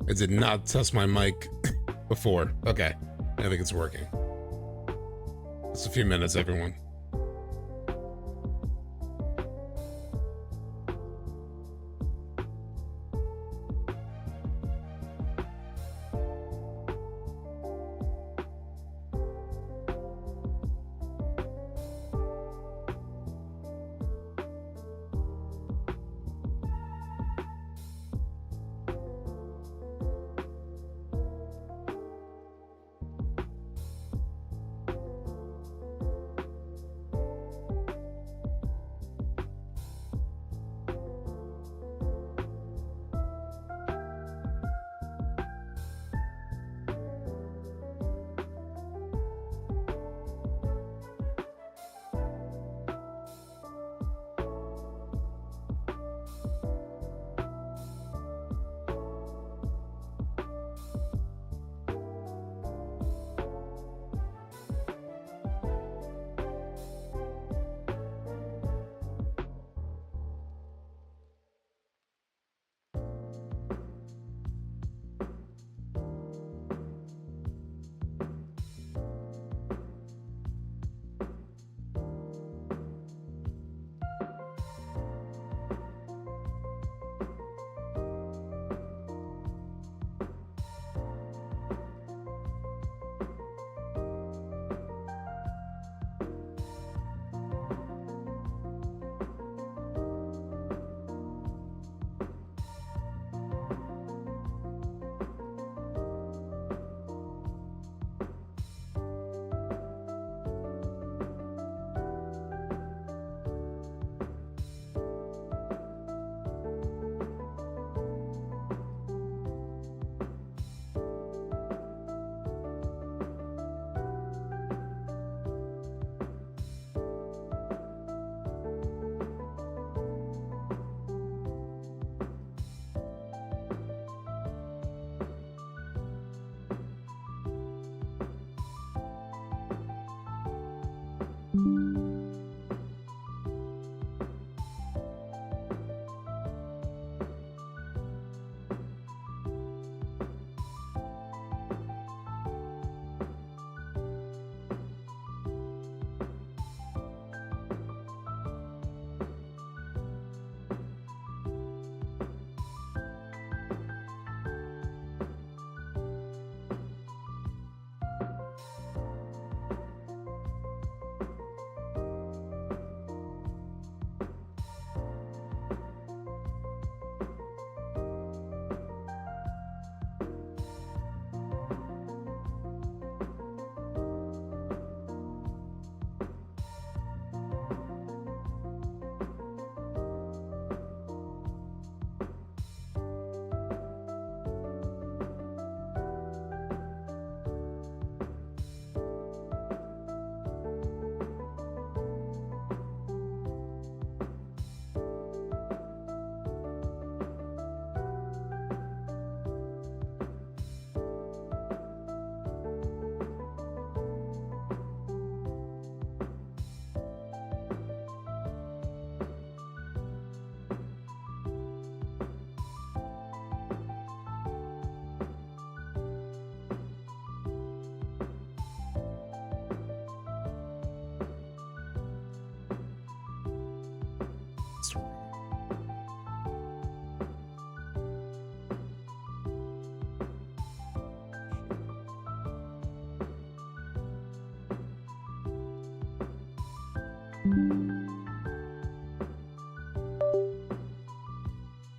I did not test my mic before. Okay, I think it's working. Just a few minutes, everyone.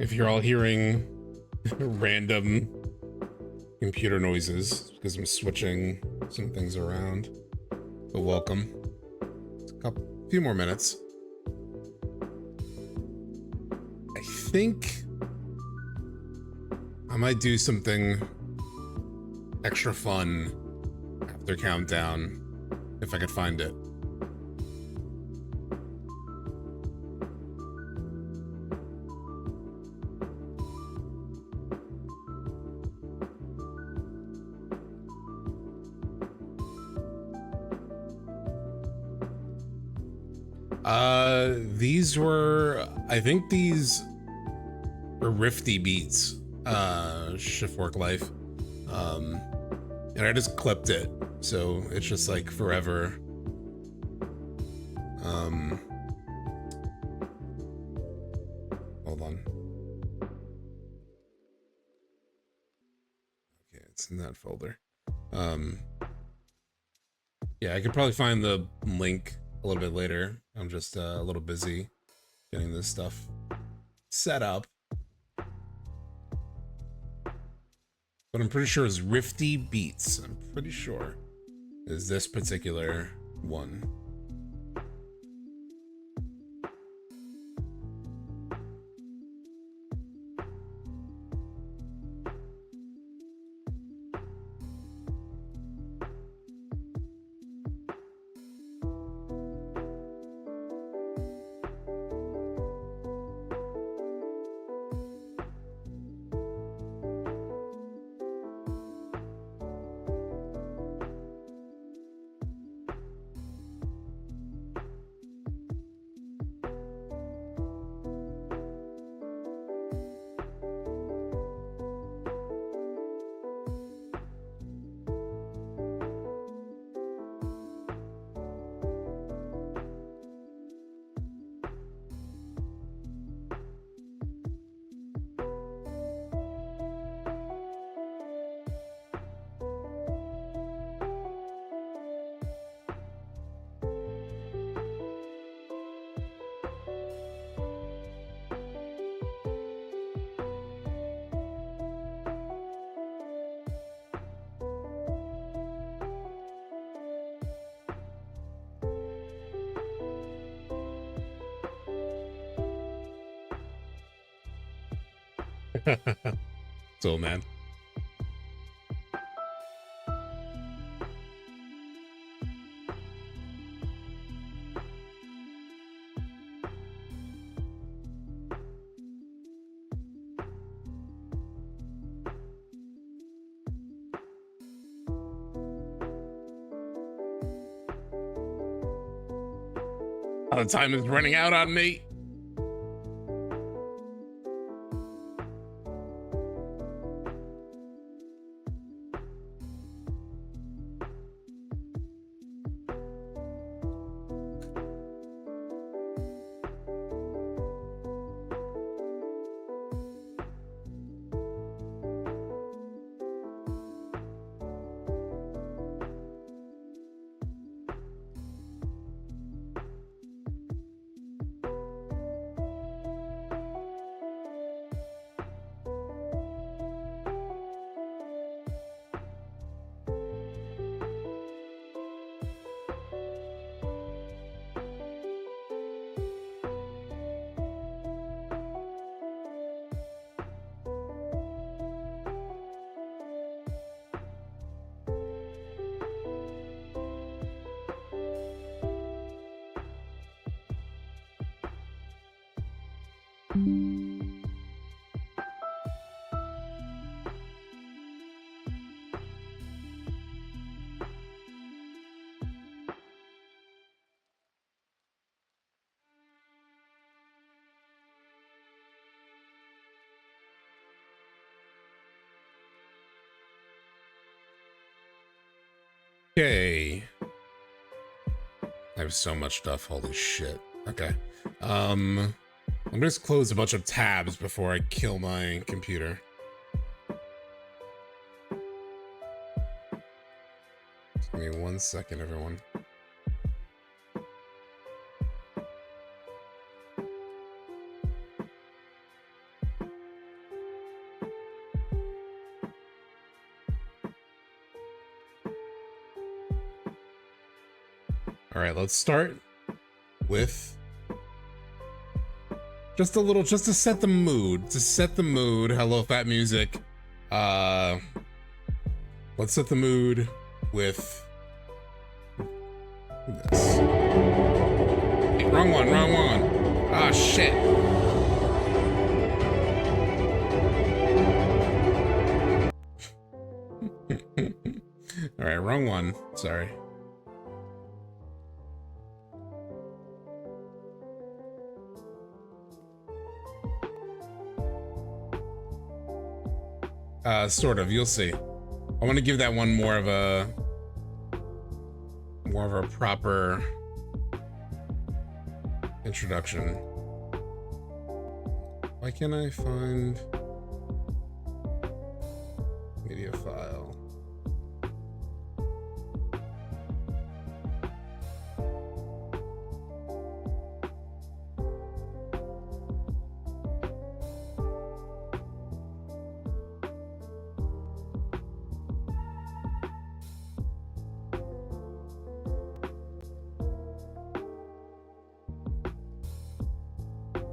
If you're all hearing random computer noises, because I'm switching some things around, but welcome. A few more minutes. I think I might do something extra fun after countdown, if I could find it. These were, I think these were Rifty beats. shift work life. And I just clipped it, so it's just like forever. Hold on. Okay, it's in that folder. Yeah, I could probably find the link a little bit later. I'm just a little busy getting this stuff set up. But I'm pretty sure it's Rifty Beats. I'm pretty sure is this particular one. So, man. The time is running out on me. Okay. I have so much stuff. Holy shit. Okay. Let me just close a bunch of tabs before I kill my computer. Just give me 1 second, everyone. All right, let's start with just a little, just to set the mood. To set the mood. Hello, Fat Music. Let's set the mood with this. Hey, wrong one, wrong one. Ah, shit. All right, wrong one. Sorry. Sort of, you'll see. I want to give that one more of a proper introduction. Why can't I find media file?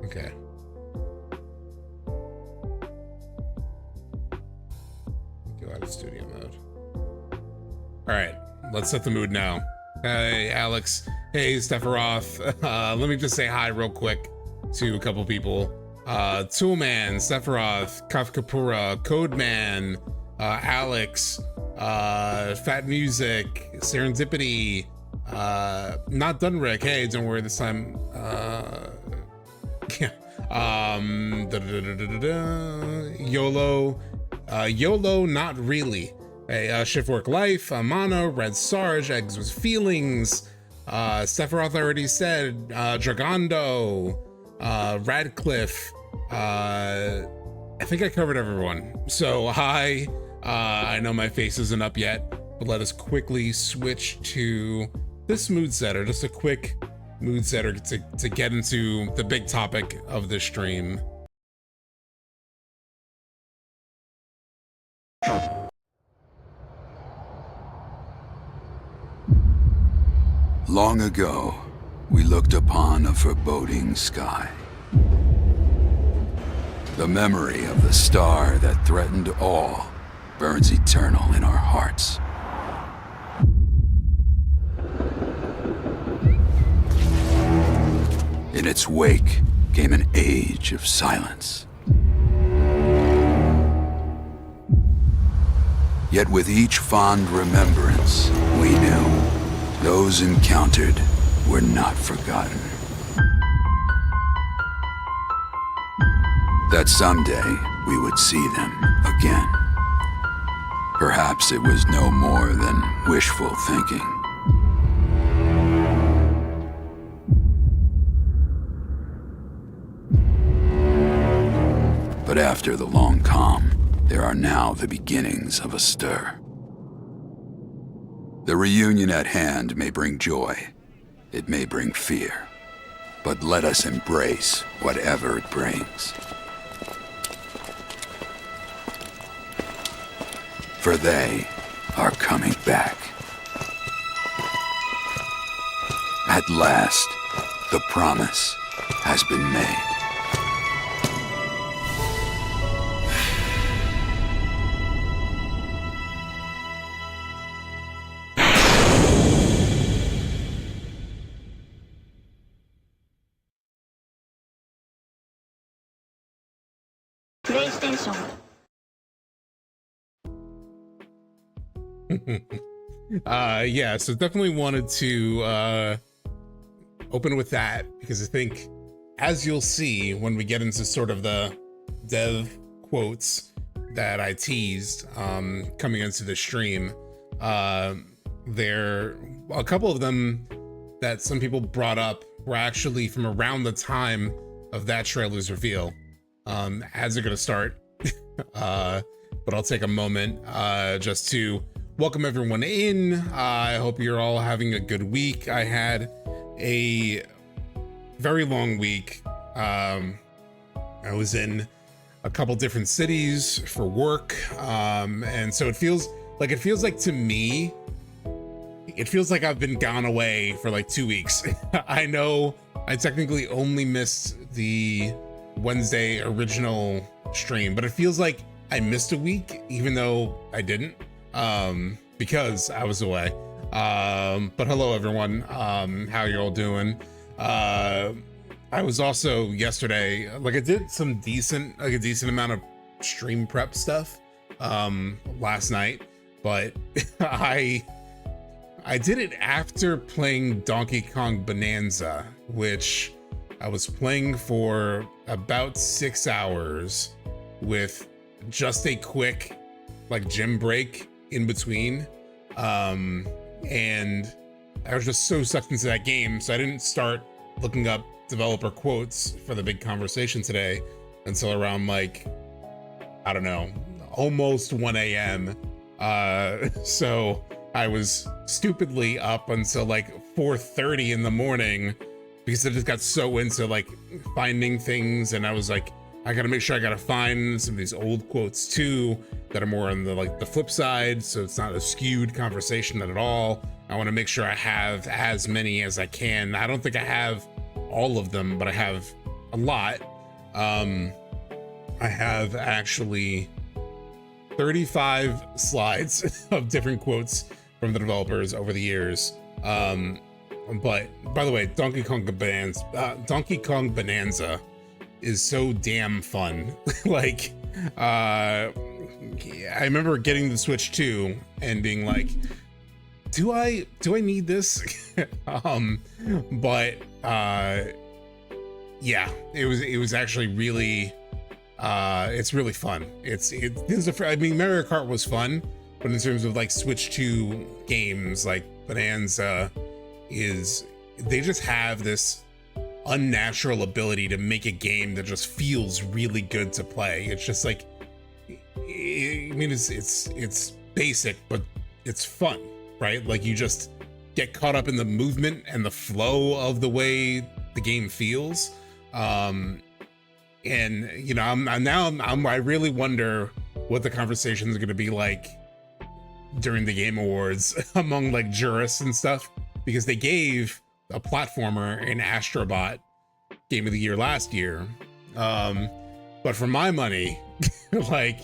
Okay. Go out of studio mode. All right, let's set the mood now. Hey, Alex. Hey, Stefaroth. Let me just say hi real quick to a couple people. Toolman, Stefaroth, Kafkapura, Codeman, Alex, Fat Music, Serendipity, Not Done Rick. Hey, don't worry this time. Yeah. YOLO, YOLO, not really. Hey, Shiftwork Life, Mono, Red Sarge, Eggs with Feelings, Sephiroth already said, Dragondo, Radcliffe, I think I covered everyone. So hi, I know my face isn't up yet, but let us quickly switch to this mood setter, just a quick mood setter to get into the big topic of the stream. Long ago, we looked upon a foreboding sky. The memory of the star that threatened all burns eternal in our hearts. In its wake came an age of silence. Yet with each fond remembrance, we knew those encountered were not forgotten. That someday we would see them again. Perhaps it was no more than wishful thinking. But after the long calm, there are now the beginnings of a stir. The reunion at hand may bring joy, it may bring fear, but let us embrace whatever it brings. For they are coming back. At last, the promise has been made. Yeah, so definitely wanted to open with that because I think, as you'll see when we get into sort of the dev quotes that I teased coming into the stream, there a couple of them that some people brought up were actually from around the time of that trailer's reveal. Ads are gonna start, but I'll take a moment just to welcome everyone in. I hope you're all having a good week. I had a very long week. I was in a couple different cities for work, and so it feels like to me, it feels like I've been gone away for like 2 weeks. I know I technically only missed the Wednesday original stream, but it feels like I missed a week even though I didn't, because I was away. But hello everyone, how you all doing? I was also yesterday, like I did a decent amount of stream prep stuff last night, but I did it after playing Donkey Kong Bonanza, which I was playing for about 6 hours with just a quick like gym break in between. And I was just so sucked into that game, so I didn't start looking up developer quotes for the big conversation today until around like, I don't know, almost 1 a.m. So I was stupidly up until like 4:30 in the morning because I just got so into like finding things, and I was like, I gotta make sure I gotta find some of these old quotes too that are more on the like the flip side, so it's not a skewed conversation at all. I want to make sure I have as many as I can. I don't think I have all of them, but I have a lot. I have actually 35 slides of different quotes from the developers over the years. But by the way, Donkey Kong Bonanza is so damn fun. Like, I remember getting the Switch 2 and being like, do I need this? Yeah, it was actually really, it's really fun. I mean, Mario Kart was fun, but in terms of like Switch 2 games, like Bonanza they just have this unnatural ability to make a game that just feels really good to play. It's just like, I mean, it's basic, but it's fun, right? Like you just get caught up in the movement and the flow of the way the game feels. And you know, I really wonder what the conversation is going to be like during the Game Awards among like jurists and stuff, because they gave a platformer in Astrobot Game of the Year last year. But for my money, like,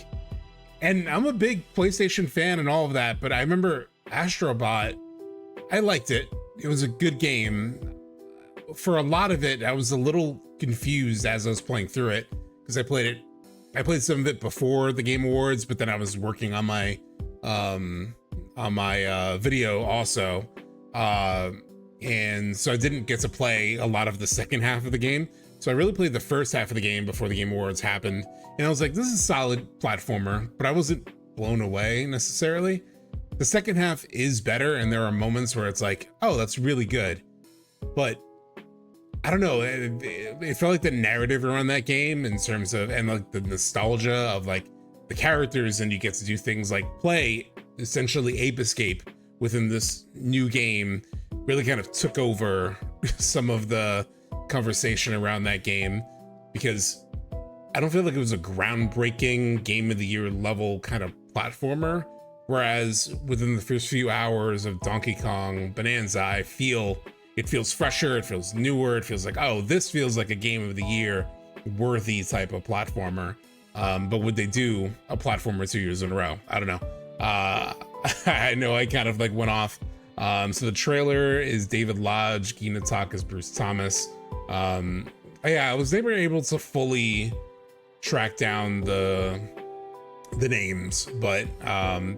and I'm a big PlayStation fan and all of that, but I remember Astrobot, I liked it. It was a good game. For a lot of it, I was a little confused as I was playing through it, because I played some of it before the Game Awards, but then I was working on my video also. And so I didn't get to play a lot of the second half of the game. So I really played the first half of the game before the Game Awards happened. And I was like, this is a solid platformer, but I wasn't blown away necessarily. The second half is better, and there are moments where it's like, oh, that's really good. But I don't know, it felt like the narrative around that game in terms of, and like the nostalgia of like the characters, and you get to do things like play essentially Ape Escape within this new game, really kind of took over some of the conversation around that game, because I don't feel like it was a groundbreaking Game of the Year level kind of platformer. Whereas within the first few hours of Donkey Kong Bonanza, I feel it feels fresher, it feels newer, it feels like, oh, this feels like a Game of the Year worthy type of platformer. But would they do a platformer 2 years in a row? I don't know. I know I kind of like went off. So the trailer is David Lodge, Gina Tak as Bruce Thomas. Yeah, I was never able to fully track down the names, but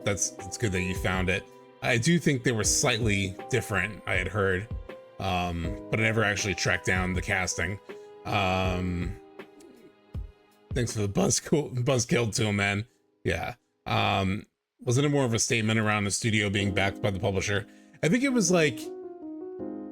that's good that you found it. I do think they were slightly different, I had heard, but I never actually tracked down the casting. Thanks for the buzzkill to him, man. Yeah. Wasn't it more of a statement around the studio being backed by the publisher? I think it was like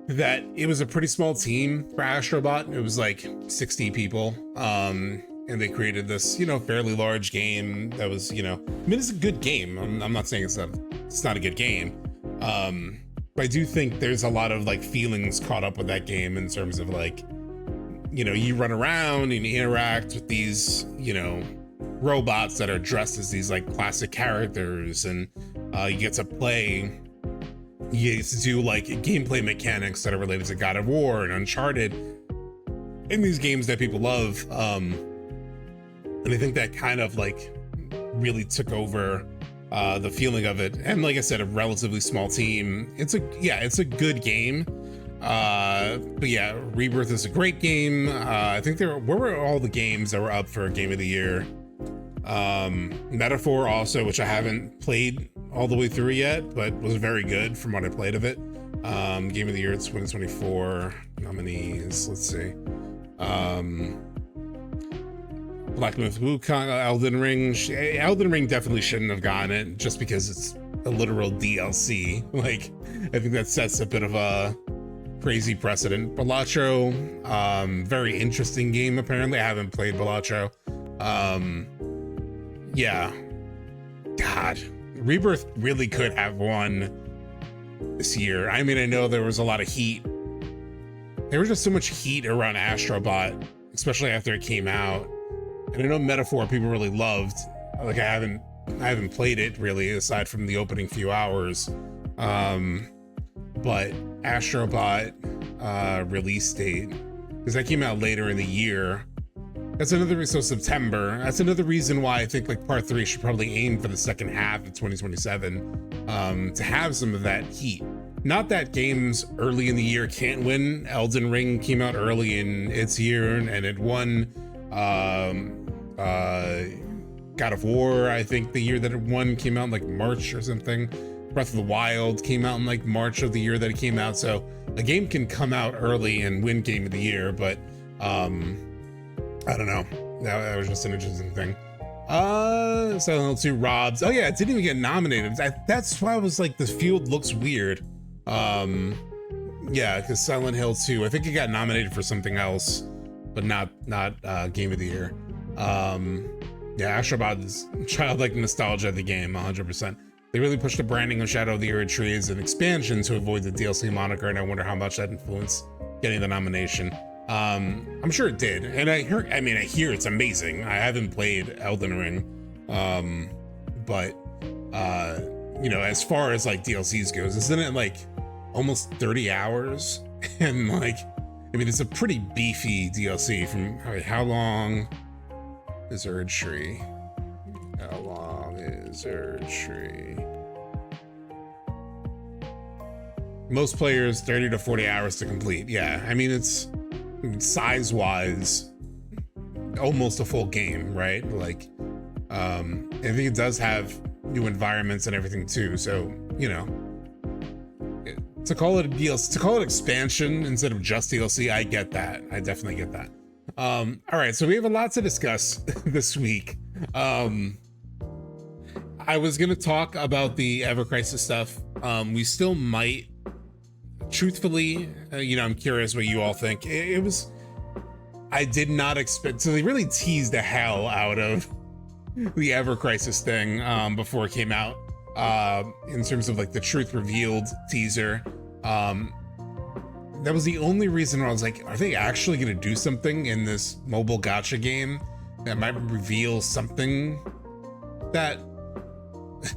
that it was a pretty small team for Astrobot. It was like 60 people. And they created this, you know, fairly large game that was, you know, I mean, it's a good game. I'm not saying it's not a good game. But I do think there's a lot of like feelings caught up with that game in terms of like, you know, you run around and you interact with these, you know, robots that are dressed as these like classic characters, and you get to play, you get to do like gameplay mechanics that are related to God of War and Uncharted, in these games that people love. And I think that kind of like really took over the feeling of it. And like I said, a relatively small team. It's a good game. But yeah, Rebirth is a great game. I think where were all the games that were up for Game of the Year? Metaphor also, which I haven't played all the way through yet, but was very good from what I played of it. Game of the Year 2024 nominees. Let's see. Black Myth Wukong, Elden Ring. Elden Ring definitely shouldn't have gotten it just because it's a literal DLC. Like, I think that sets a bit of a crazy precedent. Balatro, very interesting game apparently. I haven't played Balatro. Yeah. God, Rebirth really could have won this year. I mean, I know there was a lot of heat. There was just so much heat around Astrobot, especially after it came out. And I know Metaphor people really loved. Like, I haven't played it really aside from the opening few hours. But Astrobot release date, because that came out later in the year. That's another reason. So September. That's another reason why I think like Part 3 should probably aim for the second half of 2027 to have some of that heat. Not that games early in the year can't win. Elden Ring came out early in its year and it won. God of War, I think the year that it won came out in like March or something. Breath of the Wild came out in like March of the year that it came out. So a game can come out early and win Game of the Year, but I don't know. That was just an interesting thing. Silent Hill 2 Robs. Oh yeah, it didn't even get nominated. That's why I was like, the field looks weird. Yeah, because Silent Hill 2, I think it got nominated for something else, but not Game of the Year. Yeah, Astrobot is childlike nostalgia of the game, 100%. They really pushed the branding of Shadow of the Erdtree as an expansion to avoid the DLC moniker, and I wonder how much that influenced getting the nomination. I'm sure it did, and I hear it's amazing. I haven't played Elden Ring, but you know, as far as like DLCs goes, isn't it like almost 30 hours? And like, I mean, it's a pretty beefy DLC. From how long is Erdtree? How long is Erdtree? Most players 30 to 40 hours to complete. Yeah, I mean, it's size-wise almost a full game, right? Like, I think it does have new environments and everything too. So, you know, to call it a DLC, to call it expansion instead of just DLC, I get that. I definitely get that. All right, so we have a lot to discuss this week. I was gonna talk about the Ever Crisis stuff. We still might. Truthfully, you know, I'm curious what you all think. It was, I did not expect, so they really teased the hell out of the Ever Crisis thing before it came out, in terms of like the truth revealed teaser. That was the only reason where I was like, are they actually going to do something in this mobile gacha game that might reveal something that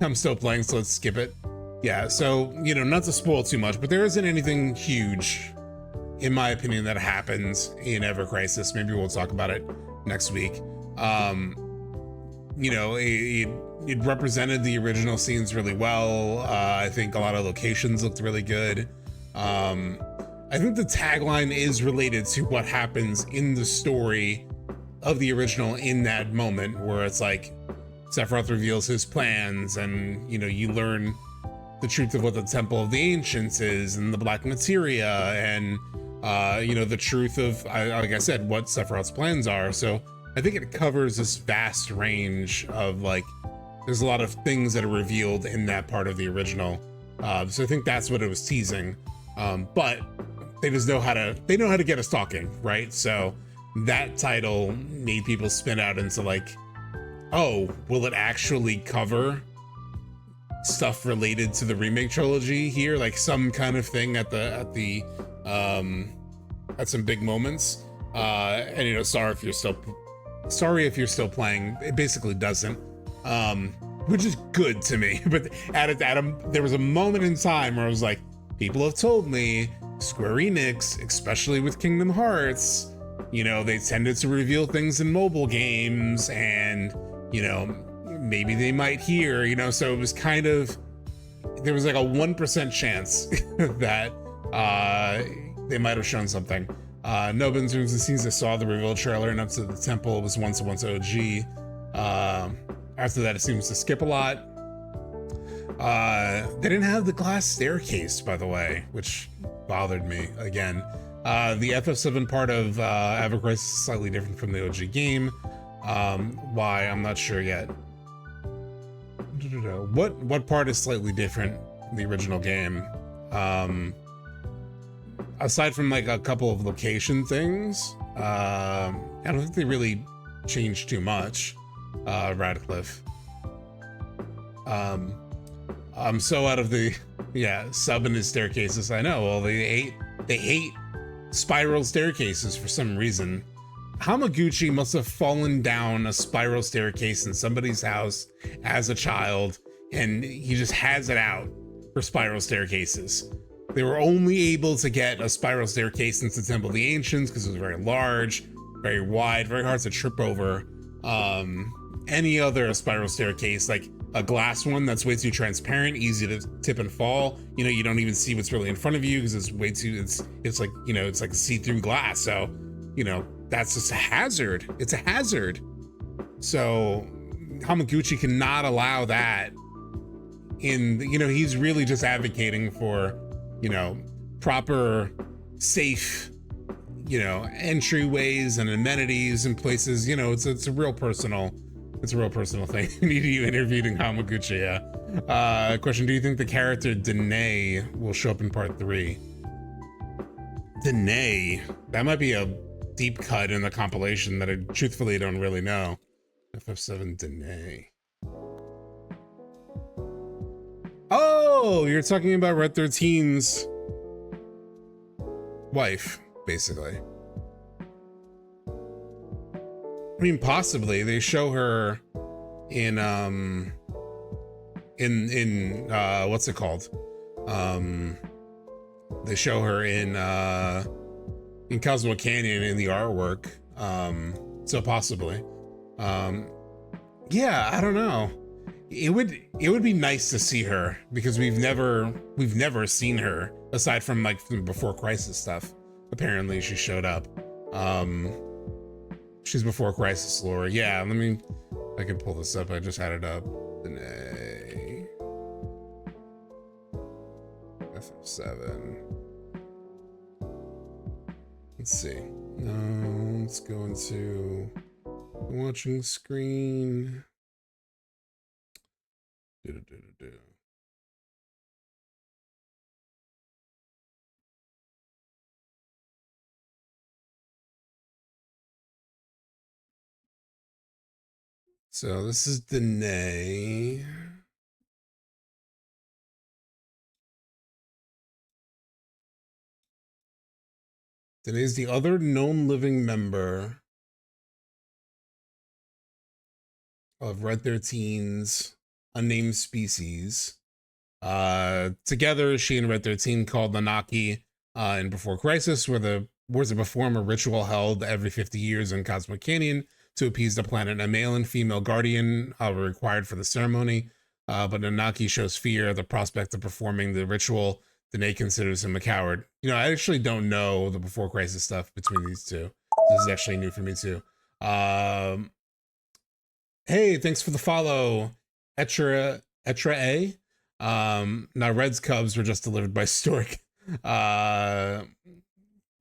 I'm still playing, so let's skip it. Yeah, so, you know, not to spoil too much, but there isn't anything huge, in my opinion, that happens in Ever Crisis. Maybe we'll talk about it next week. You know, it represented the original scenes really well. I think a lot of locations looked really good. I think the tagline is related to what happens in the story of the original in that moment, where it's like Sephiroth reveals his plans and, you know, you learn the truth of what the Temple of the Ancients is and the Black Materia and, you know, the truth of, like I said, what Sephiroth's plans are. So I think it covers this vast range of like, there's a lot of things that are revealed in that part of the original. So I think that's what it was teasing. But they just know how to get us talking, right? So that title made people spin out into like, oh, will it actually cover stuff related to the remake trilogy here, like some kind of thing at some big moments? And you know, sorry if you're still playing. It basically doesn't, which is good to me. But there was a moment in time where I was like, people have told me Square Enix, especially with Kingdom Hearts, you know, they tended to reveal things in mobile games, and you know, maybe they might hear, you know, so it was kind of, there was like a 1% chance that they might have shown something. No, but in terms of the scenes I saw, the reveal trailer and up to the temple, it was once OG. After that, it seems to skip a lot. They didn't have the glass staircase, by the way, which bothered me again. The FF7 part of Ever Crisis is slightly different from the OG game. Why? I'm not sure yet. What part is slightly different from the original game? Aside from like a couple of location things, I don't think they really changed too much. Radcliffe. I'm so out of the sub and his staircases. I know. Well, they hate spiral staircases for some reason. Hamaguchi must have fallen down a spiral staircase in somebody's house as a child, and he just has it out for spiral staircases. They were only able to get a spiral staircase into the Temple of the Ancients because it was very large, very wide, very hard to trip over. Any other spiral staircase, like a glass one that's way too transparent, easy to tip and fall, you don't even see what's really in front of you because it's way too, it's like, it's like see-through glass. So, that's just a hazard. It's a hazard. So Hamaguchi cannot allow that in, he's really just advocating for, proper, safe, entryways and amenities and places. It's a real personal thing. We need you interviewing Hamaguchi. Yeah. Question: do you think the character Danae will show up in part 3? Danae, that might be a deep cut in the compilation that I truthfully don't really know. FF7 Danae. Oh, you're talking about Red 13's wife, basically. I mean, possibly they show her in what's it called? They show her in Cosmo Canyon in the artwork. So possibly. Yeah, I don't know. It would be nice to see her because we've never seen her aside from like from Before Crisis stuff. Apparently she showed up. She's Before Crisis lore. Yeah, I can pull this up. I just had it up. Danae. FF7. Let's see. Let's go into the watching screen. So this is Danae. Danae's the other known living member of Red 13's unnamed species. Together, she and Red 13 called Nanaki in Before Crisis, where to perform a ritual held every 50 years in Cosmic Canyon to appease the planet. A male and female guardian were required for the ceremony, but Nanaki shows fear at the prospect of performing the ritual. Danae considers him a coward. I actually don't know the Before Crisis stuff between these two. This is actually new for me too. Hey, thanks for the follow, Etra A. Now Red's Cubs were just delivered by Stork. Yeah,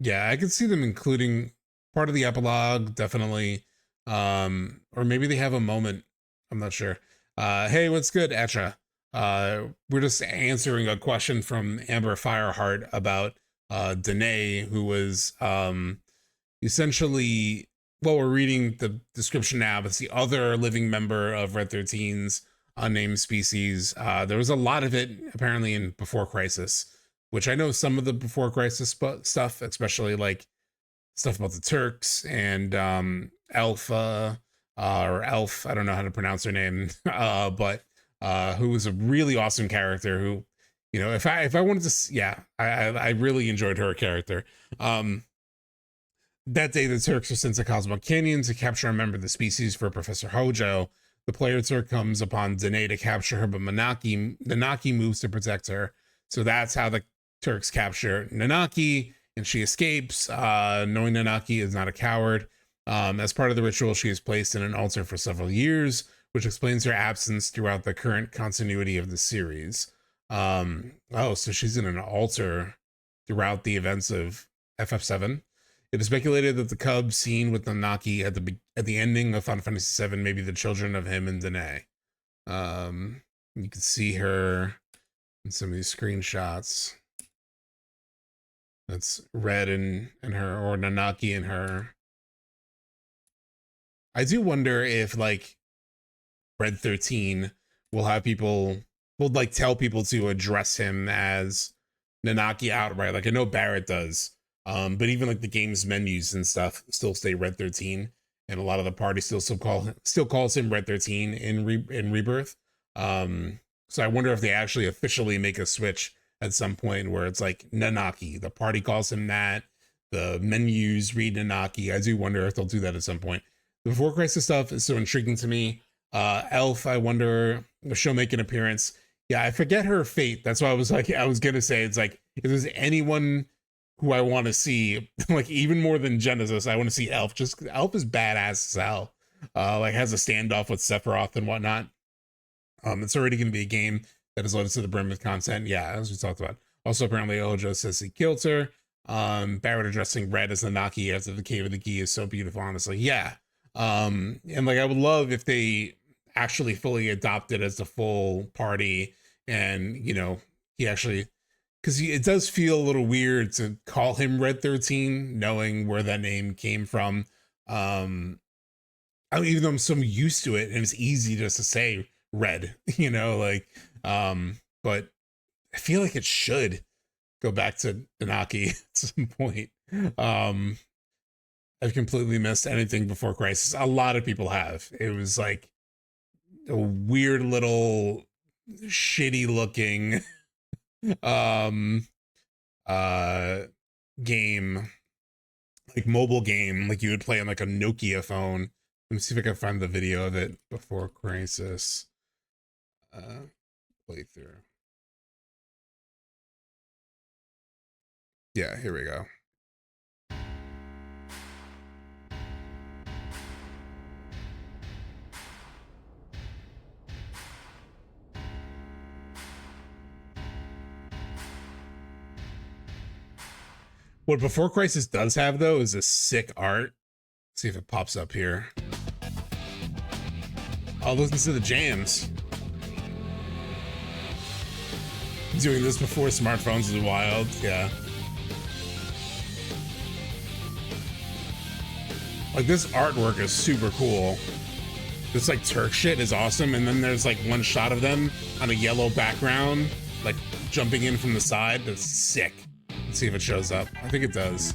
I could see them including part of the epilogue, definitely. Or maybe they have a moment. I'm not sure. Hey, what's good, Etra? We're just answering a question from Amber Fireheart about Danae, who was essentially, well, we're reading the description now, but it's the other living member of Red 13's unnamed species. There was a lot of it apparently in Before Crisis, which I know some of the Before Crisis stuff, especially like stuff about the Turks and Alpha or Elf, I don't know how to pronounce her name, but who was a really awesome character who, if I wanted to, I really enjoyed her character. That day, the Turks are sent to Cosmo Canyon to capture a member of the species for Professor Hojo. The player Turk comes upon Danae to capture her, but Nanaki moves to protect her. So that's how the Turks capture Nanaki, and she escapes, knowing Nanaki is not a coward. As part of the ritual, she is placed in an altar for several years, which explains her absence throughout the current continuity of the series. So she's in an altar throughout the events of FF7. It is speculated that the cub seen with Nanaki at the ending of Final Fantasy VII may be the children of him and Danae. You can see her in some of these screenshots. That's Red and her, or Nanaki and her. I do wonder if like Red 13 will have people will like tell people to address him as Nanaki outright. Like I know Barrett does. But even like the game's menus and stuff still stay Red 13, and a lot of the party still calls him Red 13 in Rebirth. So I wonder if they actually officially make a switch at some point where it's like Nanaki. The party calls him that. The menus read Nanaki. I do wonder if they'll do that at some point. The Before Crisis stuff is so intriguing to me. Elf, I wonder if she'll make an appearance. Yeah, I forget her fate. That's why I was gonna say, it's like, if there's anyone who I want to see, like even more than Genesis, I want to see Elf. Just Elf is badass as hell. Like has a standoff with Sephiroth and whatnot. It's already going to be a game that is loaded to the brim with content. Yeah, as we talked about. Also, apparently Ojo says he killed her. Barrett addressing Red as Nanaki after the Cave of the Key is so beautiful, honestly. Yeah. And like I would love if they actually fully adopted as the full party, and you know, he actually, because it does feel a little weird to call him Red 13, knowing where that name came from. Even though I'm so used to it, and it's easy just to say Red, you know, like, but I feel like it should go back to Nanaki at some point. I've completely missed anything Before Crisis. A lot of people have. It was like a weird little shitty looking game, like mobile game, like you would play on like a Nokia phone. Let me see if I can find the video of it. Before Crisis playthrough. Yeah, here we go. What Before Crisis does have, though, is a sick art. Let's see if it pops up here. Oh, listen to the jams. Doing this before smartphones is wild. Yeah. Like, this artwork is super cool. This, like, Turk shit is awesome. And then there's, like, one shot of them on a yellow background, like, jumping in from the side. That's sick. Let's see if it shows up. I think it does.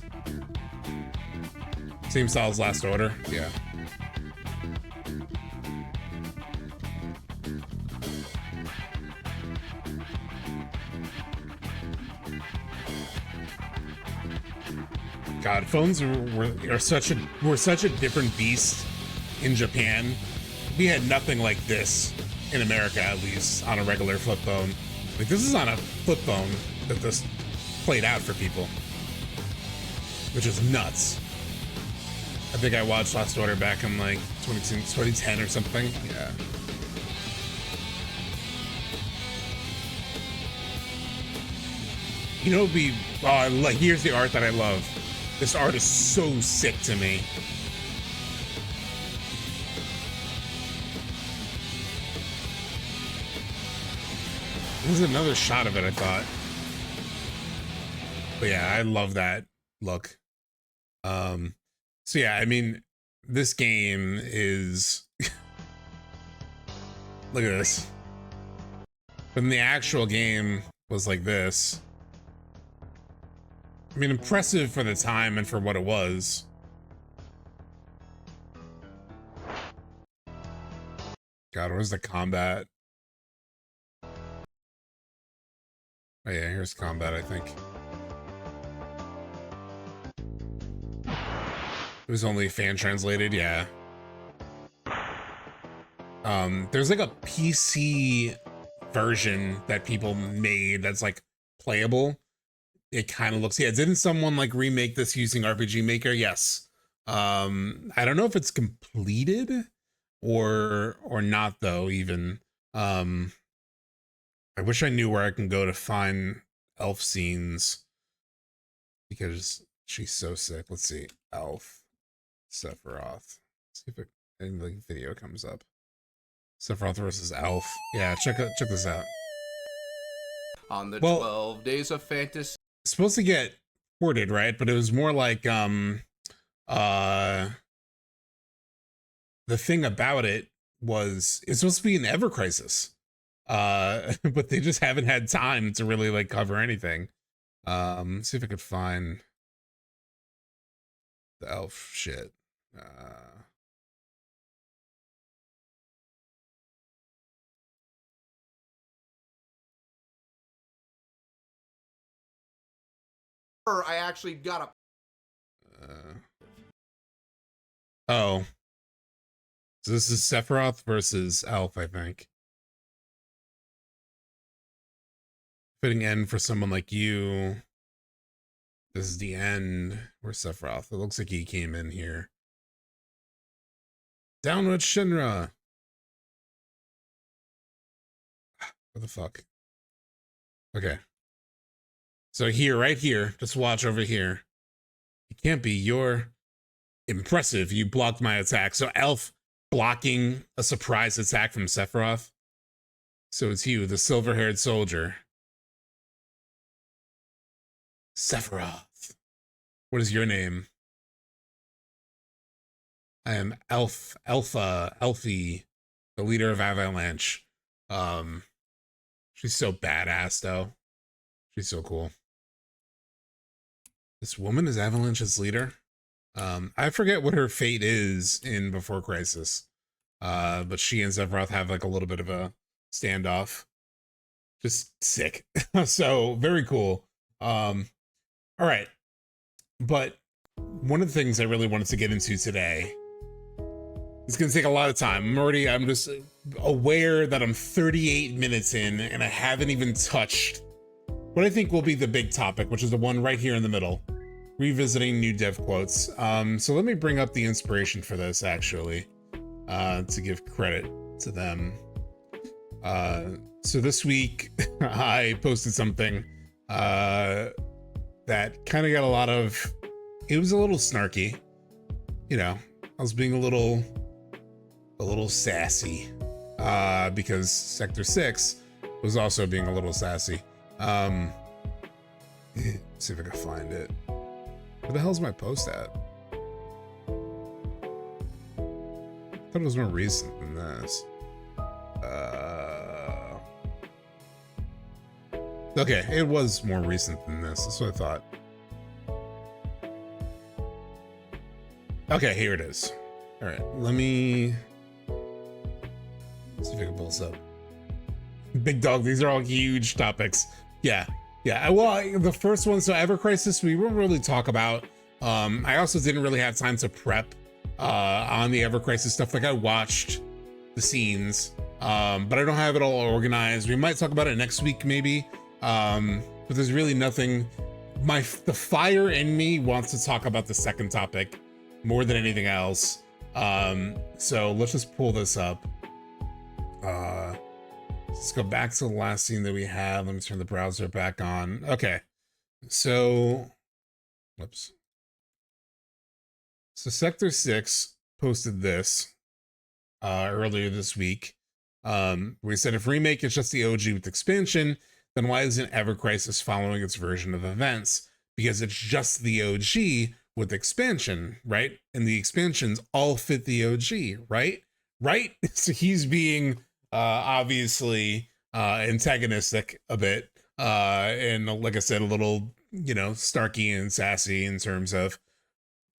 Same style as Last Order. Yeah. God, phones were such a different beast in Japan. We had nothing like this in America, at least, on a regular flip phone. Like, this is on a flip phone that this played out for people, which is nuts. I think I watched Last Order back in like 2010 or something. Yeah. You know, like, here's the art that I love. This art is so sick to me. This is another shot of it, I thought. But yeah, I love that look. So yeah, I mean, this game is look at this. When the actual game was like this, I mean, impressive for the time and for what it was. God, where's the combat? Oh yeah, here's combat, I think. It was only fan translated, yeah. There's like a PC version that people made that's like playable. It kind of looks, yeah, didn't someone like remake this using RPG Maker? Yes. I don't know if it's completed or not though, even. I wish I knew where I can go to find elf scenes, because She's so sick. Let's see. Elf. Sephiroth. See if any like video comes up. Sephiroth versus Elf. Yeah, check this out. On the 12 Days of Fantasy. It's supposed to get ported, right? But it was more like the thing about it was it's supposed to be an Ever Crisis. But they just haven't had time to really like cover anything. See if I could find the Elf shit. I actually got a. Oh. So this is Sephiroth versus Elf, I think. Fitting end for someone like you. This is the end. Where's Sephiroth? It looks like he came in here. Down with Shinra. What the fuck? Okay. So here, right here, just watch over here. It can't be. You're impressive. You blocked my attack. So Elf blocking a surprise attack from Sephiroth. So it's you, the silver-haired soldier. Sephiroth. What is your name? I am Elfie, the leader of Avalanche. She's so badass, though. She's so cool. This woman is Avalanche's leader. I forget what her fate is in Before Crisis. But she and Sephiroth have like a little bit of a standoff. Just sick. So very cool. All right. But one of the things I really wanted to get into today, it's going to take a lot of time. I'm just aware that I'm 38 minutes in and I haven't even touched what I think will be the big topic, which is the one right here in the middle, revisiting new dev quotes. So let me bring up the inspiration for this actually, to give credit to them. So this week I posted something, that kind of got a lot of, it was a little snarky, you know, I was being a little sassy, because Sector 6 was also being a little sassy. See if I can find it. Where the hell's my post at? I thought it was more recent than this. Okay, it was more recent than this. That's what I thought. Okay, here it is. All right, let me see if I can pull this up. Big dog, these are all huge topics. Yeah. Well, the first one, so Ever Crisis, we won't really talk about. I also didn't really have time to prep on the Ever Crisis stuff. Like I watched the scenes, but I don't have it all organized. We might talk about it next week, maybe. But there's really nothing. The fire in me wants to talk about the second topic more than anything else. So let's just pull this up. Let's go back to the last scene that we had. Let me turn the browser back on. Okay. So, whoops. So Sector 6 posted this earlier this week. We said if Remake is just the OG with expansion, then why isn't Ever Crisis following its version of events? Because it's just the OG with expansion, right? And the expansions all fit the OG, right? Right? So he's being obviously antagonistic a bit. And like I said, a little, you know, snarky and sassy in terms of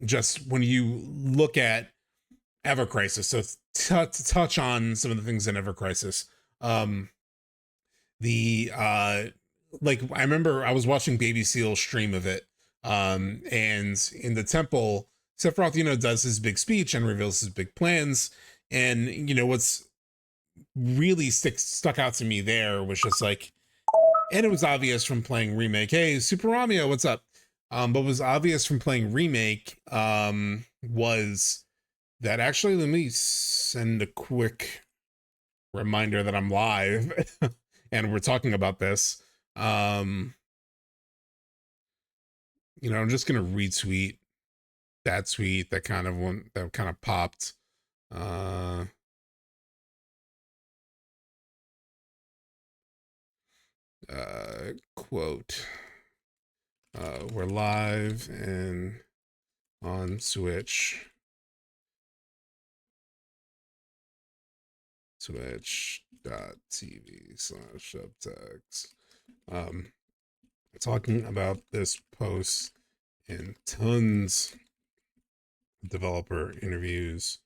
just when you look at Ever Crisis. So to touch on some of the things in Ever Crisis, like I remember I was watching Baby Seal's stream of it, and in the temple, Sephiroth, you know, does his big speech and reveals his big plans. And you know what's really stuck out to me there was just like, and it was obvious from playing Remake. Hey, Super Ramio, what's up? But was obvious from playing Remake was that actually, let me send a quick reminder that I'm live and we're talking about this. I'm just gonna retweet that tweet that kind of popped. Quote, we're live and on twitch.tv/subtext. Talking about this post and tons of developer interviews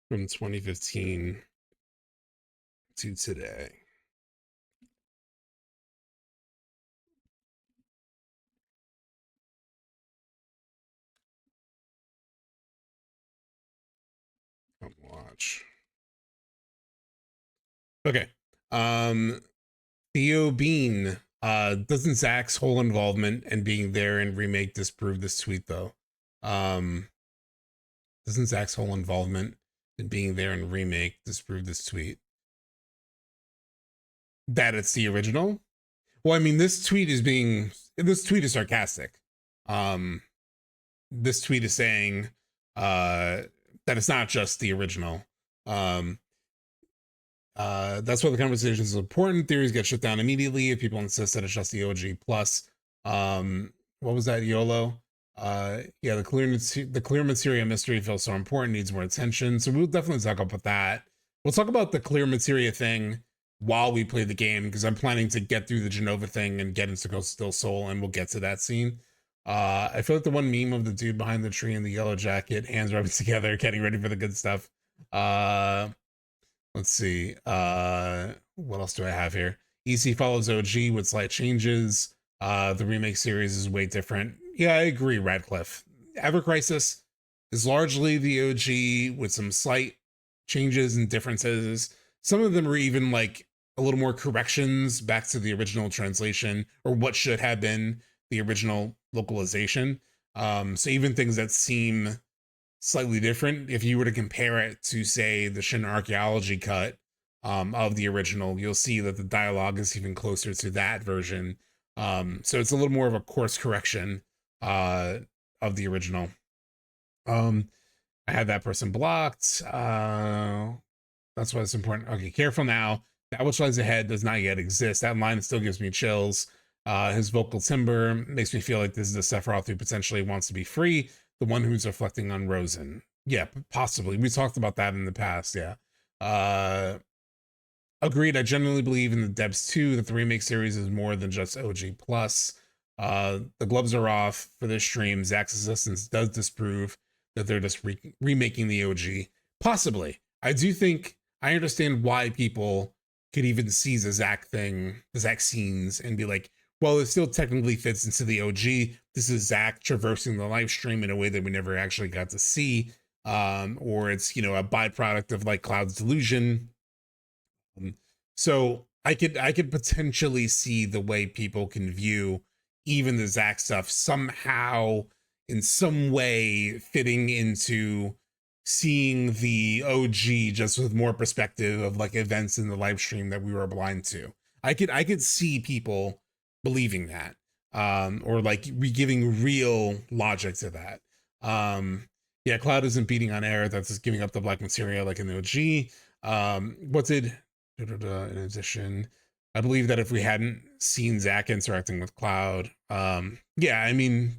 from 2015 to today. Come watch. Okay. Theo Bean. Doesn't Zach's whole involvement and being there in remake disprove this tweet though? Doesn't Zach's whole involvement in being there in remake disprove this tweet? That it's the original? Well, I mean, this tweet is sarcastic. This tweet is saying that it's not just the original. That's why the conversation is important. Theories get shut down immediately if people insist that it's just the OG plus. What was that, YOLO? Yeah, the clear materia mystery feels so important, needs more attention. So we'll definitely talk about that. We'll talk about the clear materia thing while we play the game, because I'm planning to get through the Genova thing and get into Ghost Still Soul, and we'll get to that scene. I feel like the one meme of the dude behind the tree in the yellow jacket, hands rubbing together, getting ready for the good stuff. Let's see. What else do I have here? EC follows OG with slight changes. The remake series is way different. Yeah, I agree, Radcliffe. Ever Crisis is largely the OG with some slight changes and differences. Some of them are even like a little more corrections back to the original translation, or what should have been the original localization. So even things that seem slightly different, if you were to compare it to, say, the Shin Archaeology cut of the original, you'll see that the dialogue is even closer to that version. So it's a little more of a course correction of the original. I had that person blocked. That's why it's important. Okay, careful now. That which lies ahead does not yet exist. That line still gives me chills. His vocal timbre makes me feel like this is a Sephiroth who potentially wants to be free, the one who's reflecting on Rosen. Yeah, possibly. We talked about that in the past, yeah. Agreed, I genuinely believe in the devs too, that the remake series is more than just OG+. The gloves are off for this stream. Zach's assistance does disprove that they're just remaking the OG. Possibly. I do think, I understand why people could even see the Zach thing, the Zach scenes, and be like, well, it still technically fits into the OG. This is Zach traversing the live stream in a way that we never actually got to see. Or it's, a byproduct of like Cloud's delusion. So I could potentially see the way people can view even the Zach stuff somehow in some way fitting into seeing the OG just with more perspective of like events in the live stream that we were blind to. I could see people believing that, or like giving real logic to that. Yeah, Cloud isn't beating on air. That's just giving up the black materia like in the OG. In addition, I believe that if we hadn't seen Zach interacting with Cloud, yeah, I mean,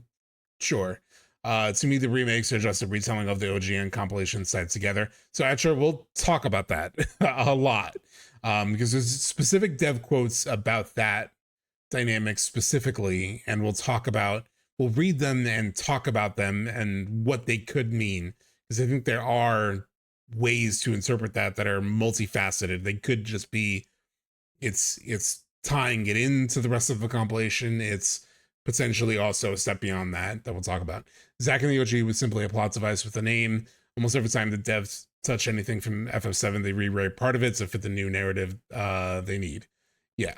sure. To me, the remakes are just a retelling of the OG and compilation side together. So actually, we'll talk about that a lot, because there's specific dev quotes about that dynamic specifically, and we'll read them and talk about them and what they could mean, because I think there are ways to interpret that are multifaceted. They could just be it's tying it into the rest of the compilation. It's potentially also a step beyond that we'll talk about. Zack and the OG was simply a plot device with a name. Almost every time the devs touch anything from FF7, they rewrite part of it to fit the new narrative they need. Yeah.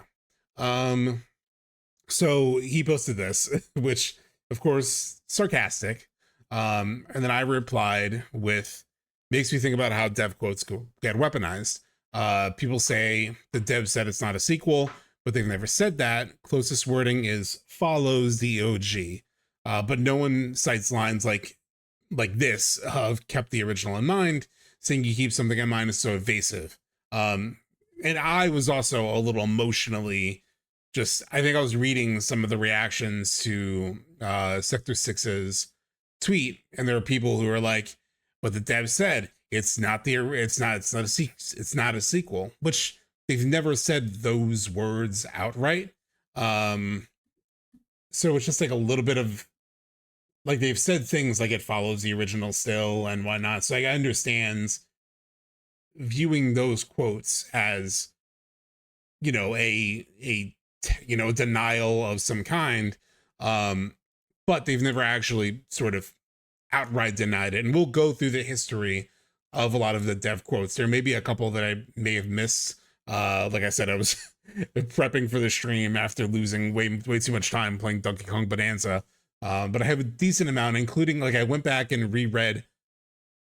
So he posted this, which of course sarcastic. And then I replied with, makes me think about how dev quotes get weaponized. People say the dev said it's not a sequel, but they've never said that. Closest wording is follows the OG. But no one cites lines like this of kept the original in mind. Saying you keep something in mind is so evasive. And I was also a little emotionally I think I was reading some of the reactions to Sector 6's tweet, and there were people who were like, but the dev said it's not a sequel, which they've never said those words outright. So it's just like a little bit of like, they've said things like it follows the original still and whatnot. So like, I understand viewing those quotes as, you know, a denial of some kind. But they've never actually sort of outright denied it. And we'll go through the history of a lot of the dev quotes. There may be a couple that I may have missed. Like I said, I was prepping for the stream after losing way too much time playing Donkey Kong Bonanza. But I have a decent amount, including, like, I went back and reread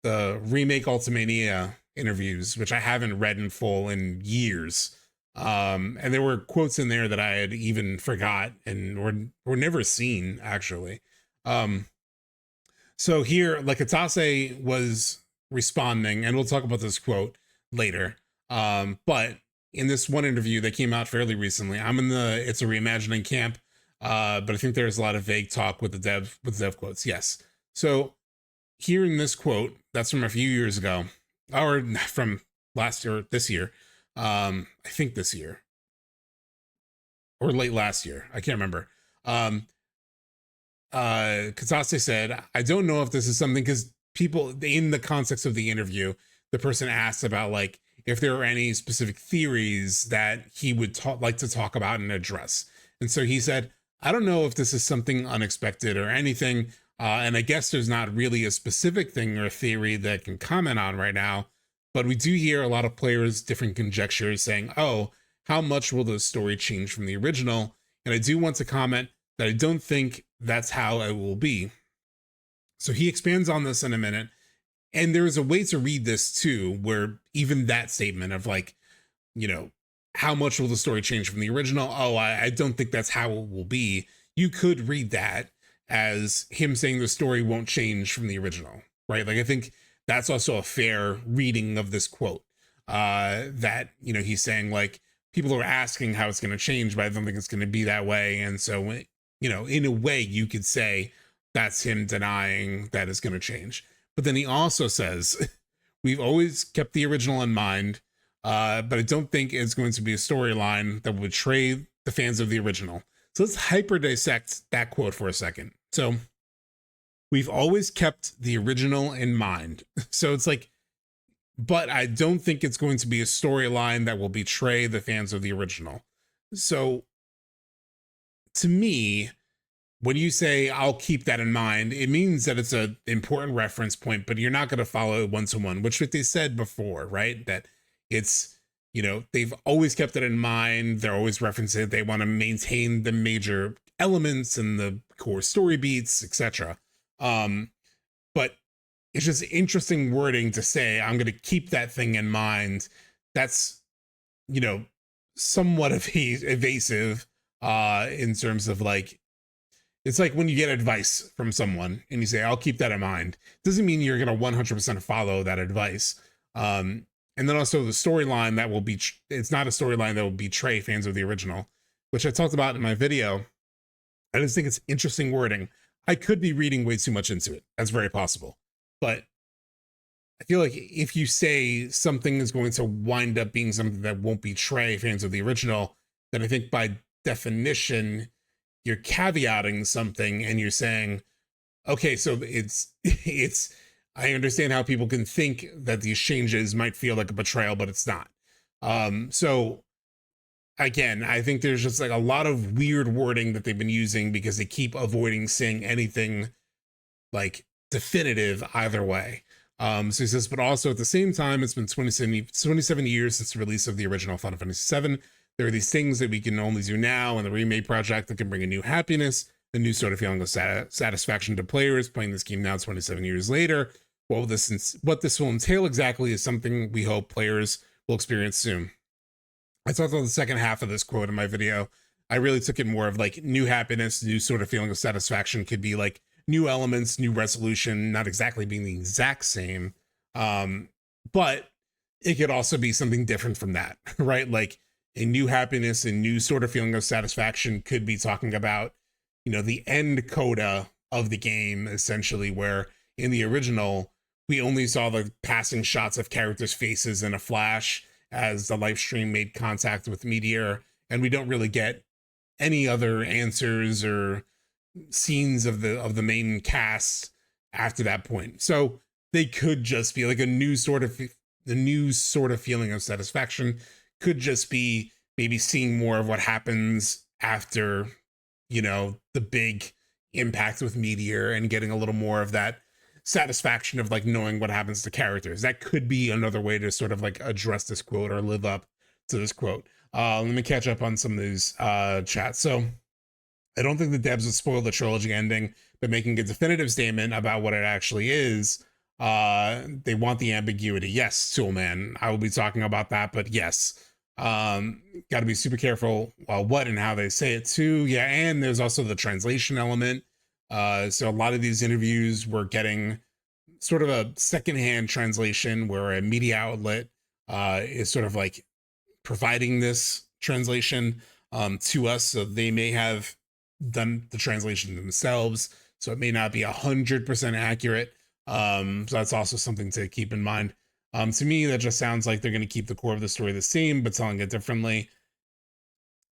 the Remake Ultimania interviews, which I haven't read in full in years. And there were quotes in there that I had even forgot and were never seen, actually. So here, like, Atase was responding, and we'll talk about this quote later. But in this one interview that came out fairly recently, I'm in the It's a Reimagining camp, but I think there's a lot of vague talk with the dev quotes. Yes. So hearing this quote, that's from a few years ago, or from last year, this year. I think this year or late last year. I can't remember. Katase said, I don't know if this is something, because people in the context of the interview, the person asked about, like, if there are any specific theories that he would like to talk about and address. And so he said, I don't know if this is something unexpected or anything. And I guess there's not really a specific thing or theory that I can comment on right now. But we do hear a lot of players' different conjectures saying, oh, how much will the story change from the original? And I do want to comment that I don't think that's how it will be. So he expands on this in a minute. And there is a way to read this too, where even that statement of, like, you know, how much will the story change from the original? Oh, I don't think that's how it will be. You could read that as him saying the story won't change from the original, right? Like, I think that's also a fair reading of this quote, that, you know, he's saying, like, people are asking how it's going to change, but I don't think it's going to be that way. And so, you know, in a way you could say that's him denying that it's going to change. But then he also says, we've always kept the original in mind, but I don't think it's going to be a storyline that will betray the fans of the original. So let's hyper dissect that quote for a second. So we've always kept the original in mind. So it's like, but I don't think it's going to be a storyline that will betray the fans of the original. So to me, when you say I'll keep that in mind, it means that it's an important reference point, but you're not going to follow it one-to-one, which what they said before, right? That it's, you know, they've always kept it in mind. They're always referencing it. They want to maintain the major elements and the core story beats, etc. But it's just interesting wording to say, I'm going to keep that thing in mind. That's, you know, somewhat evasive in terms of, like, it's like when you get advice from someone and you say, I'll keep that in mind. Doesn't mean you're going to 100% follow that advice. And then also the storyline that will be, it's not a storyline that will betray fans of the original, which I talked about in my video. I just think it's interesting wording. I could be reading way too much into it. That's very possible. But I feel like if you say something is going to wind up being something that won't betray fans of the original, then I think by definition, you're caveating something and you're saying, okay, so it's, I understand how people can think that these changes might feel like a betrayal, but it's not. So again, I think there's just, like, a lot of weird wording that they've been using because they keep avoiding saying anything, like, definitive either way. So he says, but also at the same time, it's been 27 years since the release of the original Final Fantasy VII. There are these things that we can only do now in the remake project that can bring a new happiness, a new sort of feeling of satisfaction to players playing this game now 27 years later. What this will entail exactly is something we hope players will experience soon. I talked about the second half of this quote in my video. I really took it more of like new happiness, new sort of feeling of satisfaction could be like new elements, new resolution, not exactly being the exact same. But it could also be something different from that, right? Like a new happiness and new sort of feeling of satisfaction could be talking about, the end coda of the game, essentially, where in the original, we only saw the passing shots of characters' faces in a flash as the live stream made contact with Meteor, and we don't really get any other answers or scenes of the main cast after that point. So they could just be like the new sort of feeling of satisfaction could just be maybe seeing more of what happens after, the big impact with Meteor and getting a little more of that satisfaction of like knowing what happens to characters. That could be another way to sort of like address this quote or live up to this quote. Let me catch up on some of these chats. So I don't think the devs would spoil the trilogy ending, but making a definitive statement about what it actually is. They want the ambiguity. Yes, Toolman, I will be talking about that, but yes, got to be super careful what and how they say it too. Yeah, and there's also the translation element. So a lot of these interviews were getting sort of a secondhand translation where a media outlet is sort of like providing this translation to us. So they may have done the translation themselves. So it may not be 100% accurate. So that's also something to keep in mind. To me, that just sounds like they're going to keep the core of the story the same, but telling it differently.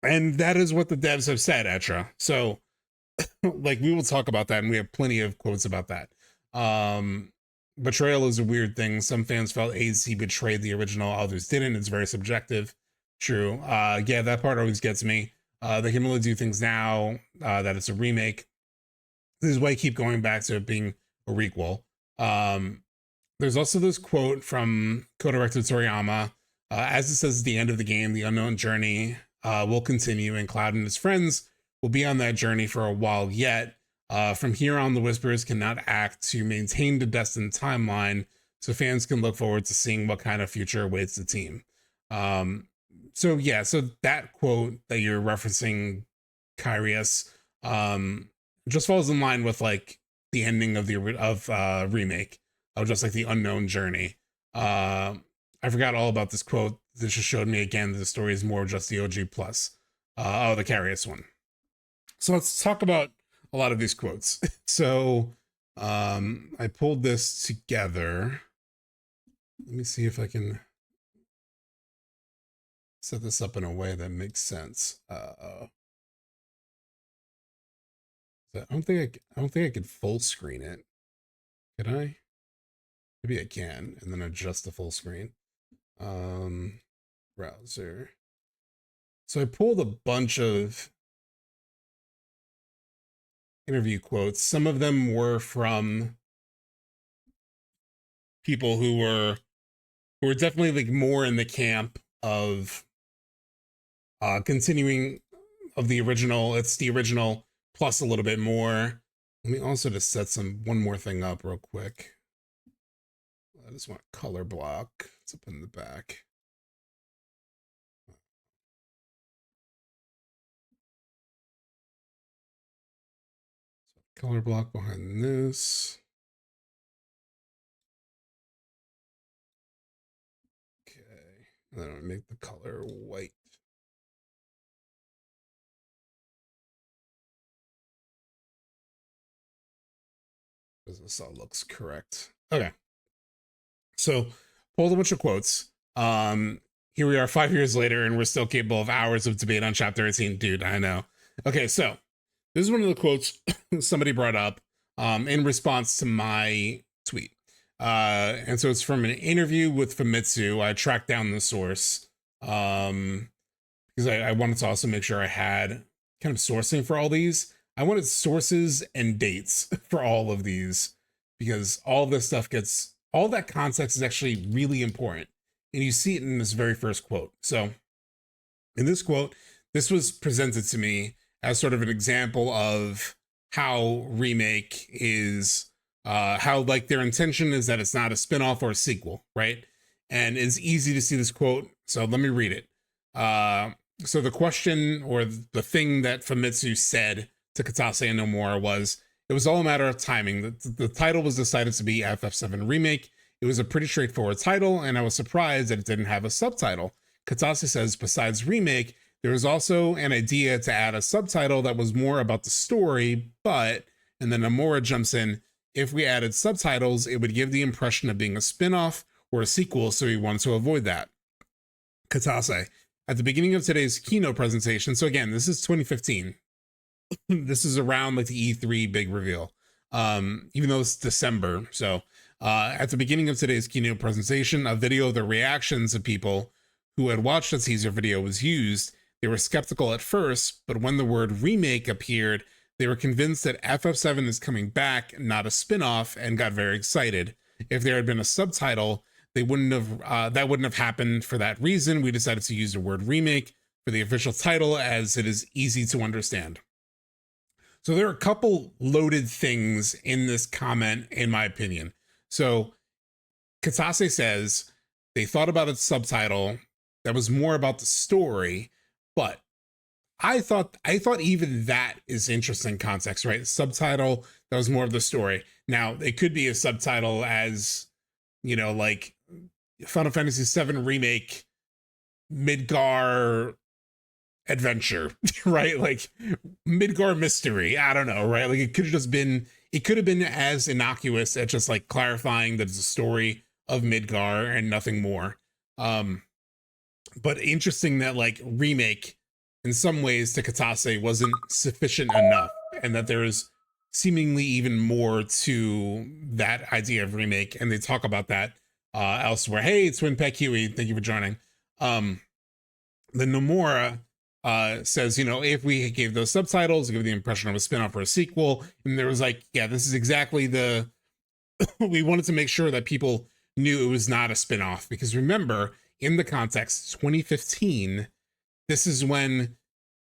And that is what the devs have said, Etra. So like we will talk about that, and we have plenty of quotes about that. Betrayal is a weird thing. Some fans felt AC betrayed the original, others didn't. It's very subjective. True. Yeah, that part always gets me. They can only do things now that it's a remake. This is why I keep going back to it being a requel. There's also this quote from co-director Toriyama. As it says at the end of the game, the unknown journey will continue, and Cloud and his friends will be on that journey for a while yet. From here on, the Whisperers cannot act to maintain the destined timeline, so fans can look forward to seeing what kind of future awaits the team. So that quote that you're referencing, Kyrios, just falls in line with like the ending of the remake of just like the unknown journey. I forgot all about this quote. This just showed me again that the story is more just the OG plus. The Kyrios one. So let's talk about a lot of these quotes. So I pulled this together. Let me see if I can set this up in a way that makes sense. I don't think I could full screen it. Could I? Maybe I can, and then adjust the full screen. Browser. So I pulled a bunch of interview quotes. Some of them were from people who were definitely like more in the camp of continuing of the original. It's the original plus a little bit more. Let me also just set one more thing up real quick. I just want color block. It's up in the back. Color block behind this. Okay, and then I'll make the color white. This all looks correct. Okay. So pulled a bunch of quotes. Here we are 5 years later, and we're still capable of hours of debate on chapter 18. Dude, I know. Okay, so this is one of the quotes somebody brought up in response to my tweet. And so it's from an interview with Famitsu. I tracked down the source because I wanted to also make sure I had kind of sourcing for all these. I wanted sources and dates for all of these because all this stuff all that context is actually really important. And you see it in this very first quote. So in this quote, this was presented to me as sort of an example of how Remake is, how like their intention is that it's not a spinoff or a sequel, right? And it's easy to see this quote. So let me read it. So the question or the thing that Famitsu said to Katase and Nomura was, it was all a matter of timing. The title was decided to be FF7 Remake. It was a pretty straightforward title, and I was surprised that it didn't have a subtitle. Katase says, besides Remake, there was also an idea to add a subtitle that was more about the story, but, and then Nomura jumps in, if we added subtitles, it would give the impression of being a spin-off or a sequel, so we wanted to avoid that. Katase, at the beginning of today's keynote presentation, so again, this is 2015. This is around like the E3 big reveal, even though it's December. So at the beginning of today's keynote presentation, a video of the reactions of people who had watched the teaser video was used. They were skeptical at first, but when the word remake appeared, they were convinced that FF7 is coming back, not a spin-off, and got very excited. If there had been a subtitle, they wouldn't have that wouldn't have happened. For that reason, we decided to use the word remake for the official title, as it is easy to understand. So there are a couple loaded things in this comment, in my opinion. So Katase says they thought about a subtitle that was more about the story, but I thought even that is interesting context, right? Subtitle that was more of the story. Now, it could be a subtitle as, you know, like Final Fantasy VII Remake Midgar Adventure, right? Like Midgar Mystery. I don't know, right? Like it could have been as innocuous as just like clarifying that it's a story of Midgar and nothing more. But interesting that like remake in some ways to Katase wasn't sufficient enough, and that there is seemingly even more to that idea of remake. And they talk about that elsewhere. Hey, Twin Peck Huey, thank you for joining. The Nomura says, you know, if we gave those subtitles, it give the impression of a spin-off or a sequel. And there was like, yeah, this is exactly the we wanted to make sure that people knew it was not a spin-off, because remember, in the context 2015, this is when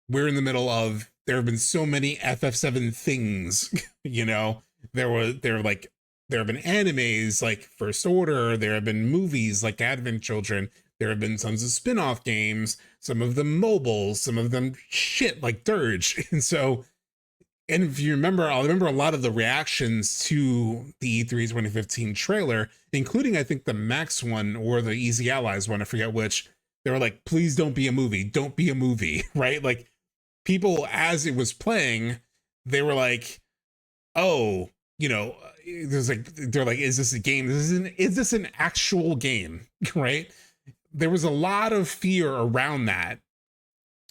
we're in the middle of, there have been so many FF7 things, you know, there have been animes like First Order, there have been movies like Advent Children, there have been tons of spin-off games, some of them mobile, some of them shit like Dirge. And so, and if you remember, I remember a lot of the reactions to the E3 2015 trailer, including I think the Max one or the Easy Allies one, I forget which. They were like, please don't be a movie. Don't be a movie, right? Like people, as it was playing, they were like, oh, you know, there's like, they're like, is this a game? Is this an actual game, right? There was a lot of fear around that.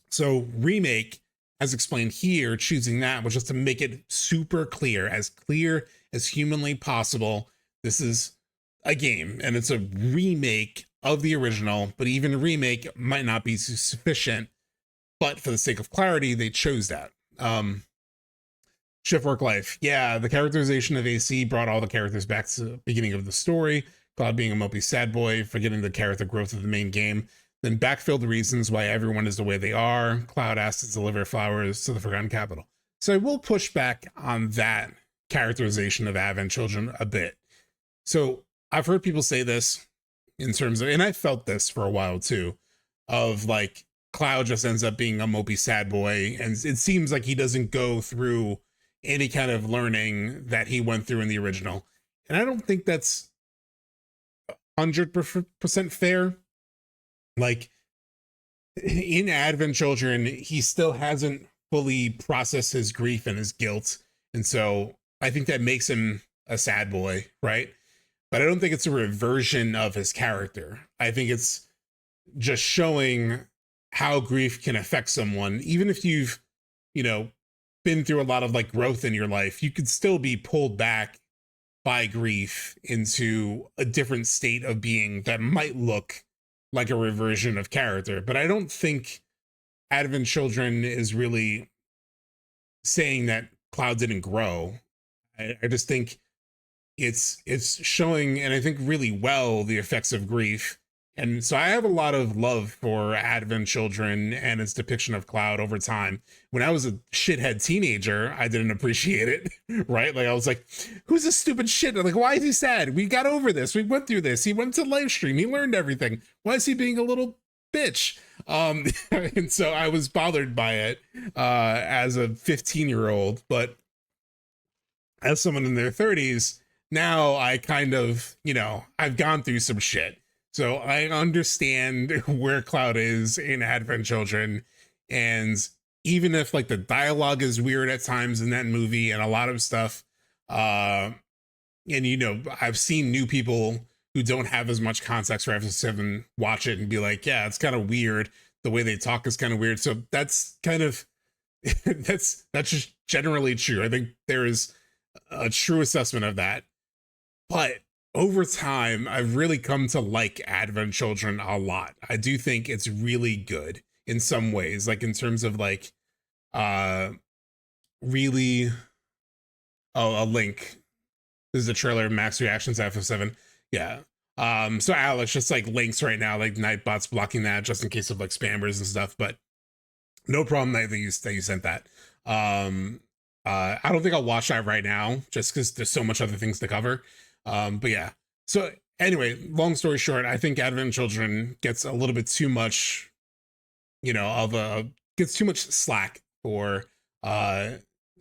So remake, as explained here, choosing that was just to make it super clear as humanly possible. This is a game and it's a remake of the original, but even a remake might not be sufficient. But for the sake of clarity, they chose that. Shift Work Life. Yeah, the characterization of AC brought all the characters back to the beginning of the story. Cloud being a mopey sad boy, forgetting the character growth of the main game. Then backfilled the reasons why everyone is the way they are. Cloud asked to deliver flowers to the Forgotten Capital. So I will push back on that characterization of Advent Children a bit. So I've heard people say this in terms of, and I felt this for a while too, of like Cloud just ends up being a mopey sad boy, and it seems like he doesn't go through any kind of learning that he went through in the original. And I don't think that's 100% fair. Like in Advent Children, he still hasn't fully processed his grief and his guilt. And so I think that makes him a sad boy, right? But I don't think it's a reversion of his character. I think it's just showing how grief can affect someone. Even if you've, you know, been through a lot of like growth in your life, you could still be pulled back by grief into a different state of being that might look like a reversion of character. But I don't think Advent Children is really saying that Cloud didn't grow. I just think it's showing, and I think really well, the effects of grief. And so I have a lot of love for Advent Children and its depiction of Cloud over time. When I was a shithead teenager, I didn't appreciate it, right? Like I was like, who's this stupid shit? Like, why is he sad? We got over this. We went through this. He went to live stream. He learned everything. Why is he being a little bitch. And so I was bothered by it as a 15-year-old, but as someone in their 30s, now I kind of, I've gone through some shit. So I understand where Cloud is in Advent Children. And even if like the dialogue is weird at times in that movie and a lot of stuff, and I've seen new people who don't have as much context for FF7 watch it and be like, yeah, it's kind of weird. The way they talk is kind of weird. So that's kind of, that's just generally true. I think there is a true assessment of that. But over time, I've really come to like Advent Children a lot. I do think it's really good in some ways, like in terms of like, really, a link. This is a trailer of Max reactions to FF7. Yeah. So Alex just like links right now, like Nightbot's blocking that just in case of like spammers and stuff, but no problem that you sent that. I don't think I'll watch that right now just because there's so much other things to cover. But yeah. So anyway, long story short, I think Advent Children gets a little bit too much, gets too much slack for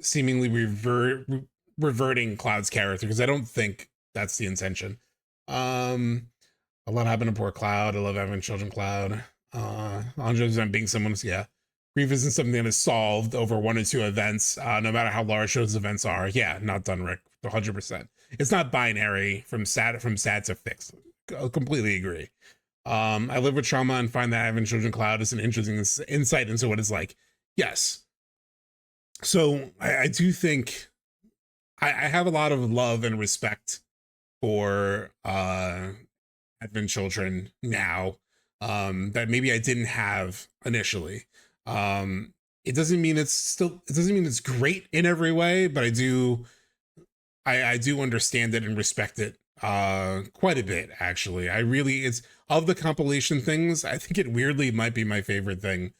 seemingly reverting Cloud's character, because I don't think that's the intention. A lot happened to poor Cloud. I love Advent Children Cloud. 100% being someone's, yeah. Grief isn't something that is solved over 1 or 2 events, no matter how large those events are. Yeah, not done, Rick. 100%. It's not binary from sad to fixed. I completely agree. I live with trauma and find that Advent Children Cloud is an interesting insight into what it's like. Yes. So I do think I have a lot of love and respect for Advent Children now that maybe I didn't have initially. It doesn't mean it's great in every way, but I do understand it and respect it quite a bit, actually. It's of the compilation things, I think it weirdly might be my favorite thing.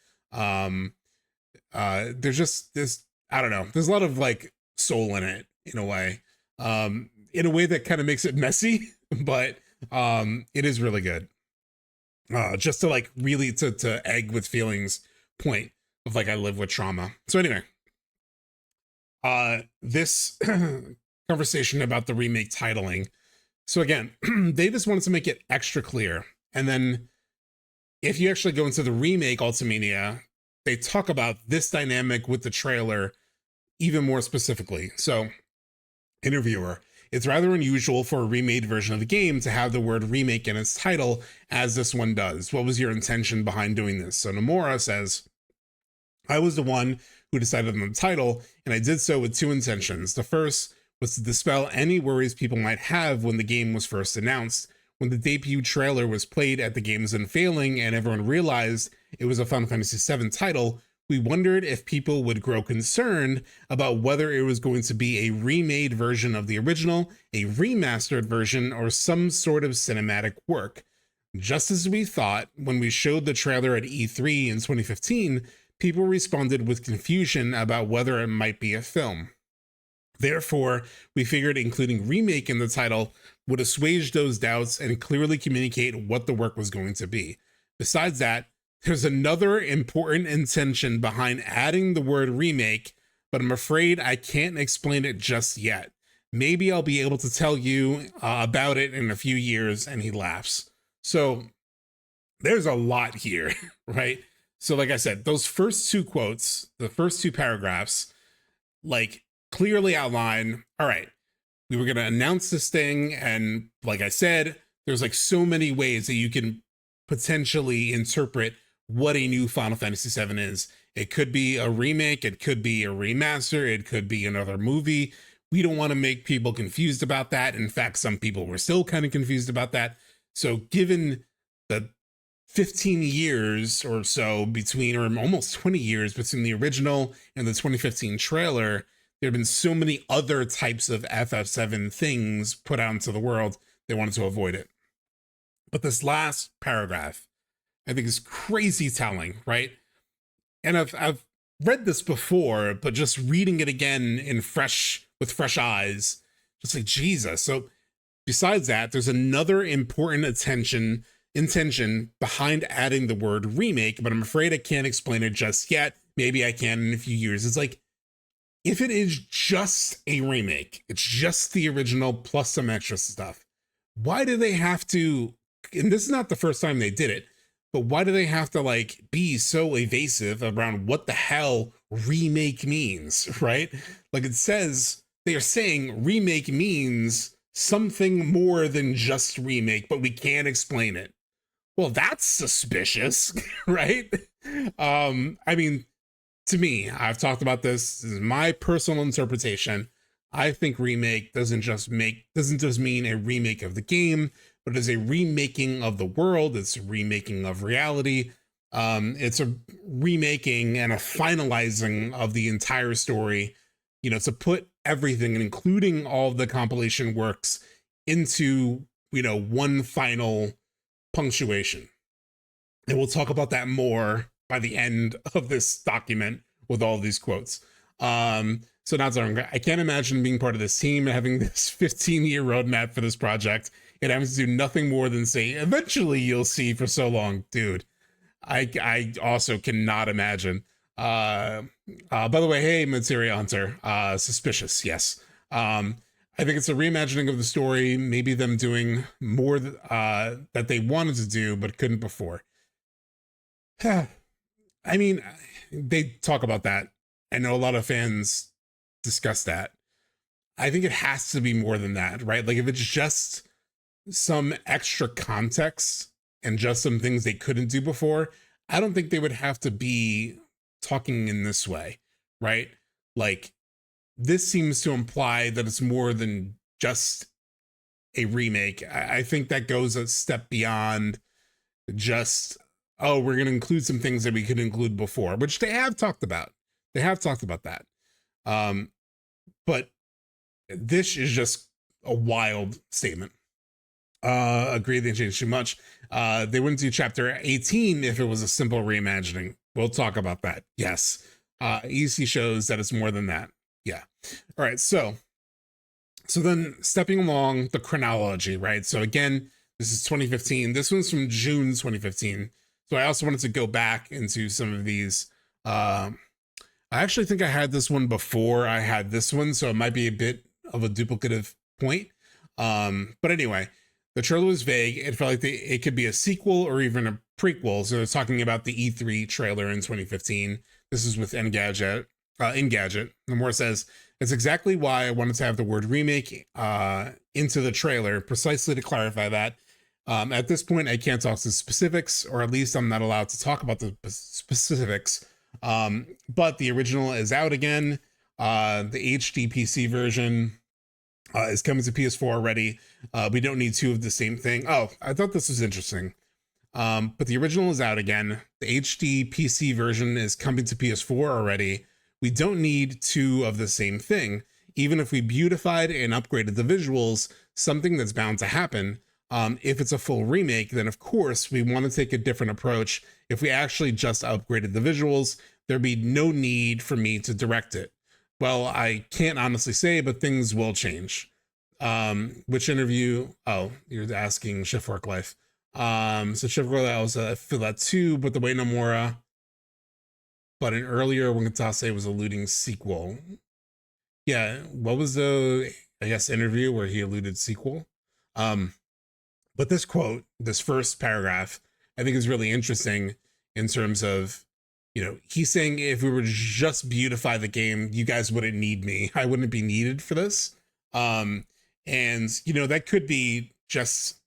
There's just this, I don't know, there's a lot of like soul in it in a way that kind of makes it messy, but it is really good. Just to like really to egg with feelings point of like I live with trauma. So anyway, this conversation about the remake titling. So again, they just wanted to make it extra clear. And then if you actually go into the remake Ultimania, they talk about this dynamic with the trailer even more specifically. So interviewer, it's rather unusual for a remade version of the game to have the word remake in its title as this one does. What was your intention behind doing this? So Nomura says, I was the one who decided on the title, and I did so with 2 intentions. The first was to dispel any worries people might have when the game was first announced. When the debut trailer was played at the game's unveiling and everyone realized it was a Final Fantasy VII title, we wondered if people would grow concerned about whether it was going to be a remade version of the original, a remastered version, or some sort of cinematic work. Just as we thought when we showed the trailer at E3 in 2015, people responded with confusion about whether it might be a film. Therefore, we figured including remake in the title would assuage those doubts and clearly communicate what the work was going to be. Besides that, there's another important intention behind adding the word remake, but I'm afraid I can't explain it just yet. Maybe I'll be able to tell you about it in a few years, and he laughs. So there's a lot here, right? So like I said, those first 2 quotes, the first 2 paragraphs, like clearly outline, all right, we were going to announce this thing. And like I said, there's like so many ways that you can potentially interpret what a new Final Fantasy VII is. It could be a remake. It could be a remaster. It could be another movie. We don't want to make people confused about that. In fact, some people were still kind of confused about that. So given the 15 years or so between, or almost 20 years between the original and the 2015 trailer, there have been so many other types of FF7 things put out into the world, they wanted to avoid it. But this last paragraph, I think, is crazy telling, right? And I've read this before, but just reading it again with fresh eyes, just like Jesus. So besides that, there's another important intention intention behind adding the word remake, but I'm afraid I can't explain it just yet. Maybe I can in a few years. It's like, if it is just a remake, it's just the original plus some extra stuff, why do they have to, and this is not the first time they did it, but why do they have to like be so evasive around what the hell remake means, right? Like it says, they are saying remake means something more than just remake, but we can't explain it. Well, that's suspicious, right? I mean, to me, I've talked about this is my personal interpretation. I think remake doesn't just mean a remake of the game, but is a remaking of the world. It's a remaking of reality. It's a remaking and a finalizing of the entire story, you know, to put everything, including all of the compilation works, into, you know, one final punctuation. And we'll talk about that more by the end of this document with all these quotes. So not so I can't imagine being part of this team, having this 15-year roadmap for this project, and having to do nothing more than say, eventually you'll see for so long. Dude, I also cannot imagine. By the way, hey, Materia Hunter, suspicious, yes. I think it's a reimagining of the story, maybe them doing more that they wanted to do but couldn't before. I mean, they talk about that. I know a lot of fans discuss that. I think it has to be more than that, right? Like if it's just some extra context and just some things they couldn't do before, I don't think they would have to be talking in this way, right? Like this seems to imply that it's more than just a remake. I think that goes a step beyond just, oh, we're going to include some things that we could include before, which they have talked about. They have talked about that. But this is just a wild statement. Agree they changed too much. They wouldn't do chapter 18 if it was a simple reimagining. We'll talk about that. Yes. EC shows that it's more than that. Yeah. All right. So then stepping along the chronology, right? So again, this is 2015. This one's from June 2015. So I also wanted to go back into some of these. I actually think I had this one before I had this one, so it might be a bit of a duplicative point. But anyway, the trailer was vague. It felt like it could be a sequel or even a prequel. So they're talking about the E3 trailer in 2015. This is with Engadget. Nomura says, it's exactly why I wanted to have the word remake into the trailer, precisely to clarify that. At this point, I can't talk to specifics, or at least I'm not allowed to talk about the specifics. But the original is out again. The HD PC version is coming to PS4 already. We don't need two of the same thing. Oh, I thought this was interesting. But the original is out again. The HD PC version is coming to PS4 already. We don't need two of the same thing. Even if we beautified and upgraded the visuals, something that's bound to happen. If it's a full remake, then of course we want to take a different approach. If we actually just upgraded the visuals, there'd be no need for me to direct it. Well, I can't honestly say, but things will change. Which interview? Oh, you're asking Shift Work Life. So Shift Work Life, I feel that too, but the way Nomura. But an earlier when Katase was alluding sequel. Yeah, what was the, I guess, interview where he alluded sequel? But this quote, this first paragraph, I think is really interesting in terms of, you know, he's saying if we were to just beautify the game, you guys wouldn't need me. I wouldn't be needed for this. And, you know, that could be just,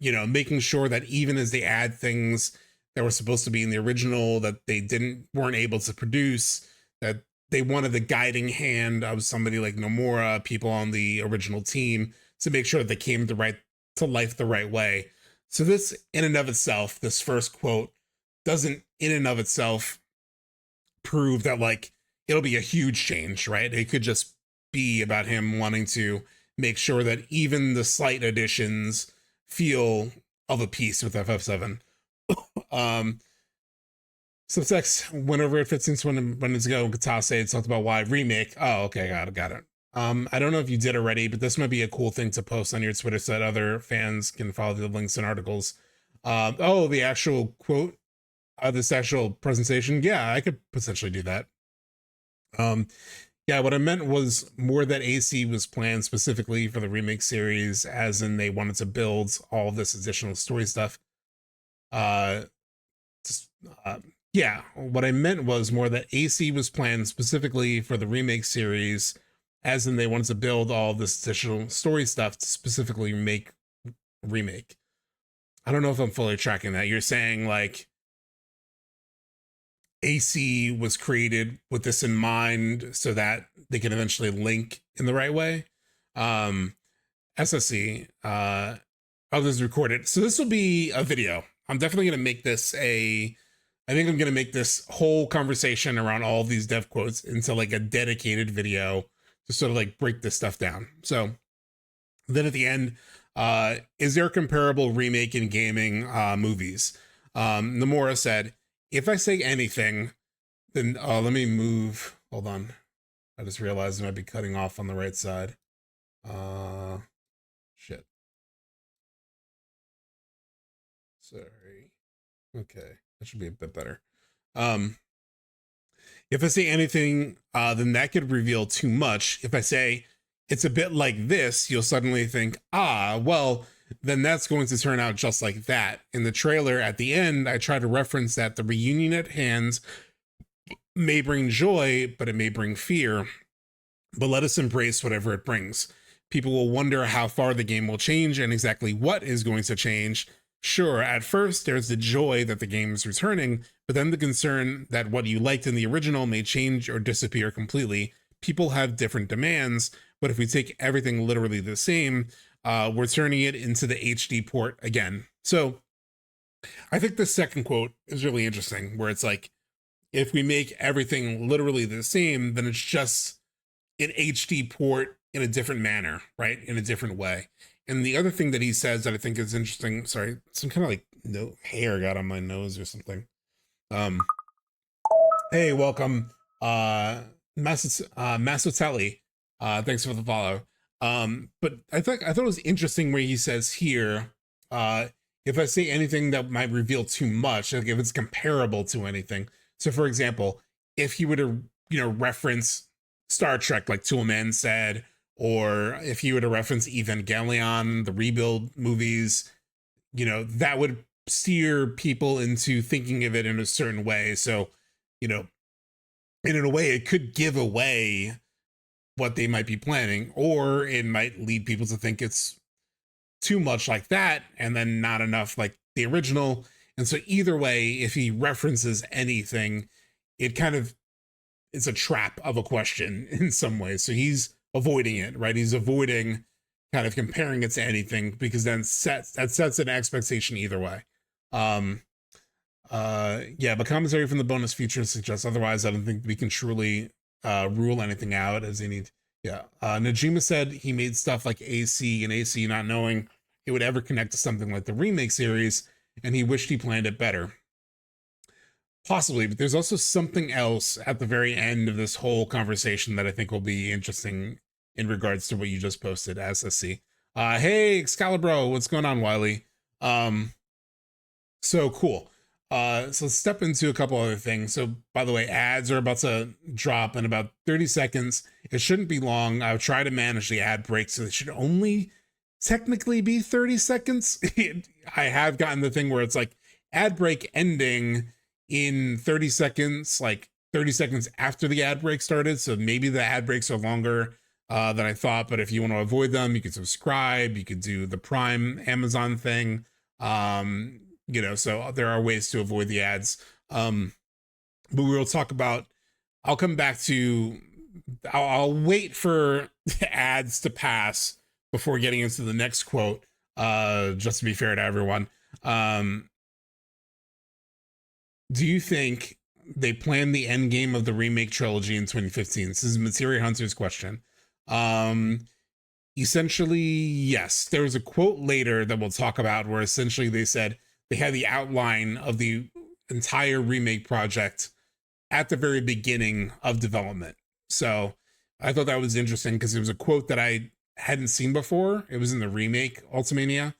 you know, making sure that even as they add things that were supposed to be in the original that they weren't able to produce, that they wanted the guiding hand of somebody like Nomura, people on the original team, to make sure that they came to life the right way. So this in and of itself, this first quote, doesn't in and of itself prove that like it'll be a huge change, right? It could just be about him wanting to make sure that even the slight additions feel of a piece with FF7. SubTXT went over it 15 minutes ago. Katase talked about why remake. Oh, okay, got it. I don't know if you did already, but this might be a cool thing to post on your Twitter so that other fans can follow the links and articles. Oh, the actual quote, this actual presentation. Yeah, I could potentially do that. Yeah, what I meant was more that AC was planned specifically for the remake series, as in they wanted to build all this additional story stuff. Uh, just, yeah, what I meant was more that AC was planned specifically for the remake series, as in they wanted to build all this additional story stuff to specifically make remake. I don't know if I'm fully tracking that. You're saying like AC was created with this in mind so that they can eventually link in the right way. SSC, others recorded. So this will be a video. I'm definitely going to make this I think I'm going to make this whole conversation around all of these dev quotes into like a dedicated video to sort of like break this stuff down. So then at the end, is there a comparable remake in gaming movies? Nomura said, if I say anything, then let me move. Hold on. I just realized I might be cutting off on the right side. Shit. Sorry. Okay. That should be a bit better. If I say anything, then that could reveal too much. If I say it's a bit like this, you'll suddenly think, well, then that's going to turn out just like that. In the trailer at the end, I try to reference that the reunion at hand may bring joy, but it may bring fear. But let us embrace whatever it brings. People will wonder how far the game will change and exactly what is going to change. Sure, at first there's the joy that the game is returning, but then the concern that what you liked in the original may change or disappear completely. People have different demands, but if we take everything literally the same, we're turning it into the HD port again. So I think the second quote is really interesting, where it's like, if we make everything literally the same, then it's just an HD port in a different manner, right? In a different way. And the other thing that he says that I think is interesting, sorry, some kind of like no hair got on my nose or something. Hey, welcome, Massotelli. Thanks for the follow. But I thought it was interesting where he says here, if I say anything that might reveal too much, like if it's comparable to anything. So for example, if he were to, reference Star Trek, like Toolman said, or if he were to reference Evangelion, the rebuild movies, that would steer people into thinking of it in a certain way. So, and in a way, it could give away what they might be planning, or it might lead people to think it's too much like that and then not enough like the original. And so either way, if he references anything, it kind of is a trap of a question in some ways. So he's avoiding it, right? He's avoiding kind of comparing it to anything, because then that sets an expectation either way. Yeah, but commentary from the bonus feature suggests otherwise. I don't think we can truly rule anything out as any. Yeah, Najima said he made stuff like AC and AC not knowing it would ever connect to something like the remake series, and he wished he planned it better. Possibly, but there's also something else at the very end of this whole conversation that I think will be interesting in regards to what you just posted, SSC. Hey, Excalibur, what's going on, Wiley? So cool. So let's step into a couple other things. So by the way, ads are about to drop in about 30 seconds. It shouldn't be long. I'll try to manage the ad break, so it should only technically be 30 seconds. I have gotten the thing where it's like ad break ending in 30 seconds, like 30 seconds after the ad break started. So maybe the ad breaks are longer than I thought, but if you want to avoid them, you can subscribe, you could do the Prime Amazon thing. So there are ways to avoid the ads. But we will talk about, I'll come back to, I'll wait for ads to pass before getting into the next quote, just to be fair to everyone. Do you think they planned the end game of the remake trilogy in 2015? This is Materia Hunter's question. Essentially, yes. There was a quote later that we'll talk about where essentially they said they had the outline of the entire remake project at the very beginning of development. So I thought that was interesting because it was a quote that I hadn't seen before. It was in the remake Ultimania.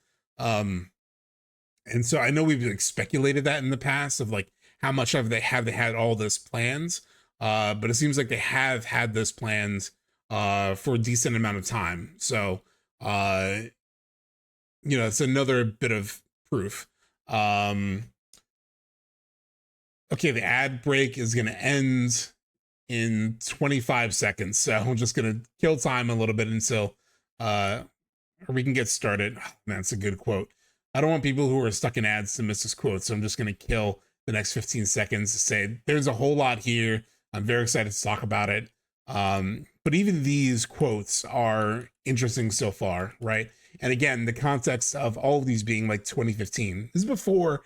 And so I know we've like speculated that in the past of like how much have they had all this plans, but it seems like they have had this plans for a decent amount of time. So it's another bit of proof. Okay, the ad break is going to end in 25 seconds, so I'm just going to kill time a little bit until we can get started. Oh, man, that's a good quote. I don't want people who are stuck in ads to miss this quote, so I'm just going to kill the next 15 seconds to say there's a whole lot here. I'm very excited to talk about it. But even these quotes are interesting so far, right? And again, the context of all of these being like 2015. This is before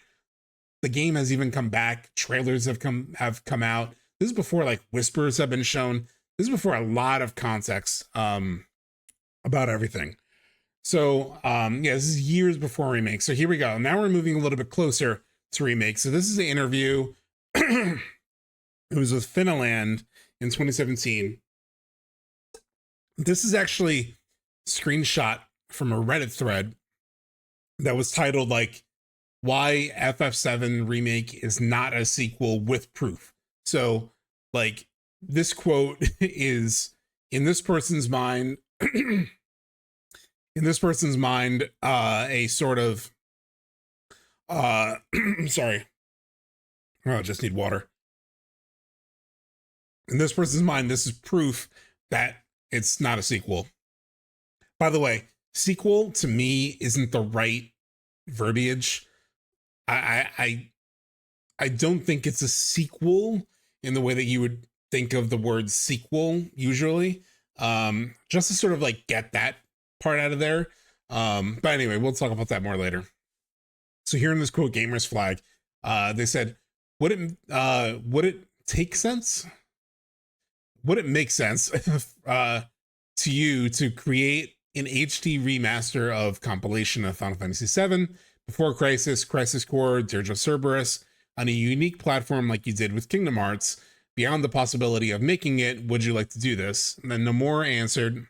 the game has even come back. Trailers have come out. This is before like whispers have been shown. This is before a lot of context about everything. So this is years before Remake. So here we go. Now we're moving a little bit closer to Remake. So this is the interview. It was with Finaland in 2017. This is actually a screenshot from a Reddit thread that was titled like, why FF7 Remake is not a sequel with proof. So like this quote is in this person's mind, a sort of, sorry, I just need water. In this person's mind, this is proof that it's not a sequel. By the way, sequel to me isn't the right verbiage. I don't think it's a sequel in the way that you would think of the word sequel usually. Just to sort of like get that part out of there. But anyway, we'll talk about that more later. So here in this quote, Gamers Flag, they said, would it take sense? Would it make sense to you to create an HD remaster of compilation of Final Fantasy VII Before Crisis, Crisis Core, Dirge of Cerberus on a unique platform like you did with Kingdom Hearts? Beyond the possibility of making it, would you like to do this? And then Nomura answered,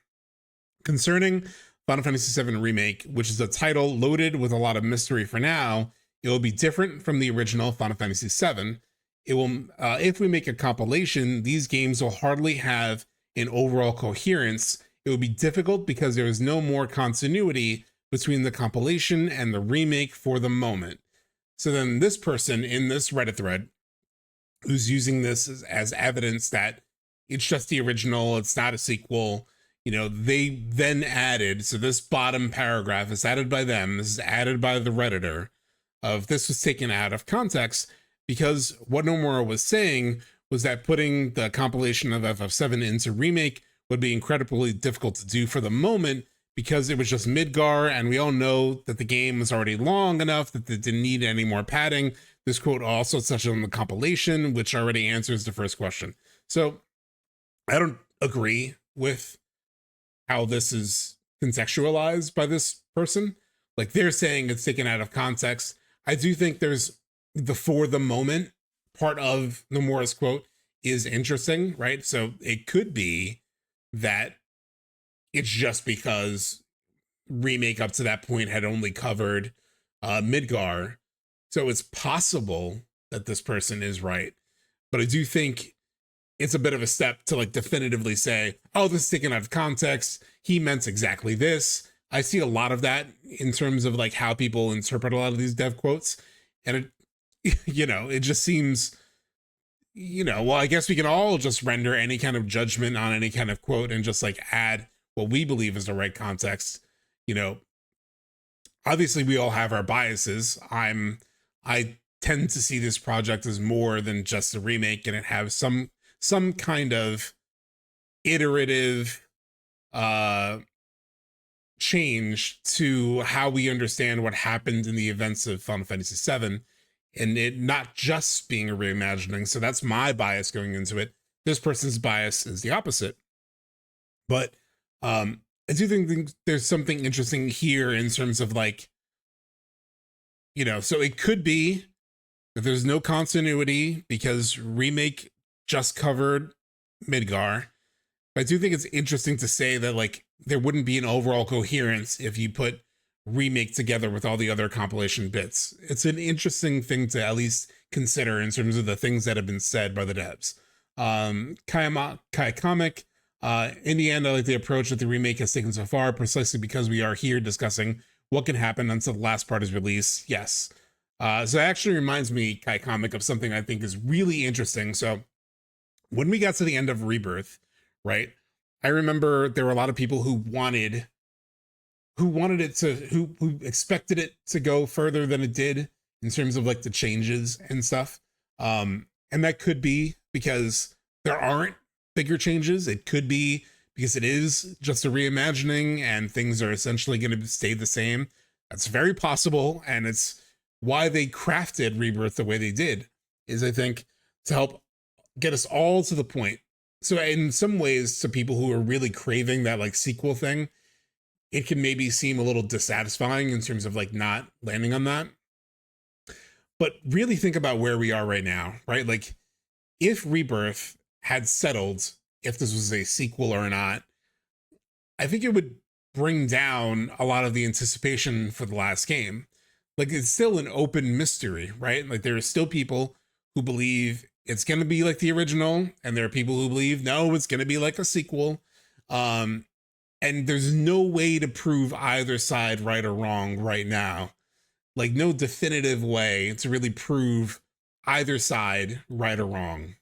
concerning Final Fantasy VII Remake, which is a title loaded with a lot of mystery for now, it will be different from the original Final Fantasy VII. It will, if we make a compilation, these games will hardly have an overall coherence. It will be difficult because there is no more continuity between the compilation and the remake for the moment. So then this person in this Reddit thread, who's using this as evidence that it's just the original, it's not a sequel, they then added, so this bottom paragraph is added by them, this is added by the Redditor, of this was taken out of context, because what Nomura was saying was that putting the compilation of FF7 into Remake would be incredibly difficult to do for the moment, because it was just Midgar, and we all know that the game was already long enough that it didn't need any more padding. This quote also touches on the compilation, which already answers the first question. So I don't agree with how this is contextualized by this person. Like they're saying it's taken out of context. I do think there's the for the moment part of Nomura's quote is interesting, right? So it could be that it's just because Remake up to that point had only covered Midgar. So it's possible that this person is right. But I do think it's a bit of a step to like definitively say, oh, this is taken out of context. He meant exactly this. I see a lot of that in terms of like how people interpret a lot of these dev quotes. And it, it just seems, well, I guess we can all just render any kind of judgment on any kind of quote and just like add what we believe is the right context. Obviously we all have our biases. I tend to see this project as more than just a remake, and it has some kind of iterative change to how we understand what happened in the events of Final Fantasy VII, and it not just being a reimagining. So that's my bias going into it. This person's bias is the opposite. But I do think there's something interesting here in terms of like, so it could be that there's no continuity because Remake just covered Midgar. But I do think it's interesting to say that like there wouldn't be an overall coherence if you put remake together with all the other compilation bits. It's an interesting thing to at least consider in terms of the things that have been said by the devs. Kai Comic, in the end, I like the approach that the remake has taken so far, precisely because we are here discussing what can happen until the last part is released. Yes. So it actually reminds me, Kai Comic, of something I think is really interesting. So when we got to the end of Rebirth, right, I remember there were a lot of people who wanted it to, who expected it to go further than it did in terms of like the changes and stuff. And that could be because there aren't bigger changes. It could be because it is just a reimagining and things are essentially going to stay the same. That's very possible. And it's why they crafted Rebirth the way they did, is I think to help get us all to the point. So in some ways, to people who are really craving that like sequel thing, it can maybe seem a little dissatisfying in terms of like not landing on that. But really think about where we are right now, right? Like if Rebirth had settled, if this was a sequel or not, I think it would bring down a lot of the anticipation for the last game. Like it's still an open mystery, right? Like there are still people who believe it's going to be like the original, and there are people who believe, no, it's going to be like a sequel. And there's no way to prove either side right or wrong right now. Like no definitive way to really prove either side right or wrong.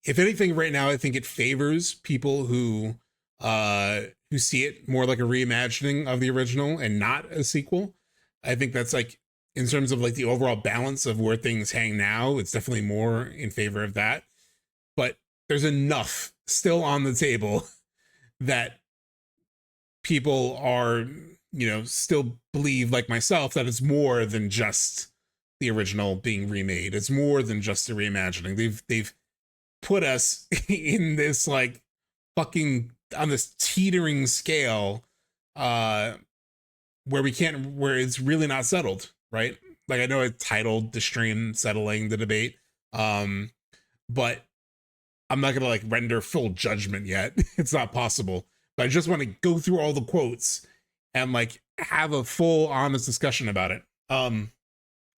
If anything, right now, I think it favors people who see it more like a reimagining of the original and not a sequel. I think that's like, in terms of like the overall balance of where things hang now, it's definitely more in favor of that. But there's enough still on the table that people are, you know, still believe, like myself, that it's more than just the original being remade. It's more than just a reimagining. They've put us in this like fucking on this teetering scale where it's really not settled, right? Like I know I titled the stream Settling the Debate, but I'm not gonna like render full judgment yet. It's not possible. But I just want to go through all the quotes and like have a full honest discussion about it.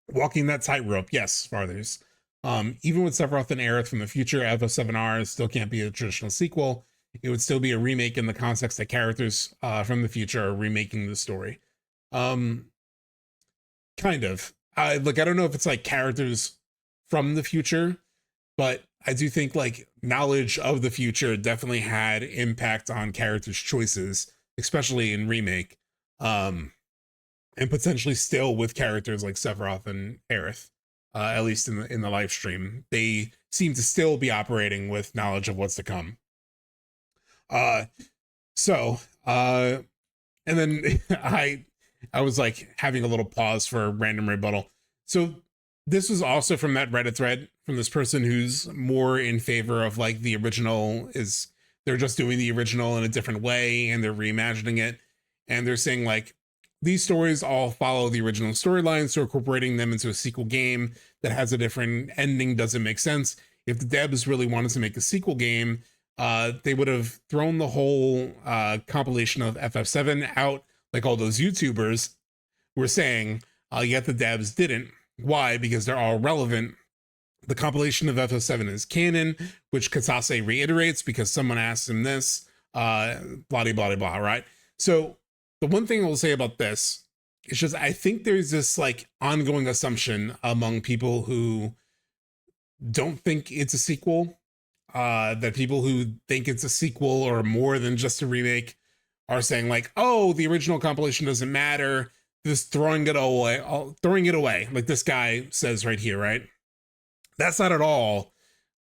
Walking that tightrope, yes, Farthers. Even with Sephiroth and Aerith from the future, FF7R still can't be a traditional sequel. It would still be a remake in the context that characters from the future are remaking the story. Kind of. I don't know if it's like characters from the future, but I do think like knowledge of the future definitely had impact on characters' choices, especially in remake, and potentially still with characters like Sephiroth and Aerith. At least in the live stream, they seem to still be operating with knowledge of what's to come. And then I was like having a little pause for a random rebuttal. So this was also from that Reddit thread from this person who's more in favor of like the original, is they're just doing the original in a different way and they're reimagining it. And they're saying like, these stories all follow the original storyline, so incorporating them into a sequel game that has a different ending doesn't make sense. If the devs really wanted to make a sequel game, they would have thrown the whole compilation of FF7 out, like all those YouTubers were saying, yet the devs didn't. Why? Because they're all relevant. The compilation of FF7 is canon, which Katase reiterates because someone asked him this, blah, blah, blah, blah, right? So the one thing I will say about this is just, I think there's this like ongoing assumption among people who don't think it's a sequel, that people who think it's a sequel or more than just a remake are saying like, oh, the original compilation doesn't matter, just throwing it away, like this guy says right here, right? That's not at all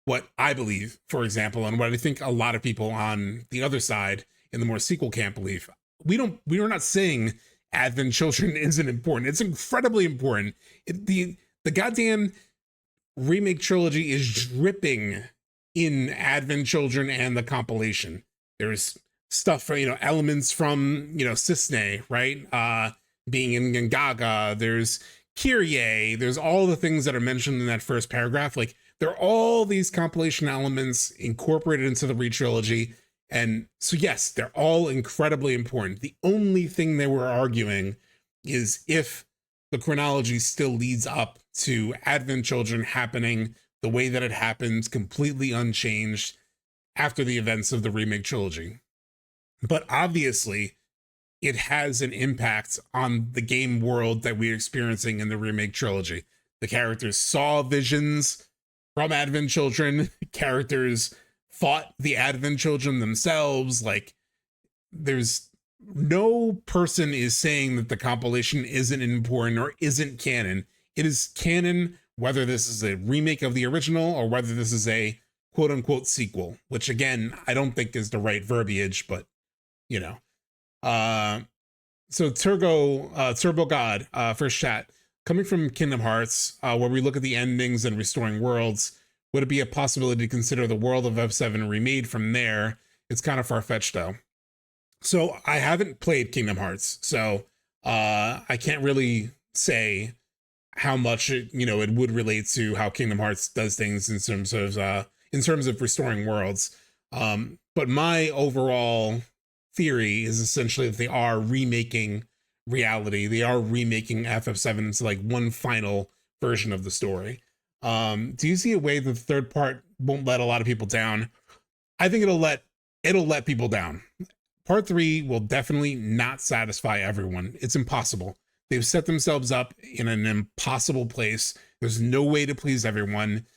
what I believe, for example, and what I think a lot of people on the other side in the more sequel camp believe. We are not saying Advent Children isn't important. It's incredibly important. The goddamn remake trilogy is dripping in Advent Children and the compilation. There's stuff for, elements from, Cisne, right? Being in Gangaga. There's Kyrie. There's all the things that are mentioned in that first paragraph. Like, there are all these compilation elements incorporated into the re-trilogy. And so, yes, they're all incredibly important. The only thing they were arguing is if the chronology still leads up to Advent Children happening the way that it happens, completely unchanged after the events of the remake trilogy. But obviously, it has an impact on the game world that we're experiencing in the remake trilogy. The characters saw visions from Advent Children. Characters fought the Advent Children themselves. Like, there's no person is saying that the compilation isn't important or isn't canon. It is canon, whether this is a remake of the original or whether this is a quote unquote sequel, which again, I don't think is the right verbiage, but you know. So Turbo God, first chat. Coming from Kingdom Hearts, where we look at the endings and restoring worlds, would it be a possibility to consider the world of F7 remade from there? It's kind of far-fetched though. So I haven't played Kingdom Hearts, so I can't really say how much it would relate to how Kingdom Hearts does things in terms of restoring worlds. But my overall theory is essentially that they are remaking reality. They are remaking FF7 into like one final version of the story. Do you see a way that the third part won't let a lot of people down? I think it'll let people down. Part 3 will definitely not satisfy everyone. It's impossible. They've set themselves up in an impossible place. There's no way to please everyone.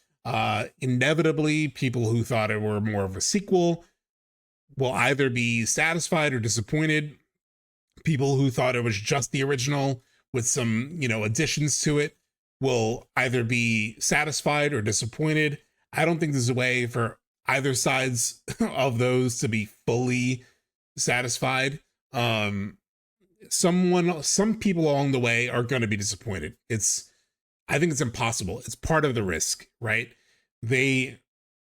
Inevitably, people who thought it were more of a sequel will either be satisfied or disappointed. People who thought it was just the original with some, additions to it will either be satisfied or disappointed. I don't think there's a way for either sides of those to be fully satisfied. Some people along the way are going to be disappointed. I think it's impossible. It's part of the risk, right? They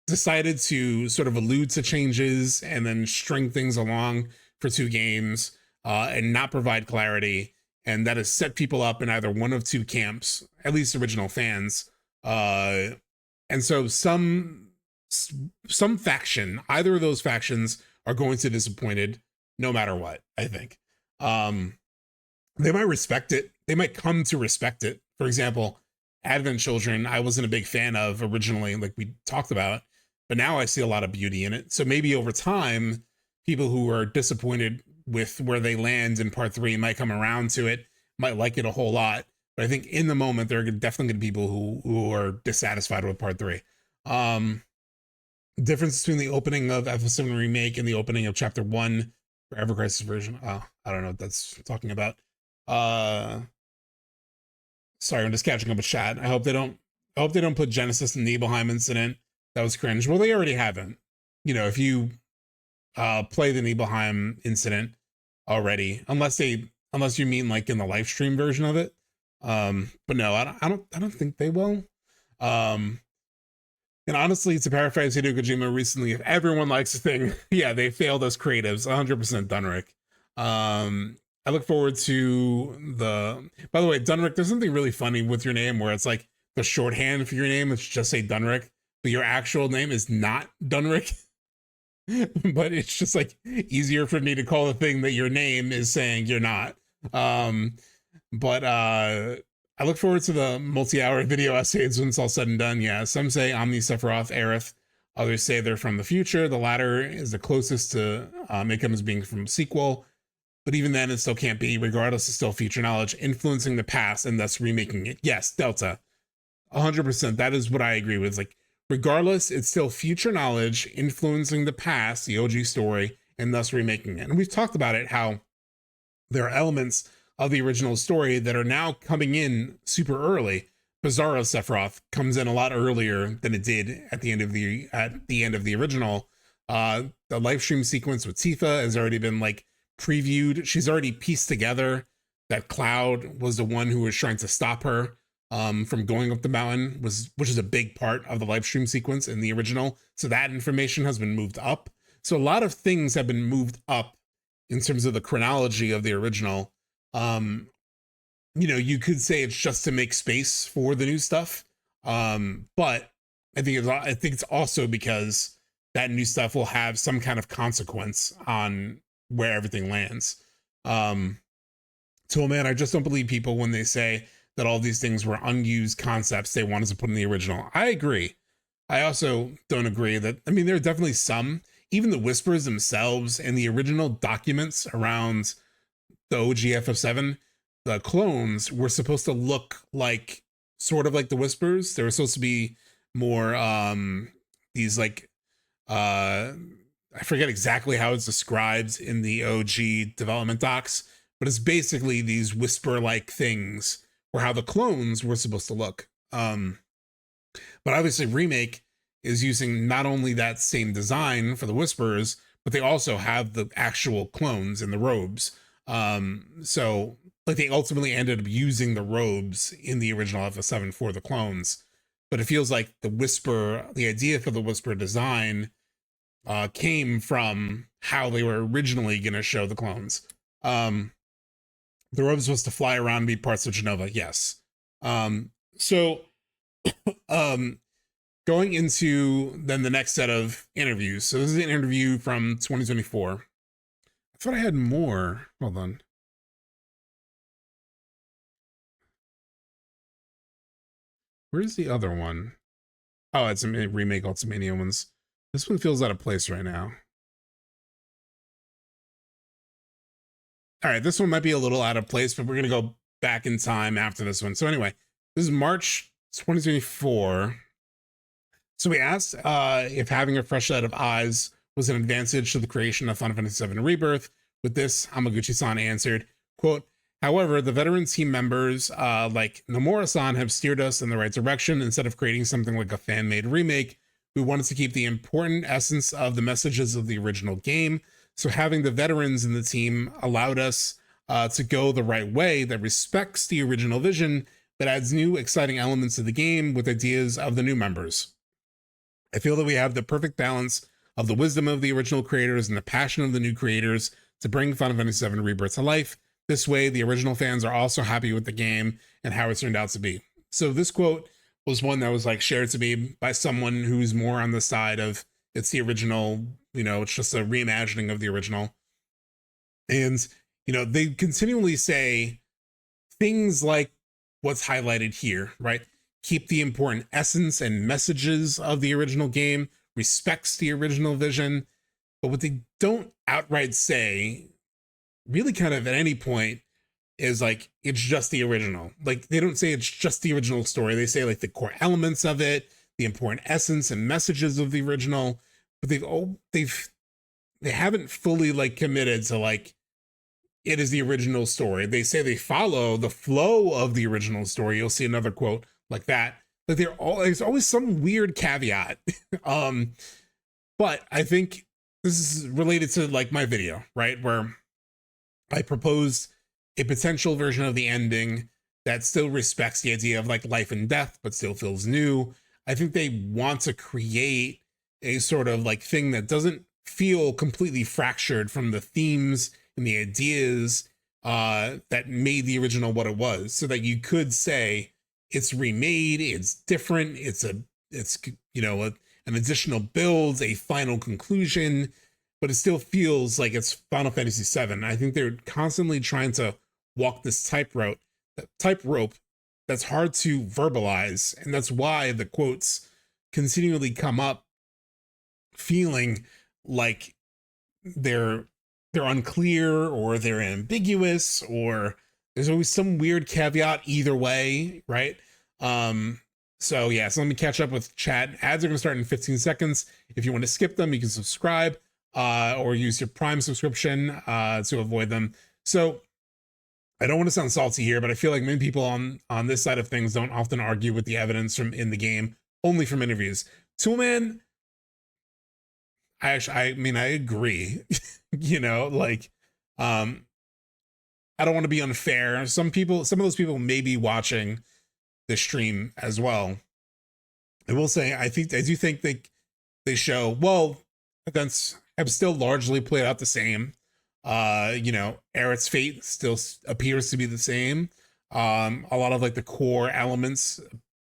decided to sort of allude to changes and then string things along for 2 games and not provide clarity. And that has set people up in either one of 2 camps, at least original fans. And so some faction, either of those factions are going to be disappointed no matter what, I think. They might respect it. They might come to respect it. For example, Advent Children, I wasn't a big fan of originally, like we talked about, but now I see a lot of beauty in it. So maybe over time, people who are disappointed with where they land in part 3 might come around to it, might like it a whole lot. But I think in the moment, there are definitely going to be people who are dissatisfied with part 3. Difference between the opening of FF7 Remake and the opening of Chapter 1 for Ever Crisis version. Oh, I don't know what that's talking about. Sorry, I'm just catching up with chat. I hope they don't put Genesis in the Nibelheim incident. That was cringe. Well, they already haven't. If you play the Nibelheim incident already, unless you mean like in the live stream version of it. But no, I don't think they will. And honestly, to paraphrase Hideo Kojima recently, if everyone likes a thing, yeah, they failed as creatives. 100% Dunrick. I look forward to by the way, Dunrick, there's something really funny with your name where it's like the shorthand for your name is just say Dunrick, but your actual name is not Dunrick. But it's just like easier for me to call the thing that your name is saying you're not. But I look forward to the multi-hour video essays when it's all said and done. Yeah, some say Omni Sephiroth, Aerith. Others say they're from the future. The latter is the closest to make them as being from a sequel. But even then, it still can't be. Regardless, it's still future knowledge influencing the past and thus remaking it. Yes, Delta. 100%. That is what I agree with. Like, regardless, it's still future knowledge influencing the past, the OG story, and thus remaking it. And we've talked about it, how there are elements of the original story that are now coming in super early. Bizarro Sephiroth comes in a lot earlier than it did at the end of the original. The live stream sequence with Tifa has already been like previewed. She's already pieced together that Cloud was the one who was trying to stop her from going up the mountain, which is a big part of the live stream sequence in the original. So that information has been moved up. So a lot of things have been moved up in terms of the chronology of the original. You could say it's just to make space for the new stuff. But I think it's also because that new stuff will have some kind of consequence on where everything lands. So man, I just don't believe people when they say that all these things were unused concepts they wanted to put in the original. I agree. I also don't agree that, I mean, there are definitely some, even the whispers themselves and the original documents around the OG FF7, the clones were supposed to look like, sort of like the whispers. They were supposed to be more, these like, I forget exactly how it's described in the OG development docs, but it's basically these whisper-like things or how the clones were supposed to look. But obviously Remake is using not only that same design for the whispers, but they also have the actual clones in the robes. So like they ultimately ended up using the robes in the original FF7 for the clones, but it feels like the whisper, the idea for the whisper design came from how they were originally going to show the clones. The robes was to fly around and be parts of Genova. Yes. So going into then the next set of interviews. So this is an interview from 2024. I thought I had more. Hold on. Where's the other one? Oh, it's a Remake Ultimania ones. This one feels out of place right now. All right, this one might be a little out of place, but we're going to go back in time after this one. So anyway, this is March 2024. So we asked if having a fresh set of eyes was an advantage to the creation of Final Fantasy VII Rebirth. With this, Hamaguchi-san answered, quote, however, the veteran team members like Nomura-san have steered us in the right direction. Instead of creating something like a fan-made remake, we wanted to keep the important essence of the messages of the original game. So having the veterans in the team allowed us to go the right way that respects the original vision, that adds new exciting elements to the game with ideas of the new members. I feel that we have the perfect balance of the wisdom of the original creators and the passion of the new creators to bring Final Fantasy VII Rebirth to life. This way, the original fans are also happy with the game and how it turned out to be. So this quote was one that was like shared to me by someone who's more on the side of it's the original, you know, it's just a reimagining of the original. And, you know, they continually say things like what's highlighted here, right? Keep the important essence and messages of the original game, respects the original vision. But what they don't outright say, really kind of at any point, is like, it's just the original. Like, they don't say it's just the original story. They say like the core elements of it, the important essence and messages of the original, but they haven't fully like committed to like, it is the original story. They say they follow the flow of the original story. You'll see another quote like that. But there's always some weird caveat. But I think this is related to like my video, right? Where I proposed a potential version of the ending that still respects the idea of like life and death, but still feels new. I think they want to create a sort of like thing that doesn't feel completely fractured from the themes and the ideas that made the original what it was, so that you could say it's remade, it's different, it's you know, an additional build, a final conclusion, but it still feels like it's Final Fantasy VII. I think they're constantly trying to walk this tightrope that's hard to verbalize, and that's why the quotes continually come up feeling like they're unclear or they're ambiguous, or there's always some weird caveat either way, right? So yeah, so let me catch up with chat. Ads are going to start in 15 seconds. If you want to skip them, you can subscribe or use your Prime subscription to avoid them. So I don't want to sound salty here, but I feel like many people on this side of things don't often argue with the evidence from in the game, only from interviews. Toolman, I mean, I agree. You know, like, I don't want to be unfair. Some of those people may be watching the stream as well. I will say, I do think they show, well, events have still largely played out the same. You know, Aerith's fate still appears to be the same. A lot of like the core elements,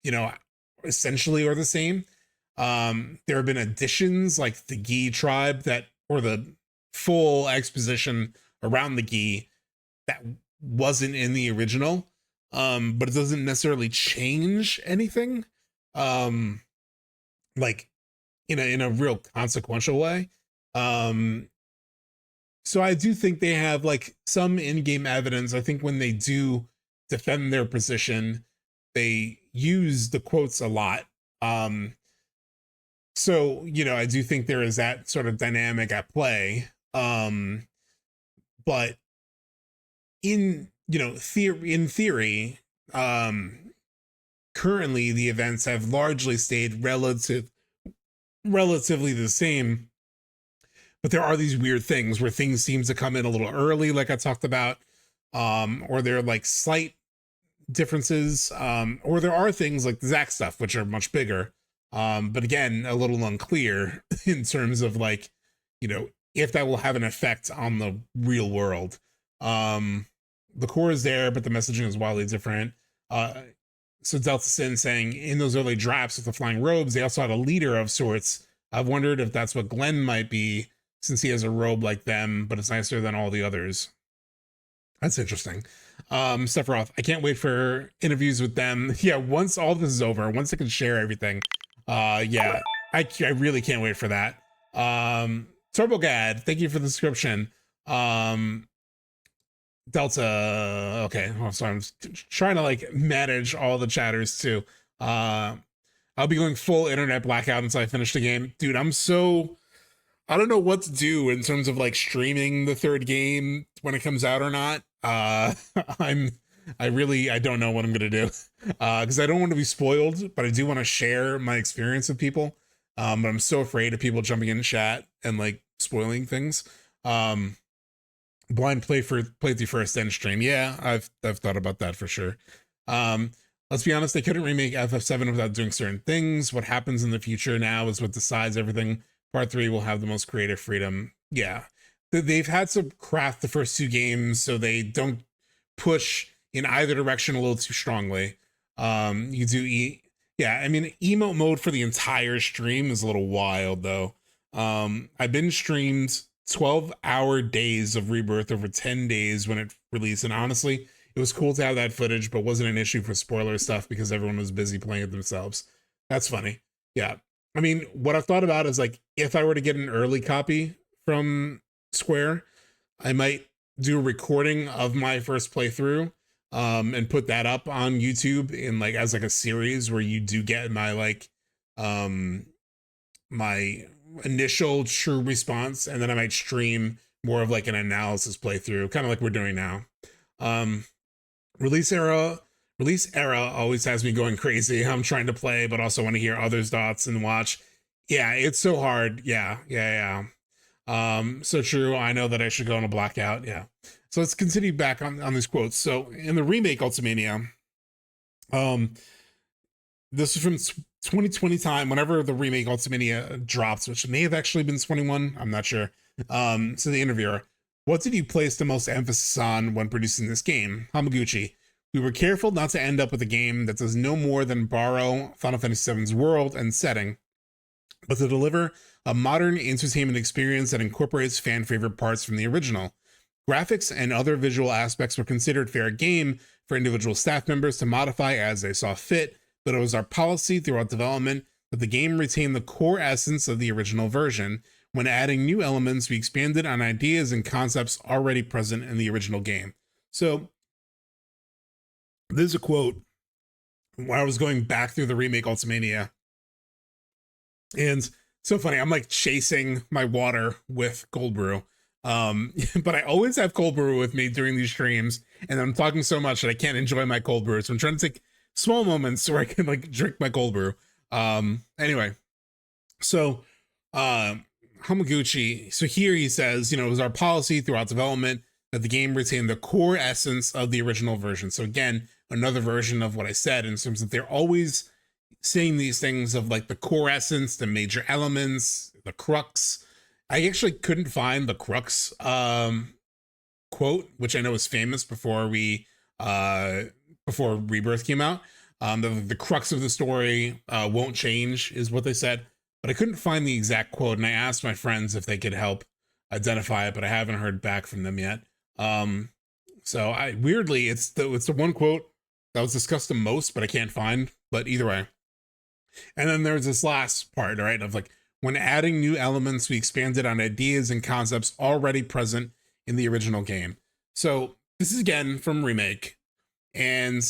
you know, essentially are the same. There have been additions like the Gi tribe or the full exposition around the Gi that wasn't in the original. But it doesn't necessarily change anything. Like in a real consequential way. So I do think they have like some in-game evidence. I think when they do defend their position, they use the quotes a lot. So, I do think there is that sort of dynamic at play. But in theory, currently the events have largely stayed relatively the same. But there are these weird things where things seem to come in a little early, like I talked about, or there are like slight differences, or there are things like the Zack stuff, which are much bigger. But again, a little unclear in terms of like, if that will have an effect on the real world. The core is there, but the messaging is wildly different. So Delta Sin saying in those early drafts with the flying robes, they also had a leader of sorts. I've wondered if that's what Glenn might be, since he has a robe like them, but it's nicer than all the others. That's interesting. Sephiroth, I can't wait for interviews with them. Yeah, once all this is over, once I can share everything. Yeah, I really can't wait for that. TurboGad, thank you for the description. Delta, okay. Oh, sorry, I'm trying to like manage all the chatters too. I'll be going full internet blackout until I finish the game. Dude, I don't know what to do in terms of like streaming the third game when it comes out or not. I don't know what I'm gonna do. Because I don't want to be spoiled, but I do want to share my experience with people. But I'm so afraid of people jumping in chat and like spoiling things. Blind playthrough first end stream. Yeah, I've thought about that for sure. Let's be honest, they couldn't remake FF7 without doing certain things. What happens in the future now is what decides everything. Part 3 will have the most creative freedom. Yeah, they've had to craft the first two games so they don't push in either direction a little too strongly. You do yeah, I mean, emote mode for the entire stream is a little wild though. I've been streamed 12-hour days of Rebirth over 10 days when it released, and honestly, it was cool to have that footage, but wasn't an issue for spoiler stuff because everyone was busy playing it themselves. That's funny. Yeah. I mean, what I've thought about is like, if I were to get an early copy from Square, I might do a recording of my first playthrough, and put that up on YouTube in like, as like a series where you do get my like, my initial true response, and then I might stream more of like an analysis playthrough, kind of like we're doing now. Release era always has me going crazy. I'm trying to play, but also want to hear others' thoughts and watch. Yeah, it's so hard. Yeah. So true. I know that I should go on a blackout. Yeah. So let's continue back on these quotes. So in the remake Ultimania, this is from 2020 time, whenever the remake Ultimania drops, which may have actually been 21. I'm not sure. So the interviewer, what did you place the most emphasis on when producing this game? Hamaguchi, we were careful not to end up with a game that does no more than borrow Final Fantasy VII's world and setting, but to deliver a modern entertainment experience that incorporates fan favorite parts from the original. Graphics and other visual aspects were considered fair game for individual staff members to modify as they saw fit, but it was our policy throughout development that the game retain the core essence of the original version. When adding new elements, we expanded on ideas and concepts already present in the original game. So there's a quote when I was going back through the remake Ultimania, and so funny, I'm like chasing my water with cold brew. But I always have cold brew with me during these streams, and I'm talking so much that I can't enjoy my cold brew. So I'm trying to take small moments where I can like drink my cold brew. Anyway, so Hamaguchi, so here he says, it was our policy throughout development that the game retained the core essence of the original version. So again, another version of what I said in terms of they're always saying these things of like the core essence, the major elements, the crux. I actually couldn't find the crux quote, which I know is famous before Rebirth came out. The crux of the story won't change, is what they said. But I couldn't find the exact quote, and I asked my friends if they could help identify it, but I haven't heard back from them yet. So I weirdly, it's the one quote that was discussed the most, but I can't find. But either way. And then there's this last part, right, of like, when adding new elements, we expanded on ideas and concepts already present in the original game. So this is again from Remake, and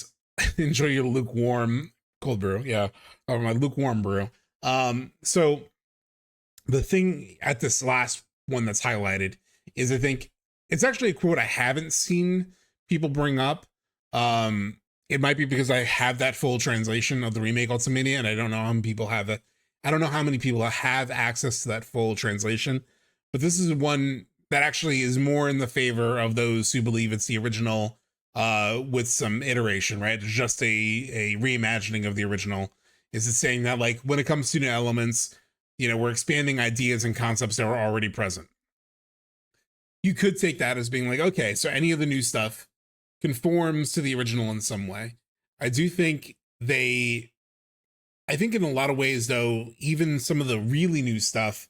enjoy your lukewarm cold brew. Yeah, or my lukewarm brew. So the thing at this last one that's highlighted is, I think it's actually a quote I haven't seen people bring up. It might be because I have that full translation of the Remake Ultimania, and I don't know how many people have it. I don't know how many people have access to that full translation, but this is one that actually is more in the favor of those who believe it's the original with some iteration, right? It's just a reimagining of the original. Is it saying that, like, when it comes to new elements, you know, we're expanding ideas and concepts that were already present. You could take that as being like, okay, so any of the new stuff conforms to the original in some way. I do think I think in a lot of ways, though, even some of the really new stuff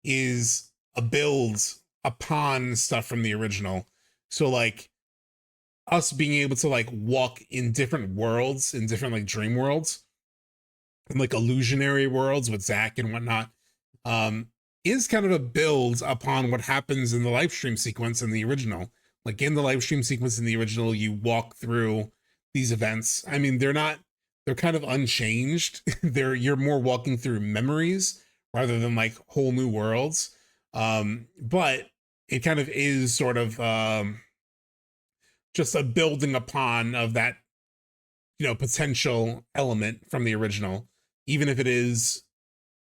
is a build upon stuff from the original. So like us being able to like walk in different worlds, in different like dream worlds and like illusionary worlds with Zack and whatnot, is kind of a build upon what happens in the live stream sequence in the original. Like in the live stream sequence in the original, you walk through these events. I mean, they're kind of unchanged. You're more walking through memories rather than like whole new worlds. But it kind of is sort of just a building upon of that, you know, potential element from the original, even if it is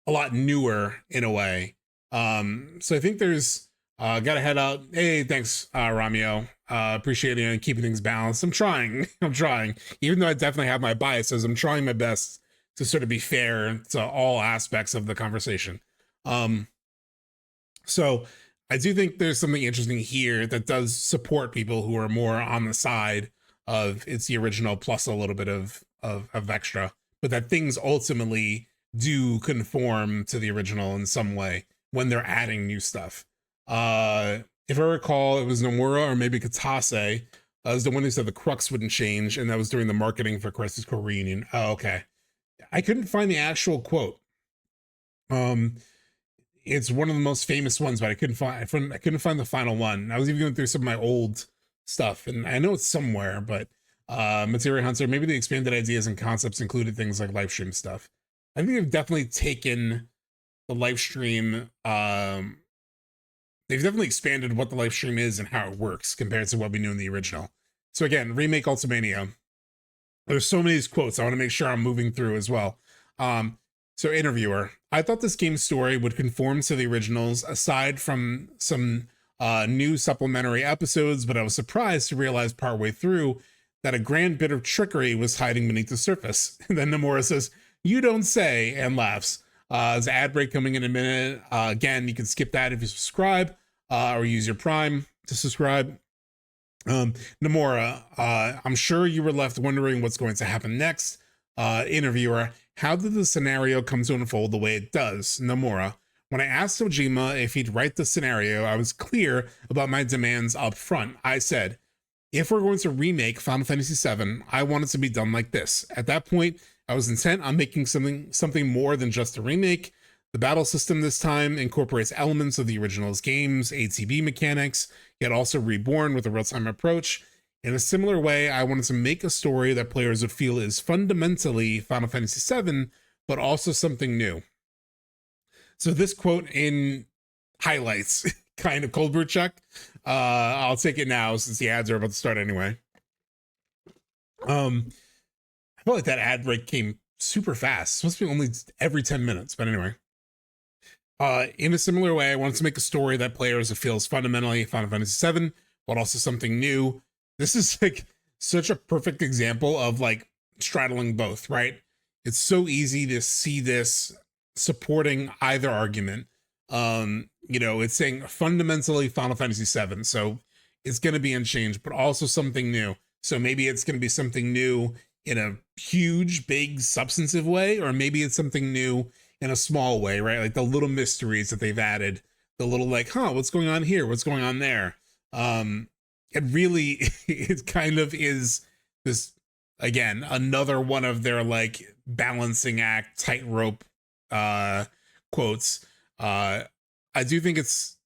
a lot newer in a way. So I think there's gotta head out. Hey, thanks, Ramio. Appreciate it and keeping things balanced. I'm trying. Even though I definitely have my biases, I'm trying my best to sort of be fair to all aspects of the conversation. So I do think there's something interesting here that does support people who are more on the side of it's the original plus a little bit of extra, but that things ultimately do conform to the original in some way when they're adding new stuff. If I recall, it was Nomura or maybe Katase was the one who said the crux wouldn't change, and that was during the marketing for Crisis Core Reunion. Oh, okay. I couldn't find the actual quote. It's one of the most famous ones, but I couldn't find the final one. I was even going through some of my old stuff, and I know it's somewhere, but Materia Hunter, maybe the expanded ideas and concepts included things like live stream stuff. I think they've definitely taken the live stream, they've definitely expanded what the live stream is and how it works compared to what we knew in the original. So again, Remake Ultimania. There's so many of these quotes I want to make sure I'm moving through as well. So interviewer, I thought this game's story would conform to the originals aside from some new supplementary episodes, but I was surprised to realize partway through that a grand bit of trickery was hiding beneath the surface. And then Nomura says, "You don't say," and laughs. There's an ad break coming in a minute. Again, you can skip that if you subscribe or use your Prime to subscribe. Nomura, I'm sure you were left wondering what's going to happen next. Interviewer, how did the scenario come to unfold the way it does? Nomura, when I asked Kojima if he'd write the scenario, I was clear about my demands up front. I said, if we're going to remake Final Fantasy VII, I want it to be done like this. At that point, I was intent on making something more than just a remake. The battle system this time incorporates elements of the original's games, ATB mechanics, yet also reborn with a real-time approach. In a similar way, I wanted to make a story that players would feel is fundamentally Final Fantasy VII, but also something new. So this quote in highlights kind of cold brew check. I'll take it now since the ads are about to start anyway. I feel like that ad break came super fast. It's supposed to be only every 10 minutes, but anyway. In a similar way, I wanted to make a story that players feels fundamentally Final Fantasy VII, but also something new. This is like such a perfect example of like straddling both, right? It's so easy to see this supporting either argument. You know, it's saying fundamentally Final Fantasy VII, so it's going to be unchanged, but also something new. So maybe it's going to be something new in a huge, big, substantive way, or maybe it's something new in a small way, right? Like the little mysteries that they've added, the little like, what's going on here? What's going on there? It really, it kind of is this, again, another one of their like balancing act, tightrope quotes. I do think it's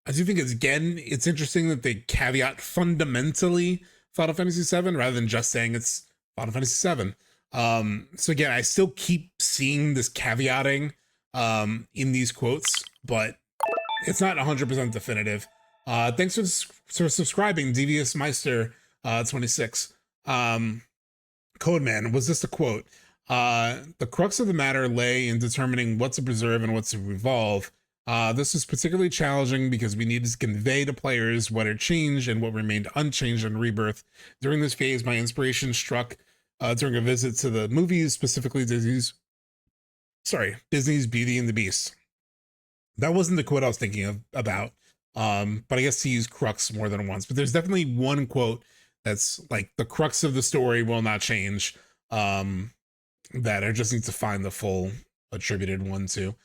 again, it's interesting that they caveat fundamentally Final Fantasy VII rather than just saying it's Final Fantasy VII. So again, I still keep seeing this caveating in these quotes, but it's not 100% definitive. Thanks for subscribing, Devious Meister 26. Codeman, was this a quote? The crux of the matter lay in determining what to preserve and what to revolve. This was particularly challenging because we needed to convey to players what had changed and what remained unchanged in Rebirth. During this phase, my inspiration struck during a visit to the movies, specifically Disney's Beauty and the Beast. That wasn't the quote I was thinking about, but I guess he used crux more than once. But there's definitely one quote that's like the crux of the story will not change, that I just need to find the full attributed one to.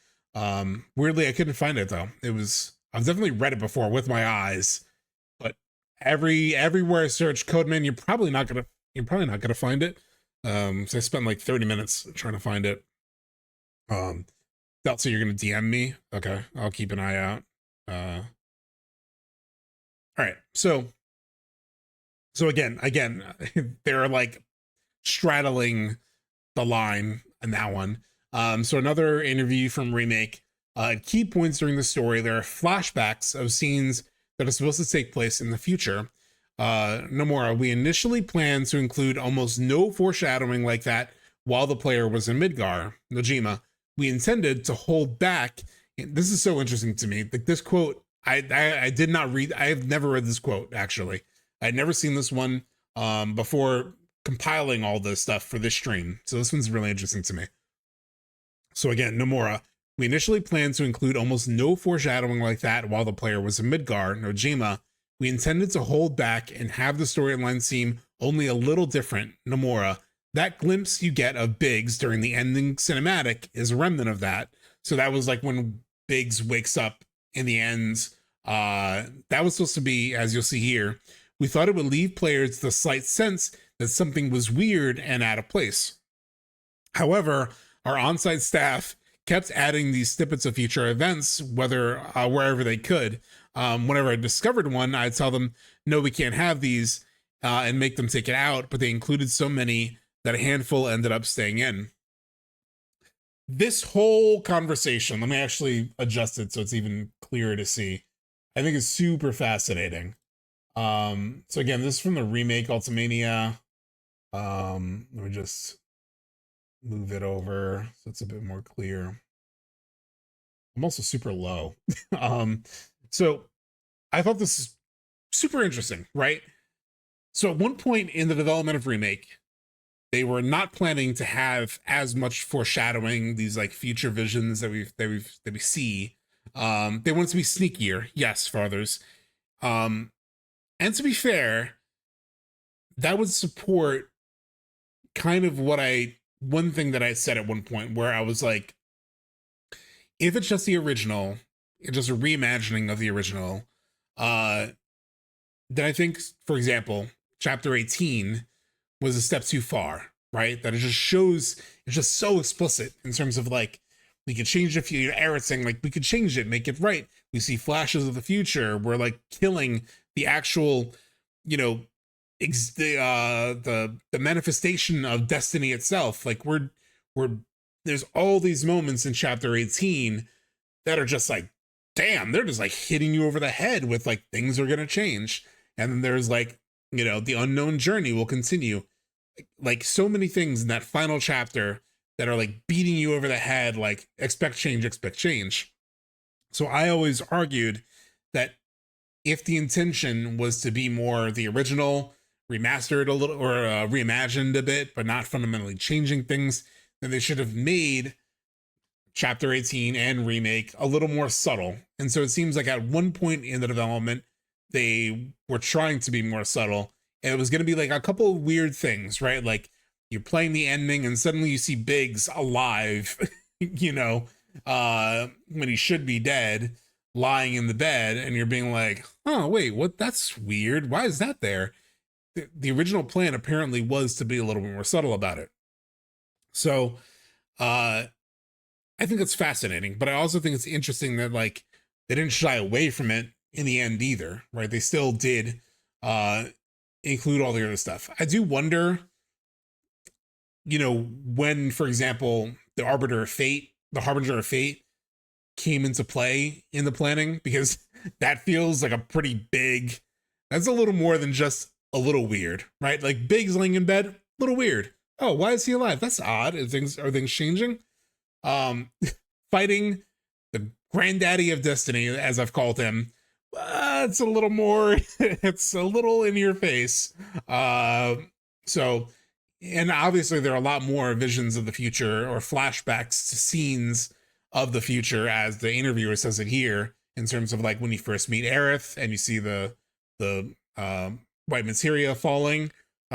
Weirdly, I couldn't find it though. I've definitely read it before with my eyes, but everywhere I search Codeman, you're probably not gonna find it. So I spent like 30 minutes trying to find it. So you're gonna DM me? Okay, I'll keep an eye out. All right, so again, they're like straddling the line in that one. So another interview from Remake. At key points during the story, there are flashbacks of scenes that are supposed to take place in the future. Nomura, we initially planned to include almost no foreshadowing like that while the player was in Midgar. Nojima, we intended to hold back. This is so interesting to me. Like this quote, I did not read. I have never read this quote, actually. I'd never seen this one before compiling all this stuff for this stream. So this one's really interesting to me. So again, Nomura, we initially planned to include almost no foreshadowing like that while the player was in Midgar. Nojima, we intended to hold back and have the storyline seem only a little different. Nomura, that glimpse you get of Biggs during the ending cinematic is a remnant of that. So that was like when Biggs wakes up in the end. That was supposed to be, as you'll see here, we thought it would leave players the slight sense that something was weird and out of place. However, our on-site staff kept adding these snippets of future events, wherever they could. Whenever I discovered one, I'd tell them, no, we can't have these, and make them take it out, but they included so many that a handful ended up staying in. This whole conversation, let me actually adjust it so it's even clearer to see, I think is super fascinating. So again, this is from the Remake Ultimania. Let me just move it over so it's a bit more clear. I'm also super low. So I thought this is super interesting, right? So at one point in the development of Remake, they were not planning to have as much foreshadowing, these like future visions that we see. They want it to be sneakier, yes, for others. And to be fair, that would support kind of one thing that I said at one point where I was like, if it's just the original, it's just a reimagining of the original, then I think, for example, chapter 18 was a step too far, right? That it just shows, it's just so explicit in terms of like, we could change a few errors, saying like, we could change it, make it right. We see flashes of the future. We're like killing the actual, you know, the manifestation of destiny itself. Like we're there's all these moments in chapter 18 that are just like, damn, they're just like hitting you over the head with like things are gonna change. And then there's like, you know, the unknown journey will continue. Like so many things in that final chapter that are like beating you over the head, like expect change, expect change. So I always argued that if the intention was to be more the original, remastered a little, or reimagined a bit, but not fundamentally changing things, then they should have made chapter 18 and Remake a little more subtle. And so it seems like at one point in the development, they were trying to be more subtle. And it was going to be like a couple of weird things, right? Like you're playing the ending and suddenly you see Biggs alive, you know, when he should be dead, lying in the bed, and you're being like, oh, wait, what? That's weird. Why is that there? The original plan apparently was to be a little bit more subtle about it. So, I think it's fascinating, but I also think it's interesting that like they didn't shy away from it in the end either, right? They still did include all the other stuff. I do wonder, you know, when, for example, the Harbinger of Fate came into play in the planning, because that feels like a pretty big, that's a little more than just a little weird, right? Like Biggs laying in bed, a little weird. Oh, why is he alive? That's odd. Are things changing? Fighting the granddaddy of destiny, as I've called him, it's a little more, it's a little in your face. So, and obviously there are a lot more visions of the future or flashbacks to scenes of the future, as the interviewer says it here, in terms of like when you first meet Aerith and you see the white materia falling.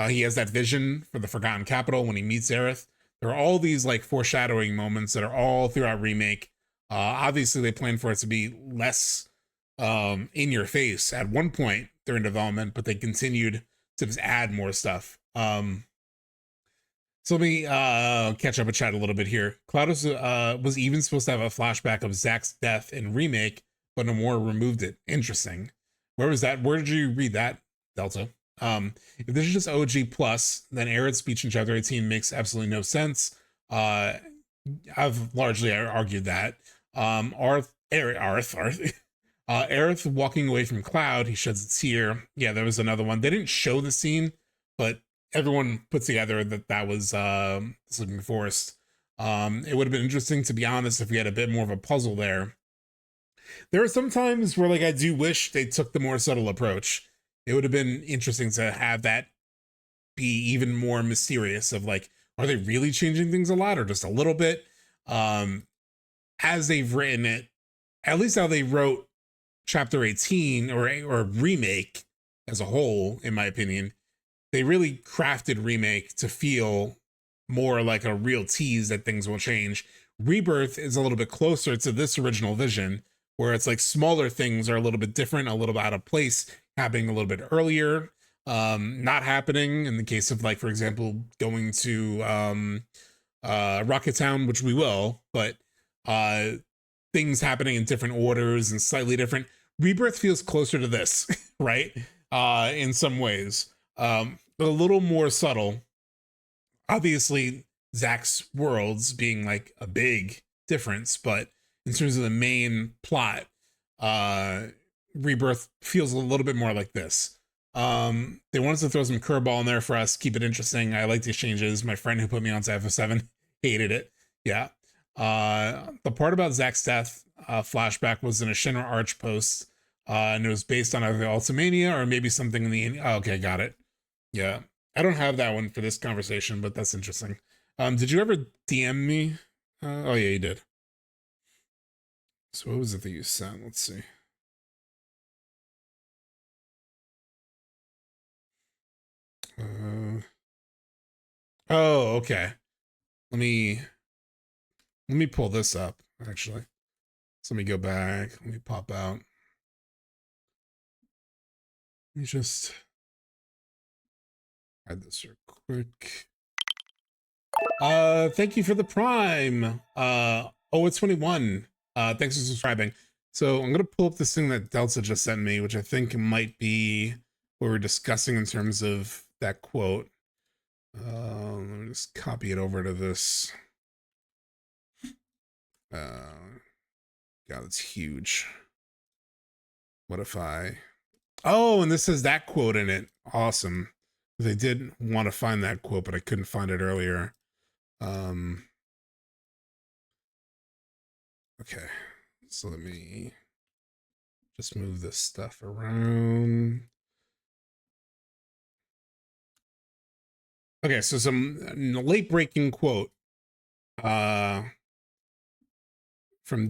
He has that vision for the Forgotten Capital when he meets Aerith. There are all these like foreshadowing moments that are all throughout Remake. Obviously, they plan for it to be less in your face at one point during development, but they continued to just add more stuff. So let me catch up with chat a little bit here. Cloud was even supposed to have a flashback of Zack's death in Remake, but Nomura removed it. Interesting. Where was that? Where did you read that, Delta? If this is just OG plus, then Aerith's speech in chapter 18 makes absolutely no sense. I've largely argued that. Aerith walking away from Cloud, he sheds a tear. Yeah, there was another one. They didn't show the scene, but everyone put together that was Sleeping Forest. It would have been interesting, to be honest, if we had a bit more of a puzzle there. There are some times where like I do wish they took the more subtle approach. It would have been interesting to have that be even more mysterious, of like, are they really changing things a lot or just a little bit? As they've written it, at least how they wrote chapter 18 or Remake as a whole, in my opinion, they really crafted Remake to feel more like a real tease that things will change. Rebirth is a little bit closer to this original vision, where it's like smaller things are a little bit different, a little bit out of place, happening a little bit earlier, not happening in the case of like, for example, going to Rocket Town, which we will, but things happening in different orders and slightly different. Rebirth feels closer to this, right? In some ways, but a little more subtle. Obviously, Zack's worlds being like a big difference, but in terms of the main plot, Rebirth feels a little bit more like this. They wanted to throw some curveball in there for us, keep it interesting. I like these changes. My friend who put me onto FF7 hated it. Yeah. The part about Zack's death flashback was in a Shinra Arch post, and it was based on either Ultimania or maybe something in the... Oh, okay, got it. Yeah. I don't have that one for this conversation, but that's interesting. Did you ever DM me? Oh, yeah, you did. So what was it that you sent? Let's see. Oh, okay. Let me pull this up, actually. So let me go back. Let me pop out. Let me just add this real quick. Thank you for the Prime. It's 21. Thanks for subscribing. So I'm gonna pull up this thing that Delta just sent me, which I think might be what we're discussing in terms of that quote. Let me just copy it over to this. God, it's huge. What if I... Oh, and this has that quote in it. Awesome. They did want to find that quote, but I couldn't find it earlier. Okay, so let me just move this stuff around. Okay, so some late breaking quote from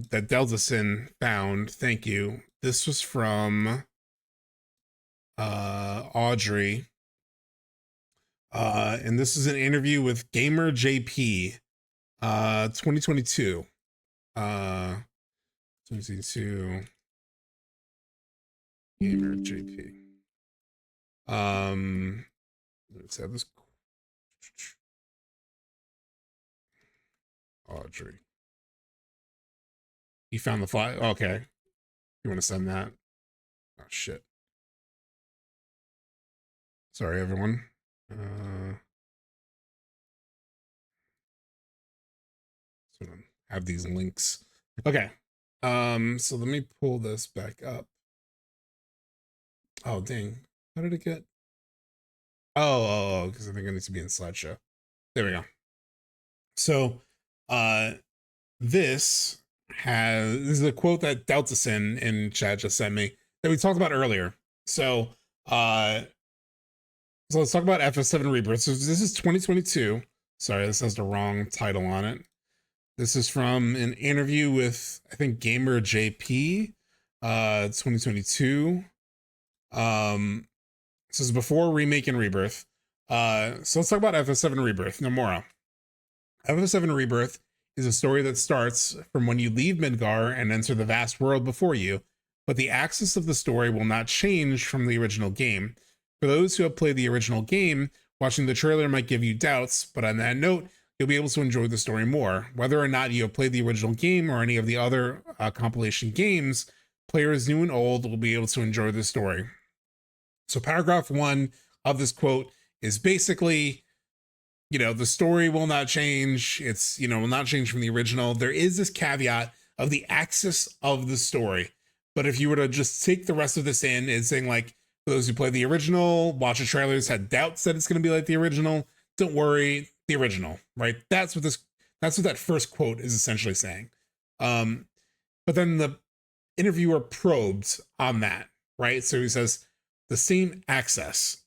that Deltason found. Thank you. This was from Audrey And this is an interview with Gamer JP, 2022. 2022 Gamer JP. Let's have this. Audrey. You found the file? Okay. You want to send that? Oh, shit. Sorry, everyone. So I have these links. Okay. So let me pull this back up. Oh, dang. How did it get? Oh, because I think it needs to be in slideshow. There we go. So, this is a quote that Deltason in chat just sent me that we talked about earlier. So let's talk about FF7 Rebirth. So this is 2022. Sorry, this has the wrong title on it. This is from an interview with, I think, Gamer JP, 2022. This is before Remake and Rebirth. So let's talk about FF7 Rebirth. Nomura. FF7 Rebirth is a story that starts from when you leave Midgar and enter the vast world before you, but the axis of the story will not change from the original game. For those who have played the original game, watching the trailer might give you doubts, but on that note, you'll be able to enjoy the story more. Whether or not you have played the original game or any of the other compilation games, players new and old will be able to enjoy the story. So paragraph 1 of this quote is basically, the story will not change. It's, will not change from the original. There is this caveat of the axis of the story. But if you were to just take the rest of this in, it's saying like, for those who play the original, watch the trailers, had doubts that it's going to be like the original, don't worry, the original, right? That's what that first quote is essentially saying. But then the interviewer probes on that, right? So he says the same axis.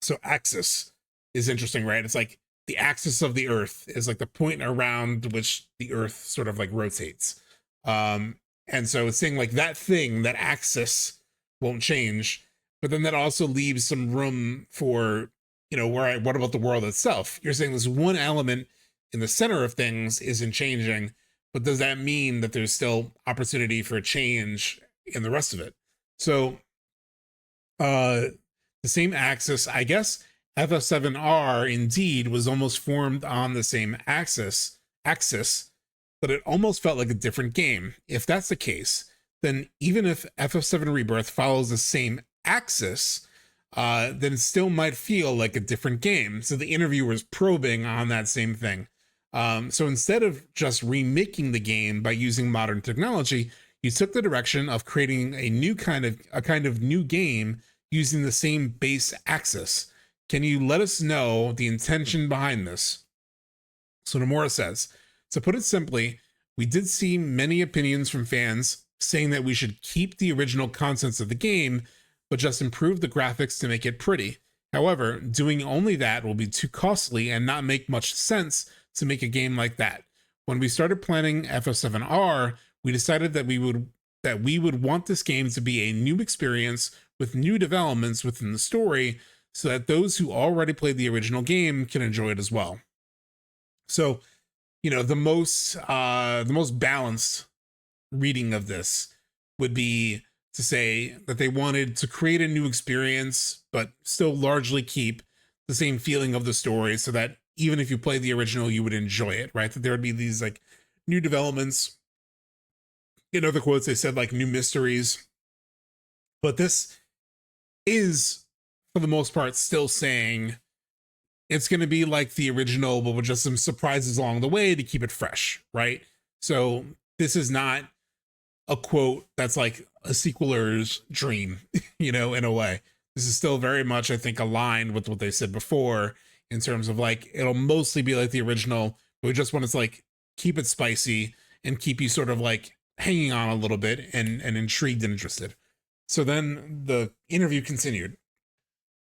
So axis is interesting, right? It's like the axis of the earth is like the point around which the earth sort of like rotates. And so it's saying like that thing, that axis won't change, but then that also leaves some room for, what about the world itself? You're saying this one element in the center of things isn't changing, but does that mean that there's still opportunity for change in the rest of it? So, the same axis, I guess FF7R indeed was almost formed on the same axis, but it almost felt like a different game. If that's the case, then even if FF7 Rebirth follows the same axis, then it still might feel like a different game. So the interviewer's probing on that same thing. So instead of just remaking the game by using modern technology, you took the direction of creating a kind of new game using the same base axis. Can you let us know the intention behind this? So Nomura says, to put it simply, we did see many opinions from fans saying that we should keep the original contents of the game, but just improve the graphics to make it pretty. However, doing only that will be too costly and not make much sense to make a game like that. When we started planning FF7R, we decided that we would want this game to be a new experience with new developments within the story, so that those who already played the original game can enjoy it as well. So, the most balanced reading of this would be to say that they wanted to create a new experience, but still largely keep the same feeling of the story, so that even if you play the original, you would enjoy it, right? That there would be these like new developments. In other quotes, they said like new mysteries. But this is, for the most part, still saying it's going to be like the original, but with just some surprises along the way to keep it fresh, right? So this is not a quote that's like a sequeler's dream, in a way. This is still very much, I think, aligned with what they said before in terms of like, it'll mostly be like the original, but we just want to like keep it spicy and keep you sort of like hanging on a little bit and intrigued and interested. So then the interview continued.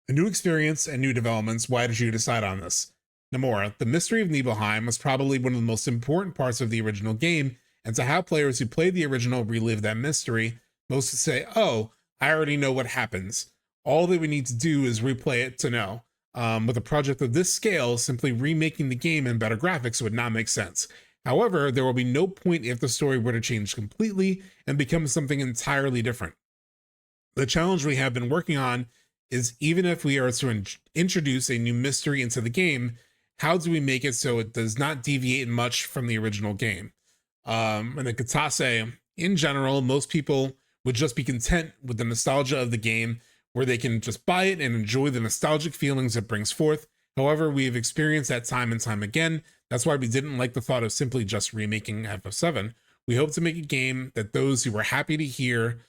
A new experience and new developments. Why did you decide on this? Nomura, the mystery of Nibelheim was probably one of the most important parts of the original game, and to how players who played the original relive that mystery, most would say, oh, I already know what happens. All they would need to do is replay it to know. With a project of this scale, simply remaking the game in better graphics would not make sense. However, there will be no point if the story were to change completely and become something entirely different. The challenge we have been working on is, even if we are to introduce a new mystery into the game, how do we make it so it does not deviate much from the original game? And then Katase, in general, most people would just be content with the nostalgia of the game, where they can just buy it and enjoy the nostalgic feelings it brings forth. However, we have experienced that time and time again. That's why we didn't like the thought of simply just remaking FF7. We hope to make a game that those who were happy to hear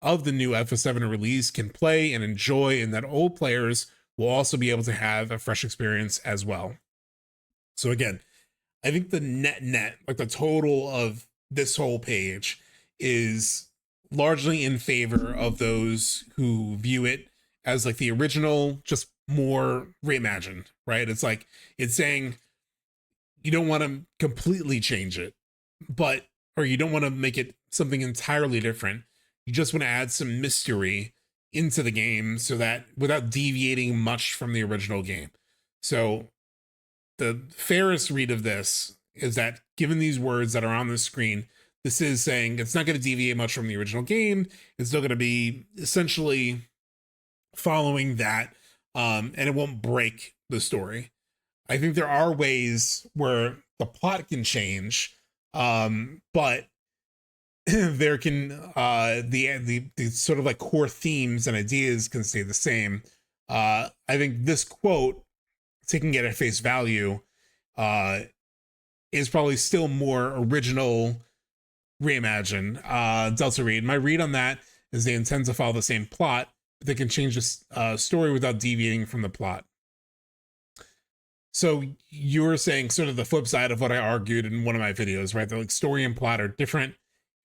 of the new FF7 release can play and enjoy, and that old players will also be able to have a fresh experience as well. So again, I think the net, like the total of this whole page, is largely in favor of those who view it as like the original, just more reimagined, right? It's like, it's saying you don't want to completely change it, or you don't want to make it something entirely different. You just want to add some mystery into the game so that without deviating much from the original game. So the fairest read of this is that, given these words that are on the screen, this is saying it's not going to deviate much from the original game. It's still going to be essentially following that, and it won't break the story. I think there are ways where the plot can change, but there can the sort of like core themes and ideas can stay the same. I think this quote, taking it at face value, is probably still more original reimagined. Delta Reed, my read on that is they intend to follow the same plot, but they can change the story without deviating from the plot. So you're saying sort of the flip side of what I argued in one of my videos, right? That like story and plot are different,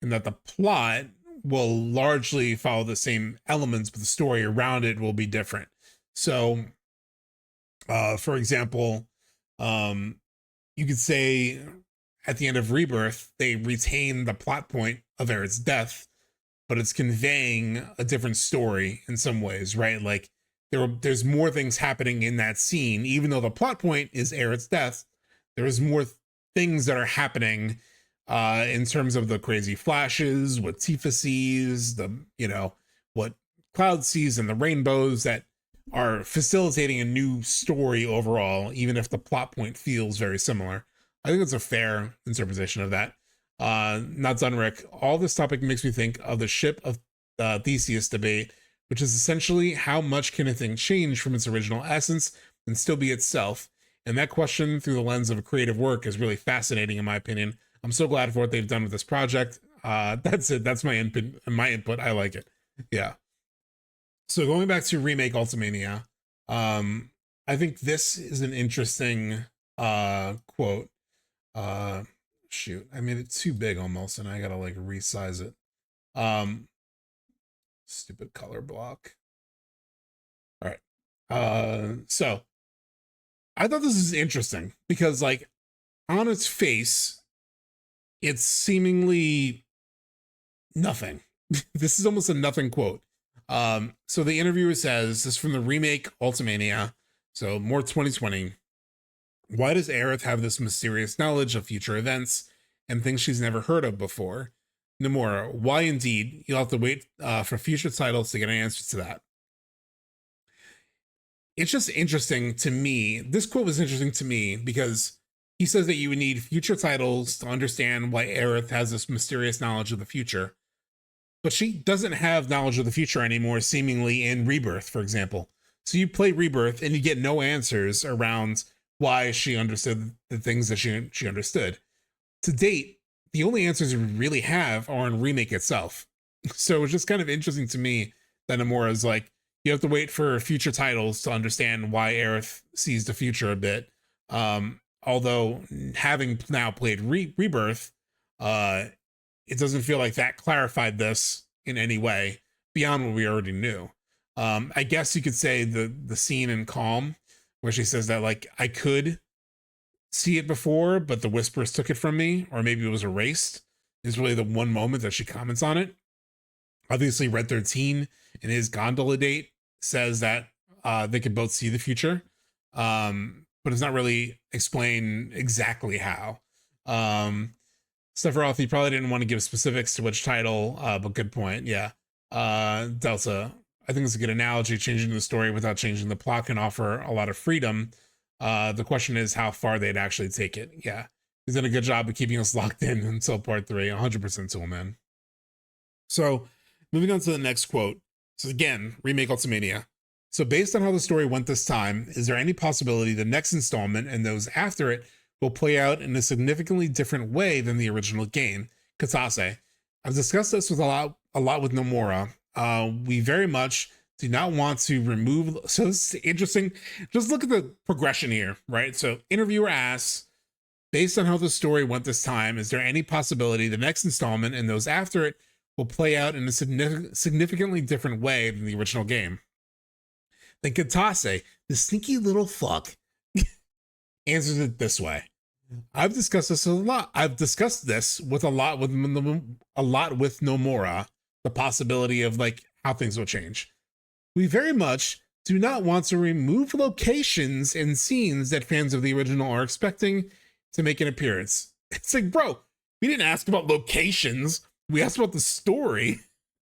and that the plot will largely follow the same elements, but the story around it will be different. So, for example, you could say at the end of Rebirth, they retain the plot point of Aerith's death, but it's conveying a different story in some ways, right? Like there's more things happening in that scene, even though the plot point is Aerith's death. There's more things that are happening in terms of the crazy flashes, what Tifa sees, what Cloud sees, and the rainbows that are facilitating a new story overall, even if the plot point feels very similar. I think that's a fair interpretation of that. Not done, Rick. All this topic makes me think of the ship of Theseus debate, which is essentially how much can a thing change from its original essence and still be itself? And that question through the lens of a creative work is really fascinating, in my opinion. I'm so glad for what they've done with this project. That's it. That's my input. I like it. Yeah. So going back to Remake Ultimania, I think this is an interesting quote. Shoot, I made it too big almost, and I gotta like resize it. Stupid color block. All right. So I thought this is interesting because, like, on its face, it's seemingly nothing. This is almost a nothing quote. So the interviewer says, this is from the Remake Ultimania, so more 2020. Why does Aerith have this mysterious knowledge of future events and things she's never heard of before? Nomura, why indeed? You'll have to wait for future titles to get an answer to that. It's just interesting to me. This quote was interesting to me because he says that you would need future titles to understand why Aerith has this mysterious knowledge of the future. But she doesn't have knowledge of the future anymore, seemingly, in Rebirth, for example. So you play Rebirth and you get no answers around why she understood the things that she understood. To date, the only answers we really have are in Remake itself. So it's just kind of interesting to me that Nomura is like, you have to wait for future titles to understand why Aerith sees the future a bit. Although having now played Rebirth, it doesn't feel like that clarified this in any way beyond what we already knew. I guess you could say the scene in Calm, where she says that, like, I could see it before, but the whispers took it from me, or maybe it was erased, is really the one moment that she comments on it. Obviously, Red 13 and his gondola date says that they could both see the future, but it's not really explain exactly how. Sephiroth, you probably didn't want to give specifics to which title, but good point. Yeah. Delta, I think it's a good analogy. Changing the story without changing the plot can offer a lot of freedom. The question is how far they'd actually take it. Yeah. He's done a good job of keeping us locked in until part 3. 100% Tool, man. So, moving on to the next quote. So again, Remake Ultimania. So based on how the story went this time, is there any possibility the next installment and those after it will play out in a significantly different way than the original game? Katase. I've discussed this with a lot with Nomura. We very much do not want to remove. So this is interesting. Just look at the progression here, right? So interviewer asks, based on how the story went this time, is there any possibility the next installment and those after it will play out in a significantly different way than the original game? Then Katase, the sneaky little fuck, answers it this way. I've discussed this a lot. I've discussed this with a lot with Nomura, the possibility of like how things will change. We very much do not want to remove locations and scenes that fans of the original are expecting to make an appearance. It's like, bro, we didn't ask about locations. We asked about the story.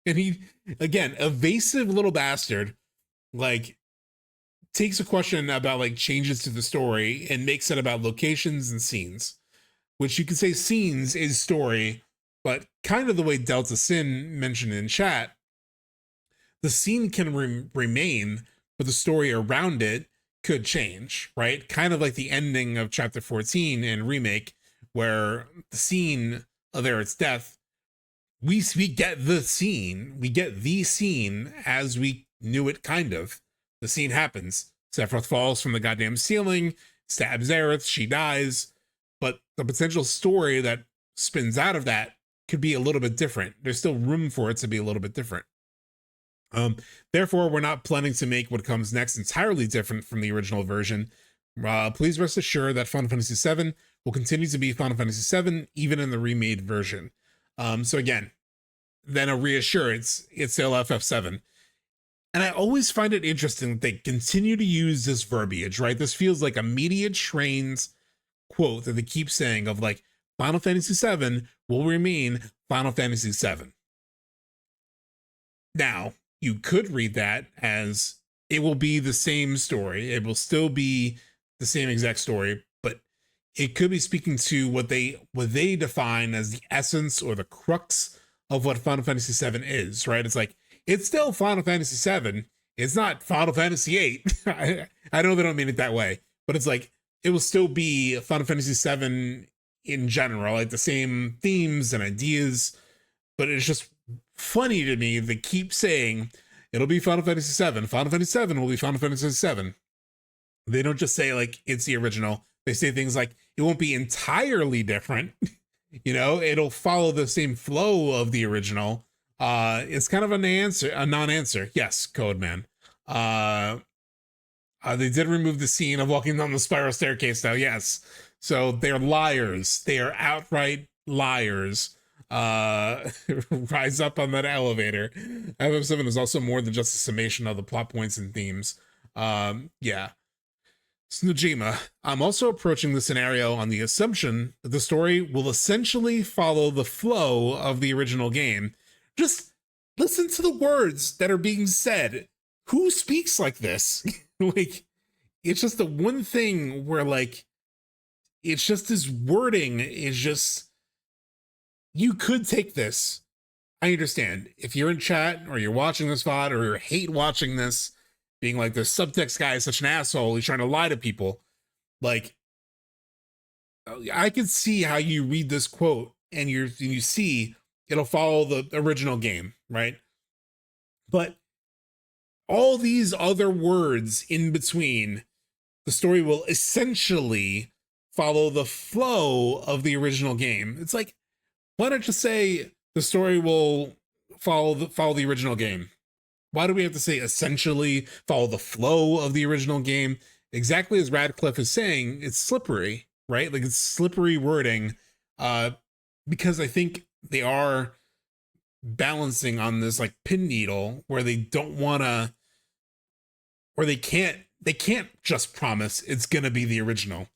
And he, again, evasive little bastard, like, takes a question about like changes to the story and makes it about locations and scenes, which you could say scenes is story, but kind of the way Delta Sin mentioned in chat, the scene can remain, but the story around it could change, right? Kind of like the ending of chapter 14 in Remake, where the scene of Aerith's death, we get the scene as we knew it, kind of. The scene happens. Sephiroth falls from the goddamn ceiling, stabs Aerith, she dies, but the potential story that spins out of that could be a little bit different. There's still room for it to be a little bit different. Therefore, we're not planning to make what comes next entirely different from the original version. Please rest assured that Final Fantasy VII will continue to be Final Fantasy VII, even in the remade version. So again, then a reassurance, it's still FF7. And I always find it interesting that they continue to use this verbiage, right? This feels like a media trained quote that they keep saying of like, Final Fantasy VII will remain Final Fantasy VII. Now, you could read that as it will be the same story. It will still be the same exact story, but it could be speaking to what they define as the essence or the crux of what Final Fantasy VII is, right? It's like, it's still Final Fantasy VII. It's not Final Fantasy VIII. I know they don't mean it that way, but it's like, it will still be Final Fantasy VII in general, like the same themes and ideas, but it's just funny to me they keep saying it'll be Final Fantasy VII. Final Fantasy VII will be Final Fantasy VII. They don't just say like it's the original. They say things like it won't be entirely different. You know, it'll follow the same flow of the original. It's kind of a non-answer. Yes, Codeman. They did remove the scene of walking down the spiral staircase now. Yes. So they're liars. They are outright liars. Rise up on that elevator. FF7 is also more than just a summation of the plot points and themes. Yeah. Snujima, I'm also approaching the scenario on the assumption that the story will essentially follow the flow of the original game. Just listen to the words that are being said. Who speaks like this? Like, it's just the one thing where, like, it's just this wording is just, you could take this. I understand. If you're in chat or you're watching this VOD or you hate watching this, being like, the subtext guy is such an asshole, he's trying to lie to people. Like, I can see how you read this quote and you see it'll follow the original game, right? But all these other words in between, the story will essentially follow the flow of the original game. It's like, why don't you say the story will follow the original game? Why do we have to say essentially follow the flow of the original game? Exactly as Radcliffe is saying, it's slippery, right? Like, it's slippery wording, because I think they are balancing on this like pin needle where they don't want to or they can't just promise it's gonna be the original.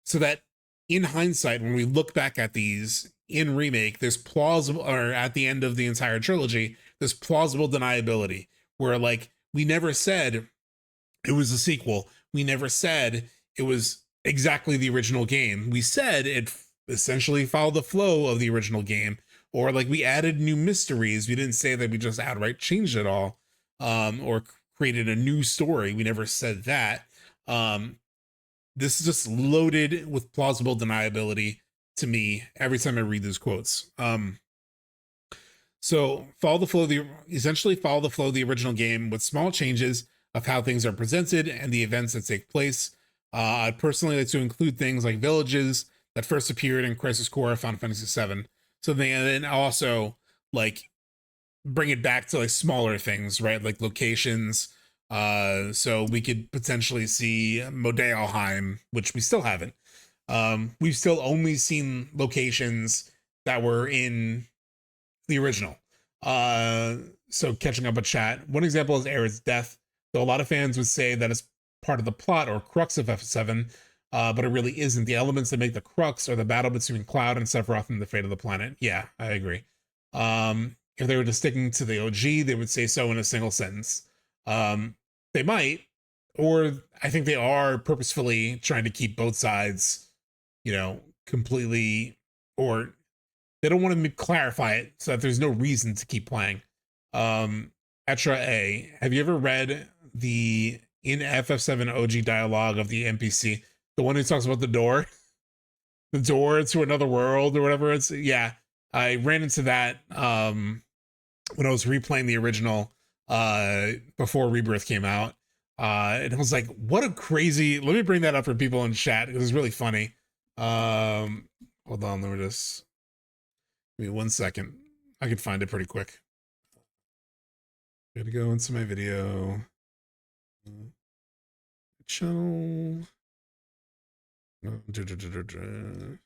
So that in hindsight, when we look back at these in remake, there's plausible, or at the end of the entire trilogy, there's plausible deniability where like we never said it was a sequel. We never said it was exactly the original game. We said it essentially followed the flow of the original game, or like we added new mysteries. We didn't say that we just outright changed it all, or created a new story. We never said that. This is just loaded with plausible deniability to me every time I read these quotes. So essentially follow the flow of the original game with small changes of how things are presented and the events that take place. I'd personally like to include things like villages that first appeared in Crisis Core of Final Fantasy VII. So then also like bring it back to like smaller things, right? Like locations. So we could potentially see Modealheim, which we still haven't. We've still only seen locations that were in the original. So catching up a chat. One example is Aerith's death, though a lot of fans would say that it's part of the plot or crux of FF7, but it really isn't. The elements that make the crux are the battle between Cloud and Sephiroth and the fate of the planet. Yeah, I agree. If they were just sticking to the OG, they would say so in a single sentence. They might, or I think they are purposefully trying to keep both sides, you know, completely, or they don't want to clarify it so that there's no reason to keep playing. Etra A, have you ever read the in FF7 OG dialogue of the NPC, the one who talks about the door to another world or whatever? It's, yeah, I ran into that when I was replaying the original before Rebirth came out, and I was like, what a crazy, let me bring that up for people in chat. It was really funny. Hold on, let me just give me 1 second. I could find it pretty quick. Gotta go into my video channel. LG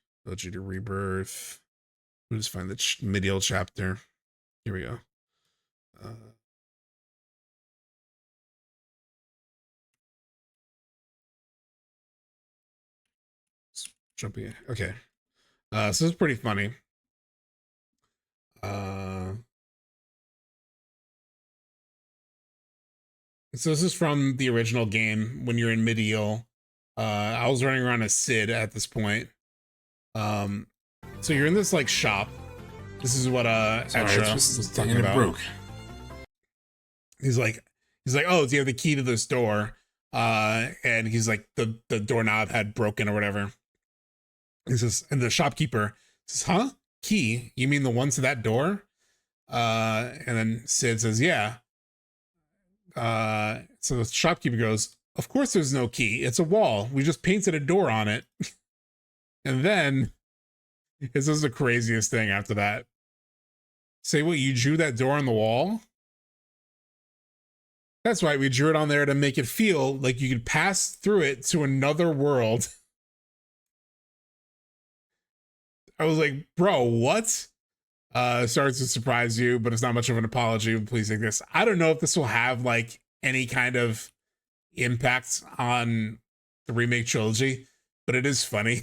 to Rebirth. We'll just find the medieval chapter. Here we go. Jumping. Okay. So this is pretty funny. So this is from the original game when you're in Midiel. I was running around as Sid at this point. So you're in this like shop. This is what Etra was talking about. Broke. He's like, oh, do you have the key to this door? And he's like, the doorknob had broken or whatever. He says, and the shopkeeper says, huh? Key? You mean the one to that door? And then Sid says, yeah. So the shopkeeper goes, of course there's no key. It's a wall. We just painted a door on it. And then this is the craziest thing after that. Say what, you drew that door on the wall? That's right, we drew it on there to make it feel like you could pass through it to another world. I was like, bro, what? Sorry to surprise you, but it's not much of an apology. Please take this. I don't know if this will have like any kind of impact on the remake trilogy, but it is funny.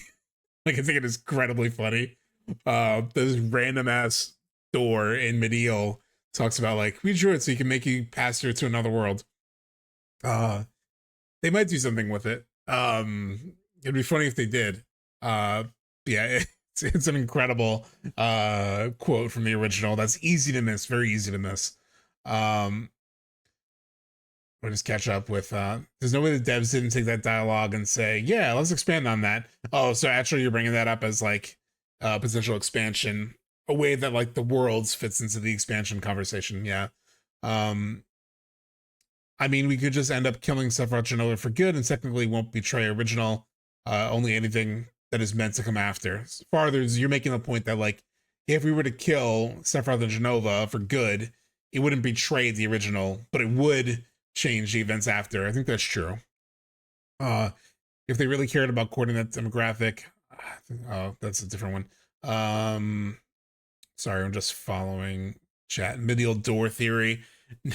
Like, I think it is incredibly funny. This random ass door in Midiel talks about like, we drew it so you can make you pass through to another world. They might do something with it. It'd be funny if they did. Yeah, it's an incredible quote from the original. That's easy to miss, very easy to miss. We'll just catch up with there's no way the devs didn't take that dialogue and say, yeah, let's expand on that. Oh, so actually you're bringing that up as like potential expansion, a way that like the worlds fits into the expansion conversation. Yeah. I mean, we could just end up killing Sephiroth Genova for good and technically won't betray original, only anything that is meant to come after. Farther, you're making the point that like, if we were to kill Sephiroth and Genova for good, it wouldn't betray the original, but it would change the events after. I think that's true. If they really cared about courting that demographic, oh, that's a different one. Sorry, I'm just following chat. Medieval door theory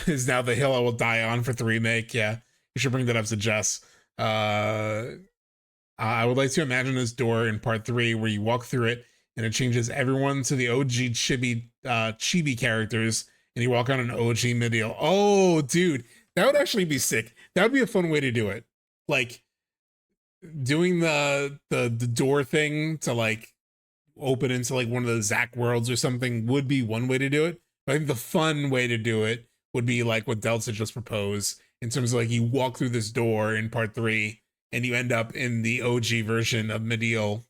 is now the hill I will die on for the remake. Yeah, We should bring that up to Jess. I would like to imagine this door in part 3 where you walk through it and it changes everyone to the OG chibi characters, and you walk on an OG Midiel. Oh, dude, that would actually be sick. That would be a fun way to do it. Like doing the door thing to like open into like one of the Zack worlds or something would be one way to do it. But I think the fun way to do it would be like what Delta just proposed, in terms of like you walk through this door in part 3 and you end up in the OG version of Midiel.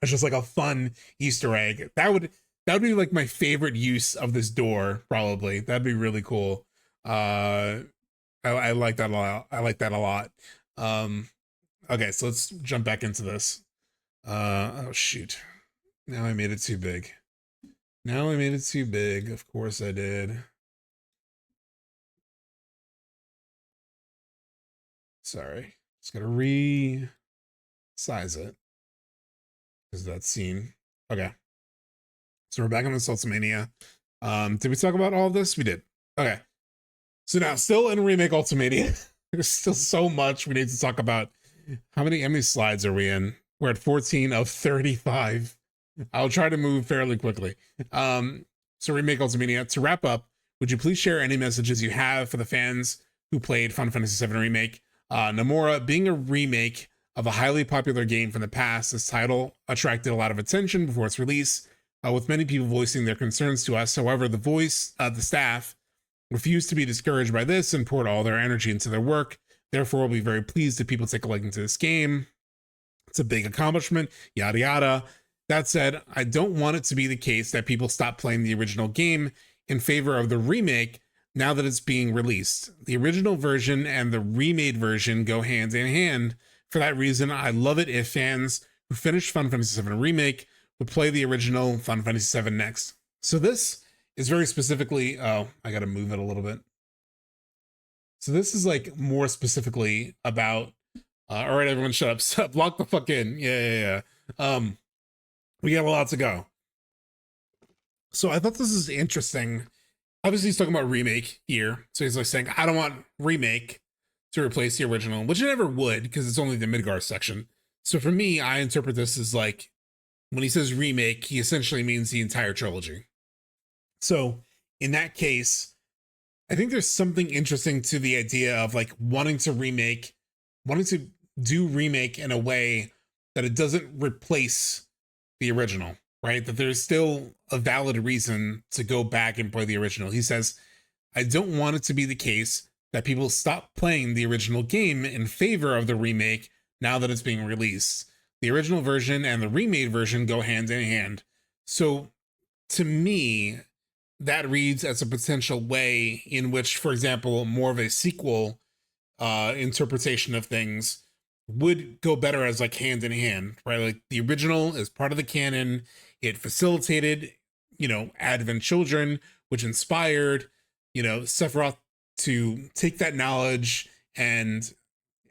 It's just like a fun Easter egg. That would be like my favorite use of this door, probably. That'd be really cool. I like that a lot. I like that a lot. Okay, so let's jump back into this. Oh shoot. Now I made it too big. Now I made it too big. Of course I did. Sorry. Just gotta resize it. Because that scene. Okay. So we're back on the Ultimania. Did we talk about all of this? We did. Okay. So now, still in Remake Ultimania. There's still so much we need to talk about. How many slides are we in? We're at 14 of 35. I'll try to move fairly quickly. So Remake Ultimania, to wrap up, would you please share any messages you have for the fans who played Final Fantasy VII Remake? Nomura, being a remake of a highly popular game from the past, this title attracted a lot of attention before its release, with many people voicing their concerns to us. However, the staff refused to be discouraged by this and poured all their energy into their work. Therefore, we'll be very pleased if people take a liking to this game. It's a big accomplishment, yada yada. That said, I don't want it to be the case that people stop playing the original game in favor of the remake now that it's being released. The original version and the remade version go hand in hand. For that reason, I love it if fans who finished Final Fantasy VII Remake would play the original Final Fantasy VII next. So this is very specifically, oh, I gotta move it a little bit. So this is like more specifically about, all right, everyone shut up, lock the fuck in. Yeah. We got a lot to go. So I thought this is interesting. Obviously he's talking about remake here. So he's like saying, I don't want remake to replace the original, which it never would, because it's only the Midgar section. So for me, I interpret this as like, when he says remake, he essentially means the entire trilogy. So in that case, I think there's something interesting to the idea of like wanting to do remake in a way that it doesn't replace the original, right? That there's still a valid reason to go back and play the original. He says, I don't want it to be the case that people stop playing the original game in favor of the remake now that it's being released. The original version and the remade version go hand in hand. So to me, that reads as a potential way in which, for example, more of a sequel interpretation of things would go better as like hand in hand, right? Like the original is part of the canon. It facilitated, Advent Children, which inspired, Sephiroth to take that knowledge and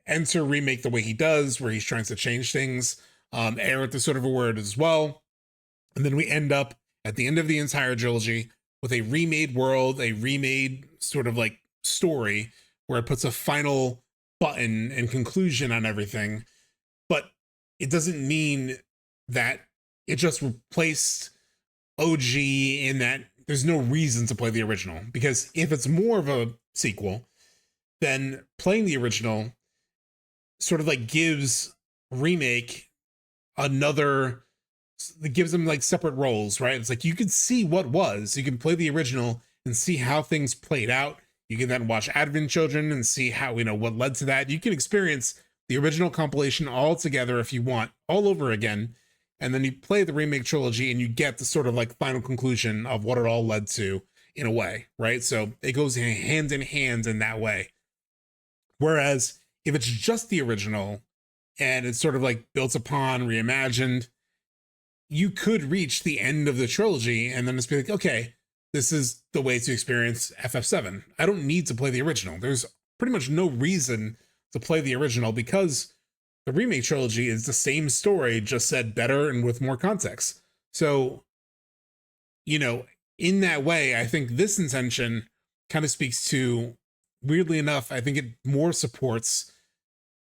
enter remake the way he does, where he's trying to change things, err at the sort of a word as well. And then we end up at the end of the entire trilogy with a remade world, a remade sort of like story where it puts a final button and conclusion on everything. But it doesn't mean that it just replaced OG in that there's no reason to play the original. Because if it's more of a sequel, then playing the original sort of like gives remake it gives them like separate roles, right? It's like you can see what was, you can play the original and see how things played out. You can then watch Advent Children and see how, what led to that. You can experience the original compilation all together if you want, all over again. And then you play the remake trilogy and you get the sort of like final conclusion of what it all led to in a way, right? So it goes hand in hand in that way. Whereas if it's just the original and it's sort of like built upon, reimagined, you could reach the end of the trilogy and then just be like, okay, this is the way to experience FF7. I don't need to play the original. There's pretty much no reason to play the original because the remake trilogy is the same story, just said better and with more context. So, in that way, I think this intention kind of speaks to weirdly enough, I think it more supports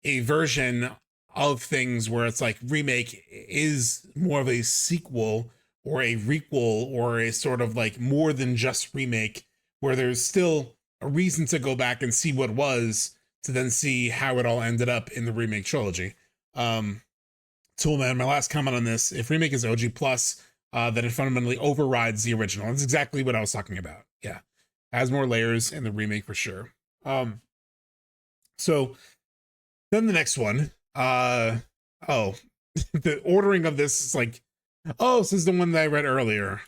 a version of things where it's like remake is more of a sequel or a requel or a sort of like more than just remake, where there's still a reason to go back and see what was to then see how it all ended up in the remake trilogy. Toolman, my last comment on this: if remake is OG plus, then it fundamentally overrides the original. That's exactly what I was talking about. Yeah, has more layers in the remake for sure. So then the next one, oh, the ordering of this is like, oh, this is the one that I read earlier.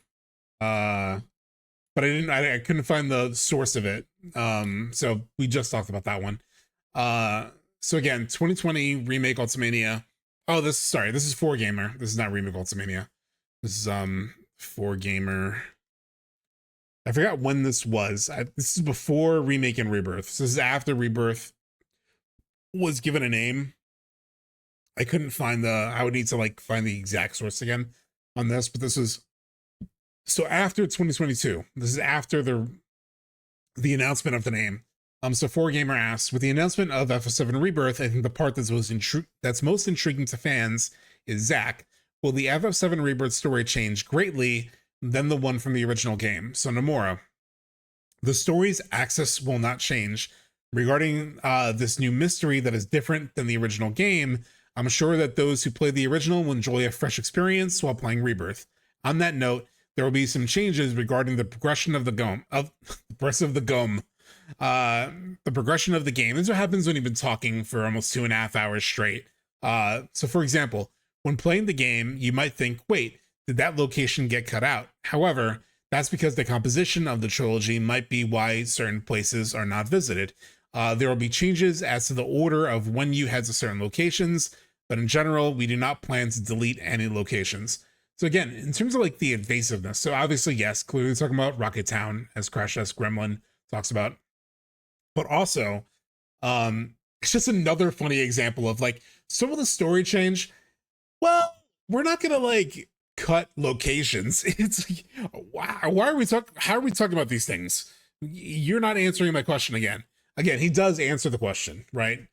But I couldn't find the source of it. So we just talked about that one. So again, 2020 remake Ultimania. Oh, this is 4Gamer. This is not remake Ultimania. This is 4Gamer. I forgot when this was. This is before remake and rebirth. So this is after rebirth was given a name. I couldn't find I would need to like find the exact source again on this, but this is so after 2022. This is after the announcement of the name. So 4Gamer asks, with the announcement of FF7 Rebirth, I think the part that's most intriguing to fans is Zach. Will the FF7 Rebirth story change greatly than the one from the original game? So Nomura, the story's axis will not change. Regarding this new mystery that is different than the original game, I'm sure that those who play the original will enjoy a fresh experience while playing Rebirth. On that note, there will be some changes regarding the progression of the progression of the game. This is what happens when you've been talking for almost 2.5 hours straight. So for example, when playing the game, you might think, wait, did that location get cut out? However, that's because the composition of the trilogy might be why certain places are not visited. There will be changes as to the order of when you head to certain locations, but in general, we do not plan to delete any locations. So again, in terms of like the invasiveness, so obviously, yes, clearly talking about Rocket Town, as Crash S Gremlin talks about, but also, it's just another funny example of like some of the story change. Well, we're not gonna like cut locations. It's like, why are we talking? How are we talking about these things? You're not answering my question again. Again, he does answer the question, right?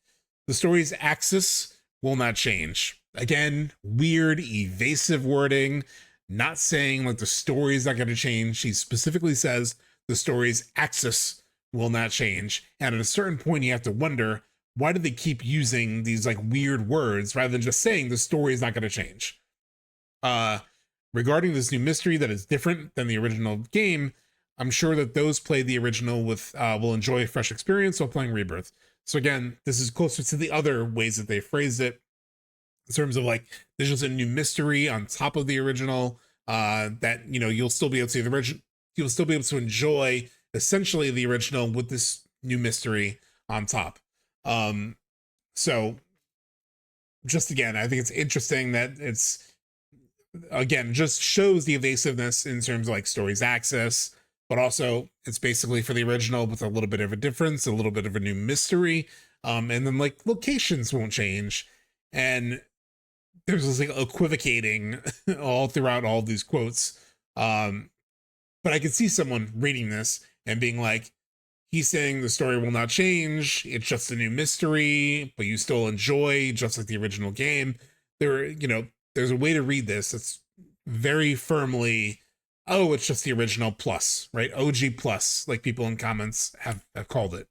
The story's axis will not change. Again, weird, evasive wording, not saying like the story's not going to change. He specifically says the story's axis will not change. And at a certain point, you have to wonder, why do they keep using these like weird words rather than just saying the story is not going to change? Regarding this new mystery that is different than the original game, I'm sure that those play the original will enjoy a fresh experience while playing Rebirth. So again, this is closer to the other ways that they phrased it, in terms of like there's just a new mystery on top of the original, that you'll still be able to see the original. You'll still be able to enjoy essentially the original with this new mystery on top. So just again, I think it's interesting that it's again just shows the evasiveness in terms of like story's access, but also it's basically for the original with a little bit of a difference, a little bit of a new mystery, and then like locations won't change, and there's this like equivocating all throughout all these quotes. But I could see someone reading this and being like, he's saying the story will not change. It's just a new mystery, but you still enjoy just like the original game. There's a way to read this that's very firmly, oh, it's just the original plus, right? OG plus, like people in comments have called it.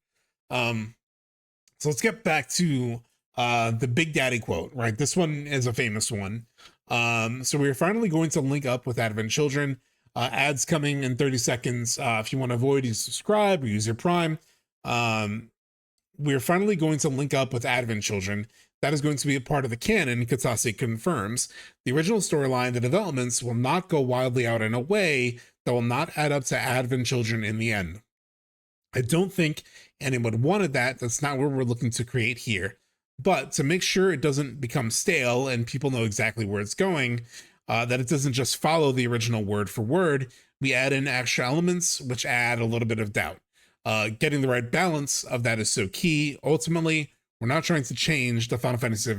So let's get back to the Big Daddy quote, right? This one is a famous one. So we're finally going to link up with Advent Children. Ads coming in 30 seconds. If you want to avoid, you subscribe or use your Prime. We're finally going to link up with Advent Children. That is going to be a part of the canon, Katase confirms. The original storyline, the developments will not go wildly out in a way that will not add up to Advent Children in the end. I don't think anyone wanted that. That's not what we're looking to create here. But to make sure it doesn't become stale and people know exactly where it's going, that it doesn't just follow the original word for word, we add in extra elements which add a little bit of doubt. Getting the right balance of that is so key. Ultimately, we're not trying to change the Final Fantasy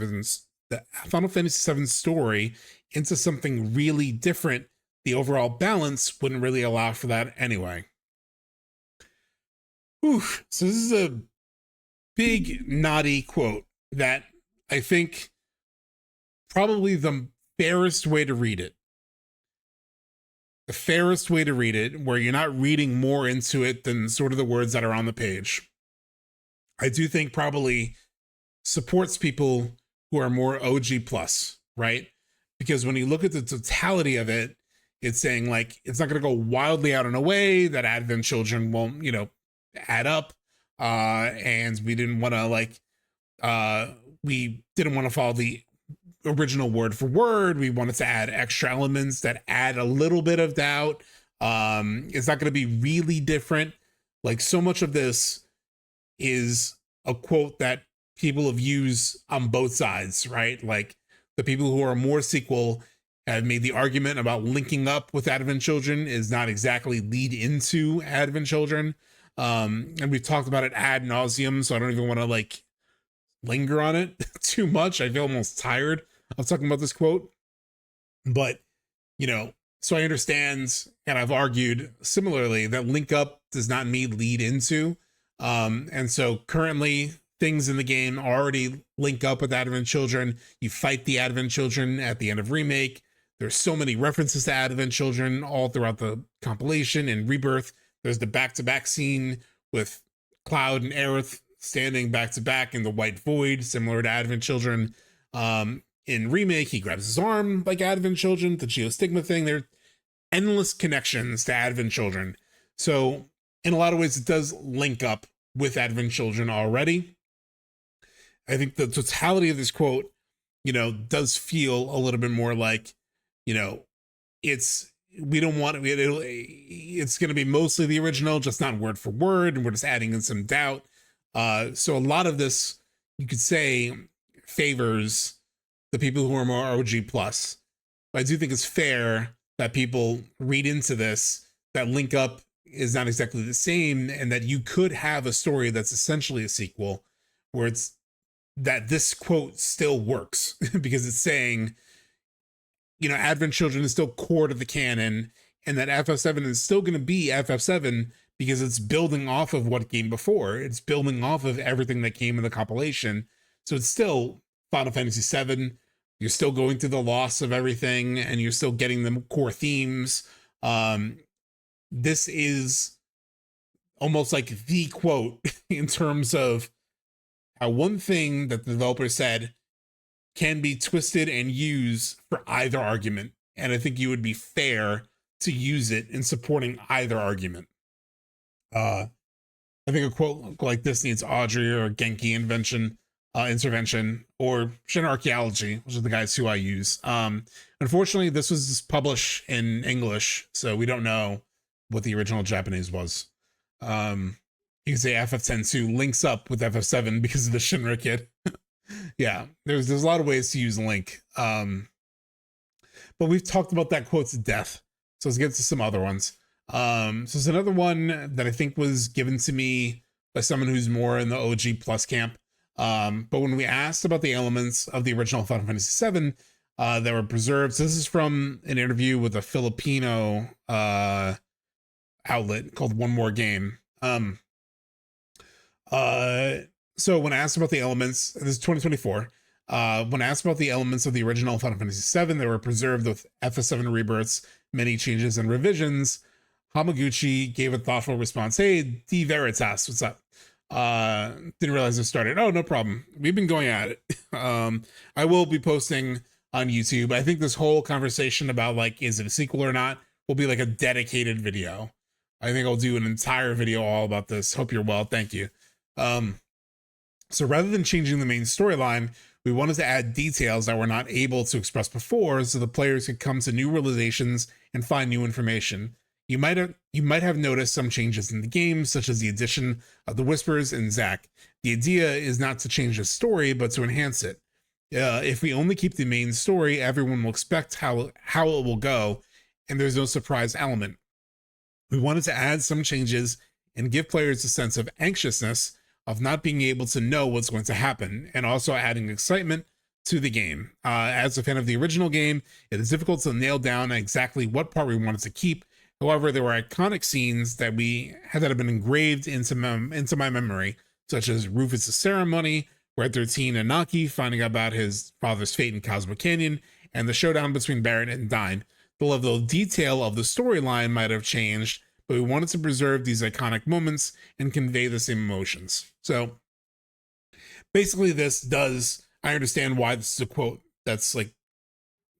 VII story into something really different. The overall balance wouldn't really allow for that anyway. Whew. So this is a big naughty quote that I think probably the fairest way to read it. The fairest way to read it, where you're not reading more into it than sort of the words that are on the page, I do think probably supports people who are more OG plus, right? Because when you look at the totality of it, it's saying like it's not going to go wildly out in a way that Advent Children won't, add up. And we didn't want to follow the original word for word. We wanted to add extra elements that add a little bit of doubt. It's not going to be really different. Like, so much of this is a quote that people have used on both sides, right? Like, the people who are more sequel have made the argument about linking up with Advent Children is not exactly lead into Advent Children. And we've talked about it ad nauseum, so I don't even want to linger on it too much. I feel almost tired of talking about this quote, but so I understand, and I've argued similarly that link up does not mean lead into. And so currently things in the game already link up with Advent Children. You fight the Advent Children at the end of Remake. There's so many references to Advent Children all throughout the compilation. And Rebirth, there's the back-to-back scene with Cloud and Aerith standing back-to-back in the white void, similar to Advent Children. In Remake, he grabs his arm like Advent Children, the geostigma thing. There are endless connections to Advent Children. So in a lot of ways, it does link up with Advent Children already. I think the totality of this quote, does feel a little bit more like, it's going to be mostly the original, just not word for word, and we're just adding in some doubt. So a lot of this, you could say, favors the people who are more OG plus. But I do think it's fair that people read into this that link up is not exactly the same, and that you could have a story that's essentially a sequel, where it's that this quote still works because it's saying, Advent Children is still core to the canon, and that FF7 is still going to be FF7 because it's building off of what came before. It's building off of everything that came in the compilation. So it's still Final Fantasy VII. You're still going through the loss of everything, and you're still getting the core themes. This is almost like the quote in terms of how one thing that the developer said can be twisted and used for either argument. And I think you would be fair to use it in supporting either argument. I think a quote like this needs Audrey or Genki intervention, or Shin Archaeology, which are the guys who I use. Unfortunately, this was published in English, so we don't know what the original Japanese was. You can say FF10-2 links up with FF7 because of the Shinra kid. Yeah, there's a lot of ways to use link. But we've talked about that quote to death. So let's get to some other ones. So it's another one that I think was given to me by someone who's more in the OG plus camp. But when we asked about the elements of the original Final Fantasy VII that were preserved, so this is from an interview with a Filipino outlet called One More Game. So when asked about the elements, this is 2024, when asked about the elements of the original Final Fantasy VII that were preserved with FF7 Rebirth's many changes and revisions, Hamaguchi gave a thoughtful response. Hey, D Veritas, what's up? Didn't realize it started. Oh, no problem. We've been going at it. I will be posting on YouTube. I think this whole conversation about is it a sequel or not will be a dedicated video. I think I'll do an entire video all about this. Hope you're well. Thank you. So rather than changing the main storyline, we wanted to add details that we're not able to express before, so the players could come to new realizations and find new information. You might have noticed some changes in the game, such as the addition of the Whispers and Zack. The idea is not to change the story, but to enhance it. If we only keep the main story, everyone will expect how it will go, and there's no surprise element. We wanted to add some changes and give players a sense of anxiousness of not being able to know what's going to happen, and also adding excitement to the game. As a fan of the original game, it is difficult to nail down exactly what part we wanted to keep However, there were iconic scenes that have been engraved into my memory, such as Rufus' ceremony, Red 13 and Naki finding out about his father's fate in Cosmo Canyon, and the showdown between Barrett and Dine. The level of detail of the storyline might have changed, but we wanted to preserve these iconic moments and convey the same emotions. So basically I understand why this is a quote that's like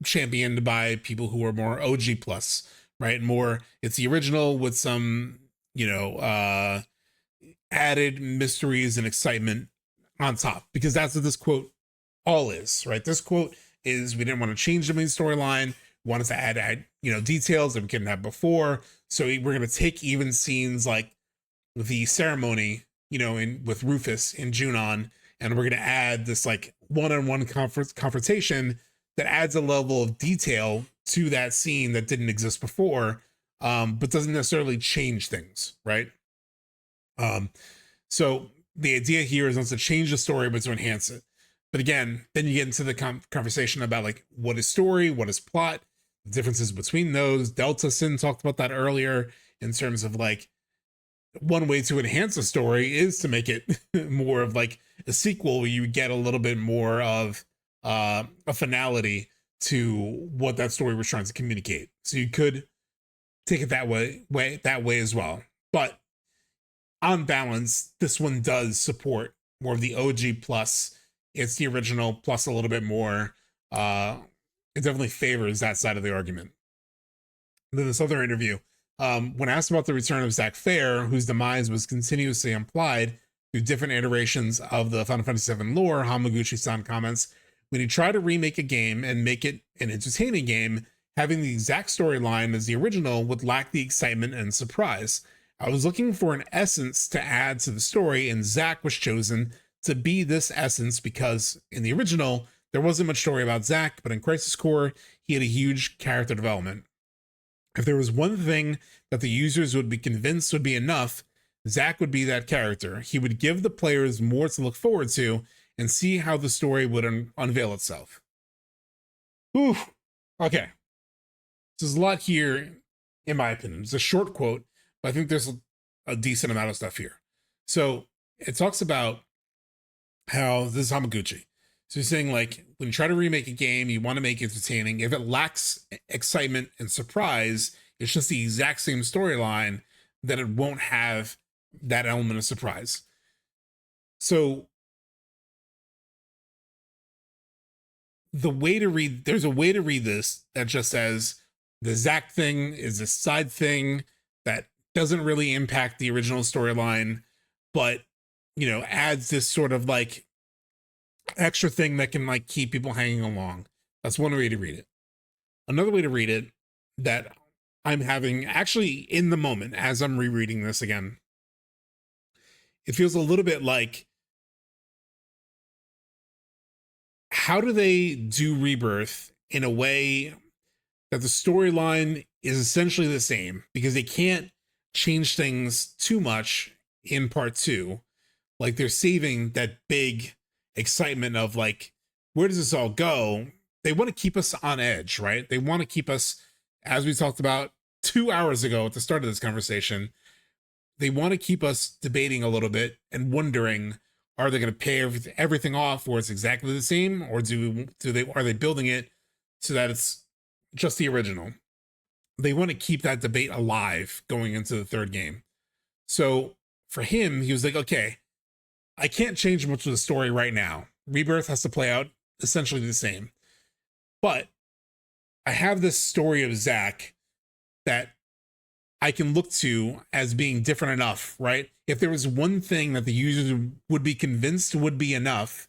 championed by people who are more OG plus, right? More, it's the original with some, added mysteries and excitement on top, because that's what this quote all is, right? This quote is, we didn't want to change the main storyline, wanted to add details that we couldn't have before. So we're going to take even scenes like the ceremony, with Rufus in Junon, and we're going to add this like one-on-one confrontation that adds a level of detail to that scene that didn't exist before, but doesn't necessarily change things, right? So the idea here is not to change the story, but to enhance it. But again, then you get into the conversation about like, what is story, what is plot, the differences between those. Delta Sin talked about that earlier in terms of like, one way to enhance a story is to make it more of like a sequel where you get a little bit more of a finality to what that story was trying to communicate. So you could take it that way as well. But on balance, this one does support more of the OG plus. It's the original plus a little bit more. It definitely favors that side of the argument. And then this other interview, when asked about the return of Zack Fair, whose demise was continuously implied through different iterations of the Final Fantasy VII lore, Hamaguchi-san comments, when you try to remake a game and make it an entertaining game, having the exact storyline as the original would lack the excitement and surprise. I was looking for an essence to add to the story, and Zack was chosen to be this essence because in the original, there wasn't much story about Zack, but in Crisis Core, he had a huge character development. If there was one thing that the users would be convinced would be enough, Zack would be that character. He would give the players more to look forward to and see how the story would unveil itself. Ooh, okay. There's a lot here, in my opinion. It's a short quote, but I think there's a decent amount of stuff here. So it talks about how this is Hamaguchi. So he's saying, like, when you try to remake a game, you want to make it entertaining. If it lacks excitement and surprise, it's just the exact same storyline, then it won't have that element of surprise. So there's a way to read this that just says the Zack thing is a side thing that doesn't really impact the original storyline, but, adds this sort of like extra thing that can like keep people hanging along. That's one way to read it. Another way to read it that I'm having actually in the moment as I'm rereading this again, it feels a little bit like, how do they do Rebirth in a way that the storyline is essentially the same, because they can't change things too much in part 2. Like, they're saving that big excitement of like, where does this all go? They want to keep us on edge, right? They want to keep us, as we talked about 2 hours ago at the start of this conversation, they want to keep us debating a little bit and wondering, are they going to pay everything off where it's exactly the same, or are they building it so that it's just the original? They want to keep that debate alive going into the third game. So for him, he was like, okay, I can't change much of the story right now. Rebirth has to play out essentially the same. But I have this story of Zack that I can look to as being different enough, right? If there was one thing that the users would be convinced would be enough,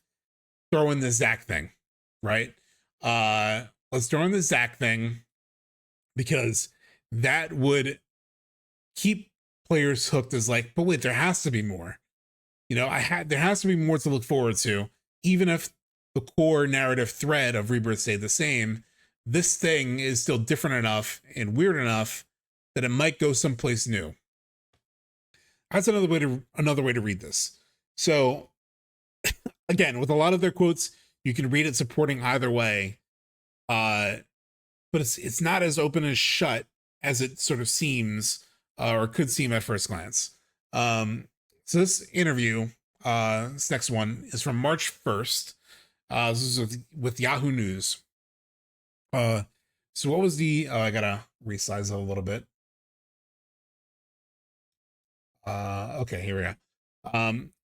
throw in the Zack thing, right? Let's throw in the Zack thing, because that would keep players hooked as like, but wait, there has to be more. There has to be more to look forward to, even if the core narrative thread of Rebirth stayed the same. This thing is still different enough and weird enough that it might go someplace new. That's another way to read this. So again, with a lot of their quotes, you can read it supporting either way, but it's not as open as shut as it sort of seems, or could seem at first glance. So this interview, this next one is from March 1st. This is with Yahoo News. So what was the, I gotta resize it a little bit. Okay, here we go.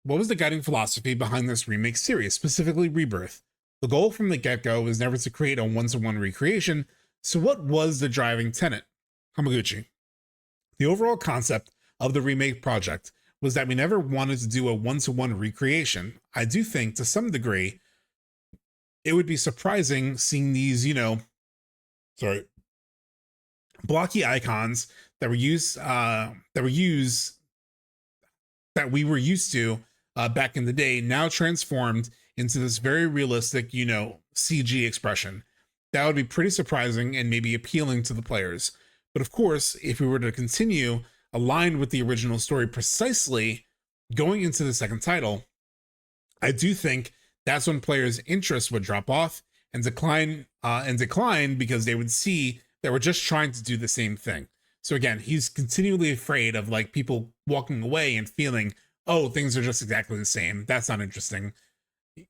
What was the guiding philosophy behind this remake series, specifically Rebirth? The goal from the get-go was never to create a one-to-one recreation, so what was the driving tenet? Hamaguchi. The overall concept of the remake project was that we never wanted to do a one-to-one recreation. I do think, to some degree, it would be surprising seeing these, blocky icons that we were used to back in the day, now transformed into this very realistic, CG expression. That would be pretty surprising and maybe appealing to the players. But of course, if we were to continue aligned with the original story precisely going into the second title, I do think that's when players' interest would drop off and decline because they would see that we're just trying to do the same thing. So again, he's continually afraid of like people walking away and feeling, oh, things are just exactly the same. That's not interesting,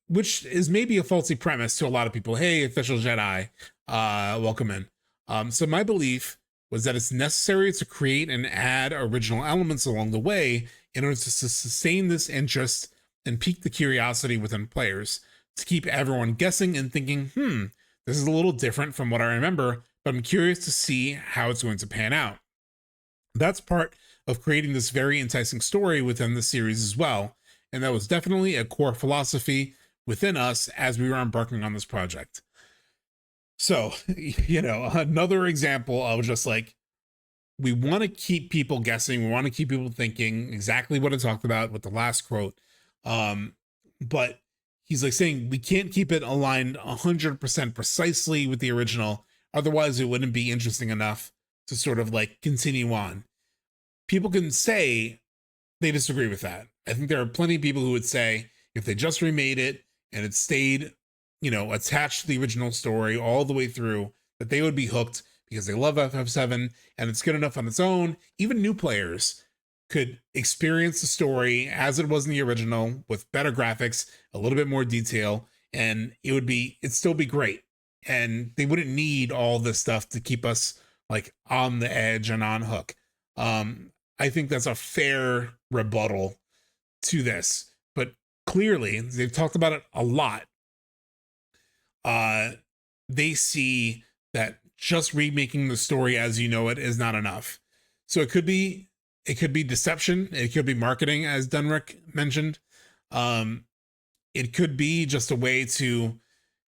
which is maybe a faulty premise to a lot of people. Hey, official Jedi, welcome in. So my belief was that it's necessary to create and add original elements along the way in order to sustain this interest and pique the curiosity within players, to keep everyone guessing and thinking, this is a little different from what I remember, but I'm curious to see how it's going to pan out. That's part of creating this very enticing story within the series as well, and that was definitely a core philosophy within us as we were embarking on this project. So, another example of just like, we want to keep people guessing, we want to keep people thinking exactly what I talked about with the last quote. But he's like saying we can't keep it aligned 100% precisely with the original, otherwise it wouldn't be interesting enough to sort of like continue on. People can say they disagree with that. I think there are plenty of people who would say if they just remade it and it stayed, attached to the original story all the way through, that they would be hooked because they love FF7 and it's good enough on its own. Even new players could experience the story as it was in the original with better graphics, a little bit more detail, and it'd still be great. And they wouldn't need all this stuff to keep us like on the edge and on hook. I think that's a fair rebuttal to this, but clearly they've talked about it a lot. They see that just remaking the story as you know it is not enough. So it could be deception. It could be marketing, as Dunrick mentioned. It could be just a way to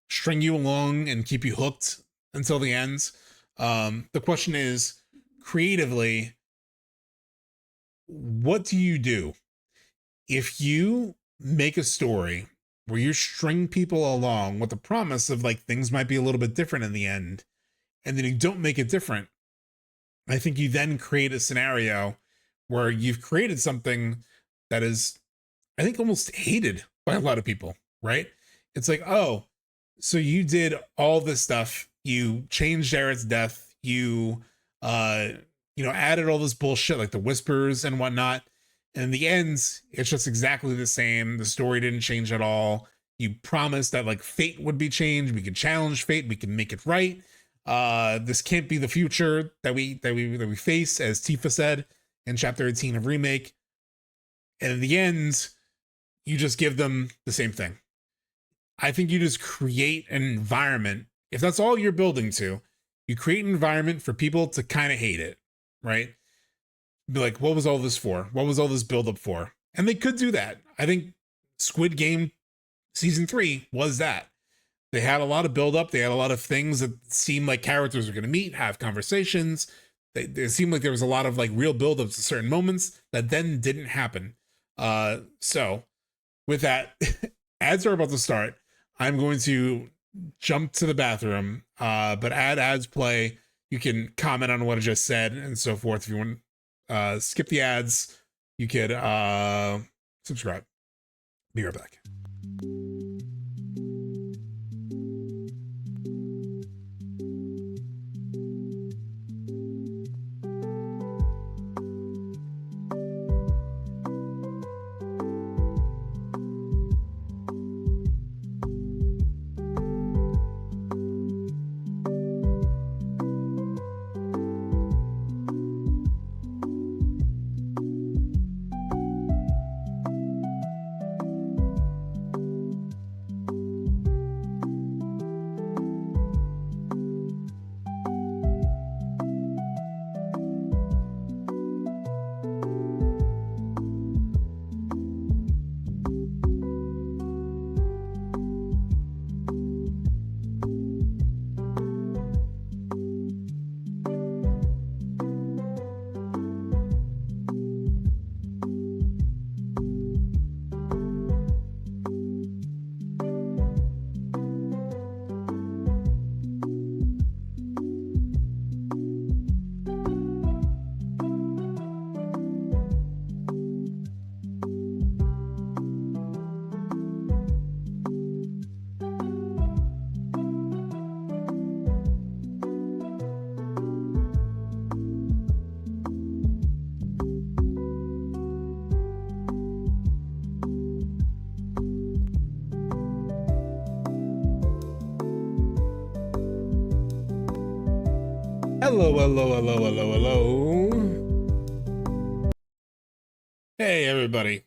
string you along and keep you hooked until the end. The question is, creatively, what do you do if you make a story where you string people along with the promise of like things might be a little bit different in the end, and then you don't make it different? I think you then create a scenario where you've created something that is, I think, almost hated by a lot of people, right? It's like, oh, so you did all this stuff. You changed Jarrett's death. You, added all this bullshit like the whispers and whatnot. And in the end, it's just exactly the same. The story didn't change at all. You promised that like fate would be changed. We could challenge fate. We can make it right. This can't be the future that we face, as Tifa said in chapter 18 of Remake. And in the end, you just give them the same thing. I think you just create an environment. If that's all you're building to, you create an environment for people to kind of hate it, right? Be like, what was all this for? What was all this buildup for? And they could do that. I think Squid Game season 3 was that. They had a lot of buildup. They had a lot of things that seemed like characters were going to meet, have conversations. It seemed like there was a lot of like real buildups to certain moments that then didn't happen. So with that, ads are about to start. I'm going to jump to the bathroom, but ads play. You can comment on what I just said and so forth. If you want skip the ads, you could subscribe. Be right back. Hello, hello, hello, hello, hello. Hey, everybody.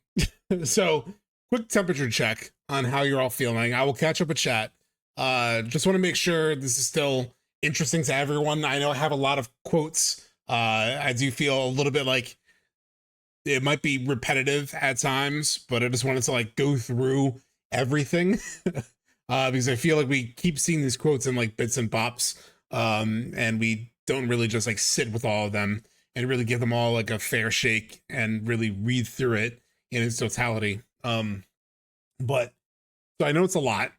So, quick temperature check on how you're all feeling. I will catch up a chat. Just want to make sure this is still interesting to everyone. I know I have a lot of quotes. I do feel a little bit like it might be repetitive at times, but I just wanted to like go through everything because I feel like we keep seeing these quotes in like bits and bops, and we don't really just like sit with all of them and really give them all like a fair shake and really read through it in its totality. But so I know it's a lot.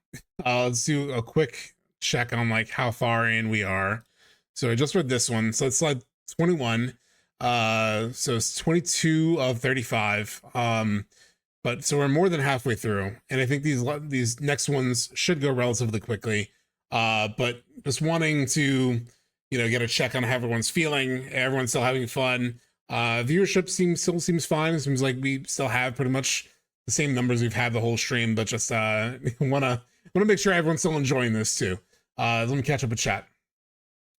Let's do a quick check on like how far in we are. So I just read this one. So it's like 21. So it's 22 of 35. But so we're more than halfway through, and I think these next ones should go relatively quickly. But just wanting to, get a check on how everyone's feeling. Everyone's still having fun. Viewership still seems fine. It seems like we still have pretty much the same numbers we've had the whole stream, but just wanna make sure everyone's still enjoying this too. Let me catch up a chat.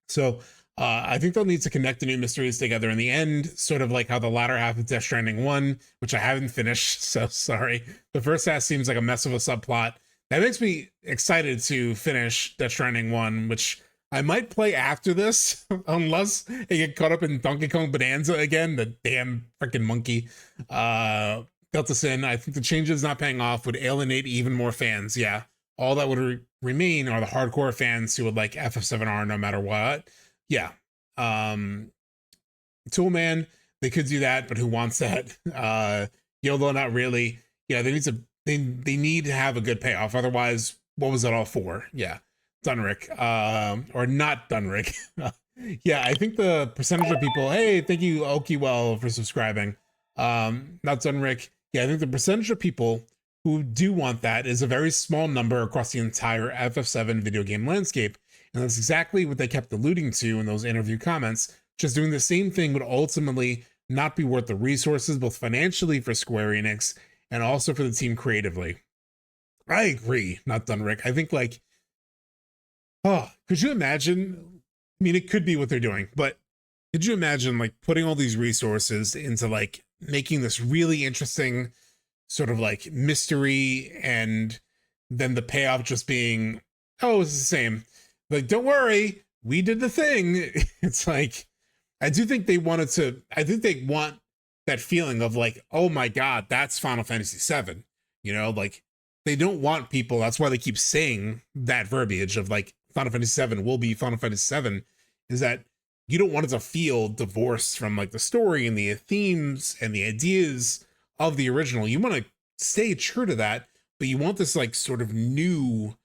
So I think they'll need to connect the new mysteries together in the end, sort of like how the latter half of Death Stranding 1, which I haven't finished, so sorry. The first half seems like a mess of a subplot. That makes me excited to finish Death Stranding 1, which I might play after this, unless I get caught up in Donkey Kong Bonanza again, the damn freaking monkey. Delta Sin, I think the changes not paying off would alienate even more fans. Yeah, all that would remain are the hardcore fans who would like FF7R no matter what. Yeah. Toolman, they could do that, but who wants that? YOLO, not really. Yeah, they need to have a good payoff. Otherwise, what was it all for? Yeah. Dunrick. Or not Dunrick. Yeah, I think the percentage of people, hey, thank you, Okiwell, for subscribing. Not Dunrick. Yeah, I think the percentage of people who do want that is a very small number across the entire FF7 video game landscape. And that's exactly what they kept alluding to in those interview comments. Just doing the same thing would ultimately not be worth the resources, both financially for Square Enix and also for the team creatively. I agree, not Dunrick. I think like, could you imagine? I mean, it could be what they're doing, but could you imagine like putting all these resources into like making this really interesting sort of like mystery, and then the payoff just being, oh, it's the same. Like, don't worry, we did the thing. It's like, I think they want that feeling of like, oh my God, that's Final Fantasy VII. Like they don't want people. That's why they keep saying that verbiage of like Final Fantasy VII will be Final Fantasy VII, is that you don't want it to feel divorced from like the story and the themes and the ideas of the original. You want to stay true to that, but you want this like sort of new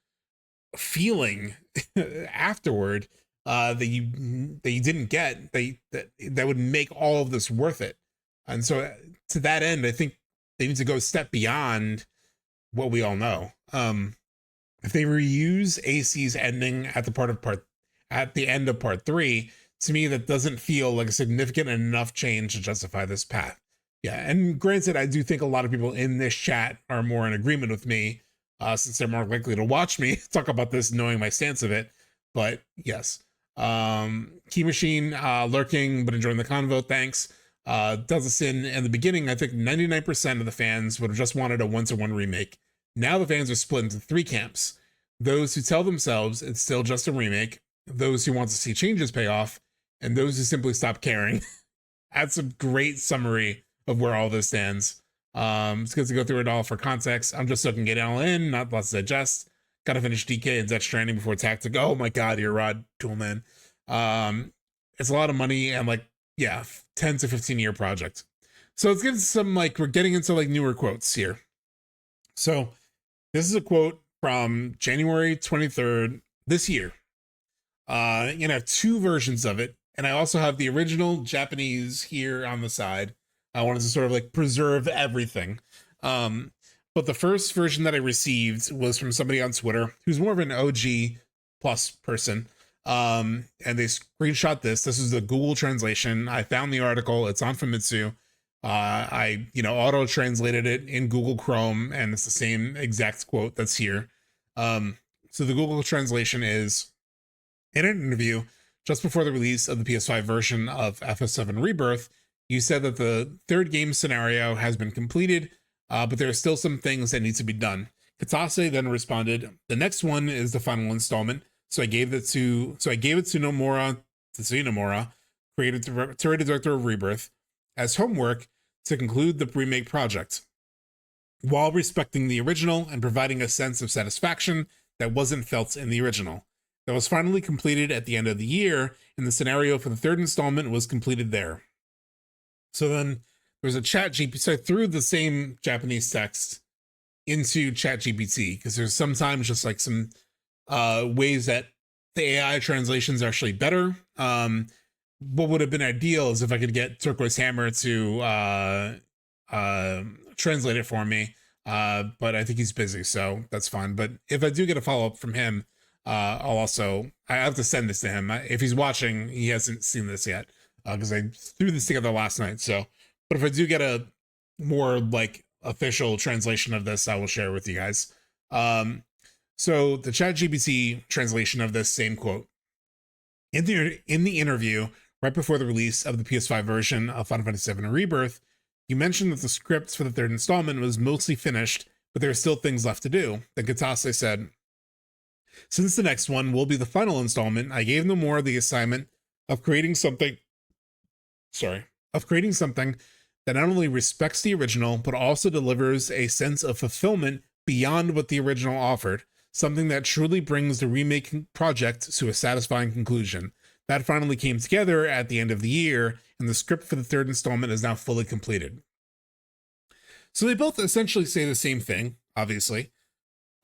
feeling afterward that you didn't get, that would make all of this worth it. And so to that end, I think they need to go a step beyond what we all know. If they reuse AC's ending at the end of part 3, to me that doesn't feel like a significant enough change to justify this path. Yeah, and granted, I do think a lot of people in this chat are more in agreement with me, since they're more likely to watch me talk about this knowing my stance of it. But yes. Key Machine, lurking but enjoying the convo, thanks. Delta Sin, in the beginning, I think 99% of the fans would have just wanted a 1-to-1 remake. Now the fans are split into 3 camps. Those who tell themselves it's still just a remake, those who want to see changes pay off, and those who simply stop caring. That's a great summary of where all this stands. It's good to go through it all for context. I'm just soaking it all in, not lots to digest. Gotta finish DK and Death Stranding before Tactic. Oh my God, you're Rod Toolman. It's a lot of money and like, yeah, 10 to 15 year project. So let's get some like, we're getting into like newer quotes here. So this is a quote from January 23rd this year. I have 2 versions of it, and I also have the original Japanese here on the side. I wanted to sort of like preserve everything. But the first version that I received was from somebody on Twitter who's more of an OG plus person. And they screenshot this. This is the Google translation. I found the article. It's on Famitsu. I auto translated it in Google Chrome, and it's the same exact quote that's here. So the Google translation is, in an interview, just before the release of the PS5 version of FF7 Rebirth, you said that the third game scenario has been completed, but there are still some things that need to be done. Katase then responded, "The next one is the final installment, so I gave it to Tetsuya Nomura, creative director of Rebirth, as homework to conclude the remake project, while respecting the original and providing a sense of satisfaction that wasn't felt in the original. That was finally completed at the end of the year, and the scenario for the third installment was completed there." So then there's a chat GPT, so I threw the same Japanese text into chat GPT, because there's sometimes just like some ways that the AI translation is actually better. What would have been ideal is if I could get Turquoise Hammer to translate it for me, but I think he's busy, so that's fine. But if I do get a follow-up from him, I have to send this to him. If he's watching, he hasn't seen this yet, because I threw this together last night. So, but if I do get a more like official translation of this, I will share with you guys. So the ChatGPT translation of this same quote: in the interview right before the release of the PS5 version of Final Fantasy VII Rebirth, you mentioned that the script for the third installment was mostly finished, but there are still things left to do. Then Katase said, "Since the next one will be the final installment, I gave Nomura the assignment of creating something that not only respects the original, but also delivers a sense of fulfillment beyond what the original offered, something that truly brings the remake project to a satisfying conclusion. That finally came together at the end of the year, and the script for the third installment is now fully completed." So they both essentially say the same thing, obviously.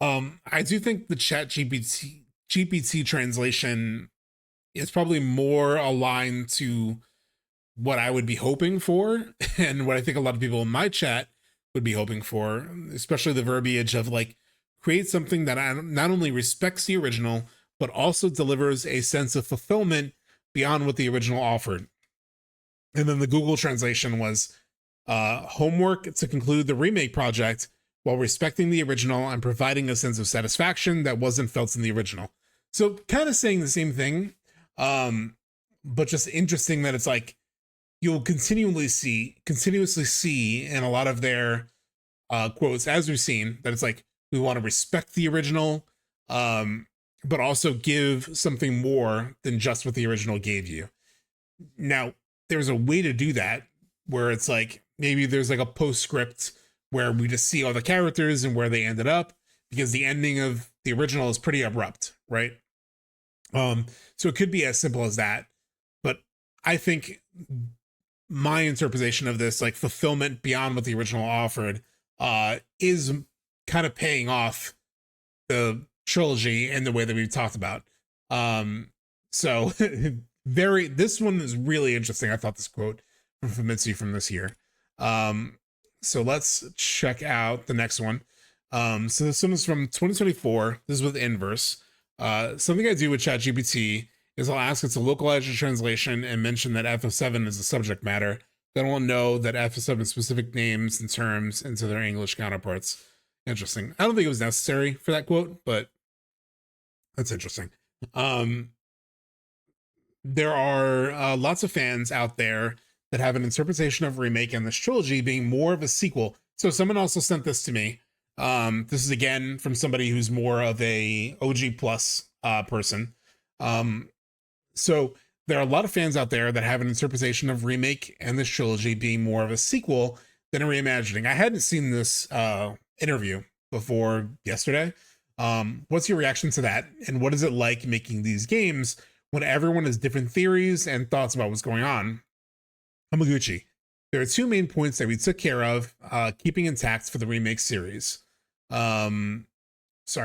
I do think the chat GPT translation is probably more aligned to what I would be hoping for, and what I think a lot of people in my chat would be hoping for, especially the verbiage of like, create something that not only respects the original, but also delivers a sense of fulfillment beyond what the original offered. And then the Google translation was homework to conclude the remake project while respecting the original and providing a sense of satisfaction that wasn't felt in the original. So kind of saying the same thing, but just interesting that it's like you'll continuously see in a lot of their quotes, as we've seen, that it's like, we want to respect the original, but also give something more than just what the original gave you. Now, there's a way to do that where it's like, maybe there's like a postscript where we just see all the characters and where they ended up, because the ending of the original is pretty abrupt, right? So it could be as simple as that. But I think my interpretation of this, like fulfillment beyond what the original offered, is kind of paying off the trilogy in the way that we've talked about. So this one is really interesting. I thought this quote from Famitsu from this year. So let's check out the next one. So this one is from 2024. This is with Inverse. Something I do with ChatGPT is I'll ask it to localize your translation and mention that FF7 is the subject matter. Then we'll know that FF7 specific names and terms into their English counterparts. Interesting. I don't think it was necessary for that quote, but that's interesting. There are lots of fans out there that have an interpretation of Remake and this trilogy being more of a sequel. So someone also sent this to me. This is again from somebody who's more of a OG plus person. So there are a lot of fans out there that have an interpretation of Remake and this trilogy being more of a sequel than a reimagining. I hadn't seen this interview before yesterday. What's your reaction to that? And what is it like making these games when everyone has different theories and thoughts about what's going on? Hamaguchi, there are two main points that we took care of, keeping intact for the remake series. Sorry,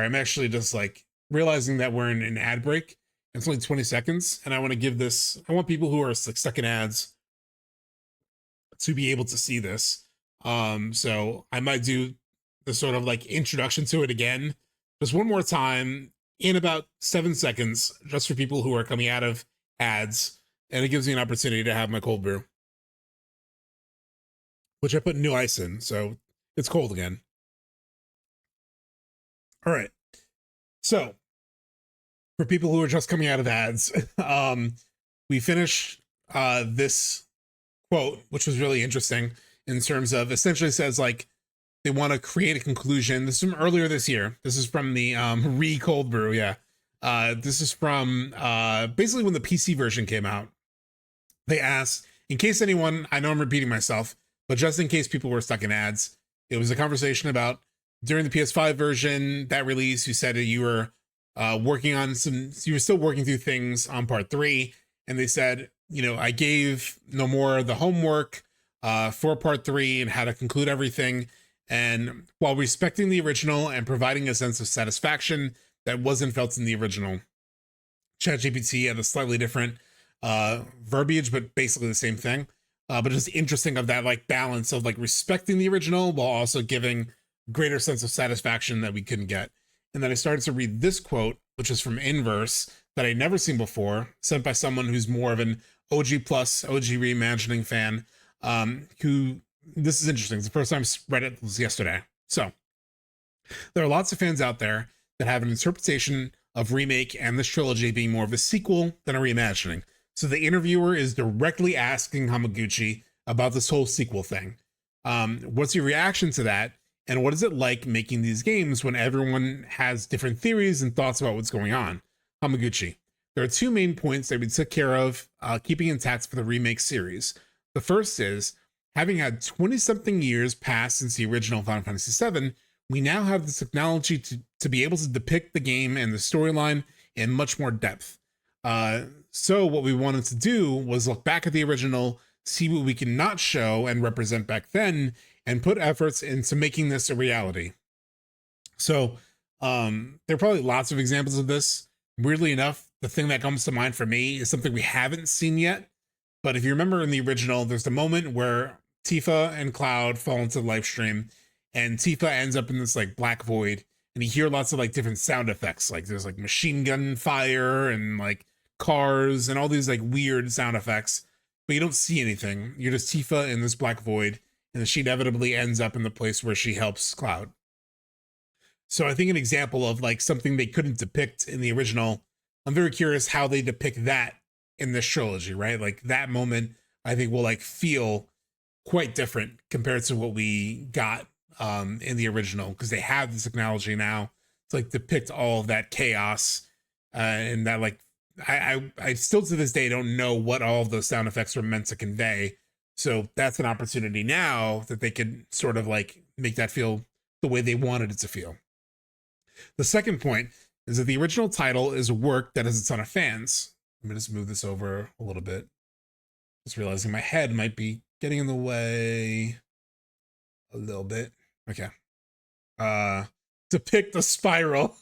I'm actually just like realizing that we're in an ad break. It's only 20 seconds, and I want to give this, I want people who are like stuck in ads to be able to see this. So I might do the sort of like introduction to it again, just one more time in about 7 seconds, just for people who are coming out of ads, and it gives me an opportunity to have my cold brew, which I put new ice in, so it's cold again. All right. So for people who are just coming out of ads, we finished this quote, which was really interesting in terms of essentially says like they want to create a conclusion. This is from earlier this year. This is from the Cold Brew. Yeah. This is from basically when the PC version came out. They asked, in case anyone, I know I'm repeating myself, but just in case people were stuck in ads, it was a conversation about during the PS5 version, that release, you said that you were working on you were still working through things on part 3. And they said, you know, I gave no more the homework for part 3 and how to conclude everything. And while respecting the original and providing a sense of satisfaction that wasn't felt in the original, ChatGPT had a slightly different verbiage, but basically the same thing. But it's interesting of that like balance of like respecting the original while also giving greater sense of satisfaction that we couldn't get. And then I started to read this quote, which is from Inverse, that I'd never seen before, sent by someone who's more of an OG reimagining fan, who, this is interesting. It's the first time I read it was yesterday. So there are lots of fans out there that have an interpretation of Remake and this trilogy being more of a sequel than a reimagining. So the interviewer is directly asking Hamaguchi about this whole sequel thing. What's your reaction to that? And what is it like making these games when everyone has different theories and thoughts about what's going on? Hamaguchi: there are two main points that we took care of keeping intact for the remake series. The first is, having had 20-something years pass since the original Final Fantasy VII, we now have the technology to be able to depict the game and the storyline in much more depth. So what we wanted to do was look back at the original, see what we can not show and represent back then, and put efforts into making this a reality. So there are probably lots of examples of this. Weirdly enough, the thing that comes to mind for me is something we haven't seen yet. But if you remember in the original, there's the moment where Tifa and Cloud fall into the live stream, and Tifa ends up in this like black void, and you hear lots of like different sound effects. Like there's like machine gun fire and like cars and all these like weird sound effects, but you don't see anything. You're just Tifa in this black void, and she inevitably ends up in the place where she helps Cloud. So I think an example of like something they couldn't depict in the original, I'm very curious how they depict that in this trilogy, right? Like that moment, I think will like feel quite different compared to what we got in the original, because they have this technology now to like depict all of that chaos and that like I still to this day don't know what all of those sound effects are meant to convey. So that's an opportunity now that they could sort of like make that feel the way they wanted it to feel. The second point is that the original title is a work that has a ton of fans. Let me just move this over a little bit. Just realizing my head might be getting in the way a little bit. Okay. Depict a spiral.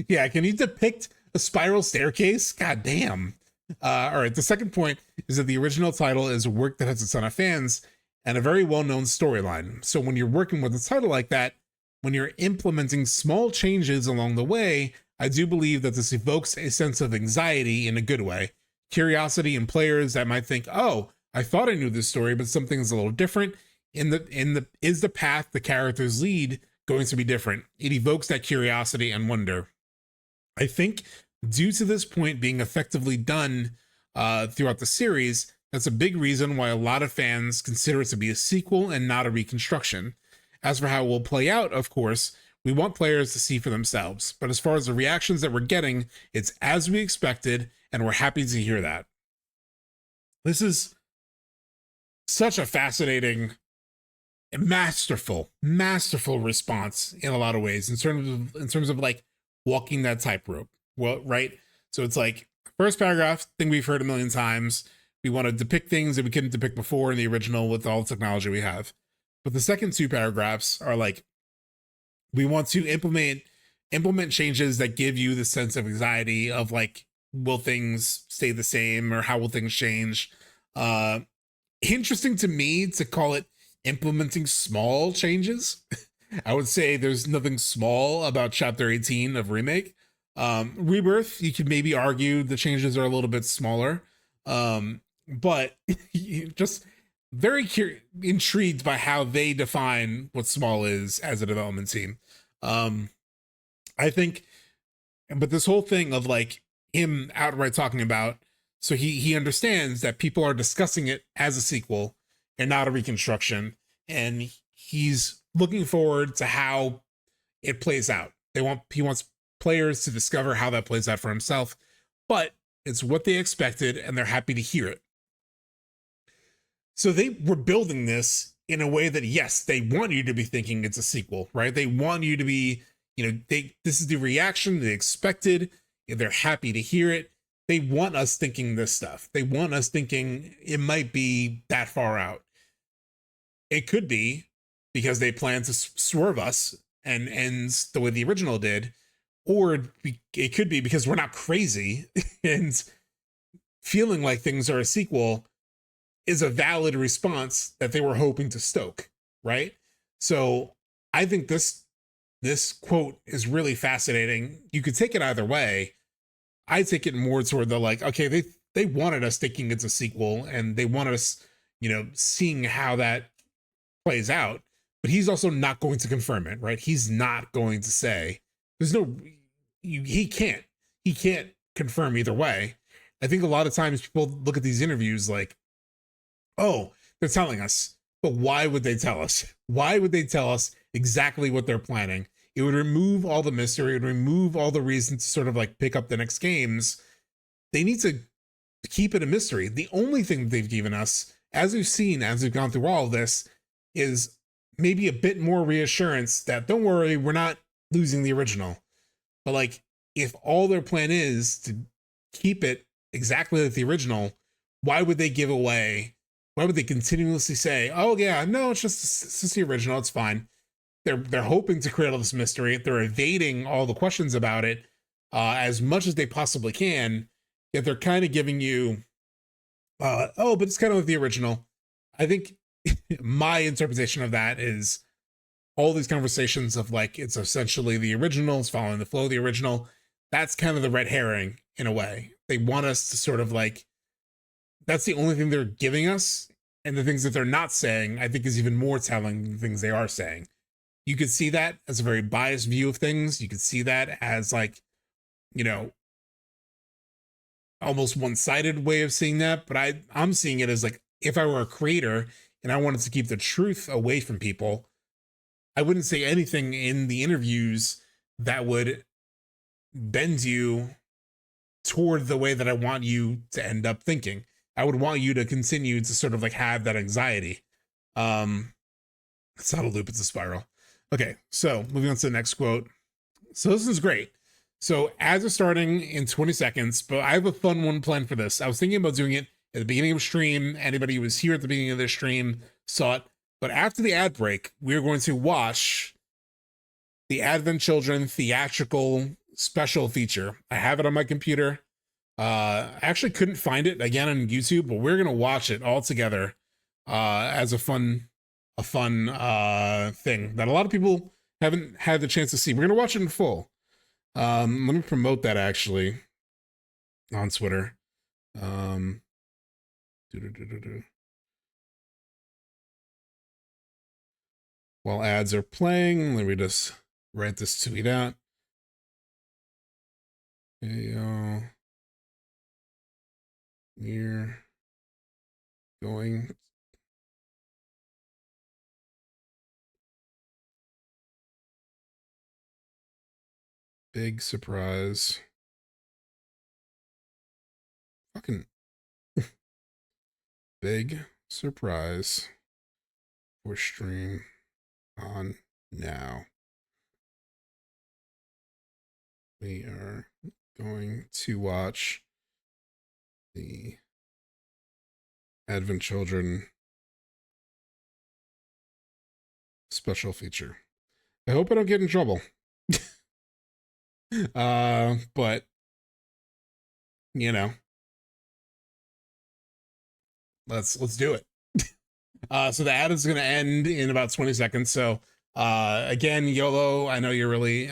Yeah, can you depict a spiral staircase? God damn. All right, the second point is that the original title is a work that has a ton of fans and a very well-known storyline. So when you're working with a title like that, when you're implementing small changes along the way, I do believe that this evokes a sense of anxiety in a good way. Curiosity in players that might think, oh, I thought I knew this story, but something's a little different. Is the path the characters lead going to be different? It evokes that curiosity and wonder. I think due to this point being effectively done throughout the series, that's a big reason why a lot of fans consider it to be a sequel and not a reconstruction. As for how it will play out, of course, we want players to see for themselves. But as far as the reactions that we're getting, it's as we expected, and we're happy to hear that. This is such a fascinating, masterful response in a lot of ways in terms of like walking that tightrope. Well, right? So it's like first paragraph, thing we've heard a million times. We want to depict things that we couldn't depict before in the original with all the technology we have. But the second two paragraphs are like, we want to implement changes that give you the sense of anxiety of like, will things stay the same or how will things change? Interesting to me to call it implementing small changes. I would say there's nothing small about chapter 18 of Remake. Rebirth, you could maybe argue the changes are a little bit smaller. But just very intrigued by how they define what small is as a development team. I think But this whole thing of like him outright talking about, so he understands that people are discussing it as a sequel and not a reconstruction, and he's looking forward to how it plays out. He wants players to discover how that plays out for himself, but it's what they expected and they're happy to hear it. So they were building this in a way that, yes, they want you to be thinking it's a sequel, right? They want you to be, this is the reaction they expected. They're happy to hear it. They want us thinking this stuff. They want us thinking it might be that far out. It could be because they plan to swerve us and ends the way the original did, or it could be because we're not crazy and feeling like things are a sequel is a valid response that they were hoping to stoke, right? So I think this quote is really fascinating. You could take it either way. I take it more toward the like, okay, they wanted us thinking it's a sequel and they wanted us, seeing how that plays out, but he's also not going to confirm it, right? He's not going to say, he can't confirm either way. I think a lot of times people look at these interviews like, oh, they're telling us, but why would they tell us? Why would they tell us exactly what they're planning? It would remove all the mystery. It would remove all the reason to sort of like pick up the next games. They need to keep it a mystery. The only thing they've given us, as we've seen, as we've gone through all of this, is maybe a bit more reassurance that don't worry, we're not losing the original. But like, if all their plan is to keep it exactly like the original, why would they give away? Why would they continuously say, oh yeah, no, it's just the original, it's fine. They're hoping to create all this mystery. They're evading all the questions about it as much as they possibly can. Yet they're kind of giving you, oh, but it's kind of like the original. I think my interpretation of that is all these conversations of like, it's essentially the original, it's following the flow of the original. That's kind of the red herring in a way. They want us to sort of like, that's the only thing they're giving us. And the things that they're not saying, I think is even more telling than the things they are saying. You could see that as a very biased view of things. You could see that as like, almost one-sided way of seeing that. But I'm seeing it as like, if I were a creator and I wanted to keep the truth away from people, I wouldn't say anything in the interviews that would bend you toward the way that I want you to end up thinking. I would want you to continue to sort of like have that anxiety. It's not a loop, it's a spiral. Okay, so moving on to the next quote. So this is great. So ads are starting in 20 seconds, but I have a fun one planned for this. I was thinking about doing it at the beginning of stream. Anybody who was here at the beginning of their stream saw it. But after the ad break, we're going to watch the Advent Children theatrical special feature. I have it on my computer. I actually couldn't find it again on YouTube, but we're going to watch it all together as a fun thing that a lot of people haven't had the chance to see. We're going to watch it in full. Let me promote that actually on Twitter. While ads are playing, let me just write this tweet out. Hey, we're going big surprise. Fucking big surprise for stream on now. We are going to watch the Advent Children special feature. I hope I don't get in trouble. But let's do it. So the ad is going to end in about 20 seconds. So again, YOLO, I know you're really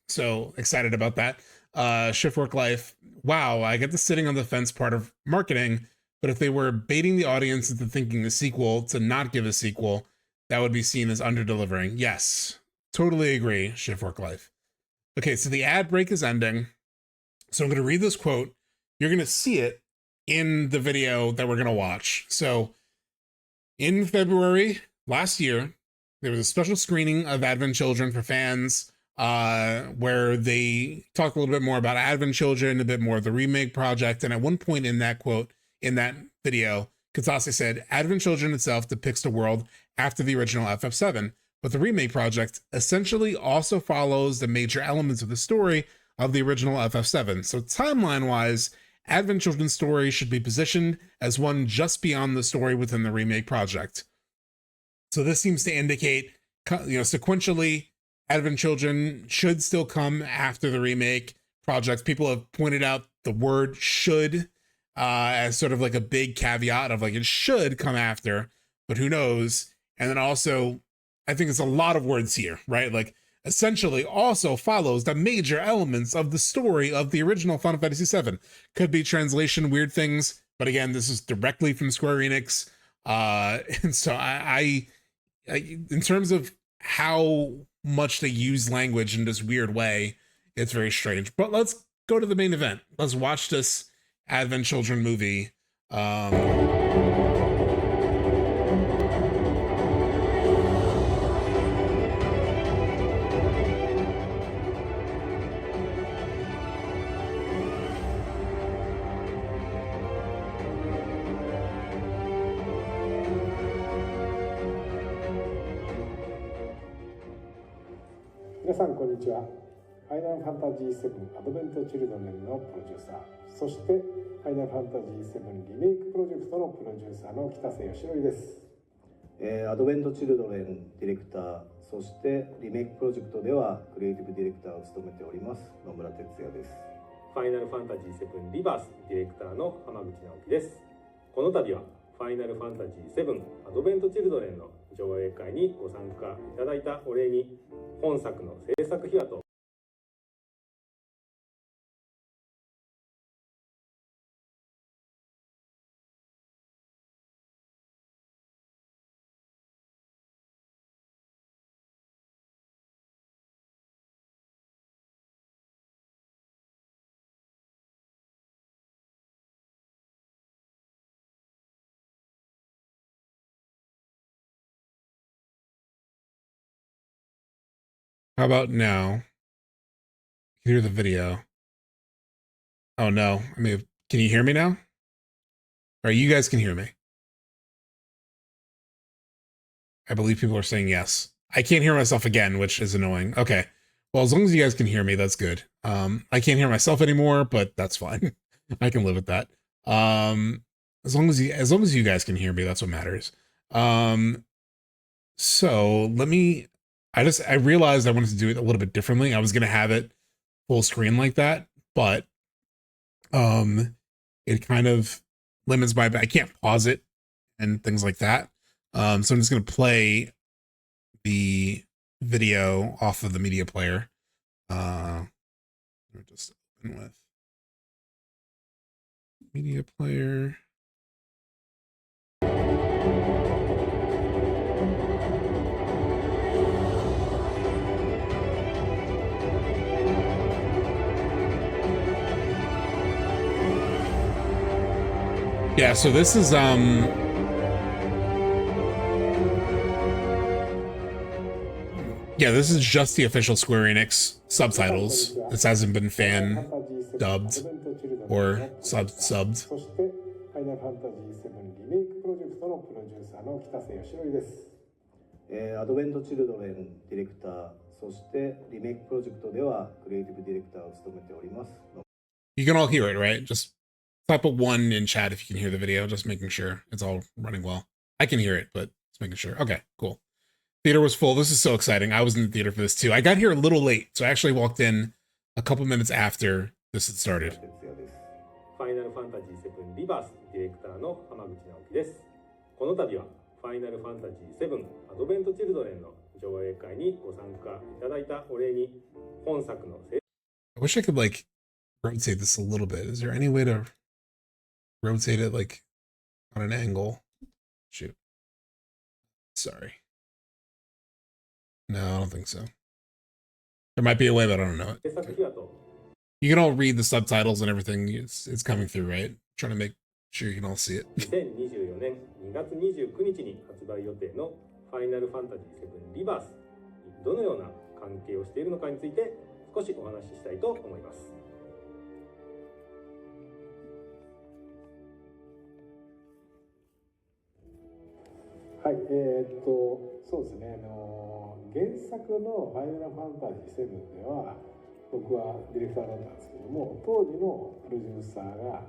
so excited about that. Shift work life. Wow, I get the sitting on the fence part of marketing, but if they were baiting the audience into thinking a sequel to not give a sequel, that would be seen as under delivering. Yes, totally agree, Shift work life. Okay, so the ad break is ending. So I'm going to read this quote. You're going to see it in the video that we're going to watch. So in February last year, there was a special screening of Advent Children for fans where they talked a little bit more about Advent Children, a bit more of the remake project. And at one point in that quote, in that video, Katase said, Advent Children itself depicts the world after the original FF7, but the remake project essentially also follows the major elements of the story of the original FF7. So timeline-wise, Advent Children's story should be positioned as one just beyond the story within the remake project. So this seems to indicate, sequentially, Advent Children should still come after the remake project. People have pointed out the word should as sort of like a big caveat of like it should come after, but who knows? And then also, I think it's a lot of words here, right? Like essentially also follows the major elements of the story of the original Final Fantasy VII. Could be translation, weird things, but again, this is directly from Square Enix. And so I in terms of how much they use language in this weird way, it's very strange. But let's go to the main event. Let's watch this Advent Children movie.皆さんこんにちは。ファイナルファンタジー7アドベントチルドレンのプロデューサー、そしてファイナルファンタジー7リメイクプロジェクトのプロデューサーの北瀬義則です。アドベントチルドレンディレクター、そしてリメイクプロジェクトではクリエイティブディレクターを務めております野村哲也です。ファイナルファンタジー7リバースディレクターの浜口直樹です。この度はファイナルファンタジー7アドベントチルドレンの上映会にご参加いただいたお礼に本作の制作秘話とHow about now? You hear the video. Oh no, I mean, can you hear me now? Or you guys can hear me? I believe people are saying yes. I can't hear myself again, which is annoying. Okay. Well, as long as you guys can hear me, that's good. I can't hear myself anymore, but that's fine. I can live with that. As long as you guys can hear me, that's what matters. So let me, I realized I wanted to do it a little bit differently. I was going to have it full screen like that, but it kind of limits I can't pause it and things like that. So I'm just going to play the video off of the media player. We're just open with media player. Yeah, so this is yeah, this is just the official Square Enix subtitles. This hasn't been fan dubbed or subbed. そしてファイナルファンタジー7リメイクプロジェクトのプロデューサーの北瀬義則です。アドベントチルドレンディレクター、そしてリメイクプロジェクトではクリエイティブディレクターを務めております。You can all hear it, right? Just type a 1 in chat if you can hear the video, just making sure it's all running well. I can hear it, but just making sure. Okay, cool. Theater was full. This is so exciting. I was in the theater for this too. I got here a little late, so I actually walked in a couple minutes after this had started. ファイナルファンタジー7リバースディレクターの浜口直樹です。この度はファイナルファンタジー7アドベントチルドレンの上映会にご参加いただいたお礼に本作の I wish I could like rotate this a little bit. Is there any way to rotate it like on an angle? Shoot. Sorry. No, I don't think so. There might be a way, but I don't know it. 制作費はと You can all read the subtitles and everything. It's coming through, right? Trying to make sure you can all see it. 2024年2月29日に発売予定のファイナルファンタジー7リバースにどのような関係をしているのかについて少しお話ししたいと思います。はい、そうですね、原作の「ファイナルファンタジー7」では僕はディレクターだったんですけども、当時のプロデューサーが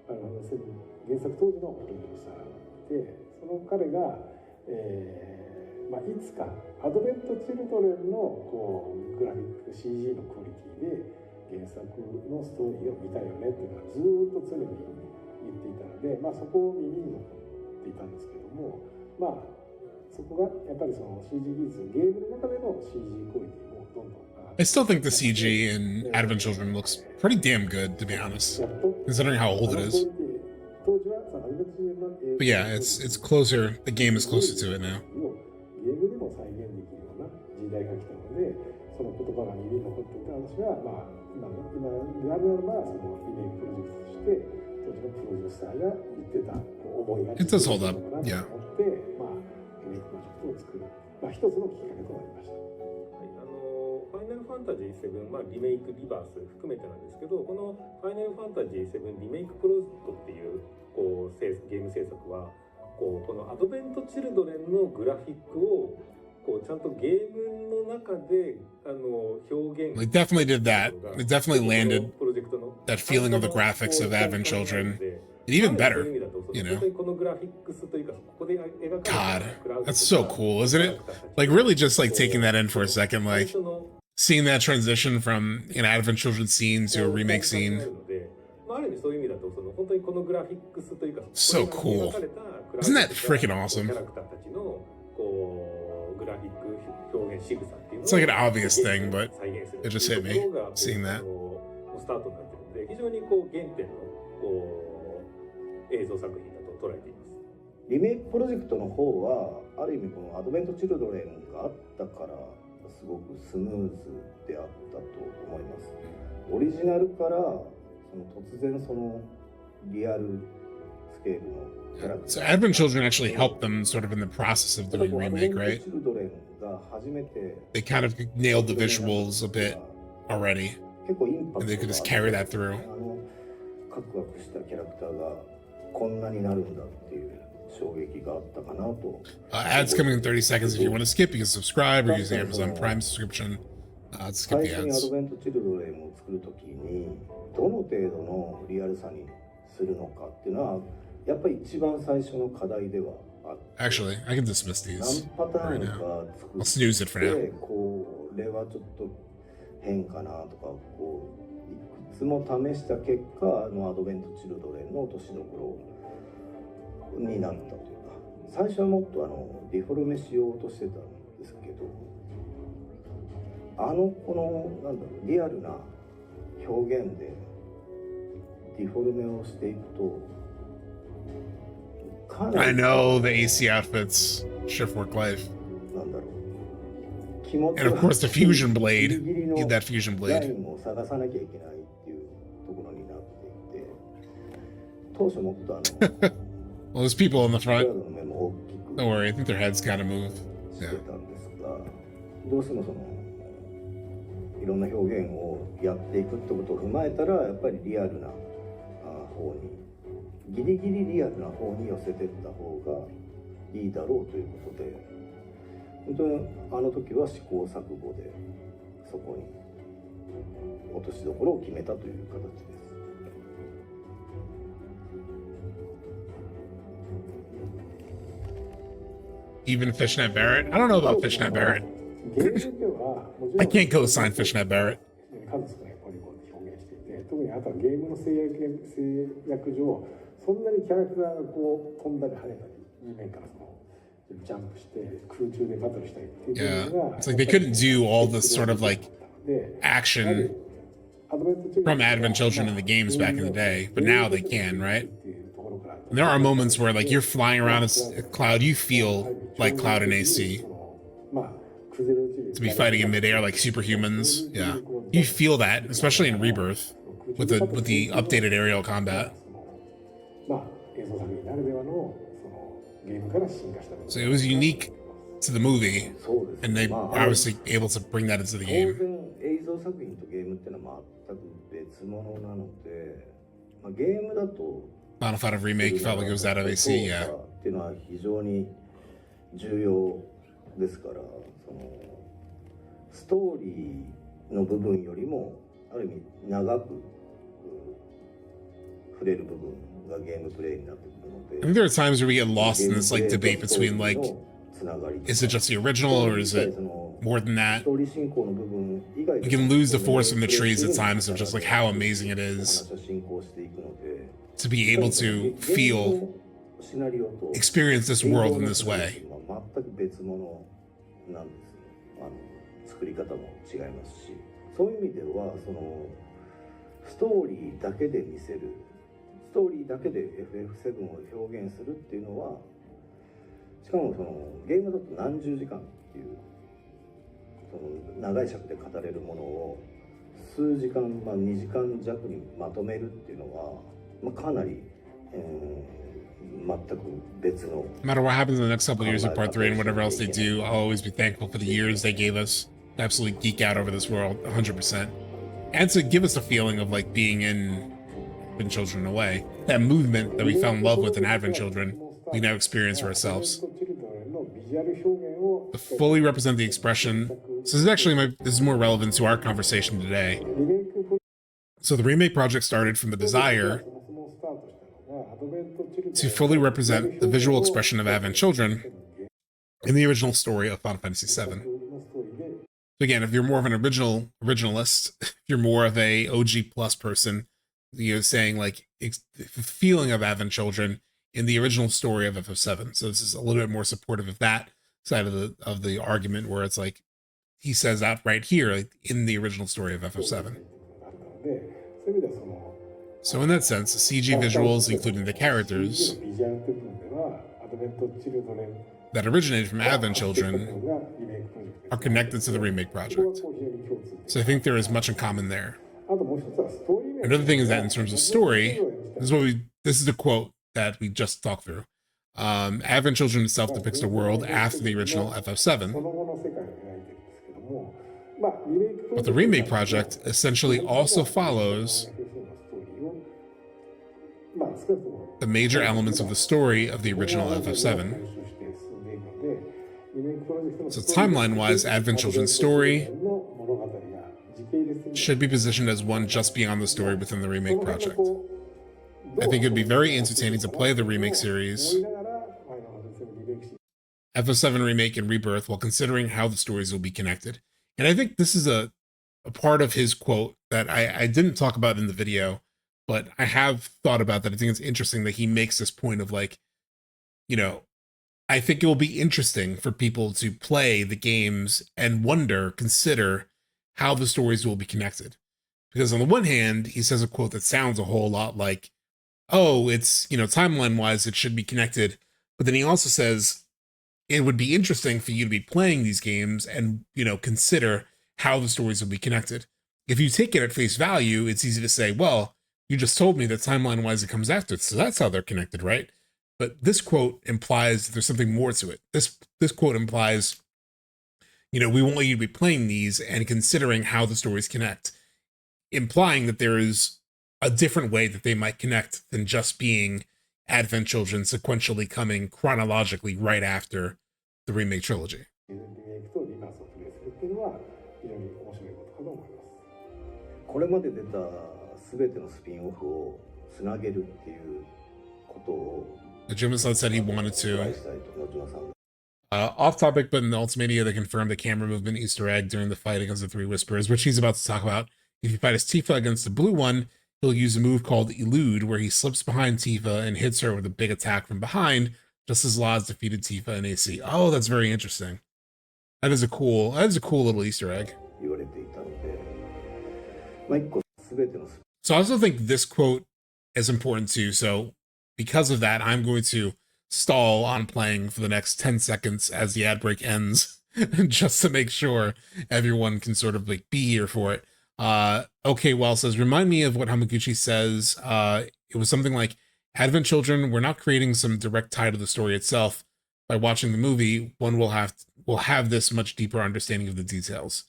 原作当時のプロデューサーで、その彼が、いつかアドベント・チルドレンのグラフィック CG のクオリティで原作のストーリーを見たいよねっていうのはずっと常に言っていたので、そこを耳に残っていたんですけども、そこがやっぱりその CG 技術、ゲームの中での CG クオリティもどんどん I still think the CG in Advent Children looks pretty damn good, to be honest, considering how old it is. But yeah, it's closer. The game is closer to it now. ゲームでも再現できるような時代が来たので、その言葉が耳に残っていた話が、今であるならばそのリメイクプロジェクトとして当時のプロデューサーが言ってた思いが It does hold up, yeah. と思って、リメイクプロジェクトを作る、一つのきっかけとなりました。ファイナルファンタジー7、リメイクリバース含めてなんですけど、このファイナルファンタジー7リメイクプロジェクトっていうゲーム制作はこのアドベント・チルドレンのグラフィックをちゃんとゲームの中で表現。They definitely did that. It definitely landed that feeling of the graphics of Advent Children. And even better, you know. God, that's so cool, isn't it? Like really just like taking that in for a second, like seeing that transition from an Advent Children scene to a remake scene. So cool. Isn't that freaking awesome? It's like an obvious thing, but it just hit me seeing that. 映像作品だと捉えています。リメイクプロジェクトの方はある意味このアドベント・チルドレンがあったからすごくスムーズであったと思います。オリジナルから突然そのリアルスケールのキャラクター。So Advent Children actually helped them sort of in the process of doing remake, right? They kind of nailed the visuals a bit already, and they could just carry that through. カクカクしたキャラクターがこんなになるんだっていう衝撃があったかなと。Ads coming in 30 seconds. If you want to skip, you can subscribe or use the Amazon Prime subscription. Skip the ads. 最初にアドベント・チルドレンを作るときにどの程度のリアルさにするのかっていうのはやっぱり一番最初の課題ではあって。Actually, I can dismiss these 何パターン right か now. 作 I'll snooze it for っ now. てこれはちょっと変かなとかいくつも試した結果アドベント・チルドレンの落としどころになったというか、最初はもっとディフォルメしようとしてたんですけど、このリアルな表現でディフォルメをしていくとかなり I know the AC outfits shift work life. なんだろう、気持ち And of course the fusion blade. ギリギリの Need that fusion ライ blade. ンを探さなきゃいけないっていうところになっていて、当初もっとWell, there's people in the クラウ front. ドの目も大きく Don't worry, I think their heads kind of move. して Yeah. たんですが、どうしてもいろんな表現をやっていくってことを踏まえたらやっぱりリアルな方にギリギリリアルな方に寄せていった方がいいだろうということで、本当にあの時は試行錯誤でそこに落としどころを決めたという形です。Even Fishnet Barrett? I don't know about Fishnet Barrett. I can't co-sign Fishnet Barrett. 数少ないポリゴンで表現していて、特にあとはゲームの制約上そんなにキャラクターが飛んだり跳ねたり地面からジャンプして空中でバトルしたりっていうのが Yeah, it's like they couldn't do all this sort of like action from Advent Children in the games back in the day, but now they can, right? And there are moments where like you're flying around as Cloud, you feel like Cloud in AC. to be fighting in midair like superhumans. Yeah, you feel that, especially in Rebirth, with the updated aerial combat. So it was unique to the movie, and they obviously able to bring that into the game. Final Fantasy Remake felt like it was out of AC, yeah. ストーリーの部分よりもある意味長く触れる部分がゲームプレイになってくるので I think there are times where we get lost in this like debate between like, is it just the original or is it more than that? We can lose the forest from the trees at times of just like how amazing it is to be able to feel, experience this world in this way. 作り方も違いますし、そういう意味ではそのストーリーだけで見せる、ストーリーだけで FF7 を表現するっていうのは、しかもそのゲームだと何十時間っていうその長い尺で語れるものを数時間、2時間弱にまとめるっていうのは、かなり、全く別の。No matter what happens in the next couple of years of Part 3 and whatever else they do, I'll always be thankful for the years they gave us. Absolutely geek out over this world 100%, and to give us a feeling of like being in Advent Children in a way, that movement that we fell in love with in Advent Children we now experience for ourselves. To fully represent the expression, so this is actually this is more relevant to our conversation today. So the remake project started from the desire to fully represent the visual expression of Advent Children in the original story of Final Fantasy VII. Again, if you're more of an originalist, if you're more of a OG plus person, you're saying like the feeling of Advent Children in the original story of FF7. So this is a little bit more supportive of that side of the argument, where it's like he says that right here, like in the original story of FF7. So in that sense, CG visuals, including the characters that originated from Advent Children, are connected to the remake project. So I think there is much in common there. Another thing is that in terms of story, this is the quote that we just talked through. Advent Children itself depicts the world after the original FF7. But the remake project essentially also follows the major elements of the story of the original FF7. So timeline-wise, Advent Children's story should be positioned as one just beyond the story within the remake project. I think it would be very entertaining to play the remake series, FF7 Remake and Rebirth, while considering how the stories will be connected. And I think this is a part of his quote that I didn't talk about in the video, but I have thought about that. I think it's interesting that he makes this point of like, you know, I think it will be interesting for people to play the games and consider how the stories will be connected. Because on the one hand, he says a quote that sounds a whole lot like, oh, it's, you know, timeline-wise, it should be connected. But then he also says it would be interesting for you to be playing these games and, you know, consider how the stories will be connected. If you take it at face value, it's easy to say, well, you just told me that timeline-wise it comes after it, so that's how they're connected, right? But this quote implies there's something more to it. This quote implies, you know, we want you to be playing these and considering how the stories connect, implying that there is a different way that they might connect than just being Advent Children sequentially coming chronologically right after the remake trilogy. これまで出た全てのスピンオフをつなげるっていうことを Jimin-san said he wanted to. Off topic, but in the Ultimadia, they confirmed the camera movement Easter egg during the fight against the Three Whisperers, which he's about to talk about. If you fight as Tifa against the blue one, he'll use a move called Elude, where he slips behind Tifa and hits her with a big attack from behind, just as Laz defeated Tifa in AC. Oh, that's very interesting. That is a cool little Easter egg. So I also think this quote is important too. So because of that, I'm going to stall on playing for the next 10 seconds as the ad break ends just to make sure everyone can sort of like be here for it. Okay, well, says, remind me of what Hamaguchi says. It was something like, Advent Children, we're not creating some direct tie to the story itself. By watching the movie, one will have this much deeper understanding of the details.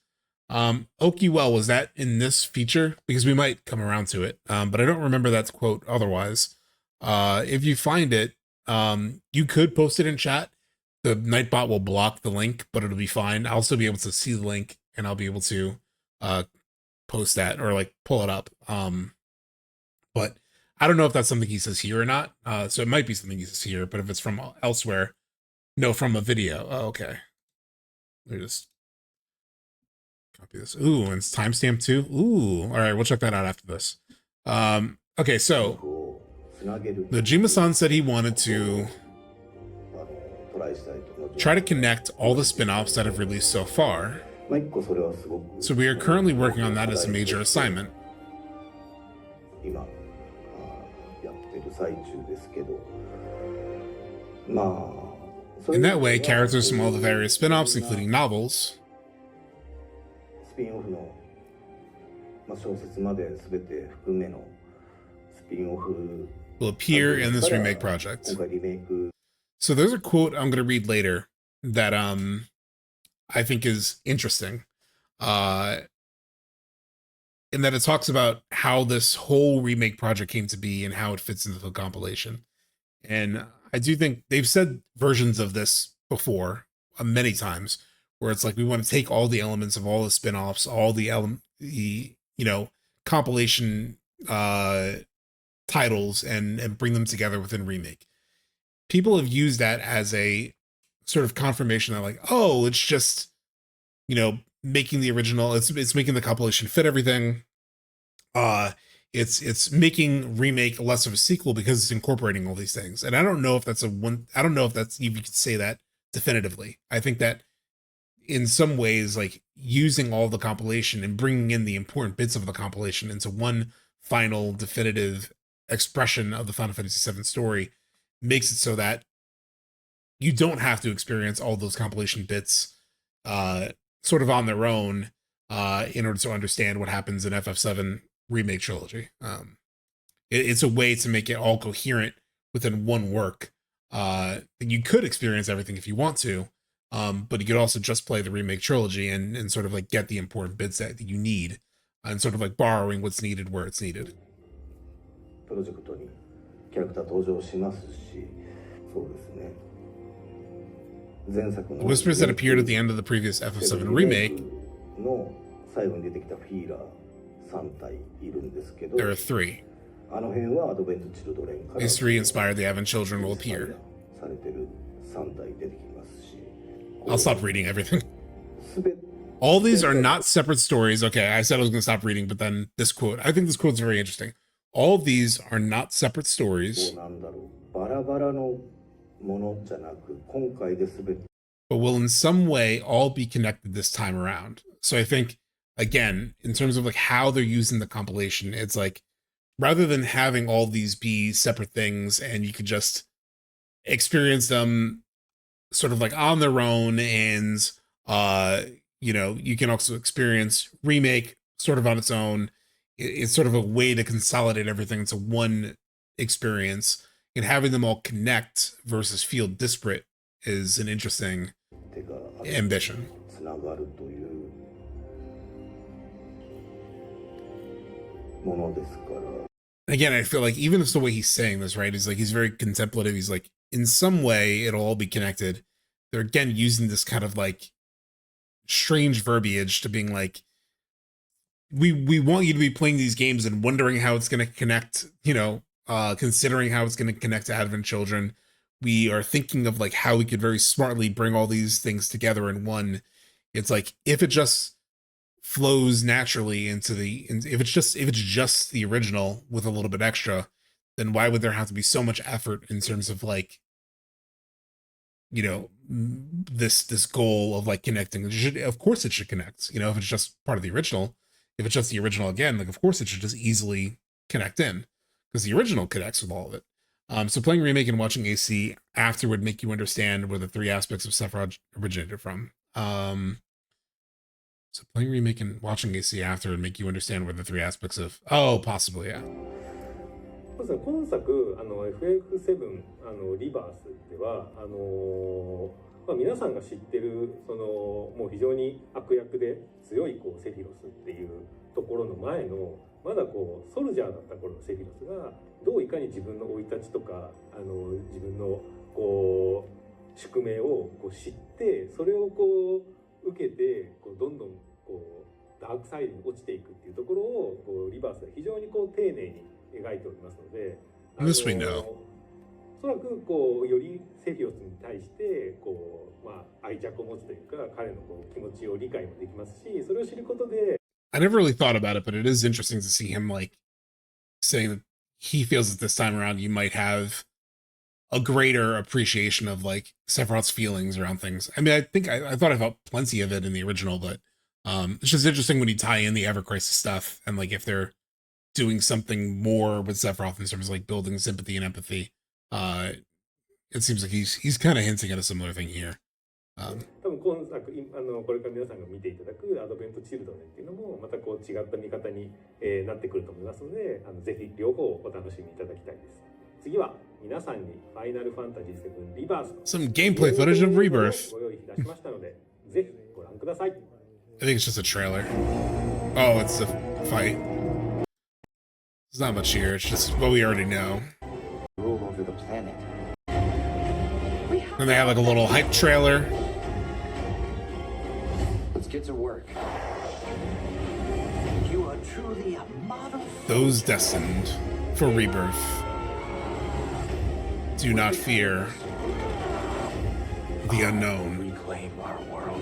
Okay, well, was that in this feature? Because we might come around to it. But I don't remember that quote otherwise. If you find it, you could post it in chat. The Nightbot will block the link, but it'll be fine. I'll still be able to see the link, and I'll be able to post that or like pull it up. But I don't know if that's something he says here or not. So it might be something he says here, but if it's from elsewhere, no, from a video. Oh, okay. Let me just copy this. Ooh, and it's timestamp too. Ooh, all right, we'll check that out after this. Okay, so Nojima-san said he wanted to try to connect all the spin-offs that have released so far. So we are currently working on that as a major assignment. In that way, characters from all the various spin-offs, including novels, will appear in this remake project. So there's a quote I'm going to read later that I think is interesting. In that it talks about how this whole remake project came to be and how it fits into the compilation. And I do think they've said versions of this before many times, where it's like, we want to take all the elements of all the spin-offs, all the compilation titles and bring them together within remake. People have used that as a sort of confirmation that like, oh, it's just, making the original, it's making the compilation fit everything. It's making remake less of a sequel because it's incorporating all these things. And I don't know if that's I don't know if that's, you could say that definitively. I think that in some ways, like using all the compilation and bringing in the important bits of the compilation into one final definitive expression of the Final Fantasy VII story makes it so that you don't have to experience all those compilation bits sort of on their own in order to understand what happens in FF7 Remake Trilogy. It's a way to make it all coherent within one work. You could experience everything if you want to, but you could also just play the Remake Trilogy and sort of like get the important bits that you need and sort of like borrowing what's needed where it's needed. The whispers that appeared at the end of the previous FF7 remake, there are 3. These 3 inspired the Advent Children will appear. I'll stop reading everything. All these are not separate stories. Okay, I said I was going to stop reading, but then this quote, I think this quote is very interesting. All of these are not separate stories, but will in some way all be connected this time around. So I think, again, in terms of like how they're using the compilation, it's like, rather than having all these be separate things and you could just experience them sort of like on their own, and you can also experience remake sort of on its own. It's sort of a way to consolidate everything into one experience, and having them all connect versus feel disparate is an interesting ambition. Again, I feel like even if the way he's saying this, right, is like he's very contemplative. He's like, in some way it'll all be connected. They're again using this kind of like strange verbiage to being like, we want you to be playing these games and wondering how it's going to connect, considering how it's going to connect to Advent Children. We are thinking of like how we could very smartly bring all these things together in one. It's like, if it just flows naturally into if it's just the original with a little bit extra, then why would there have to be so much effort in terms of like, this goal of like connecting? Of course it should connect, if it's just part of the original. If it's just the original again, like of course it should just easily connect in, because the original connects with all of it. So playing remake and watching AC after would make you understand where the 3 aspects of Sephiroth originated from. So playing remake and watching AC after would make you understand where the three aspects of possibly, yeah. まず今作FF7 リバースでは皆さんが知ってるもう非常に悪役で強いセフィロスっていうところの前のまだソルジャーだった頃のセフィロスがどういかに自分の生い立ちとか自分の宿命を知ってそれを受けてどんどんダークサイドに落ちていくっていうところをリバースは非常に丁寧に描いておりますので、This we know. おそらくよりセフィロスに対して愛着を持つというか彼の気持ちを理解もできますし、それを知ることで I never really thought about it, but it is interesting to see him like saying that he feels that this time around you might have a greater appreciation of like Sephiroth's feelings around things. I mean, I think I thought I felt plenty of it in the original, but it's just interesting when you tie in the Ever Crisis stuff and like if they're doing something more with Sephiroth in terms of like building sympathy and empathy. It seems like he's kind of hinting at a similar thing here. 多分今作これから皆さんが見ていただくアドベントチルドレンっていうのもまた違った見方に、なってくると思いますのでぜひ両方お楽しみいただきたいです。次は皆さんにファイナルファンタジー7リバース Some gameplay footage of Rebirth. ご用意いたしましたのでぜひご覧ください。 I think it's just a trailer. Oh, it's a fight. There's not much here. It's just what we already know. Rule over the planet. And they have like a little hype trailer. Let's get to work. You are truly a model. Those destined for rebirth do not fear the unknown. Reclaim our world.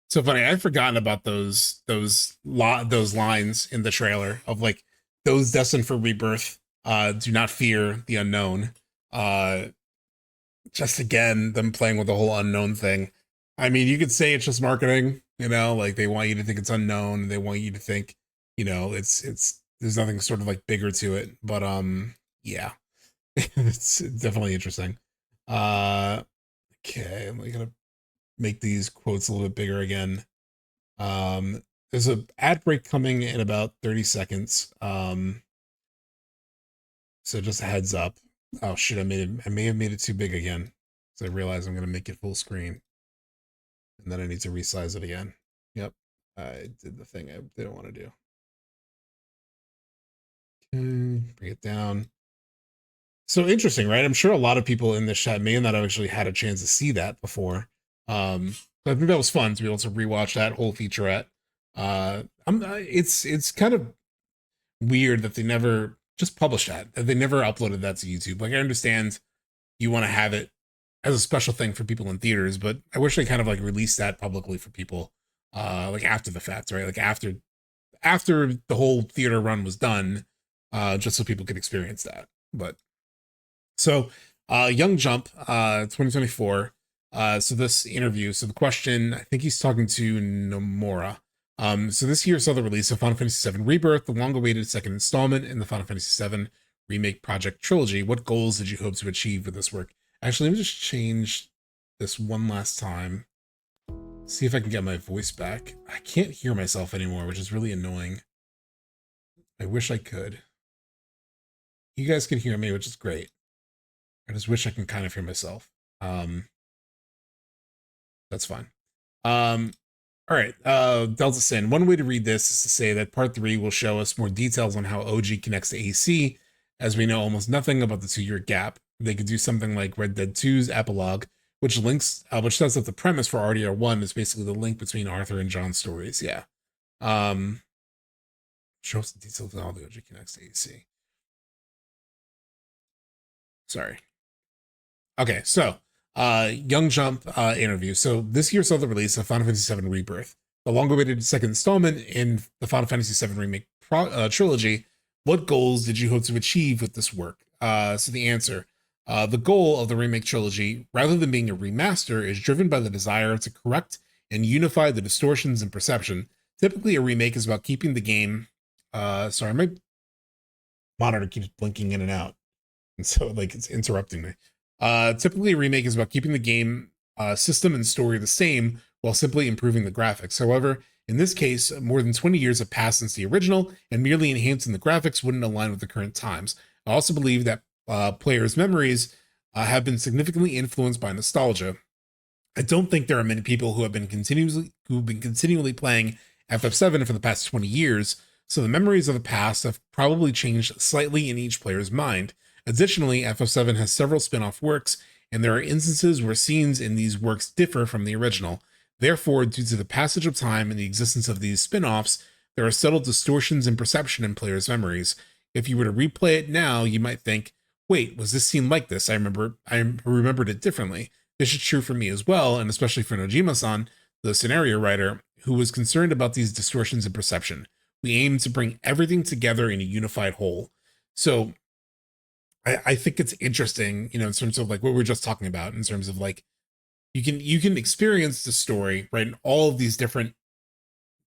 So funny. I'd forgotten about those lines in the trailer of like those destined for rebirth do not fear the unknown. Just again, them playing with the whole unknown thing. I mean, you could say it's just marketing, you know, like they want you to think it's unknown. They want you to think, you know, it's there's nothing sort of like bigger to it. But yeah, it's definitely interesting. Okay, I'm gonna make these quotes a little bit bigger again. There's an ad break coming in about 30 seconds. So just a heads up. Oh shit, I may have made it too big again. So I realize I'm gonna make it full screen. And then I need to resize it again. Yep. I did the thing I didn't want to do. Okay, bring it down. So interesting, right? I'm sure a lot of people in this chat may not have actually had a chance to see that before. But I think that was fun to be able to rewatch that whole featurette. It's kind of weird that they never just published that they never uploaded that to YouTube. Like I understand you want to have it as a special thing for people in theaters, but I wish they kind of like released that publicly for people, like after the fact, right? Like after the whole theater run was done, just so people could experience that. But so, Young Jump, 2024. So this interview, so the question, I think he's talking to Nomura. So this year saw the release of Final Fantasy VII Rebirth, the long-awaited second installment in the Final Fantasy VII Remake Project Trilogy. What goals did you hope to achieve with this work? Actually, let me just change this one last time. See if I can get my voice back. I can't hear myself anymore, which is really annoying. I wish I could. You guys can hear me, which is great. I just wish I can kind of hear myself. That's fine. All right, Delta Sin. One way to read this is to say that part 3 will show us more details on how OG connects to AC, as we know almost nothing about the 2-year gap. They could do something like Red Dead 2's epilogue, which sets up the premise for RDR1 is basically the link between Arthur and John's stories. Yeah. Show us the details on how the OG connects to AC. Sorry. Okay, so Young Jump interview. So this year saw the release of Final Fantasy VII Rebirth, the long-awaited second installment in the Final Fantasy VII Remake Trilogy. What goals did you hope to achieve with this work? So the answer, the goal of the Remake Trilogy, rather than being a remaster, is driven by the desire to correct and unify the distortions in perception. Typically, a remake is about keeping the game... sorry, my monitor keeps blinking in and out, and so like it's interrupting me. Typically, a remake is about keeping the game system and story the same while simply improving the graphics. However, in this case, more than 20 years have passed since the original, and merely enhancing the graphics wouldn't align with the current times. I also believe that players' memories have been significantly influenced by nostalgia. I don't think there are many people who've been continually playing FF7 for the past 20 years, so the memories of the past have probably changed slightly in each player's mind. Additionally, FF7 has several spin-off works, and there are instances where scenes in these works differ from the original. Therefore, due to the passage of time and the existence of these spin-offs, there are subtle distortions in perception in players' memories. If you were to replay it now, you might think, wait, was this scene like this? I remembered it differently. This is true for me as well, and especially for Nojima-san, the scenario writer, who was concerned about these distortions in perception. We aim to bring everything together in a unified whole. So I think it's interesting, in terms of like what we were just talking about, in terms of like, you can experience the story, right, in all of these different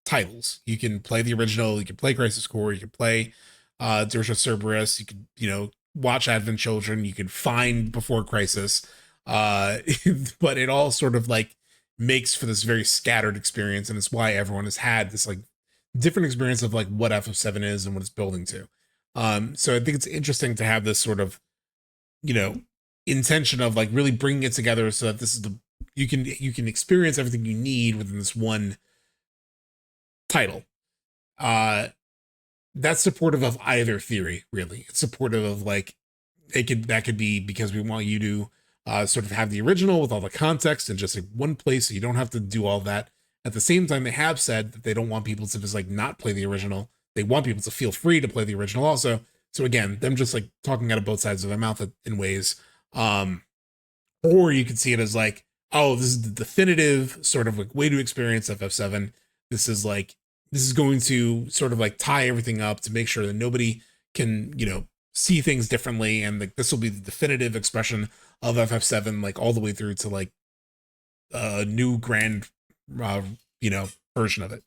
titles. You can play the original, you can play Crisis Core, you can play Dirge of Cerberus, you could, watch Advent Children, you could find Before Crisis, but it all sort of like makes for this very scattered experience, and it's why everyone has had this like different experience of like what FF7 is and what it's building to. So I think it's interesting to have this sort of, intention of like really bringing it together so that this is you can experience everything you need within this one title. That's supportive of either theory, really. It's supportive of like, that could be because we want you to sort of have the original with all the context in just like one place, so you don't have to do all that. At the same time, they have said that they don't want people to just like not play the original. They want people to feel free to play the original also. So again, them just like talking out of both sides of their mouth in ways. Or you could see it as like, oh, this is the definitive sort of like way to experience FF7. This is going to sort of like tie everything up to make sure that nobody can, see things differently. And like, this will be the definitive expression of FF7, like all the way through to like a new grand, version of it.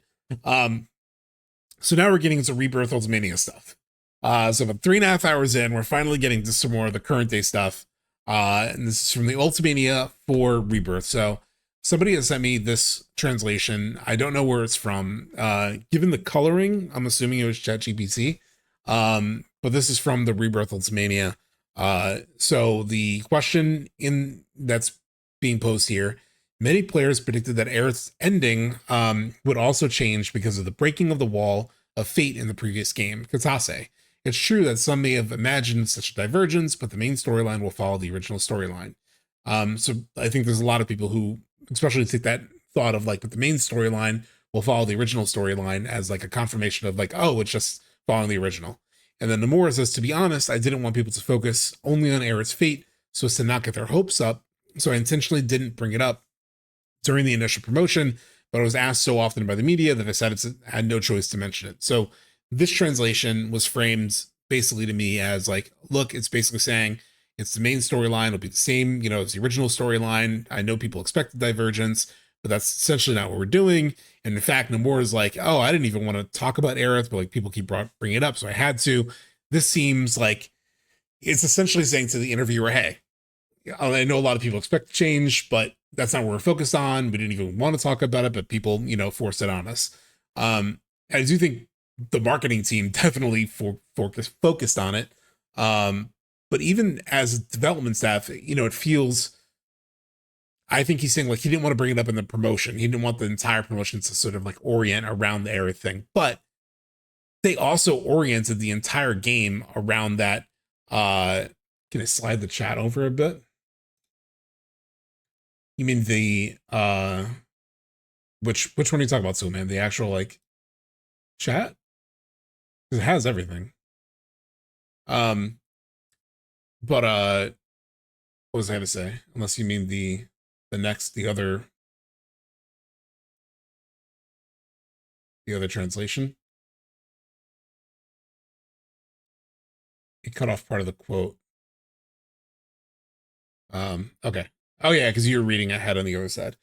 So now we're getting into Rebirth Ultimania stuff. So about 3.5 hours in, we're finally getting to some more of the current day stuff. And this is from the Ultimania for Rebirth. So somebody has sent me this translation. I don't know where it's from. Given the coloring, I'm assuming it was ChatGPT. But this is from the Rebirth Ultimania. So the question that's being posed here: many players predicted that Aerith's ending would also change because of the breaking of the wall of fate in the previous game, Katase. It's true that some may have imagined such a divergence, but the main storyline will follow the original storyline. So I think there's a lot of people who especially take that thought of like, but the main storyline will follow the original storyline as like a confirmation of like, oh, it's just following the original. And then Nomura says, to be honest, I didn't want people to focus only on Aerith's fate so as to not get their hopes up. So I intentionally didn't bring it up during the initial promotion, but I was asked so often by the media that I decided I had no choice to mention it. So this translation was framed basically to me as like, look, it's basically saying it's the main storyline. It'll be the same, as the original storyline. I know people expect the divergence, but that's essentially not what we're doing. And in fact, Nomura is like, oh, I didn't even want to talk about Aerith, but like people keep bringing it up, so I had to. This seems like it's essentially saying to the interviewer, hey, I know a lot of people expect change, but that's not what we're focused on. We didn't even want to talk about it, but people, forced it on us. I do think the marketing team definitely focused on it. But even as development staff, it feels, I think he's saying like he didn't want to bring it up in the promotion. He didn't want the entire promotion to sort of like orient around the Aerith thing, but they also oriented the entire game around that. Can I slide the chat over a bit? You mean the which one are you talking about, so man? The actual like chat? It has everything. But what was I gonna say? Unless you mean the other translation. It cut off part of the quote. Okay. Oh yeah, because you were reading ahead on the other side.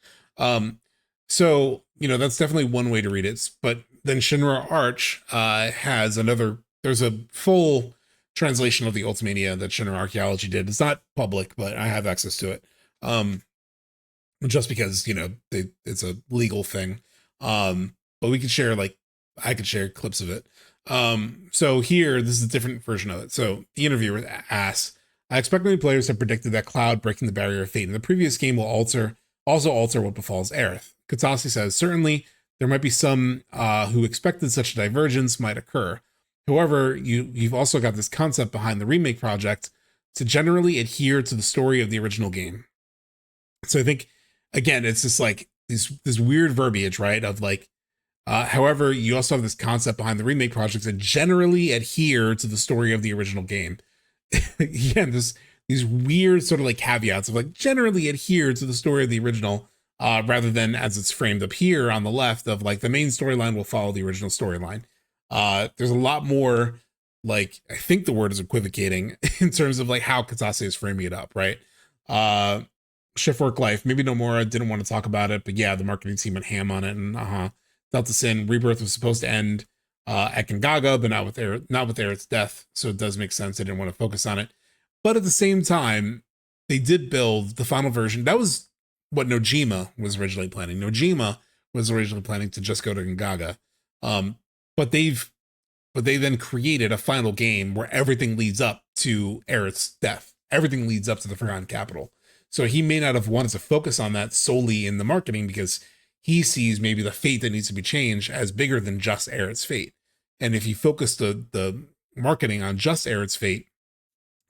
So, that's definitely one way to read it. But then Shinra Arch has there's a full translation of the Ultimania that Shinra Archaeology did. It's not public, but I have access to it. just because, it's a legal thing. But we could share, like, I could share clips of it. So here, this is a different version of it. So the interviewer asks, I expect many players have predicted that Cloud breaking the barrier of fate in the previous game will also alter what befalls Aerith. Katase says, certainly there might be some who expected such a divergence might occur. However, you've also got this concept behind the remake project to generally adhere to the story of the original game. So I think, again, it's just like this weird verbiage, right? Of like, however, you also have this concept behind the remake project to generally adhere to the story of the original game. Again, these weird sort of like caveats of like generally adhere to the story of the original, rather than as it's framed up here on the left of like the main storyline will follow the original storyline. There's a lot more, like, I think the word is equivocating in terms of like how Katase is framing it up, right? Shift Work Life, maybe Nomura didn't want to talk about it, but yeah, the marketing team went ham on it, and Delta Sin, Rebirth was supposed to end at Gongaga, but not with Aerith's death, so it does make sense. They didn't want to focus on it. But at the same time, they did build the final version. That was what Nojima was originally planning. Nojima was originally planning to just go to Gongaga. But they then created a final game where everything leads up to Aerith's death. Everything leads up to the Forgotten Capital. So he may not have wanted to focus on that solely in the marketing because he sees maybe the fate that needs to be changed as bigger than just Aerith's fate. And if you focus the marketing on just Aerith's fate,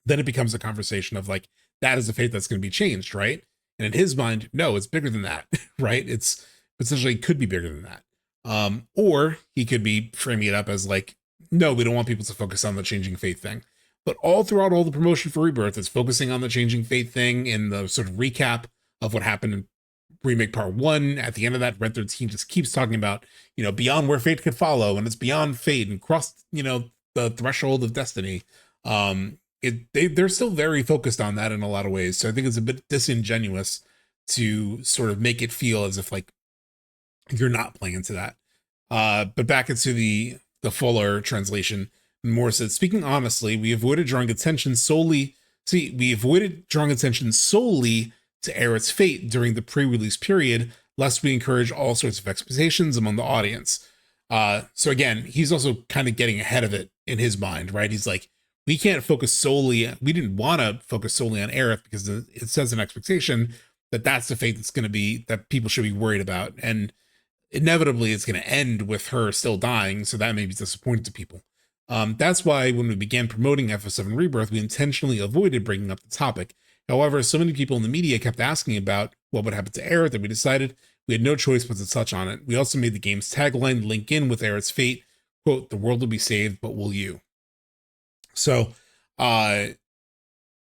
then it becomes a conversation of like, that is the fate that's going to be changed, right? And in his mind, no, it's bigger than that, right? It's potentially could be bigger than that. Or he could be framing it up as like, no, we don't want people to focus on the changing fate thing. But all throughout all the promotion for Rebirth, it's focusing on the changing fate thing in the sort of recap of what happened in Remake Part 1. At the end of that, Red 13 just keeps talking about, beyond where fate could follow, and it's beyond fate and crossed, the threshold of destiny. They're still very focused on that in a lot of ways. So I think it's a bit disingenuous to sort of make it feel as if like you're not playing into that. But back into the fuller translation, Moore said, speaking honestly, we avoided drawing attention solely to Aerith's fate during the pre-release period, lest we encourage all sorts of expectations among the audience. So again, he's also kind of getting ahead of it in his mind, right? He's like, we didn't want to focus solely on Aerith because it says an expectation that's the fate that's going to be, that people should be worried about. And inevitably it's going to end with her still dying. So that may be disappointing to people. That's why when we began promoting FF7 Rebirth, we intentionally avoided bringing up the topic. However, so many people in the media kept asking about what would happen to Aerith that we decided we had no choice but to touch on it. We also made the game's tagline link in with Aerith's fate, quote, "The world will be saved, but will you?" So,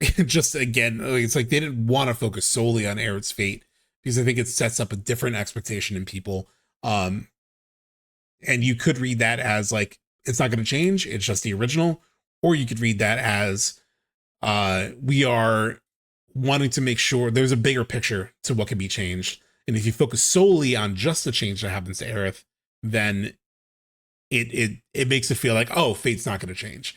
just again, it's like they didn't want to focus solely on Aerith's fate because I think it sets up a different expectation in people. And you could read that as like, it's not going to change, it's just the original. Or you could read that as we are wanting to make sure there's a bigger picture to what can be changed. And if you focus solely on just the change that happens to Aerith, then it makes it feel like, oh, fate's not going to change.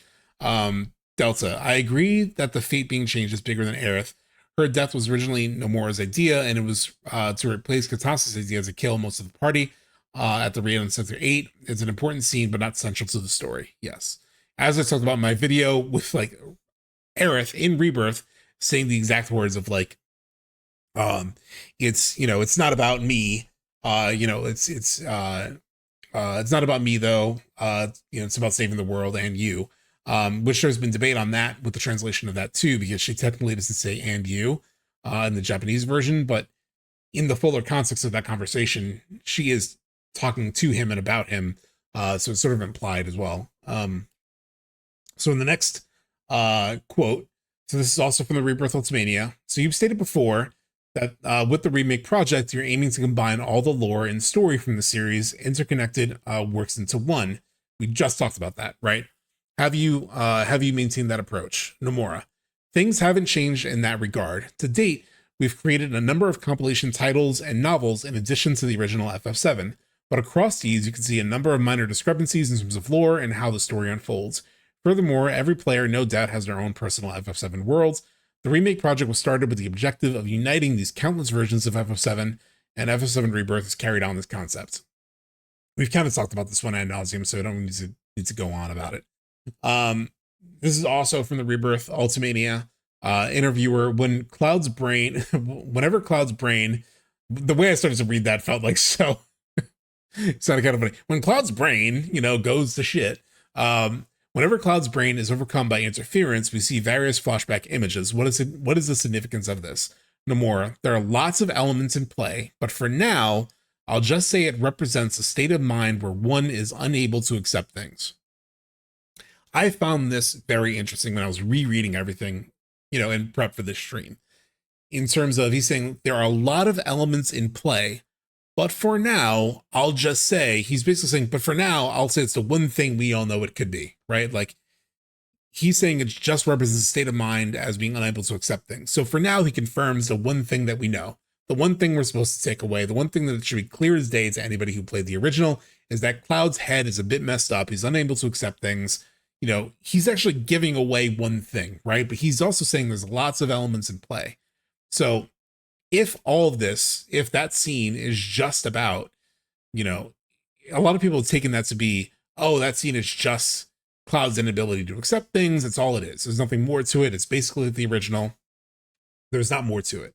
Delta, I agree that the fate being changed is bigger than Aerith. Her death was originally Nomura's idea, and it was to replace Katase's idea to kill most of the party at the raid on Sector 8. It's an important scene, but not central to the story. Yes. As I talked about in my video with like Aerith in Rebirth saying the exact words of like, it's not about me. It's not about me though. It's about saving the world and you. Which there's been debate on that with the translation of that too, because she technically doesn't say "and you" in the Japanese version, but in the fuller context of that conversation, she is talking to him and about him. So it's sort of implied as well. So in the next quote, so this is also from the Rebirth Ultimania. So you've stated before that with the remake project, you're aiming to combine all the lore and story from the series interconnected works into one. We just talked about that, right? Have you maintained that approach? Nomura, things haven't changed in that regard. To date, we've created a number of compilation titles and novels in addition to the original FF7, but across these you can see a number of minor discrepancies in terms of lore and how the story unfolds. Furthermore, every player no doubt has their own personal FF7 worlds, The remake project was started with the objective of uniting these countless versions of FF7, and FF7 Rebirth has carried on this concept. We've kind of talked about this one ad nauseum, so I don't need to go on about it. This is also from the Rebirth Ultimania interviewer. Whenever Cloud's brain, the way I started to read that felt like so. It sounded kind of funny. When Cloud's brain, goes to shit. Whenever Cloud's brain is overcome by interference, we see various flashback images. What is the significance of this? Nomura, there are lots of elements in play, but for now, I'll just say it represents a state of mind where one is unable to accept things. I found this very interesting when I was rereading everything, in prep for this stream. In terms of, he's saying there are a lot of elements in play, but for now, I'll just say, he's basically saying, but for now, I'll say it's the one thing we all know it could be, right? Like, he's saying it just represents a state of mind as being unable to accept things. So for now, he confirms the one thing that we know. The one thing we're supposed to take away, the one thing that should be clear as day to anybody who played the original, is that Cloud's head is a bit messed up. He's unable to accept things. He's actually giving away one thing, right? But he's also saying there's lots of elements in play. So if that scene is just about, a lot of people have taken that to be, oh, that scene is just Cloud's inability to accept things. That's all it is. There's nothing more to it. It's basically the original. There's not more to it.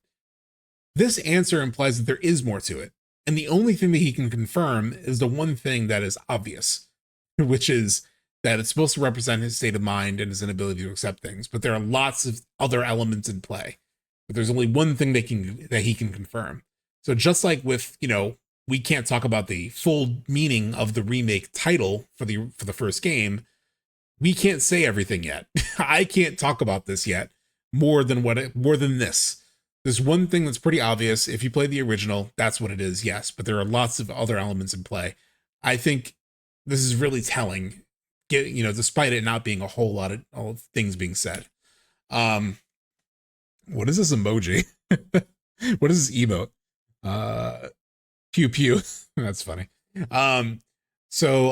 This answer implies that there is more to it. And the only thing that he can confirm is the one thing that is obvious, which is that it's supposed to represent his state of mind and his inability to accept things. But there are lots of other elements in play. But there's only one thing that he can confirm. So just like with, we can't talk about the full meaning of the remake title for the first game, we can't say everything yet. I can't talk about this yet more than this. There's one thing that's pretty obvious. If you play the original, that's what it is, yes. But there are lots of other elements in play. I think this is really telling, despite it not being a whole lot of things being said. What is this emoji? What is this emote? Pew pew. That's funny. So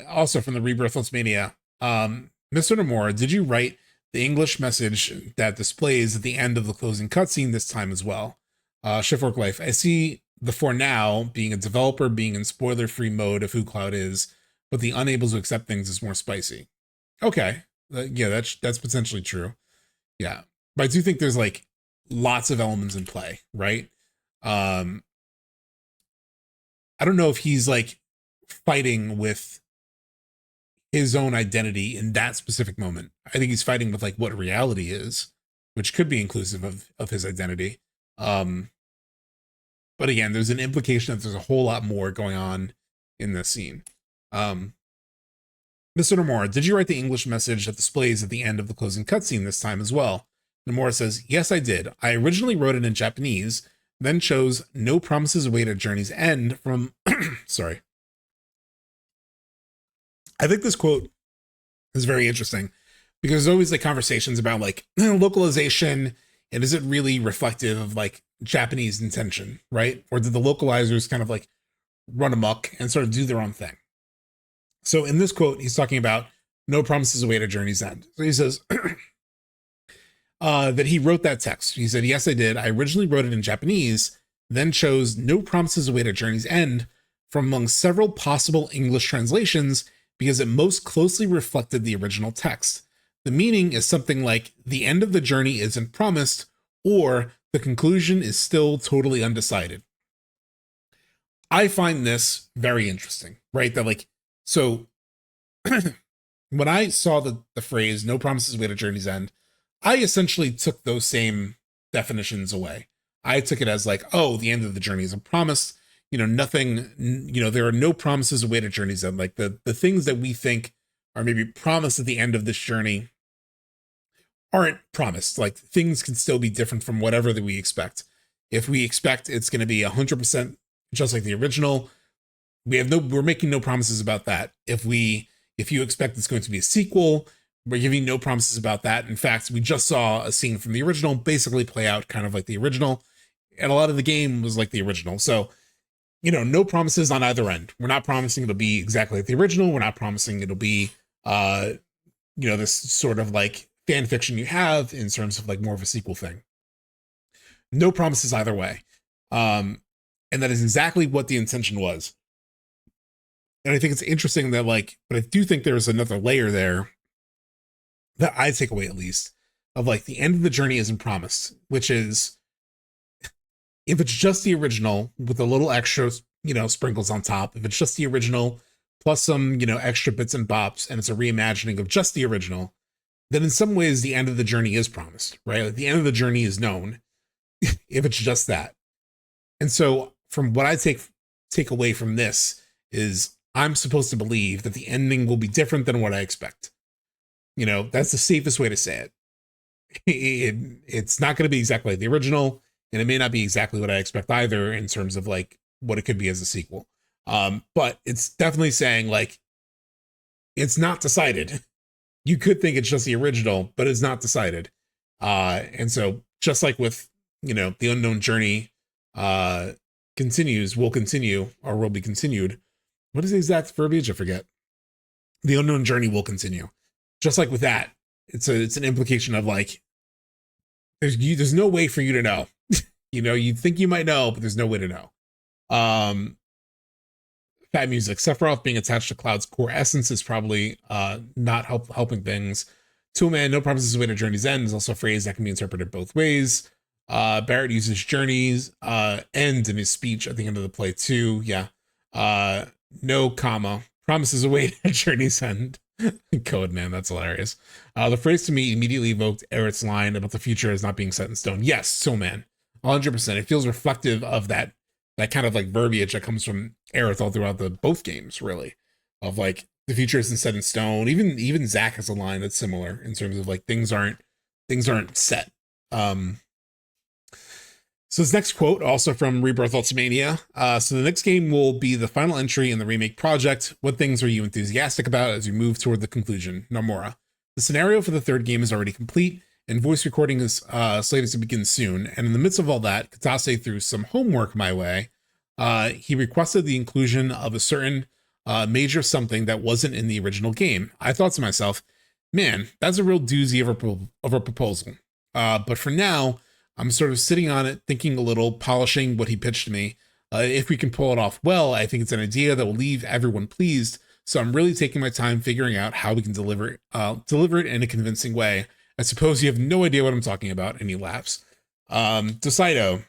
also from the Rebirth Ultimania, Mr. Nomura, did you write the English message that displays at the end of the closing cutscene this time as well? Shiftwork Life, I see the for now being a developer being in spoiler-free mode of who Cloud is, but the unable to accept things is more spicy. Okay. Yeah, that's potentially true. Yeah. But I do think there's like lots of elements in play, right? I don't know if he's like fighting with his own identity in that specific moment. I think he's fighting with like what reality is, which could be inclusive of his identity. But again, there's an implication that there's a whole lot more going on in this scene. Mr. Nomura, did you write the English message that displays at the end of the closing cutscene this time as well? Nomura says, yes, I did. I originally wrote it in Japanese, then chose no promises await at journey's end from, sorry. I think this quote is very interesting because there's always like conversations about like localization and is it really reflective of like Japanese intention, right? Or did the localizers kind of like run amok and sort of do their own thing? So in this quote, he's talking about no promises await at journey's end. So he says that he wrote that text. He said, yes, I did. I originally wrote it in Japanese, then chose no promises await at journey's end from among several possible English translations because it most closely reflected the original text. The meaning is something like the end of the journey isn't promised or the conclusion is still totally undecided. I find this very interesting, right? That like, so when I saw the phrase no promises wait at journey's end, I essentially took those same definitions away. I took it as like, oh, the end of the journey isn't promised. Nothing, there are no promises await at journey's end. Like the things that we think are maybe promised at the end of this journey aren't promised. Like things can still be different from whatever that we expect. If we expect it's going to be 100% just like the original, we're making no promises about that. If you expect it's going to be a sequel, we're giving no promises about that. In fact, we just saw a scene from the original basically play out kind of like the original, and a lot of the game was like the original. So, no promises on either end. We're not promising it'll be exactly like the original. We're not promising it'll be, this sort of like fan fiction you have in terms of like more of a sequel thing. No promises either way. And that is exactly what the intention was. And I think it's interesting that like, but I do think there's another layer there that I take away at least of like the end of the journey isn't promised, which is if it's just the original with a little extra, sprinkles on top, if it's just the original plus some, extra bits and bops, and it's a reimagining of just the original, then in some ways the end of the journey is promised, right? Like the end of the journey is known if it's just that. And so from what I take away from this is I'm supposed to believe that the ending will be different than what I expect. That's the safest way to say it. It's not going to be exactly like the original, and it may not be exactly what I expect either in terms of like what it could be as a sequel. But it's definitely saying like, it's not decided. You could think it's just the original, but it's not decided. And so just like with, the unknown journey will continue or will be continued. What is the exact verbiage? I forget. The unknown journey will continue. Just like with that, it's an implication of like, there's no way for you to know. You think you might know, but there's no way to know. Fat music. Sephiroth being attached to Cloud's core essence is probably not helping things. Toolman, no promises await a journey's end is also a phrase that can be interpreted both ways. Barrett uses journeys end in his speech at the end of the play too. Yeah. No comma. Promises await a journey's end. Code, man, that's hilarious. The phrase to me immediately evoked Aerith's line about the future as not being set in stone. Yes, so man, 100%. It feels reflective of that kind of like verbiage that comes from Aerith all throughout both games, really, of like the future isn't set in stone. Even Zack has a line that's similar in terms of like things aren't set. So this next quote, also from Rebirth Ultimania. So the next game will be the final entry in the remake project. What things are you enthusiastic about as you move toward the conclusion? Nomura. The scenario for the third game is already complete, and voice recording is slated to begin soon. And in the midst of all that, Katase threw some homework my way. He requested the inclusion of a certain major something that wasn't in the original game. I thought to myself, man, that's a real doozy of a proposal. But for now, I'm sort of sitting on it, thinking a little, polishing what he pitched me. If we can pull it off well, I think it's an idea that will leave everyone pleased. So I'm really taking my time figuring out how we can deliver it in a convincing way. I suppose you have no idea what I'm talking about, and he laughs. Dosido,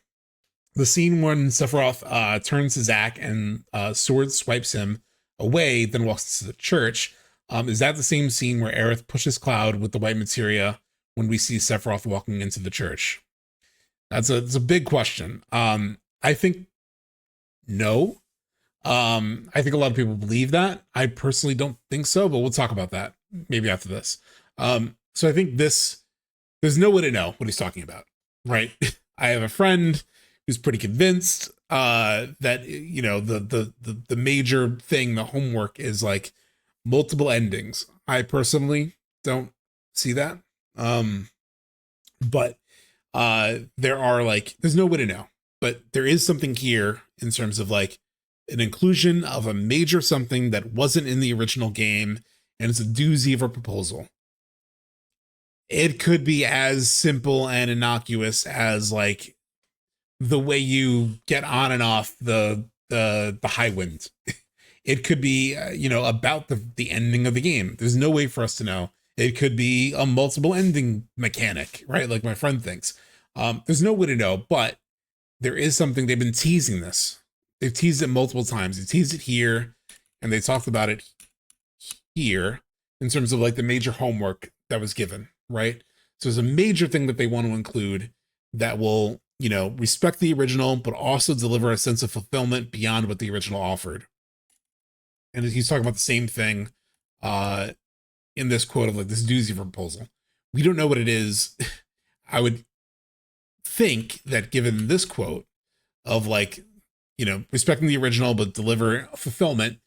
the scene when Sephiroth turns to Zack and sword swipes him away, then walks to the church. Is that the same scene where Aerith pushes Cloud with the white materia when we see Sephiroth walking into the church? It's a big question. I think no. I think a lot of people believe that. I personally don't think so, but we'll talk about that maybe after this. So I think there's no way to know what he's talking about, right? I have a friend who's pretty convinced that the major thing, the homework, is like multiple endings. I personally don't see that. But there are like, there's no way to know, but there is something here in terms of like an inclusion of a major something that wasn't in the original game, and it's a doozy of a proposal. It could be as simple and innocuous as like the way you get on and off the high wind. It could be, about the ending of the game. There's no way for us to know. It could be a multiple ending mechanic, right? Like my friend thinks. There's no way to know, but there is something. They've been teasing this. They've teased it multiple times. They teased it here, and they talked about it here in terms of like the major homework that was given, right? So there's a major thing that they want to include that will, respect the original, but also deliver a sense of fulfillment beyond what the original offered. And he's talking about the same thing in this quote of like this doozy proposal. We don't know what it is. I would think that given this quote of like, respecting the original, but deliver fulfillment,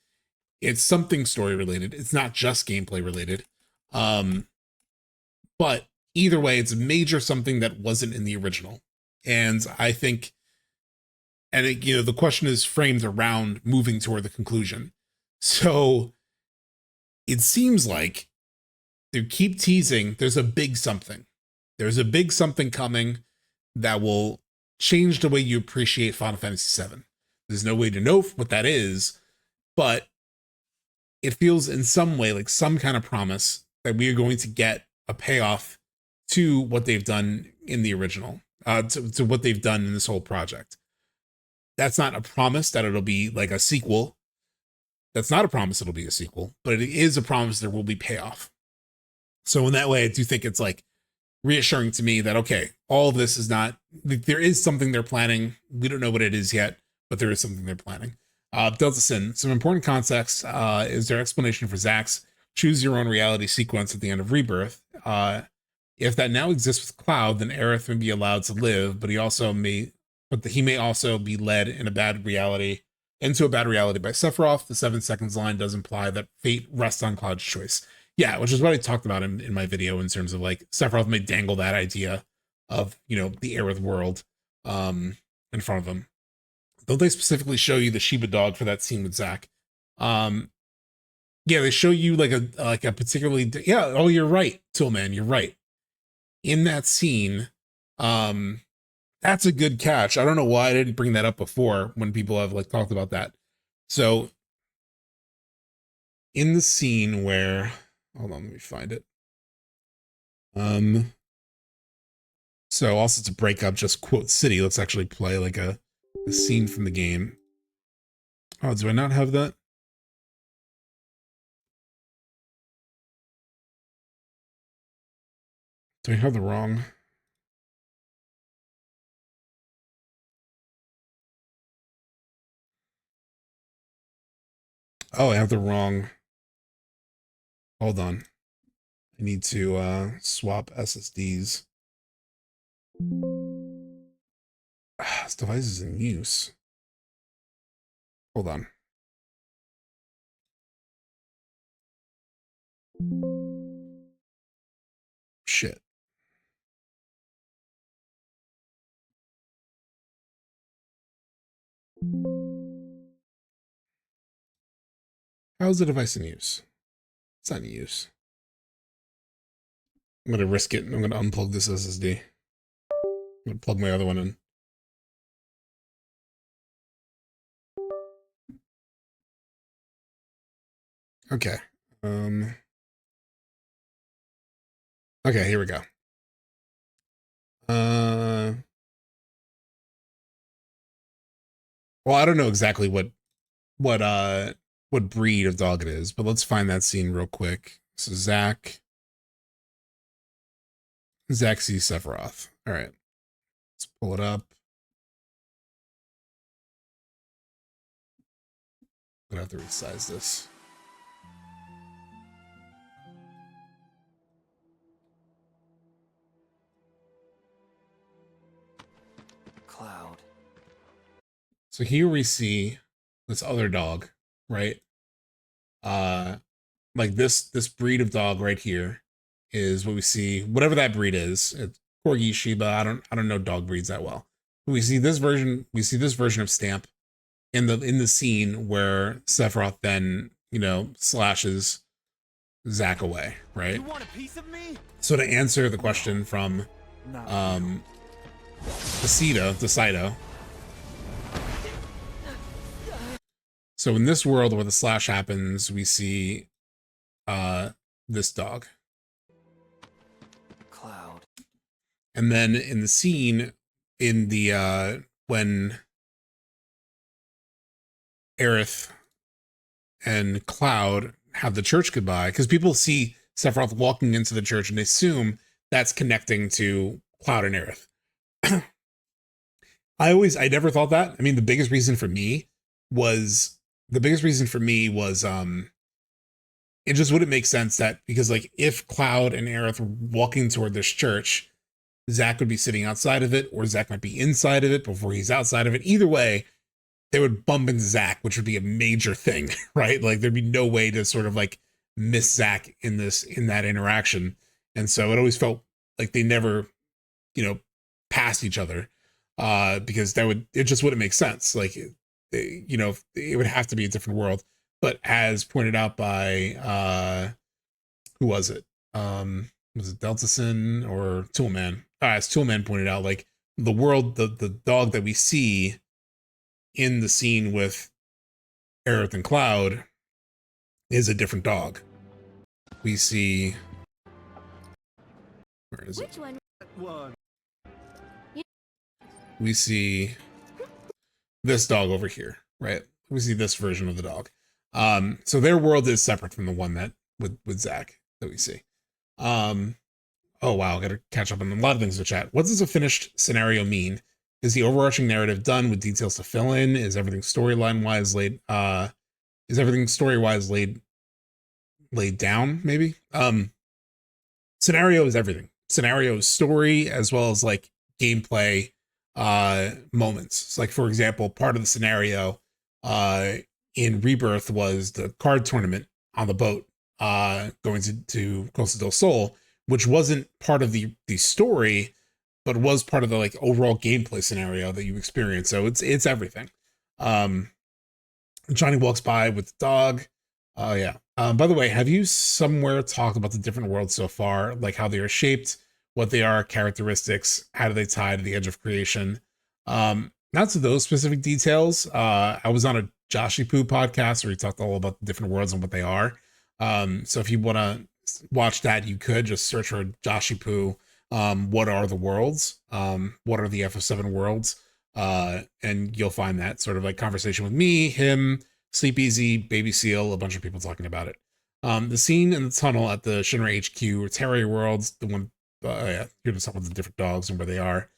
it's something story related. It's not just gameplay related. But either way, it's a major something that wasn't in the original. And I think, the question is framed around moving toward the conclusion. So it seems like they keep teasing there's a big something. There's a big something coming that will change the way you appreciate Final Fantasy VII. There's no way to know what that is, but it feels in some way like some kind of promise that we are going to get a payoff to what they've done in the original, to what they've done in this whole project. That's not a promise that it'll be like a sequel. That's not a promise it'll be a sequel, but it is a promise there will be payoff. So in that way, I do think it's like reassuring to me that, okay, all of this is not, there is something they're planning. We don't know what it is yet, but there is something they're planning. Delta Sin, some important context is their explanation for Zack's choose your own reality sequence at the end of Rebirth. If that now exists with Cloud, then Aerith may be allowed to live, but he may also be led in a bad reality into a bad reality by Sephiroth. The 7 seconds line does imply that fate rests on Cloud's choice. Yeah, which is what I talked about in my video in terms of like Sephiroth may dangle that idea of, you know, the Aerith world in front of him. Don't they specifically show you the Shiba dog for that scene with Zack? Yeah, they show you like a particularly, yeah, oh, you're right, Tillman, you're right. In that scene, that's a good catch. I don't know why I didn't bring that up before when people have like talked about that. So in the scene where, hold on, let me find it. So also to break up just quote city, let's actually play like a scene from the game. Oh, do I not have that? Do I have the wrong? Oh, I have the wrong. Hold on. I need to swap SSDs. This device is in use. Hold on. Shit. How is the device in use? It's not in use. I'm gonna risk it. I'm gonna unplug this SSD. I'm gonna plug my other one in. Okay. Okay, here we go. Well, I don't know exactly what breed of dog it is, but let's find that scene real quick. So Zack sees Sephiroth. All right, let's pull it up. I'm gonna have to resize this. Cloud. So here we see this other dog, right? Like this breed of dog right here is what we see, whatever that breed is. It's Corgi, Shiba, I don't know dog breeds that well. But we see this version of Stamp in the scene where Sephiroth then, you know, slashes Zack away, right? You want a piece of me? So to answer the question from Saito. So in this world where the slash happens, we see this dog. Cloud. And then in the scene in the when Aerith and Cloud have the church goodbye, because people see Sephiroth walking into the church and they assume that's connecting to Cloud and Aerith. I never thought that. I mean, the biggest reason for me was it just wouldn't make sense that, because like if Cloud and Aerith were walking toward this church, Zack would be sitting outside of it, or Zack might be inside of it before he's outside of it. Either way, they would bump into Zack, which would be a major thing, right? Like there'd be no way to sort of like miss Zack in that interaction. And so it always felt like they never, you know, passed each other, because it just wouldn't make sense. Like, you know, it would have to be a different world. But as pointed out by, who was it? Was it Deltason or Toolman? As Toolman pointed out, like the world, the dog that we see in the scene with Aerith and Cloud is a different dog. We see, where is it? We see this dog over here, right? We see this version of the dog. So their world is separate from the one that with Zack that we see. Oh wow, I gotta catch up on a lot of things to chat. What does a finished scenario mean? Is the overarching narrative done with details to fill in? Is everything storyline wise laid is everything story wise laid down, maybe? Scenario is everything. Scenario is story as well as like gameplay moments. So like for example, part of the scenario in Rebirth was the card tournament on the boat going to Costa del Sol, which wasn't part of the story, but was part of the like overall gameplay scenario that you experience. So it's everything. Johnny walks by with the dog. Oh yeah. By the way, have you somewhere talked about the different worlds so far, like how they are shaped, what they are, characteristics, how do they tie to the edge of creation? Not to those specific details. I was on a Joshy Poo podcast where he talked all about the different worlds and what they are. So if you want to watch that, you could just search for Joshy Poo. What are the worlds? What are the FF7 worlds? And you'll find that sort of like conversation with me, him, Sleep Easy, Baby Seal, a bunch of people talking about it. The scene in the tunnel at the Shinra HQ or Terraria worlds, the one, yeah, you're just talking about the different dogs and where they are.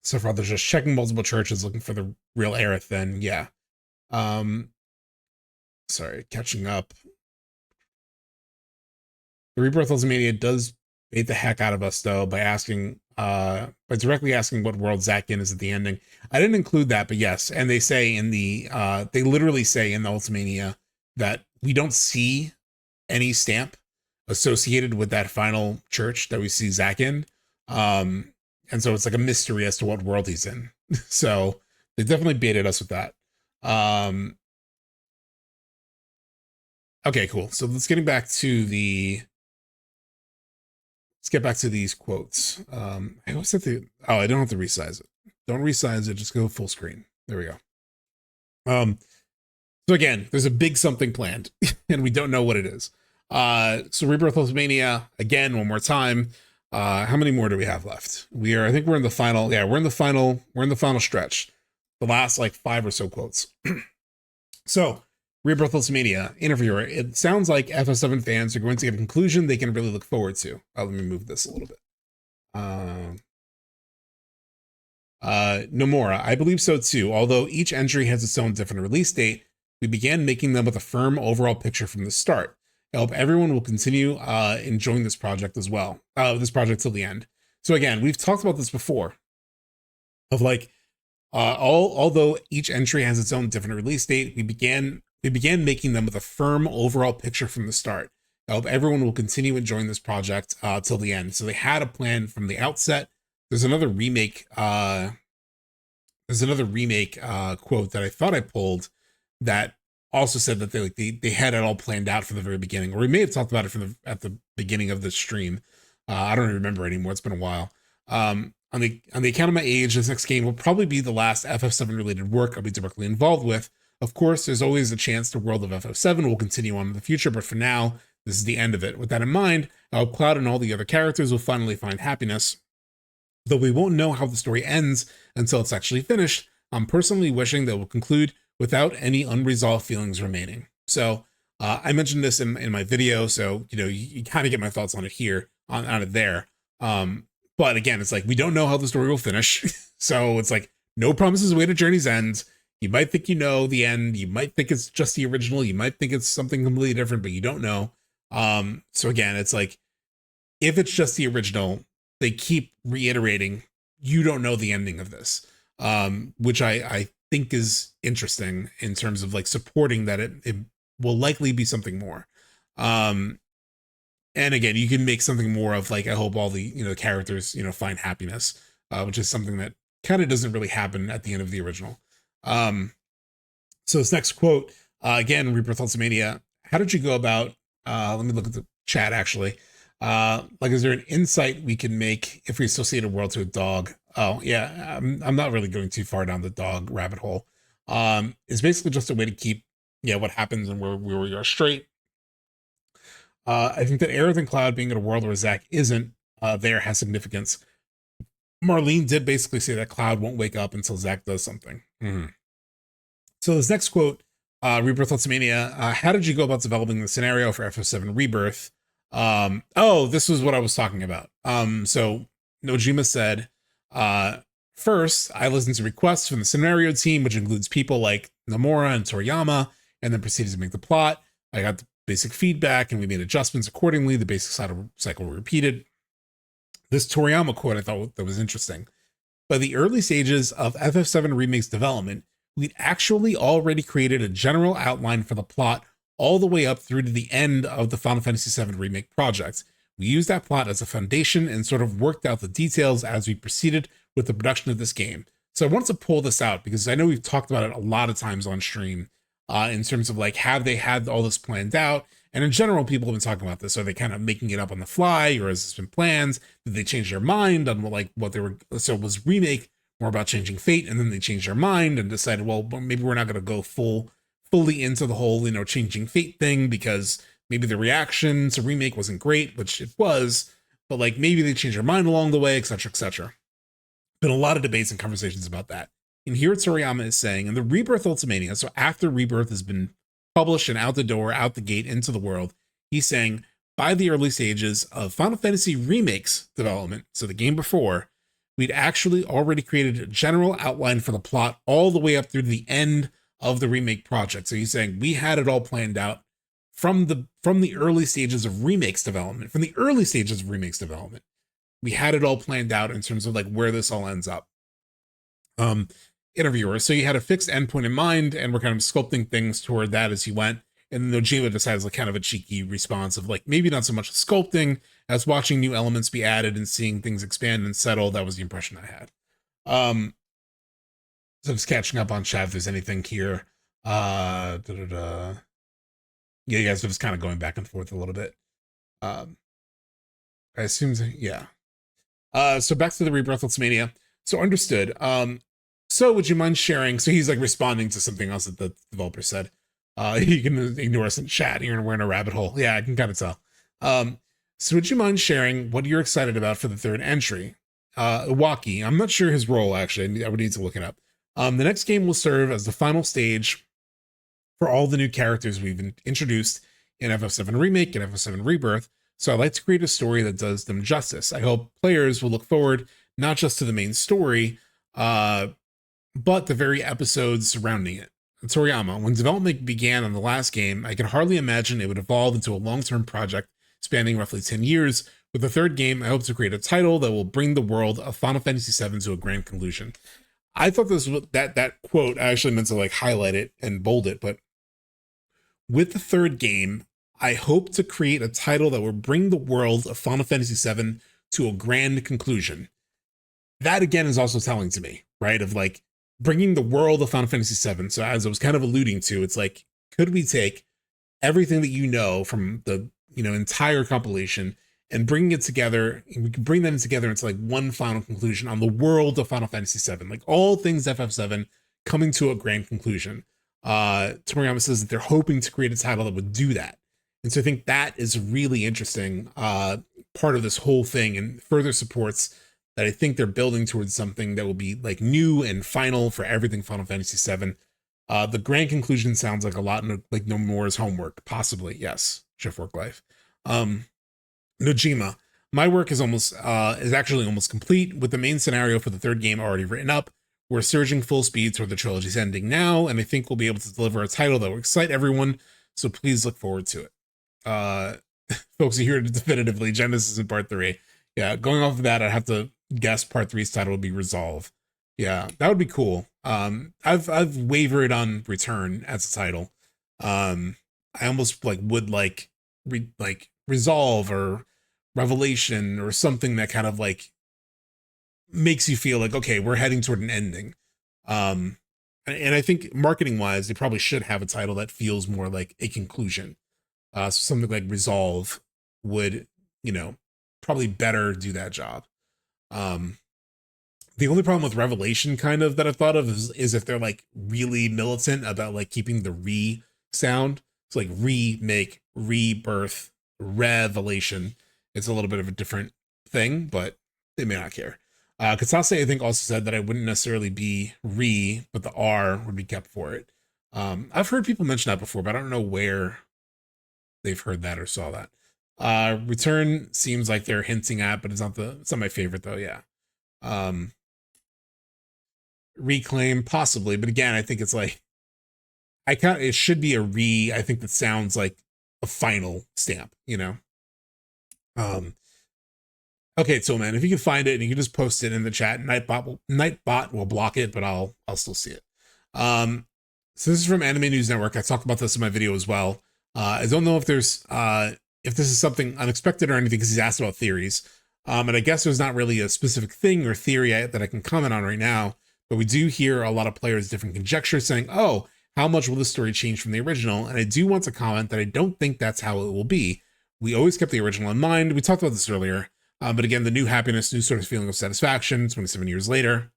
So far, they're just checking multiple churches looking for the real Aerith, then yeah. Sorry, catching up. The Rebirth Ultimania does bait the heck out of us though by asking, by directly asking what world Zack in is at the ending. I didn't include that, but yes, and they say in the, they literally say in the Ultimania that we don't see any stamp associated with that final church that we see Zack in. And so it's like a mystery as to what world he's in. So they definitely baited us with that. Okay, cool. So let's get back to the, let's get back to these quotes. I always have to, oh, I don't have to resize it. Don't resize it, just go full screen. There we go. So again, there's a big something planned and we don't know what it is. So Rebirth Ultimania, again, one more time. How many more do we have left? I think we're in the final, yeah, we're in the final stretch. The last like 5 or so quotes. So Rebirth Ultimania, interviewer, it sounds like FF7 fans are going to get a conclusion they can really look forward to. Let me move this a little bit. Nomura, I believe so too. Although each entry has its own different release date, we began making them with a firm overall picture from the start. I hope everyone will continue enjoying this project as well. This project till the end. So again, we've talked about this before. Of like, although each entry has its own different release date, we began making them with a firm overall picture from the start. I hope everyone will continue enjoying this project till the end. So they had a plan from the outset. There's another remake. Quote that I thought I pulled that also said that they had it all planned out from the very beginning, or we may have talked about it at the beginning of the stream. I don't even remember anymore. It's been a while. On the account of my age, this next game will probably be the last FF7 related work I'll be directly involved with. Of course, there's always a chance the world of FF7 will continue on in the future, but for now, this is the end of it. With that in mind, I hope Cloud and all the other characters will finally find happiness. Though we won't know how the story ends until it's actually finished, I'm personally wishing that it will conclude without any unresolved feelings remaining. So I mentioned this in my video, so you kind of get my thoughts on it here, on it there. But again, it's like we don't know how the story will finish. So it's like no promises await at Journey's End. You might think you know the end, you might think it's just the original, you might think it's something completely different, but you don't know. So again, it's like if it's just the original, they keep reiterating you don't know the ending of this, which I think is interesting in terms of like supporting that it will likely be something more. And again, you can make something more of like, I hope all the characters find happiness, which is something that kind of doesn't really happen at the end of the original. So this next quote, again, Rebirth Ultimania, how did you go about Let me look at the chat actually. Like, is there an insight we can make if we associate a world to a dog? Oh yeah, I'm not really going too far down the dog rabbit hole. It's basically just a way to keep, what happens and where we are straight. I think that Aerith and Cloud being in a world where Zack isn't there has significance. Marlene did basically say that Cloud won't wake up until Zack does something. Mm-hmm. So this next quote, Rebirth Ultimania, how did you go about developing the scenario for FF7 Rebirth? This was what I was talking about. So Nojima said, first, I listened to requests from the scenario team, which includes people like Nomura and Toriyama, and then proceeded to make the plot. I got the basic feedback and we made adjustments accordingly. The basic cycle repeated. This Toriyama quote I thought that was interesting. By the early stages of FF7 Remake's development, we'd actually already created a general outline for the plot all the way up through to the end of the Final Fantasy VII Remake project. We used that plot as a foundation and sort of worked out the details as we proceeded with the production of this game. So I wanted to pull this out because I know we've talked about it a lot of times on stream in terms of like, have they had all this planned out? And in general, people have been talking about this. Are they kind of making it up on the fly, or has this been planned? Did they change their mind on what they were? So was Remake more about changing fate, and then they changed their mind and decided, well, maybe we're not going to go fully into the whole, changing fate thing because maybe the reaction to Remake wasn't great, which it was, but like maybe they changed their mind along the way, etc., etc. Been a lot of debates and conversations about that. And here Toriyama is saying in the Rebirth Ultimania, so after Rebirth has been published and out the door, out the gate into the world, he's saying by the early stages of Final Fantasy Remake's development, so the game before, we'd actually already created a general outline for the plot all the way up through the end of the Remake project. So he's saying we had it all planned out from the early stages of Remake's development. From the early stages of Remake's development, we had it all planned out in terms of like where this all ends up. Interviewer, so you had a fixed endpoint in mind, and we're kind of sculpting things toward that as he went. And Nojima decides like kind of a cheeky response of like maybe not so much sculpting as watching new elements be added and seeing things expand and settle. That was the impression I had. So I was catching up on chat if there's anything here. Yeah, you guys are just kind of going back and forth a little bit. I assume, yeah. So back to the Rebirth Ultimania. So understood. So would you mind sharing? So he's like responding to something else that the developer said. You can ignore us in chat. We're in a rabbit hole. Yeah, I can kind of tell. So would you mind sharing what you're excited about for the third entry? Iwaki, I'm not sure his role actually. I would need to look it up. The next game will serve as the final stage for all the new characters we've introduced in FF7 Remake and FF7 Rebirth. So I'd like to create a story that does them justice. I hope players will look forward not just to the main story, but the very episodes surrounding it. Toriyama, when development began on the last game, I could hardly imagine it would evolve into a long-term project spanning roughly 10 years. With the third game, I hope to create a title that will bring the world of Final Fantasy VII to a grand conclusion. I thought that quote, I actually meant to like highlight it and bold it, but with the third game, I hope to create a title that will bring the world of Final Fantasy VII to a grand conclusion. That again is also telling to me, right? Of like bringing the world of Final Fantasy VII. So as I was kind of alluding to, it's like, could we take everything that you know from the, entire compilation and bring it together, and we can bring them together into like one final conclusion on the world of Final Fantasy VII, like all things FF7 coming to a grand conclusion. Toriyama says that they're hoping to create a title that would do that. And so I think that is a really interesting part of this whole thing, and further supports that I think they're building towards something that will be like new and final for everything Final Fantasy VII. The grand conclusion sounds like a lot like Nomura's homework, possibly. Yes, Shift Work Life. Nojima, my work is actually almost complete with the main scenario for the third game already written up. We're surging full speed toward the trilogy's ending now, and I think we'll be able to deliver a title that will excite everyone. So please look forward to it. Folks, you hear it definitively. Genesis in Part 3. Yeah, going off of that, I'd have to guess Part 3's title would be Resolve. Yeah, that would be cool. I've wavered on Return as a title. I almost would Resolve or Revelation or something that kind of like makes you feel like, okay, we're heading toward an ending. And I think marketing wise, they probably should have a title that feels more like a conclusion. So something like Resolve would, you know, probably better do that job. The only problem with Revelation kind of that I've thought of is if they're like really militant about like keeping the re sound. It's like remake, rebirth, revelation. It's a little bit of a different thing, but they may not care. Katase, I think, also said that I wouldn't necessarily be re, but the R would be kept for it. I've heard people mention that before, but I don't know where they've heard that or saw that. Return seems like they're hinting at, but it's not my favorite though. Yeah. Reclaim possibly, but again, I think it's like it should be a re. I think that sounds like a final stamp, you know. Okay, so man, if you can find it and you can just post it in the chat, Nightbot will block it, but I'll still see it. So this is from Anime News Network. I talked about this in my video as well. I don't know if this is something unexpected or anything, because he's asked about theories. And I guess there's not really a specific thing or theory that I can comment on right now, but we do hear a lot of players' different conjectures saying, oh, how much will the story change from the original? And I do want to comment that I don't think that's how it will be. We always kept the original in mind. We talked about this earlier. But again, the new happiness, new sort of feeling of satisfaction 27 years later.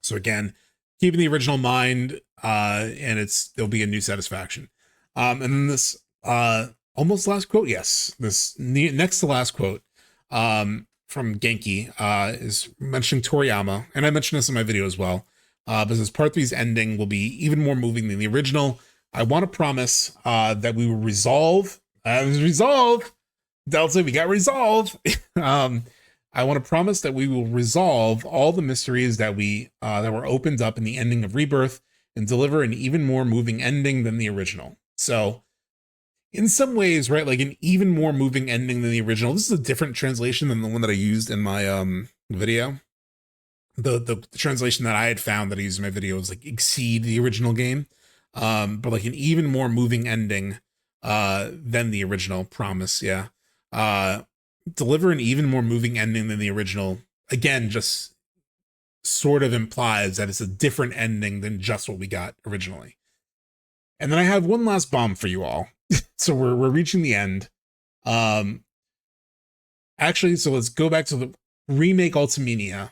So again, keeping the original in mind, and there'll be a new satisfaction. And then this almost last quote, yes, this next to last quote from Genki is mentioning Toriyama, and I mentioned this in my video as well. But this Part 3's ending will be even more moving than the original. I want to promise that we will resolve. Delta, we got resolve. I want to promise that we will resolve all the mysteries that were opened up in the ending of Rebirth and deliver an even more moving ending than the original. So in some ways, right, like an even more moving ending than the original. This is a different translation than the one that I used in my video. The translation that I had found that I used in my video was like exceed the original game. But like an even more moving ending than the original, promise, yeah. Deliver an even more moving ending than the original, again, just sort of implies that it's a different ending than just what we got originally. And then I have one last bomb for you all. So we're reaching the end. Actually, so let's go back to the remake Ultimania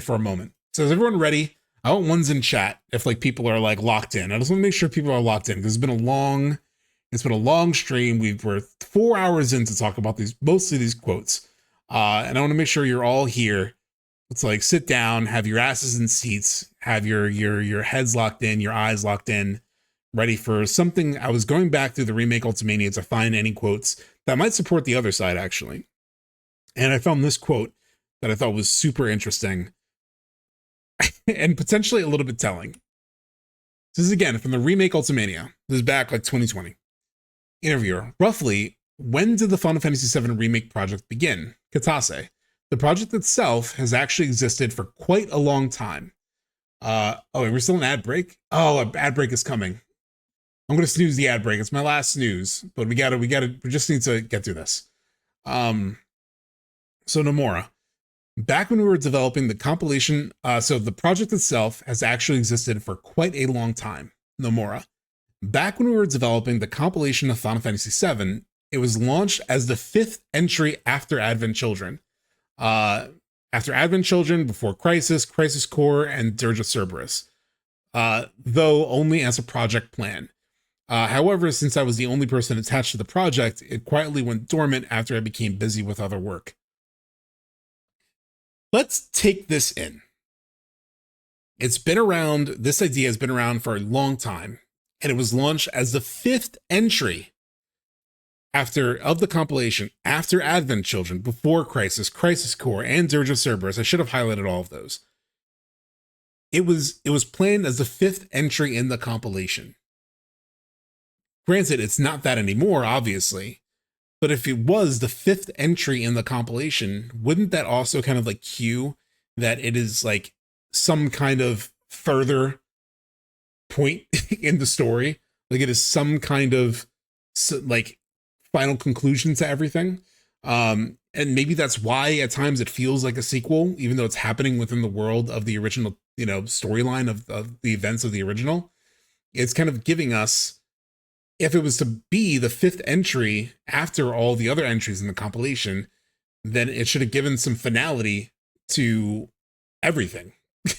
for a moment. So is everyone ready? I want ones in chat if like people are like locked in. I just want to make sure people are locked in because it's been a long stream. We're 4 hours in to talk about mostly these quotes. And I want to make sure you're all here. It's like sit down, have your asses in seats, have your heads locked in, your eyes locked in, ready for something. I was going back through the remake Ultimania to find any quotes that might support the other side, actually. And I found this quote that I thought was super interesting and potentially a little bit telling. This is again from the remake Ultimania. This is back like 2020. Interviewer, roughly, when did the Final Fantasy VII Remake project begin? Katase, the project itself has actually existed for quite a long time. Oh, we're still in ad break? Oh, an ad break is coming. I'm going to snooze the ad break. It's my last snooze, but we just need to get through this. So Nomura, back when we were developing the compilation, so the project itself has actually existed for quite a long time. Nomura, back when we were developing the compilation of Final Fantasy VII, it was launched as the 5th entry after Advent Children. After Advent Children, before Crisis, Crisis Core, and Dirge of Cerberus. Though only as a project plan. However, since I was the only person attached to the project, it quietly went dormant after I became busy with other work. Let's take this in. It's been around, this idea has been around for a long time, and it was launched as the 5th entry of the compilation after Advent Children, before Crisis, Crisis Core, and Dirge of Cerberus. I should have highlighted all of those. It was planned as the 5th entry in the compilation. Granted, it's not that anymore, obviously, but if it was the 5th entry in the compilation, wouldn't that also kind of like cue that it is like some kind of further point in the story? Like it is some kind of like final conclusion to everything. And maybe that's why at times it feels like a sequel, even though it's happening within the world of the original, storyline of the events of the original. It's kind of giving us if it was to be the 5th entry after all the other entries in the compilation, then it should have given some finality to everything.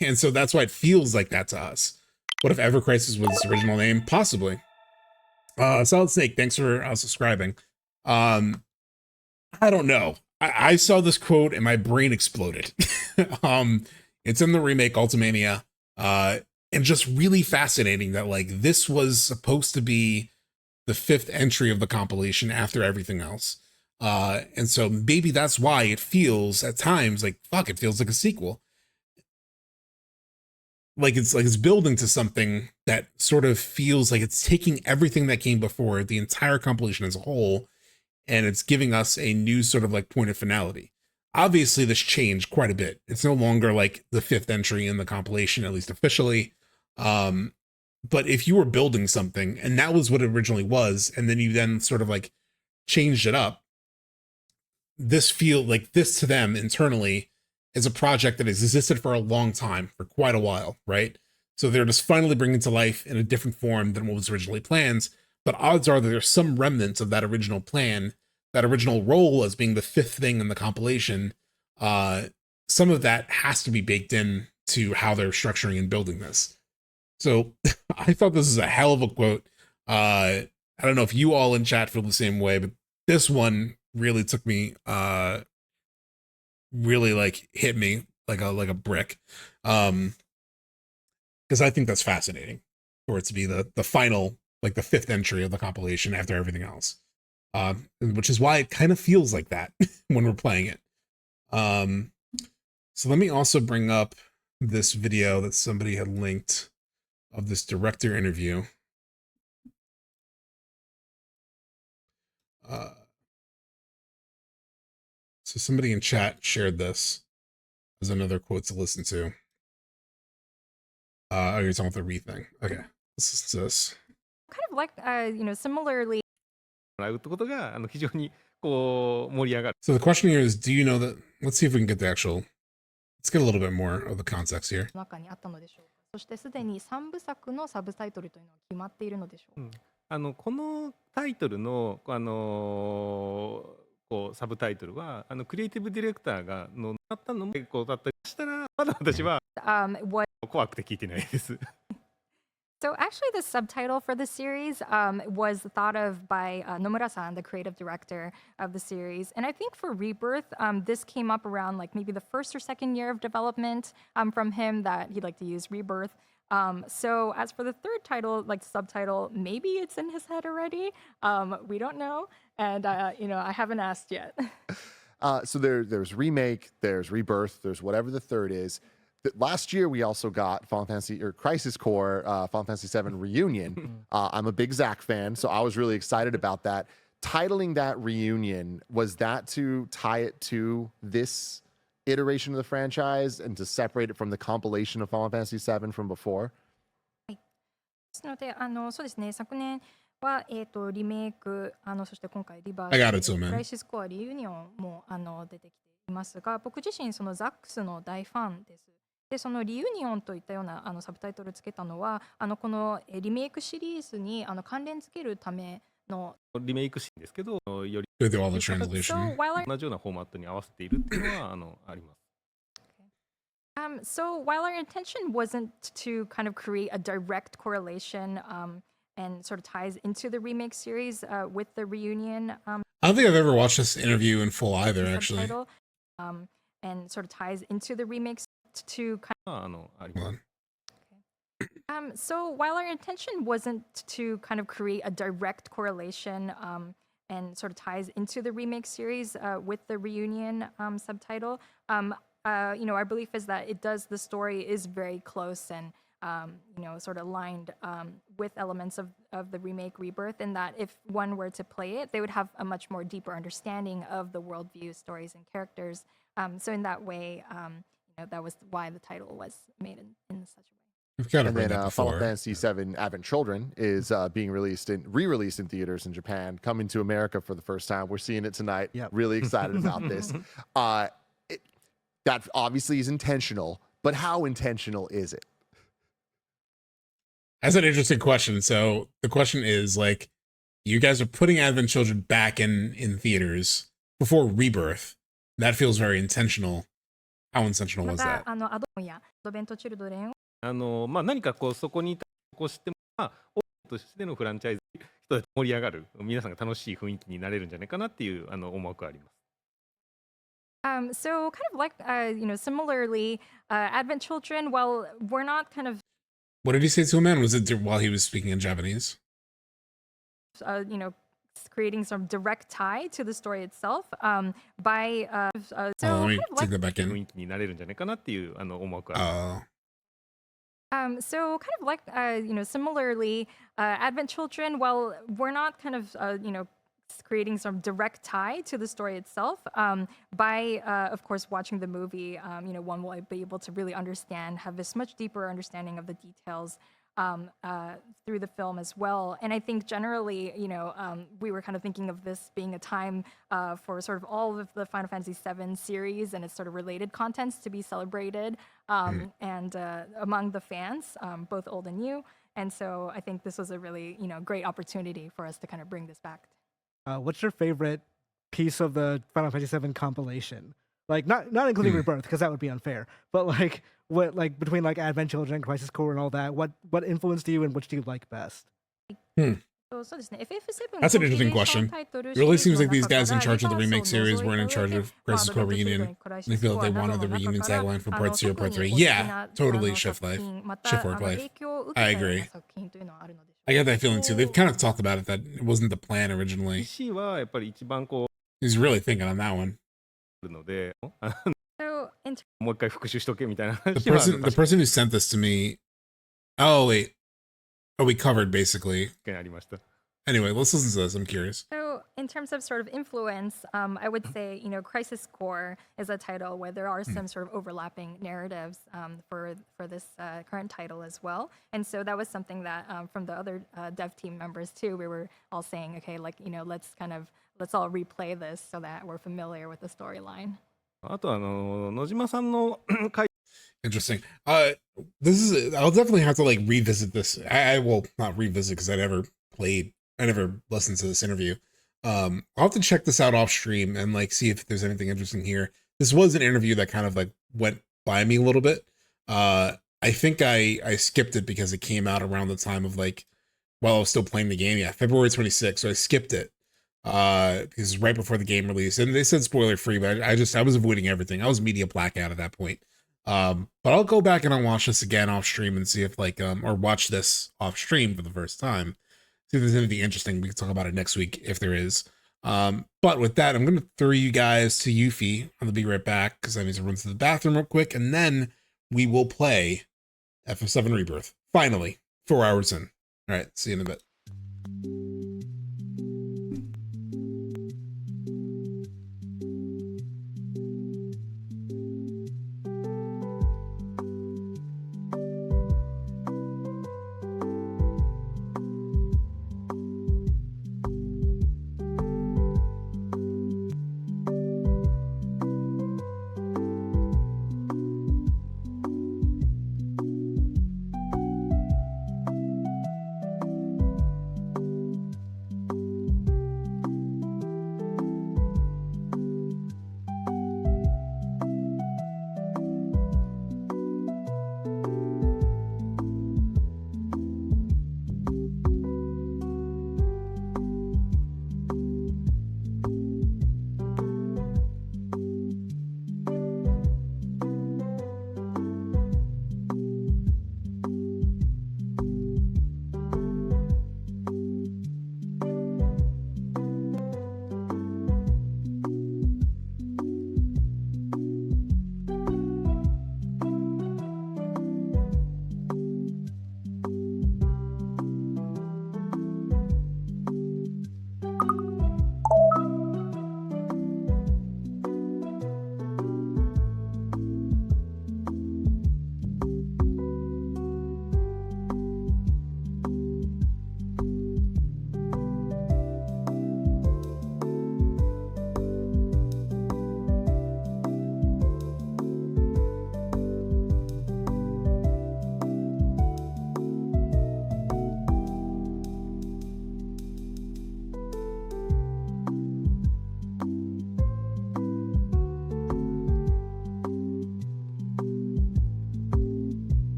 And so that's why it feels like that to us. What if Ever Crisis was its original name? Possibly. Solid Snake, thanks for subscribing. I don't know. I saw this quote and my brain exploded. It's in the remake Ultimania, and just really fascinating that like this was supposed to be the 5th entry of the compilation after everything else. And so maybe that's why it feels at times like, fuck, it feels like a sequel. Like it's building to something that sort of feels like it's taking everything that came before, the entire compilation as a whole, and it's giving us a new sort of like point of finality. Obviously, this changed quite a bit. It's no longer like the 5th entry in the compilation, at least officially. But if you were building something and that was what it originally was, and then you then sort of like changed it up, this to them internally is a project that has existed for a long time, for quite a while, right? So they're just finally bringing to life in a different form than what was originally planned. But odds are that there's some remnants of that original plan, that original role as being the 5th thing in the compilation. Some of that has to be baked in to how they're structuring and building this. So I thought this is a hell of a quote. I don't know if you all in chat feel the same way, but this one really took me, really like hit me like a brick. Because I think that's fascinating for it to be the final, like the 5th entry of the compilation after everything else. Which is why it kind of feels like that when we're playing it. So let me also bring up this video that somebody had linked of this director interview. So somebody in chat shared this as another quote to listen to. Oh, you're talking about the Re thing. Okay, let's listen to this. Kind of like, similarly. So the question here is, do you know that? Let's see if we can get the actual. Let's get a little bit more of the context here. 中にあったのでしょうか。そしてすでに3部作のサブタイトルというのは決まっているのでしょうか。このタイトルのこうサブタイトルはクリエイティブディレクターがのなったのも結構だったりしたらまだ私は怖くて聞いてないです。So actually, the subtitle for the series was thought of by Nomura-san, the creative director of the series. And I think for Rebirth, this came up around like maybe the 1st or 2nd year of development from him that he'd like to use Rebirth. So as for the 3rd title, like the subtitle, maybe it's in his head already. We don't know. And, I haven't asked yet. So there's Remake, there's Rebirth, there's whatever the 3rd is. Last year, we also got Final Fantasy or Crisis Core, Final Fantasy VII Reunion. I'm a big Zack fan, so I was really excited about that. Titling that Reunion, was that to tie it to this iteration of the franchise and to separate it from the compilation of Final Fantasy VII from before? ですので、そうですね、昨年は、リメイク、そして今回リバース、I got it, so man. クライシスコアリユニオンも出てきていますが、僕自身そのザックスの大ファンです。でそのリユニオンといったようなサブタイトルつけたのはこのリメイクシリーズに関連付けるためのリメイクシーンですけどより Do all the translation. 同じようなフォーマットに合わせているっていうのはあります。So while our intention wasn't to kind of create a direct correlation and sort of ties into the remake series with the reunion. I don't think I've ever watched this interview in full either, actually. And sort of ties into the remake to kind of. So while our intention wasn't to kind of create a direct correlation and sort of ties into the remake series with the reunion subtitle, our belief is that the story is very close and sort of aligned with elements of the remake Rebirth, and that if one were to play it, they would have a much more deeper understanding of the worldview, stories, and characters. So in that way, that was why the title was made in such a way. We've kind of and read then that before. Final Fantasy VII Advent Children is being re-released in theaters in Japan, coming to America for the first time. We're seeing it tonight. Yep. Really excited about this. That obviously is intentional, but how intentional is it? That's an interesting question. So the question is like, you guys are putting Advent Children back in theaters before Rebirth. That feels very intentional. How intentional was また that? アドやアドベントチルドレンを何かこうそこにこうしても、オープンとしてのフランチャイズ人で盛り上がる、皆さんが楽しい雰囲気になれるんじゃないかなっていう思惑があります。So kind of like similarly, Advent Children. While we're not kind of What did he say to a man? Was it while he was speaking in Japanese? Creating some direct tie to the story itself, by Let so me kind of take like that back 雰 in. 囲気になれるんじゃないかなっていう思惑があります。So kind of like similarly, Advent Children. While we're not kind of creating some direct tie to the story itself, by of course watching the movie, one will be able to really understand, have this much deeper understanding of the details through the film as well. And I think generally, we were kind of thinking of this being a time for sort of all of the Final Fantasy VII series and its sort of related contents to be celebrated, and among the fans, both old and new. And so I think this was a really, great opportunity for us to kind of bring this back. What's your favorite piece of the Final Fantasy VII compilation? Like not including Rebirth, because that would be unfair. But like what between like Advent Children, Crisis Core, and all that, what influenced you and which do you like best? That's an interesting question. It really seems like these guys in charge of the remake series weren't in charge of Crisis Core Reunion. They feel like they wanted the reunion tagline for Part 2 or Part 3. Yeah, totally Shift Life. Shift Work Life. I agree. I get that feeling too. They've kind of talked about it that it wasn't the plan originally. 石はやっぱり一番こ He's really thinking on that one. うので、 So in もう一回復習しとけみたいな The 話は person who sent this to me. Oh wait. Oh, we covered basically. 確かにありました。 Anyway, let's listen to this. I'm curious. So, in terms of sort of influence, I would say, Crisis Core is a title where there are some sort of overlapping narratives for this current title as well. And so that was something that from the other dev team members too, we were all saying, okay, like, let's all replay this so that we're familiar with the storyline. あと野島さんの回 Interesting. This is. I'll definitely have to like revisit this. I will not revisit because I never listened to this interview. I'll have to check this out off stream and like see if there's anything interesting here. This was an interview that kind of like went by me a little bit. I think I skipped it because it came out around the time of like while I was still playing the game. Yeah, February 26th. So I skipped it because right before the game released, and they said spoiler free, but I was avoiding everything. I was media blackout at that point. But I'll go back and I'll watch this again off stream and see if like or watch this off stream for the first time. See if there's anything interesting. We can talk about it next week if there is. But with that, I'm gonna throw you guys to Yuffie. I'm gonna be right back because I need to run to the bathroom real quick, and then we will play FF7 Rebirth. Finally, 4 hours in. All right, see you in a bit.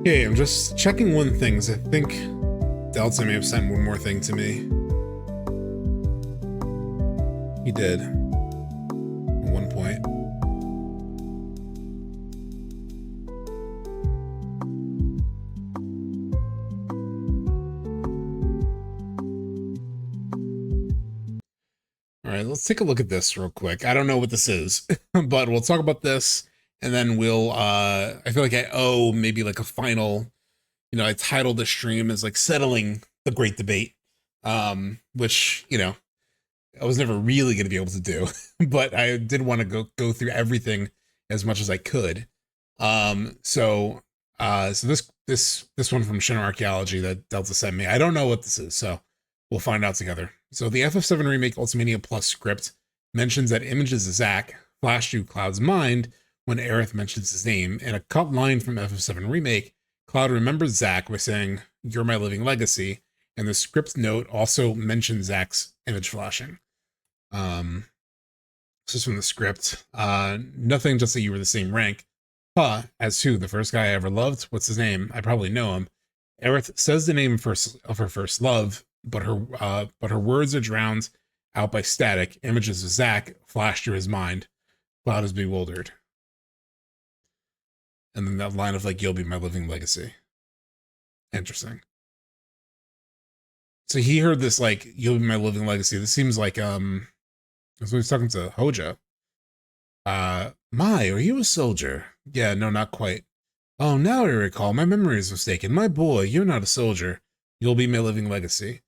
Okay, I'm just checking one thing, 'cause I think Delta may have sent one more thing to me. He did. At one point. All right, let's take a look at this real quick. I don't know what this is, but we'll talk about this, and then we'll, I feel like I owe maybe like a final, you know, I titled the stream as like settling the great debate, which, you know, I was never really going to be able to do, but I did want to go through everything as much as I could. So this one from Shinra Archaeology that Delta sent me, I don't know what this is, so we'll find out together. So the FF7 Remake Ultimania Plus script mentions that images of Zack flash through Cloud's mind when Aerith mentions his name. In a cut line from FF7 Remake, Cloud remembers Zack by saying, "You're my living legacy," and the script note also mentions Zack's image flashing. This is from the script. Nothing, just that you were the same rank. Huh, as who? The first guy I ever loved? What's his name? I probably know him. Aerith says the name of her first love, but her words are drowned out by static. Images of Zack flash through his mind. Cloud is bewildered. And then that line of like, "You'll be my living legacy." Interesting. So he heard this like, "You'll be my living legacy." This seems like so he's talking to Hoja. Mai, are you a soldier? Yeah, no, not quite. Oh, now I recall. My memory is mistaken. My boy, you're not a soldier. You'll be my living legacy.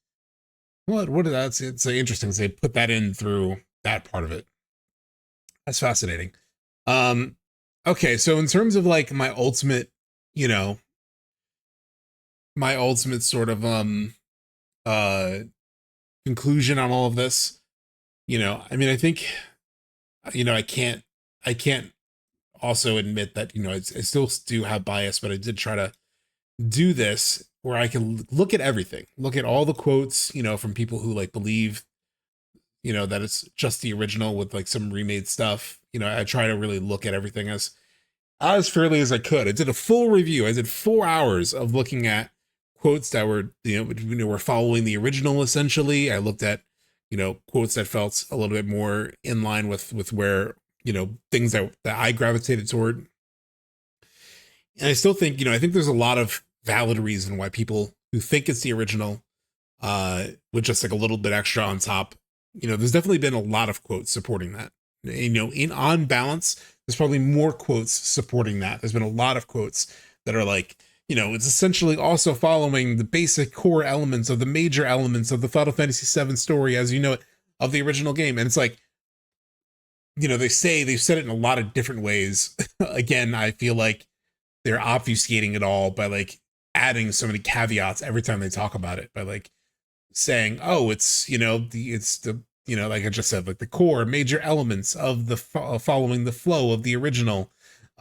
What is that? It's interesting. They put that in through that part of it. That's fascinating. Okay, so in terms of like my ultimate, you know, my ultimate sort of conclusion on all of this, you know, I mean, I think, you know, I can't also admit that, you know, I still do have bias, but I did try to do this where I can look at everything, look at all the quotes, you know, from people who like believe, you know, that it's just the original with like some remade stuff. You know, I try to really look at everything as fairly as I could. I did a full review. I did 4 hours of looking at quotes that were, you know, were following the original essentially. I looked at, you know, quotes that felt a little bit more in line with where, you know, things that I gravitated toward. And I still think, you know, I think there's a lot of valid reason why people who think it's the original, with just like a little bit extra on top, you know, there's definitely been a lot of quotes supporting that. You know, on balance, there's probably more quotes supporting that. There's been a lot of quotes that are like, you know, it's essentially also following the basic core elements of the major elements of the Final Fantasy VII story as you know it, of the original game. And it's like, you know, they've said it in a lot of different ways. Again, I feel like they're obfuscating it all by like adding so many caveats every time they talk about it, by like saying, oh, it's, you know, it's the, you know, like I just said, like the core major elements of the following the flow of the original,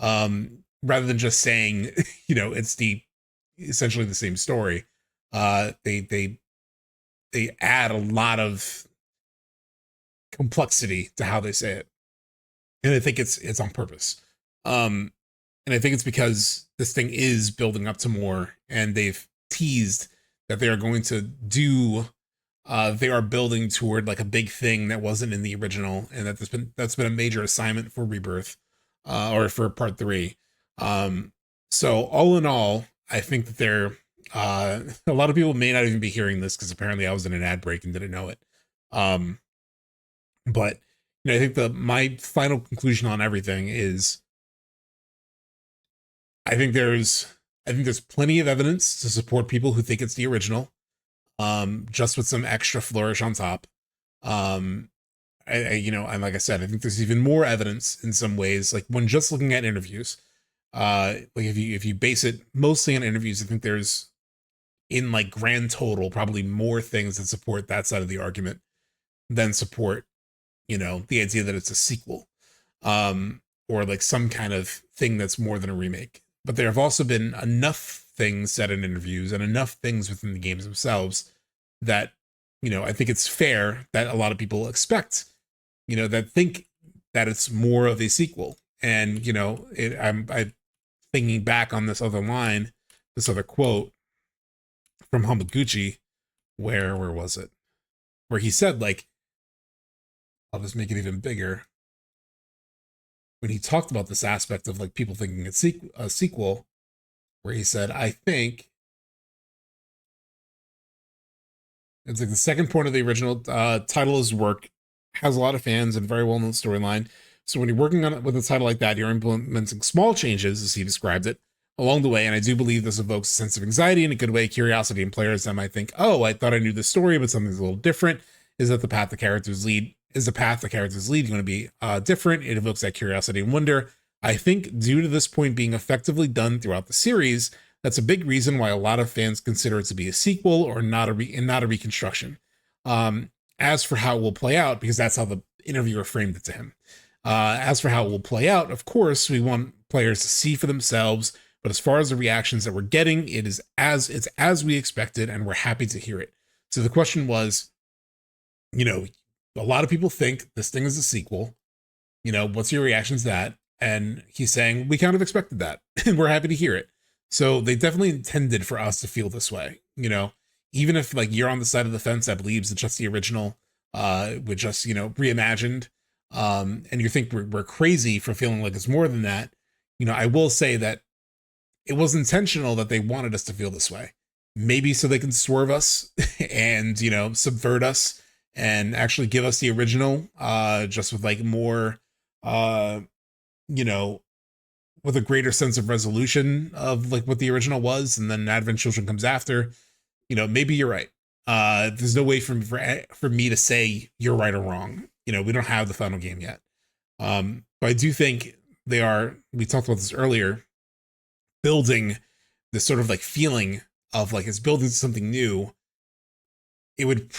rather than just saying, you know, it's essentially the same story. They add a lot of complexity to how they say it. And I think it's on purpose. And I think it's because this thing is building up to more, and they've teased that they are going to do, they are building toward like a big thing that wasn't in the original, and that's been a major assignment for Rebirth, or for Part 3. So all in all, I think that they're, a lot of people may not even be hearing this because apparently I was in an ad break and didn't know it. But you know, I think my final conclusion on everything is, I think there's plenty of evidence to support people who think it's the original, just with some extra flourish on top. You know, and like I said, I think there's even more evidence in some ways, like when just looking at interviews, like if you base it mostly on interviews, I think there's, in like grand total, probably more things that support that side of the argument than support, you know, the idea that it's a sequel, or like some kind of thing that's more than a remake. But there have also been enough things said in interviews and enough things within the games themselves that, you know, I think it's fair that a lot of people expect, you know, that think that it's more of a sequel. And, you know, I'm thinking back on this other line this other quote from Hamaguchi, where was it? Where he said, like, I'll just make it even bigger. When he talked about this aspect of like people thinking it's a sequel, where he said, I think it's like the second point of the original title is work, has a lot of fans and very well-known storyline. So when you're working on it with a title like that, you're implementing small changes, as he described it, along the way. And I do believe this evokes a sense of anxiety in a good way, curiosity in players that might think, oh, I thought I knew the story, but something's a little different. Is that the path the characters lead? Is the path the characters lead going to be different? It evokes that curiosity and wonder. I think due to this point being effectively done throughout the series, that's a big reason why a lot of fans consider it to be a sequel or not a reconstruction. As for how it will play out, because that's how the interviewer framed it to him. As for how it will play out, of course, we want players to see for themselves. But as far as the reactions that we're getting, it's as we expected, and we're happy to hear it. So the question was, you know, a lot of people think this thing is a sequel. You know, what's your reaction to that? And he's saying, we kind of expected that, and we're happy to hear it. So they definitely intended for us to feel this way, you know, even if like you're on the side of the fence that believes it's just the original, with just, you know, reimagined, and you think we're crazy for feeling like it's more than that. You know, I will say that it was intentional that they wanted us to feel this way. Maybe so they can swerve us and, you know, subvert us and actually give us the original, just with like more, you know, with a greater sense of resolution of like what the original was. And then Advent Children comes after, you know, maybe you're right. There's no way for me to say you're right or wrong. You know, we don't have the final game yet. But I do think we talked about this earlier, building this sort of like feeling of like it's building something new. It would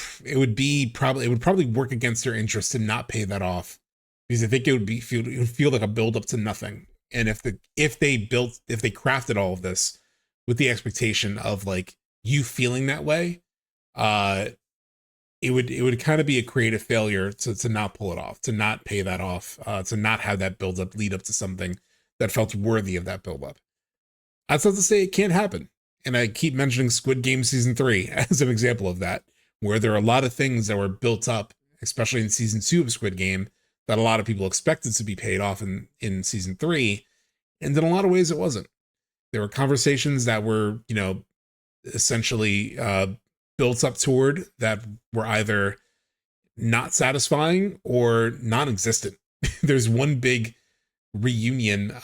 probably work against their interest to not pay that off, because I think it would feel like a build up to nothing. And if they crafted all of this with the expectation of like you feeling that way, it would kind of be a creative failure to not pull it off, to not pay that off, to not have that build up lead up to something that felt worthy of that build up. That's not to say it can't happen. And I keep mentioning Squid Game Season 3 as an example of that, where there are a lot of things that were built up, especially in Season 2 of Squid Game, that a lot of people expected to be paid off in Season 3. And in a lot of ways, it wasn't. There were conversations that were, you know, essentially built up toward that were either not satisfying or non-existent. There's one big reunion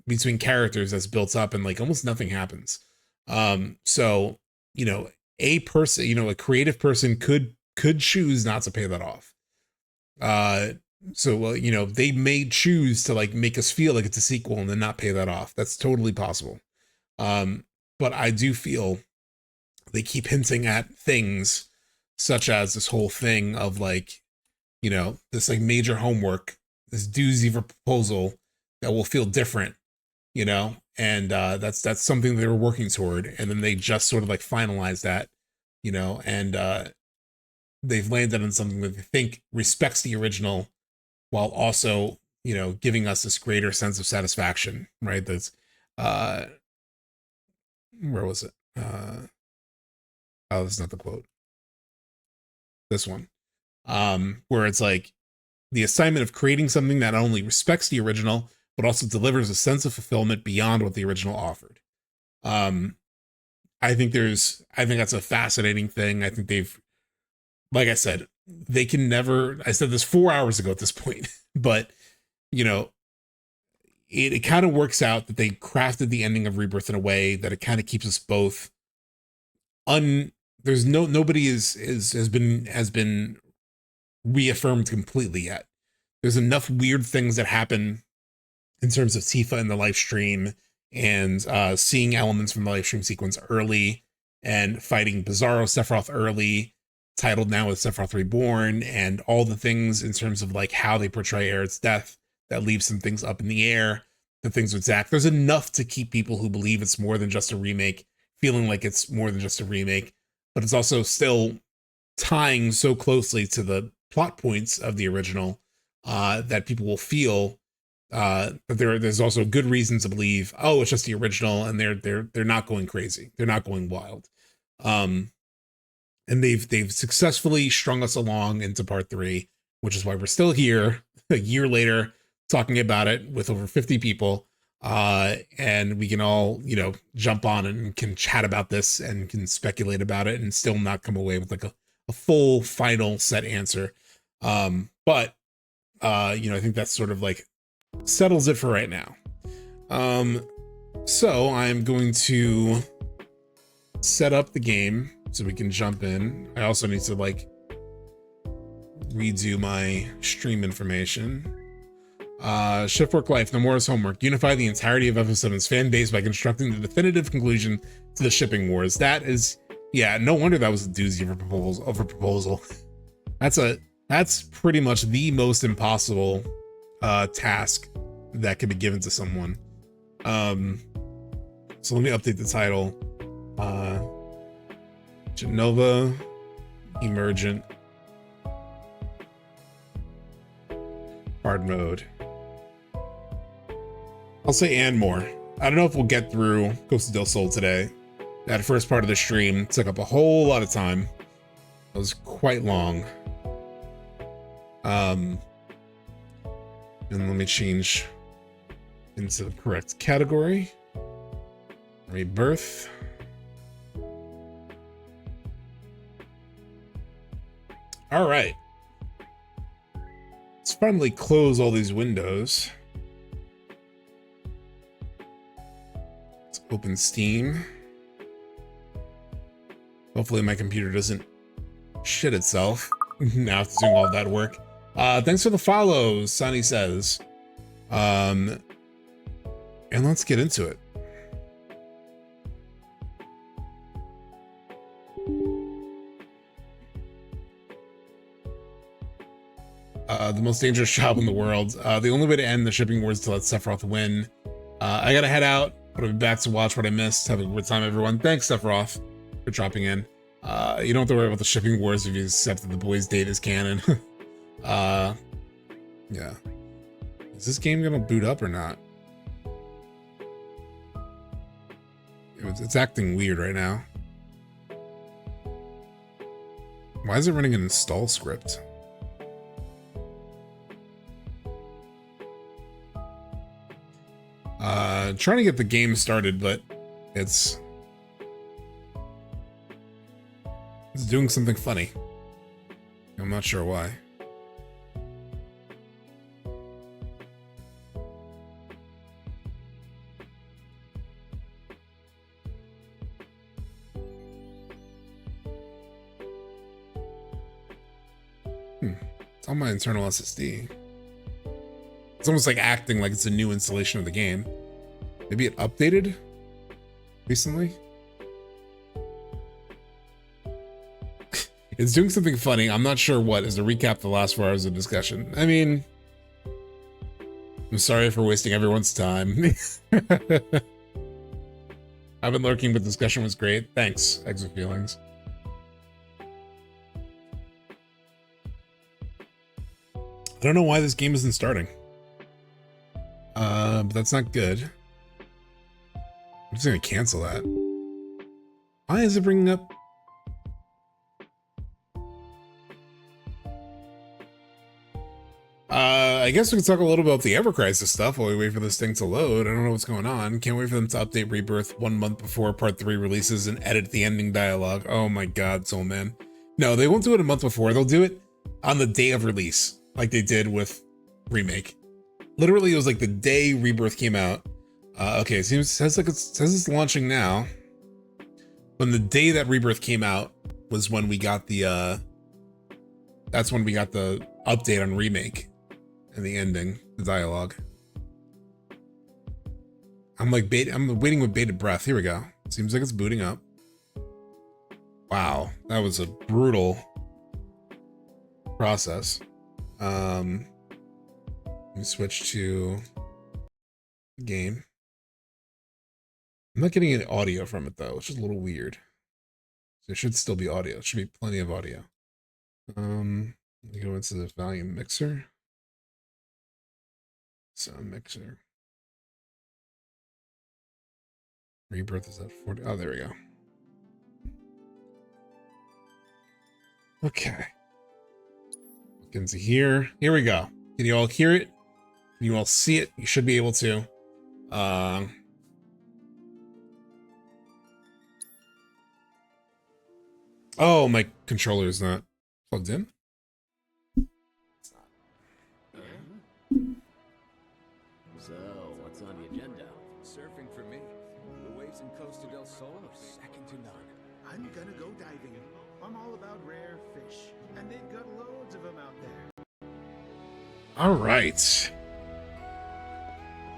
between characters that's built up and like almost nothing happens. So, you know, a person, you know, a creative person could choose not to pay that off. So, you know, they may choose to like make us feel like it's a sequel and then not pay that off. That's totally possible. But I do feel they keep hinting at things such as this whole thing of like, you know, this like major homework, this doozy of a proposal that will feel different, you know, and that's something they were working toward. And then they just sort of like finalized that, you know, and they've landed on something that they think respects the original while also, you know, giving us this greater sense of satisfaction, right? That's where was it? Oh, this is not the quote. This one. Where it's like the assignment of creating something that not only respects the original, but also delivers a sense of fulfillment beyond what the original offered. I think that's a fascinating thing. I think like I said, they can never, I said this 4 hours ago at this point, but you know, it kind of works out that they crafted the ending of Rebirth in a way that it kind of keeps us both nobody has been reaffirmed completely yet. There's enough weird things that happen in terms of Tifa in the live stream and seeing elements from the live stream sequence early and fighting Bizarro Sephiroth early, titled now as Sephiroth Reborn, and all the things in terms of like how they portray Aerith's death that leaves some things up in the air, the things with Zack. There's enough to keep people who believe it's more than just a remake feeling like it's more than just a remake, but it's also still tying so closely to the plot points of the original that people will feel but there's also good reason to believe, oh, it's just the original, and they're not going crazy. They're not going wild. And they've successfully strung us along into part 3, which is why we're still here a year later talking about it with over 50 people. And we can all, jump on and can chat about this and can speculate about it and still not come away with like a full final set answer. But I think that's sort of like settles it for right now. So I'm going to set up the game so we can jump in. I also need to like redo my stream information. Shift work life, no more is homework. Unify the entirety of FF7's fan base by constructing the definitive conclusion to the shipping wars. That is, yeah, no wonder that was a doozy of a proposal. That's pretty much the most impossible task that could be given to someone. So let me update the title. Genova Emergent hard mode. I'll say and more. I don't know if we'll get through Costa del Sol today. That first part of the stream took up a whole lot of time. It was quite long. And let me change into the correct category. Rebirth. All right. Let's finally close all these windows. Let's open Steam. Hopefully my computer doesn't shit itself now after doing all that work. Thanks for the follows, Sonny says. And let's get into it. The most dangerous job in the world. The only way to end the shipping wars is to let Sephiroth win. I gotta head out, but I'll be back to watch what I missed. Have a good time, everyone. Thanks, Sephiroth, for dropping in. You don't have to worry about the shipping wars if you accept that the boys' date is canon. Yeah. Is this game gonna boot up or not? It's acting weird right now. Why is it running an install script? Trying to get the game started, but it's doing something funny. I'm not sure why. It's on my internal SSD. It's almost like acting like it's a new installation of the game. Maybe it updated recently? It's doing something funny. I'm not sure what. Is a recap of the last 4 hours of discussion. I mean, I'm sorry for wasting everyone's time. I've been lurking, but discussion was great. Thanks, Exit Feelings. I don't know why this game isn't starting. But that's not good. I'm just gonna cancel that. Why is it bringing up? I guess we can talk a little about the Ever Crisis stuff while we wait for this thing to load. I don't know what's going on. Can't wait for them to update Rebirth 1 month before Part 3 releases and edit the ending dialogue. Oh my god, Soulman. No, they won't do it a month before. They'll do it on the day of release, like they did with Remake. Literally, it was like the day Rebirth came out. Okay, it says it's launching now. When the day that Rebirth came out was when we got the that's when we got the update on Remake and the ending, the dialogue. I'm waiting with bated breath. Here we go. Seems like it's booting up. Wow, that was a brutal process. Let me switch to the game. I'm not getting any audio from it though, which is a little weird. There should still be audio. There should be plenty of audio. Let me go into the volume mixer. So mixer. Rebirth is at 40. Oh, there we go. Okay. Look into here. Here we go. Can you all hear it? Can you all see it? You should be able to. Oh, my controller is not plugged in. So, what's on the agenda? Surfing for me. The waves in Costa del Sol are second to none. I'm gonna go diving. I'm all about rare fish, and they've got loads of them out there. All right.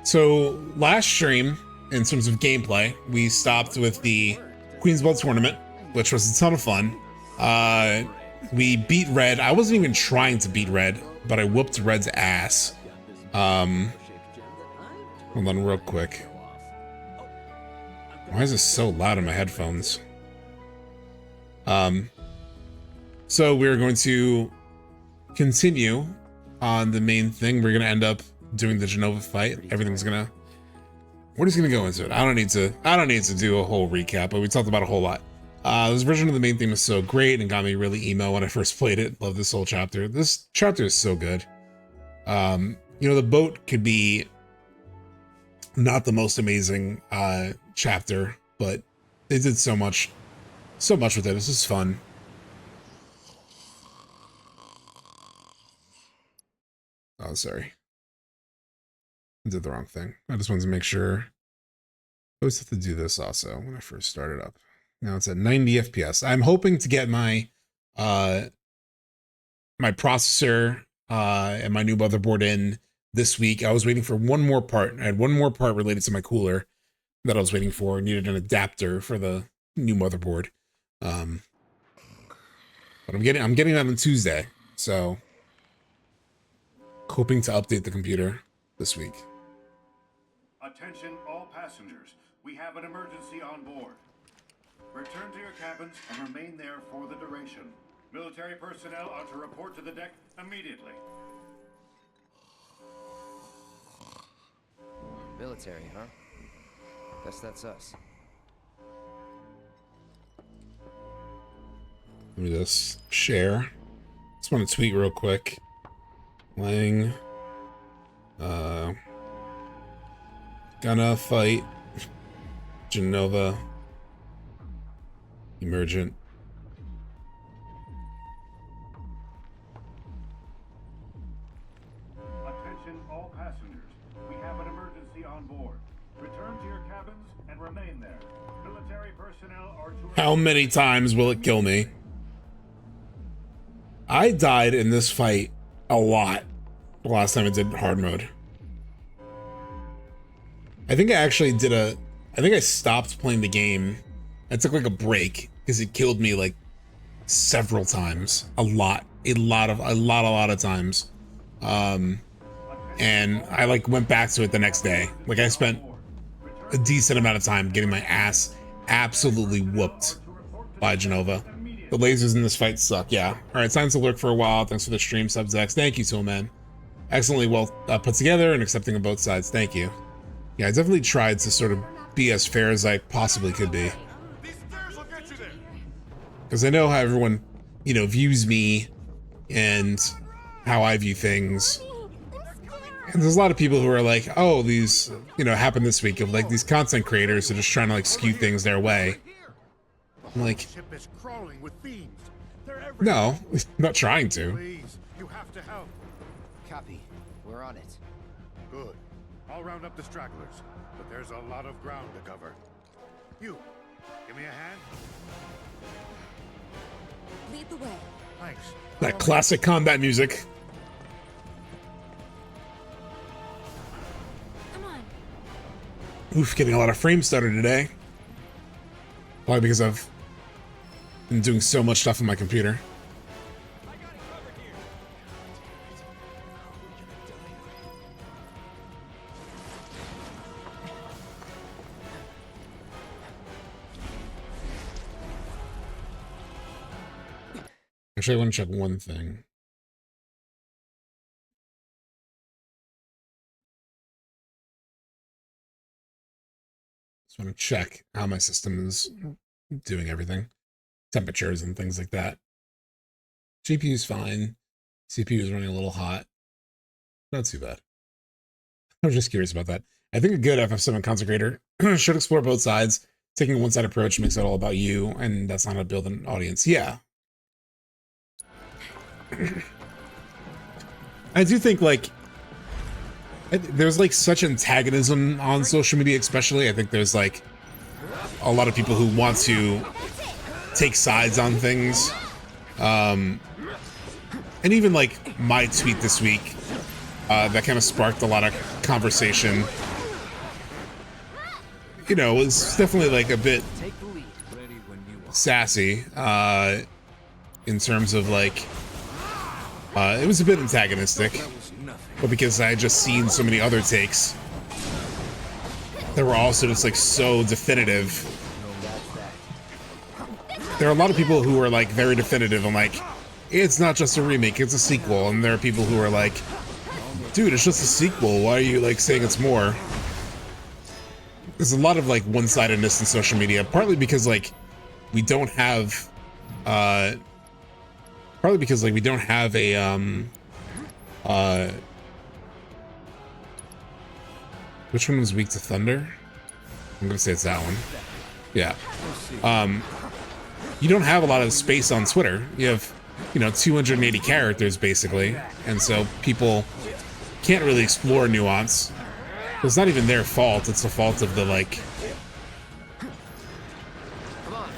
So last stream, in terms of gameplay, we stopped with the Queen's Blood tournament, which was a ton of fun. We beat Red. I wasn't even trying to beat Red, but I whooped Red's ass. Hold on real quick. Why is this so loud in my headphones? So we're going to continue on the main thing. We're gonna end up doing the Genova fight. Everything's gonna, we're just gonna go into it. I don't need to do a whole recap, but we talked about a whole lot. This version of the main theme is so great and got me really emo when I first played it. Love this whole chapter. This chapter is so good. You know, the boat could be not the most amazing chapter, but they did so much with it. This is fun. Oh, sorry. I did the wrong thing. I just wanted to make sure. I always have to do this also when I first started up. Now it's at 90 FPS. I'm hoping to get my my processor and my new motherboard in this week. I was waiting for one more part. I had one more part related to my cooler that I was waiting for. I needed an adapter for the new motherboard. But I'm getting that on Tuesday. So hoping to update the computer this week. Attention all passengers. We have an emergency on board. Return to your cabins and remain there for the duration. Military personnel are to report to the deck immediately. Military, huh? Guess that's us. Let me just share. Just want to tweet real quick. Lang. Gonna fight Genova. Emergent. Attention all passengers. We have an emergency on board. Return to your cabins and remain there. Military personnel are to... How many times will it kill me? I died in this fight a lot the last time I did hard mode. I think I actually did I think I stopped playing the game. I took like a break because it killed me like several times. A lot of times. And I like went back to it the next day. Like I spent a decent amount of time getting my ass absolutely whooped by Genova. The lasers in this fight suck, yeah. All right, time to lurk for a while. Thanks for the stream, SubTXT. Thank you, Toolman. Excellently well put together and accepting of both sides. Thank you. Yeah, I definitely tried to sort of be as fair as I possibly could be. Because I know how everyone, you know, views me and how I view things. And there's a lot of people who are like, oh, these, you know, happened this week of like these content creators are just trying to like skew things their way. I'm like, no, I'm not trying to. Please, you have to help. Copy. We're on it. Good. I'll round up the stragglers, but there's a lot of ground to cover. You, give me a hand. Lead the way. Thanks. That classic combat music. Come on. Oof, getting a lot of frame stutter today. Probably because I've been doing so much stuff on my computer. Actually, I want to check one thing. want to check how my system is doing everything. Temperatures and things like that. GPU's fine. CPU is running a little hot. Not too bad. I was just curious about that. I think a good FF7 content creator should explore both sides. Taking a one-side approach makes it all about you, and that's not how to build an audience. Yeah. I do think, like, there's, like, such antagonism on social media, especially. I think there's, like, a lot of people who want to take sides on things. And even, like, my tweet this week, that kind of sparked a lot of conversation. You know, it was definitely, like, a bit sassy, in terms of, like, it was a bit antagonistic, but because I had just seen so many other takes that were also just, like, so definitive. There are a lot of people who are, like, very definitive and, like, it's not just a remake, it's a sequel, and there are people who are like, dude, it's just a sequel, why are you, like, saying it's more? There's a lot of, like, one-sidedness in social media, partly because, like, we don't have, partly because, like, we don't have a, which one was weak to Thunder? I'm gonna say it's that one. Yeah. You don't have a lot of space on Twitter. You have, you know, 280 characters, basically, and so people can't really explore nuance. It's not even their fault, it's the fault of the, like,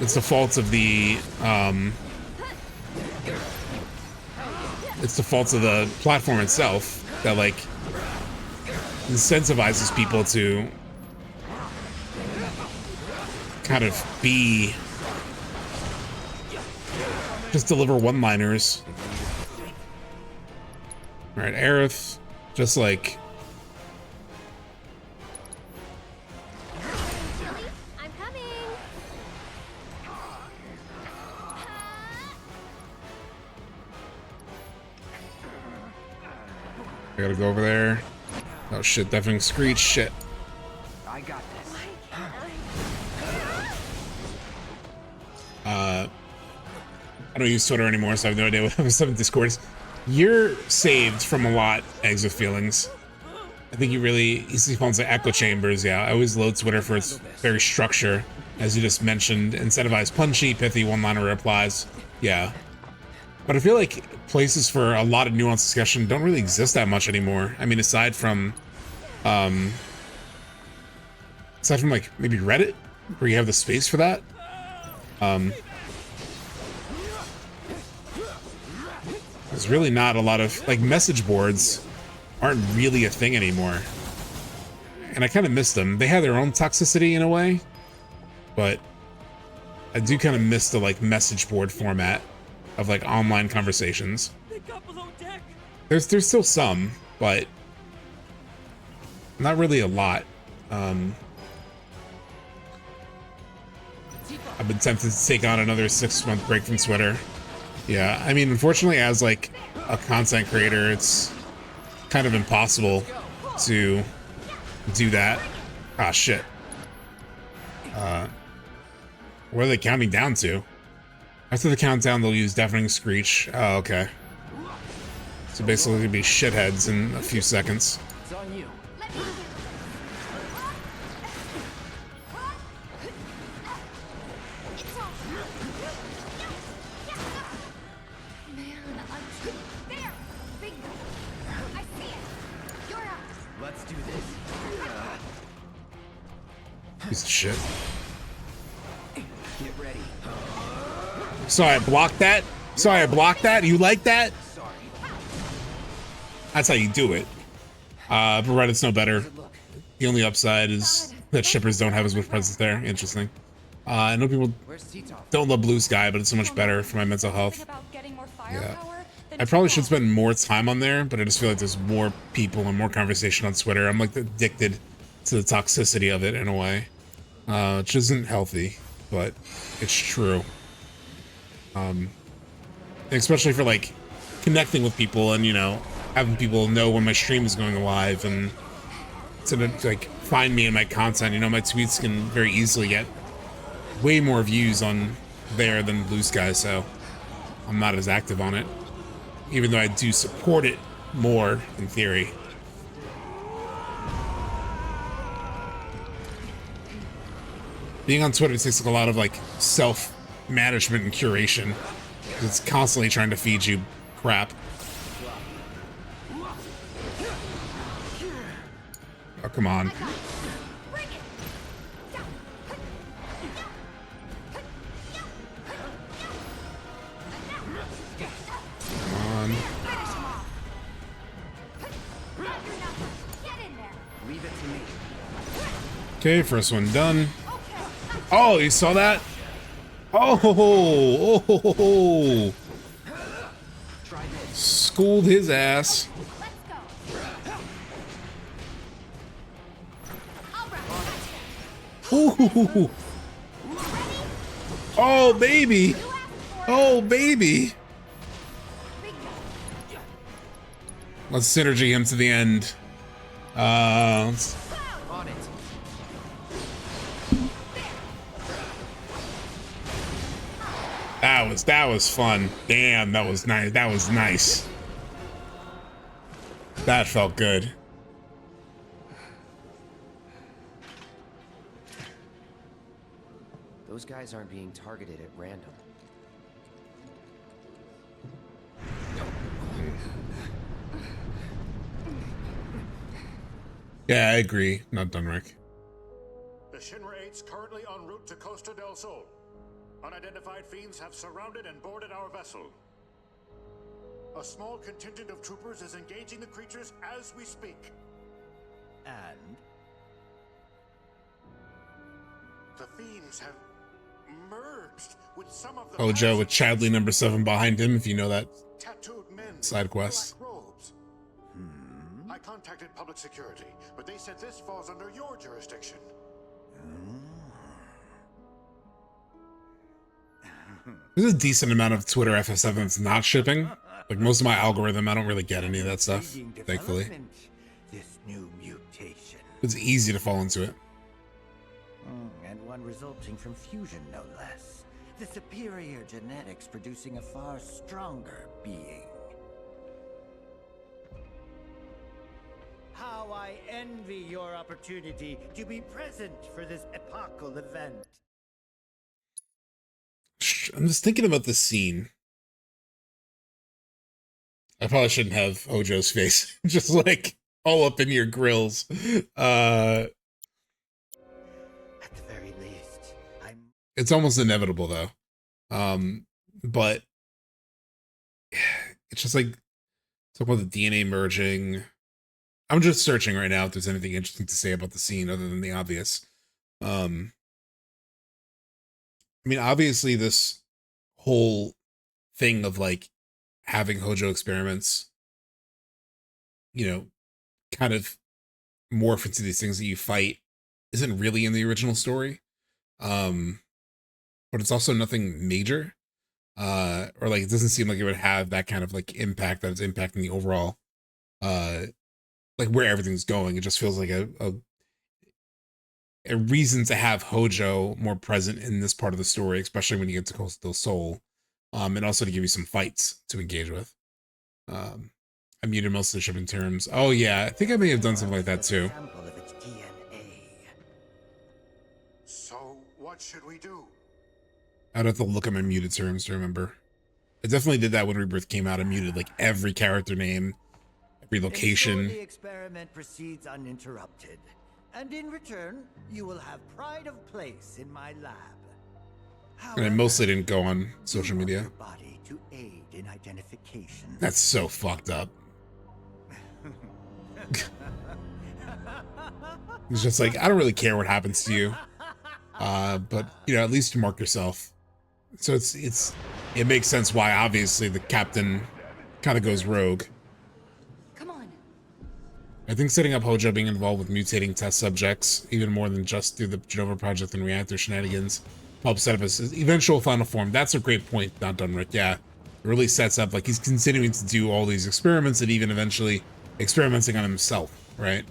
it's the fault of the, it's the fault of the platform itself that, like, incentivizes people to kind of be, just deliver one-liners. All right, Aerith, just like, I'm coming. I gotta go over there. Oh shit, deafening screech, shit. I got this. I don't use Twitter anymore, so I have no idea what FF7 Discord is. You're saved from a lot, Eggs with Feelings. I think you see phones like echo chambers, yeah. I always load Twitter for its very structure, as you just mentioned. Incentivized, punchy, pithy, one-liner replies. Yeah. But I feel like places for a lot of nuanced discussion don't really exist that much anymore. I mean, aside from like maybe Reddit, where you have the space for that. There's really not a lot of, like, message boards aren't really a thing anymore. And I kind of miss them. They have their own toxicity in a way, but I do kind of miss the, like, message board format of, like, online conversations. There's still some, but not really a lot. I've been tempted to take on another 6-month break from Twitter. Yeah, I mean, unfortunately, as, like, a content creator, it's kind of impossible to do that. Ah, shit. What are they counting down to? After the countdown, they'll use Deafening Screech. Oh, okay. So basically, it'll be shitheads in a few seconds. It's on you. Let's do this. Piece of shit. Get ready. Sorry, I blocked that? Sorry, I blocked that? You like that? That's how you do it. But Reddit's no better. The only upside is that shippers don't have as much presence there. Interesting. I know people don't love Blue Sky, but it's so much better for my mental health. Yeah. I probably should spend more time on there, but I just feel like there's more people and more conversation on Twitter. I'm, like, addicted to the toxicity of it in a way, which isn't healthy, but it's true. Especially for, like, connecting with people and, you know, having people know when my stream is going live, and to, like, find me in my content. You know, my tweets can very easily get way more views on there than Blue Sky, so I'm not as active on it, even though I do support it more in theory. Being on Twitter takes like a lot of like self-management and curation. It's constantly trying to feed you crap. Oh, come on. Okay, first one done. Oh, you saw that? Oh, schooled his ass. Ooh. Oh, baby. Oh, baby. Let's synergy him to the end. That was fun. Damn, that was nice. That was nice. That felt good. Those guys aren't being targeted at random. Yeah, I agree. Not done, Rick. The Shinra 8's currently en route to Costa del Sol. Unidentified fiends have surrounded and boarded our vessel. A small contingent of troopers is engaging the creatures as we speak. And? The fiends have merged with some of the Hojo with Chadley #7 behind him, if you know that tattooed men side quest. black robes. I contacted public security, but they said this falls under your jurisdiction. There's a decent amount of Twitter FF7 that's not shipping. Like most of my algorithm, I don't really get any of that stuff, thankfully. This new mutation. It's easy to fall into it. And one resulting from fusion, no less. The superior genetics producing a far stronger being. How I envy your opportunity to be present for this epochal event. I'm just thinking about this scene. I probably shouldn't have Hojo's face just like all up in your grills. At the very least, It's almost inevitable though. But it's just like talk about the DNA merging. I'm just searching right now if there's anything interesting to say about the scene other than the obvious. I mean, obviously this whole thing of like having Hojo experiments, you know, kind of morph into these things that you fight isn't really in the original story. But it's also nothing major. Or like it doesn't seem like it would have that kind of like impact that it's impacting the overall like where everything's going. It just feels like a reason to have Hojo more present in this part of the story, especially when you get to Costa del Sol, and also to give you some fights to engage with. I muted most of the shipping terms. Oh yeah, I think I may have done something like that too. So what should we do? I'd have to look at my muted terms to remember. I definitely did that when Rebirth came out. I muted like every character name, every location. ensure the experiment proceeds uninterrupted. And in return, you will have pride of place in my lab. And I mostly didn't go on social media. Body to aid in identification. That's so fucked up. It's just like, I don't really care what happens to you. But you know, at least mark yourself. So it makes sense why obviously the captain kind of goes rogue. Come on. I think setting up Hojo being involved with mutating test subjects, even more than just through the Genova Project and reactor shenanigans, helps set up his eventual final form. That's a great point, not done, Rick. Yeah, it really sets up like he's continuing to do all these experiments and even eventually experimenting on himself, right?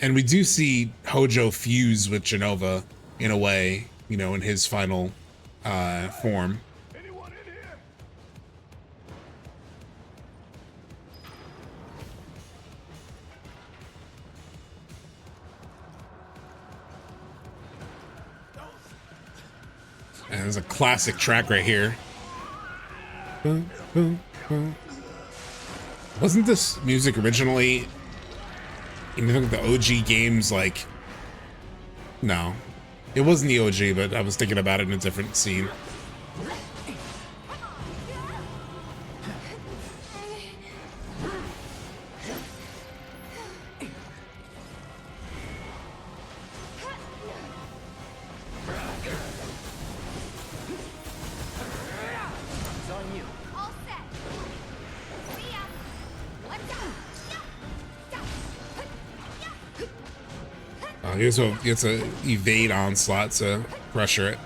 And we do see Hojo fuse with Genova in a way, you know, in his final form. And there's a classic track right here. Wasn't this music originally in the OG games? Like, no, it wasn't the OG, but I was thinking about it in a different scene. It's a evade onslaught to pressure it.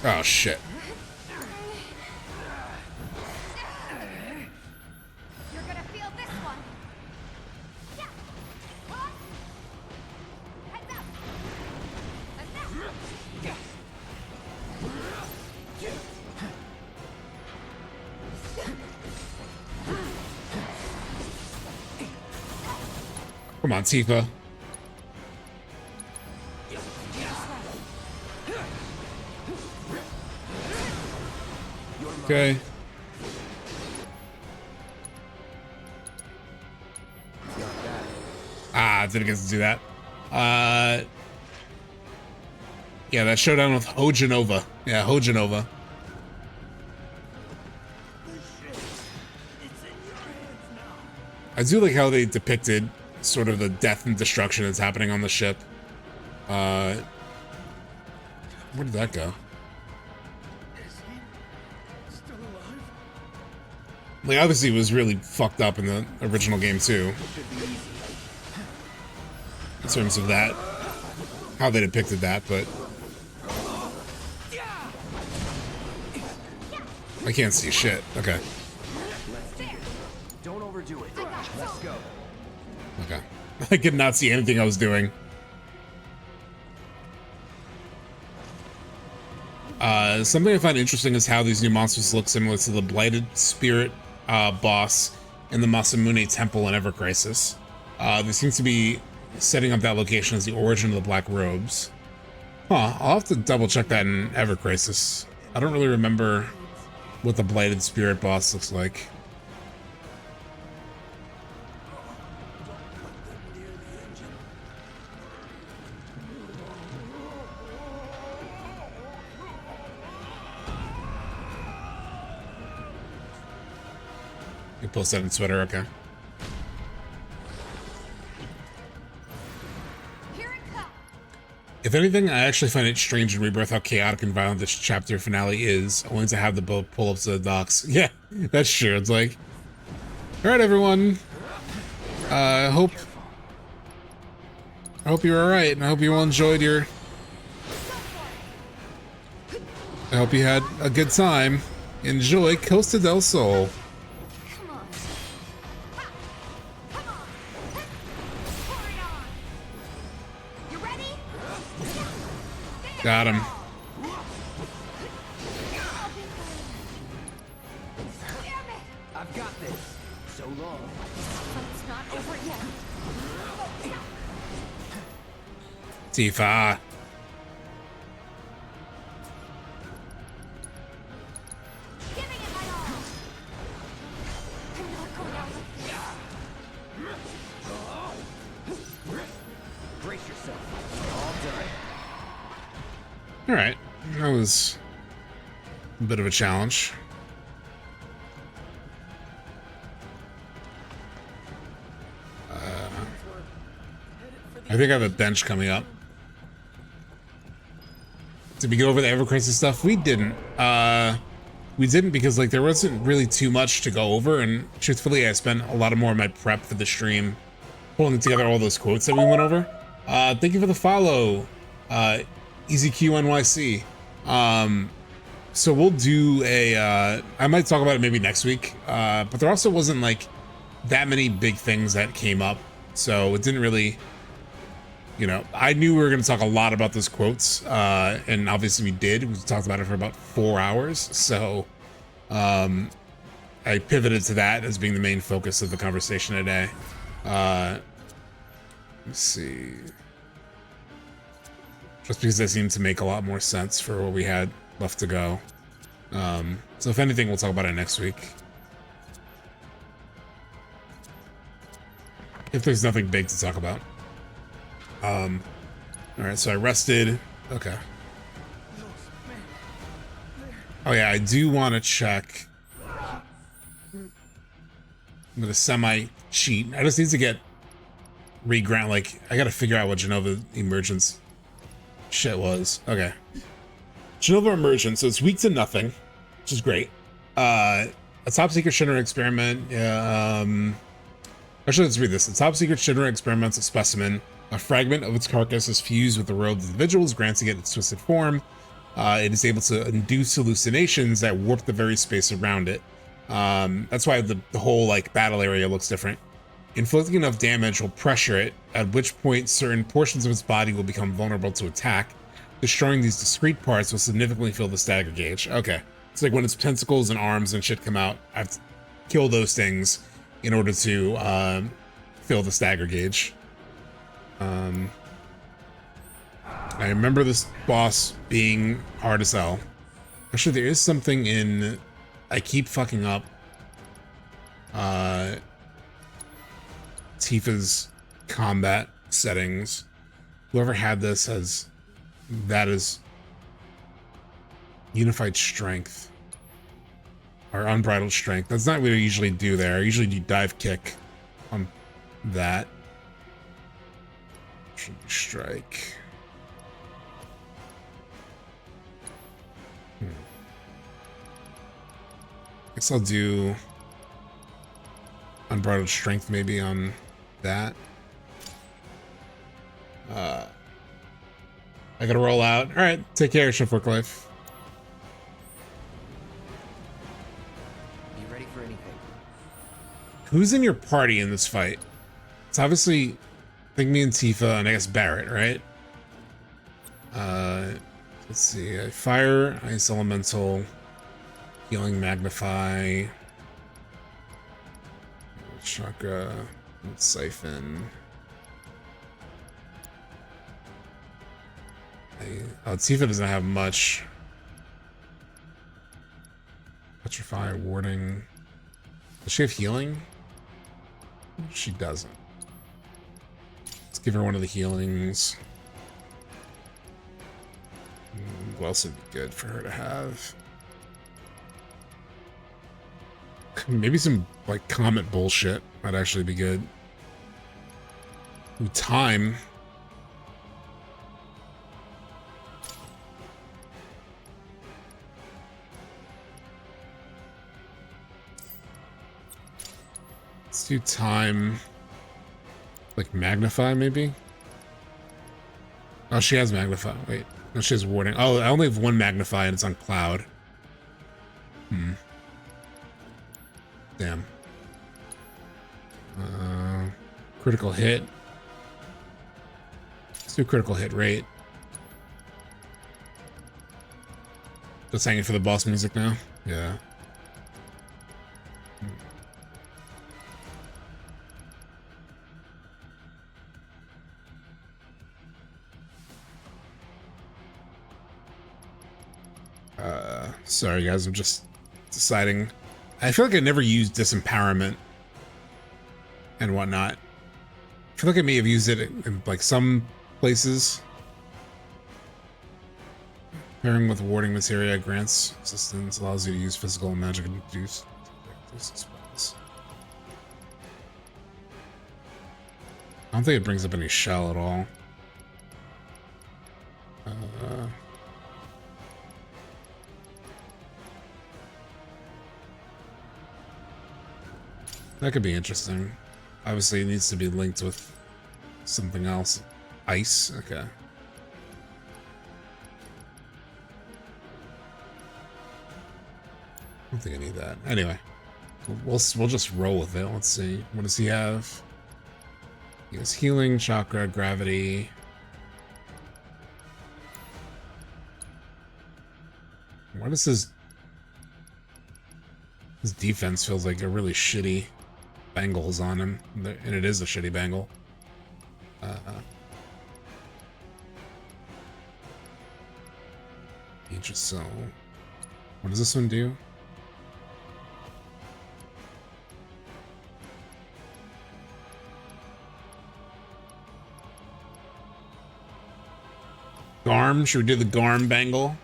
Oh shit. You're gonna feel this one. Heads up. Come on, Tifa. Okay. Ah, didn't get to do that. Yeah, that showdown with Hojanova. Yeah, Hojanova. I do like how they depicted sort of the death and destruction that's happening on the ship. Where did that go? Like, obviously it was really fucked up in the original game too. In terms of that, how they depicted that, but I can't see shit. Okay. Don't overdo it. Let's go. Okay. I could not see anything I was doing. Something I find interesting is how these new monsters look similar to the Blighted Spirit boss in the Masamune Temple in Ever Crisis. They seem to be setting up that location as the origin of the Black Robes. Huh, I'll have to double check that in Ever Crisis. I don't really remember what the Blighted Spirit boss looks like. You post that on Twitter, okay. If anything, I actually find it strange in Rebirth how chaotic and violent this chapter finale is, only to have the boat pull up to the docks. Yeah, that's true. It's like, alright everyone, I hope you're alright, and I hope you all enjoyed your... I hope you had a good time. Enjoy Costa del Sol. Got him. I've got this. So long. It's not over yet. Tifa. Giving it my all. I'm not going out like this. Brace yourself. All done. All right, that was a bit of a challenge. I think I have a bench coming up. Did we go over the Ever Crisis stuff? We didn't. We didn't because like there wasn't really too much to go over, and truthfully, I spent a lot more of my prep for the stream pulling together all those quotes that we went over. Thank you for the follow, EasyQNYC. So we'll do a, I might talk about it maybe next week, but there also wasn't like that many big things that came up. So it didn't really, you know, I knew we were going to talk a lot about those quotes, and obviously we did. We talked about it for about 4 hours. So I pivoted to that as being the main focus of the conversation today. Let's see. Just because they seem to make a lot more sense for what we had left to go. So if anything, we'll talk about it next week. If there's nothing big to talk about. All right, so I rested. Okay. Oh yeah, I do want to check. I'm gonna semi-cheat. I just need to get reground. Like, I gotta figure out what Genova Emergence shit was. Okay. Genova Emergence, so it's weak to nothing, which is great. A top secret Shinra experiment. Actually, let's read this. The top secret Shinra experimental specimen. A fragment of its carcass is fused with the robed individuals, granting it its twisted form. It is able to induce hallucinations that warp the very space around it. That's why the whole like battle area looks different. Inflicting enough damage will pressure it, at which point certain portions of its body will become vulnerable to attack. Destroying these discrete parts will significantly fill the stagger gauge. Okay. It's like when its tentacles and arms and shit come out, I have to kill those things in order to fill the stagger gauge. I remember this boss being hard as hell. Actually, there is something in... I keep fucking up. Tifa's combat settings. Whoever had this has... That is... Unified strength. Or unbridled strength. That's not what I usually do there. I usually do dive kick on that. Strike. Guess I'll do unbridled strength maybe on that. I gotta roll out. All right, take care, Chef Work Life. Be ready for anything. Who's in your party in this fight? It's obviously, I think me and Tifa and I guess Barrett, right? Let's see. Fire, Ice Elemental, Healing Magnify, Chakra, Siphon. Tifa doesn't have much. Petrify, Warding. Does she have healing? She doesn't. Let's give her one of the healings. What else would be good for her to have? Maybe some like comet bullshit might actually be good. Ooh, time. Let's do time. Like magnify maybe? Oh, she has magnify. Wait. No, she has warding. Oh, I only have one magnify and it's on cloud. Damn. Critical hit. Let's do critical hit rate. Just hanging for the boss music now? Yeah. Sorry guys, I'm just deciding. I feel like I never used disempowerment and whatnot. I feel like I may have used it in like some places. Pairing with warding materia grants assistance, allows you to use physical and magic induced spells. I don't think it brings up any shell at all. That could be interesting. Obviously, it needs to be linked with something else. Ice? Okay. don't think I need that. Anyway, we'll just roll with it. Let's see. What does he have? He has healing, chakra, gravity. Why does his defense feels like a really shitty bangles on him, and it is a shitty bangle. Aegis Cell. What does this one do? Garm, should we do the Garm bangle?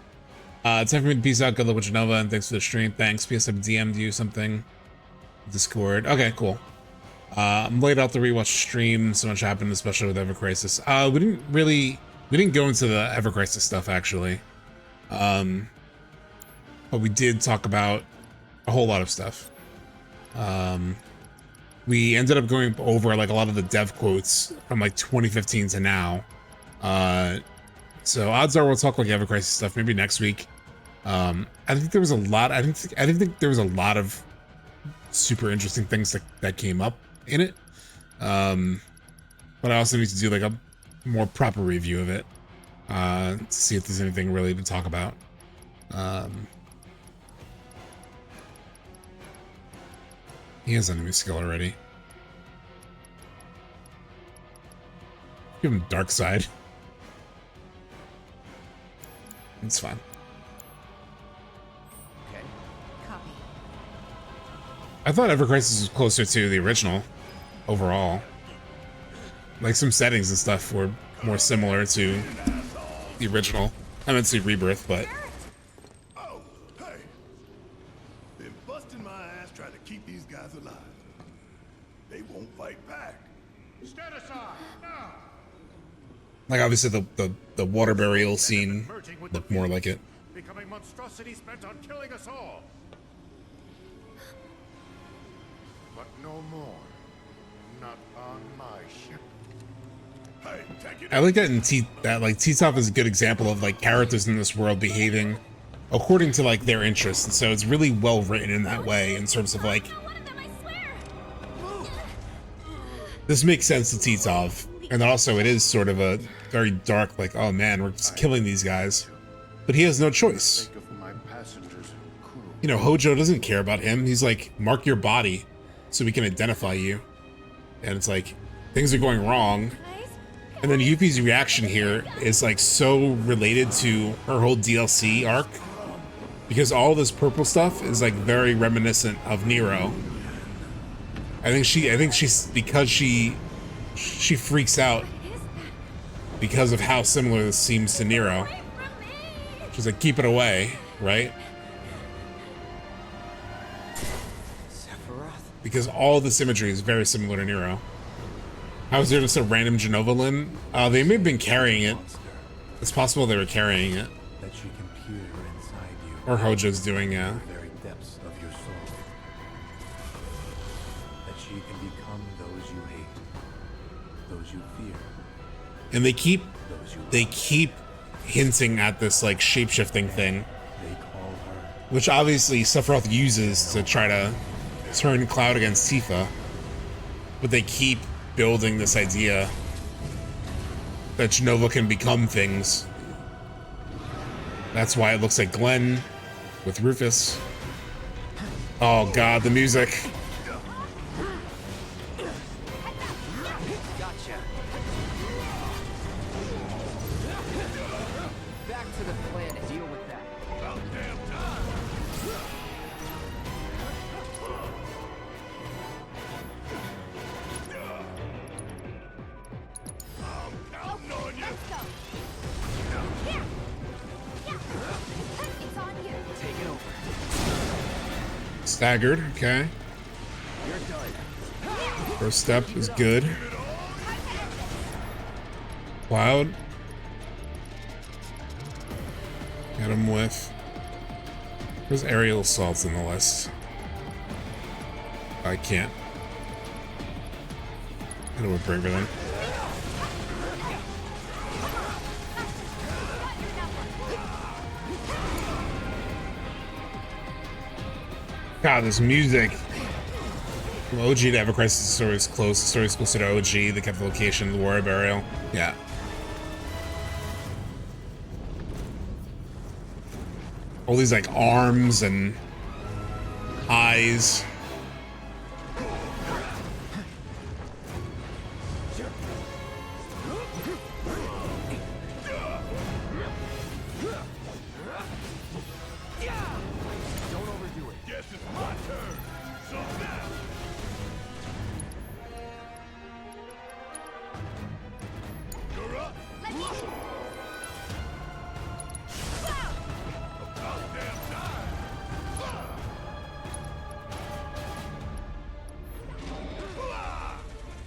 It's time for me to peace out. Good luck with Genova, and thanks for the stream. Thanks. PS I've DM'd you something. Discord. Okay, cool. I'm laid out to rewatch stream. So much happened, especially with Ever Crisis. We didn't go into the Ever Crisis stuff actually. But we did talk about a whole lot of stuff. We ended up going over like a lot of the dev quotes from like 2015 to now. So odds are we'll talk like Ever Crisis stuff maybe next week. I think there was a lot. I didn't think there was a lot of super interesting things that came up in it. But I also need to do like a more proper review of it to see if there's anything really to talk about. He has enemy skill already. Give him Dark Side. It's fine. Okay. Copy. I thought Ever Crisis was closer to the original overall. Like some settings and stuff were more similar to the original. I meant to say Rebirth, but Oh, hey. Been busting my ass trying to keep these guys alive. They won't fight back. Stand aside now. like obviously the water burial scene looked more like it. Becoming monstrosities bent on killing us all. But no more. Not on my ship. Hey, take it. I like that in T-Top is a good example of like characters in this world behaving according to like their interests, and so it's really well written in that way in terms of like this makes sense to T-Top, and then also it is sort of a very dark like, oh man, we're just killing these guys, but he has no choice. You know, Hojo doesn't care about him. He's like, mark your body so we can identify you. And it's like, things are going wrong. And then Yuffie's reaction here is like so related to her whole DLC arc, because all this purple stuff is like very reminiscent of Nero. I think she's because she freaks out because of how similar this seems to Nero. She's like, keep it away, right? Because all this imagery is very similar to Nero. How is there just a random Genova limb? They may have been carrying it. It's possible they were carrying it. That she can peer inside you. Or Hojo's doing, yeah. The very depths of your soul. That she can become those you hate, those you fear. And they keep hinting at this like shape-shifting thing, which obviously Sephiroth uses to try to turn Cloud against Tifa, but they keep building this idea that Genova can become things. That's why it looks like Glenn with Rufus. Oh god, the music. Gotcha. Back to the planet. Deal with that. About damn time. Counting on you. Let's go. Here. Yeah. It's on you. Take it over. Staggered, okay. You're done. First step is good. Cloud. Hit him with... There's aerial assaults in the list. I can't. Hit him with Braver then. God, this music. Well, OG to Ever Crisis story is close. The story is closer to OG. They kept the location of the Warrior Burial. Yeah. All these like arms and eyes.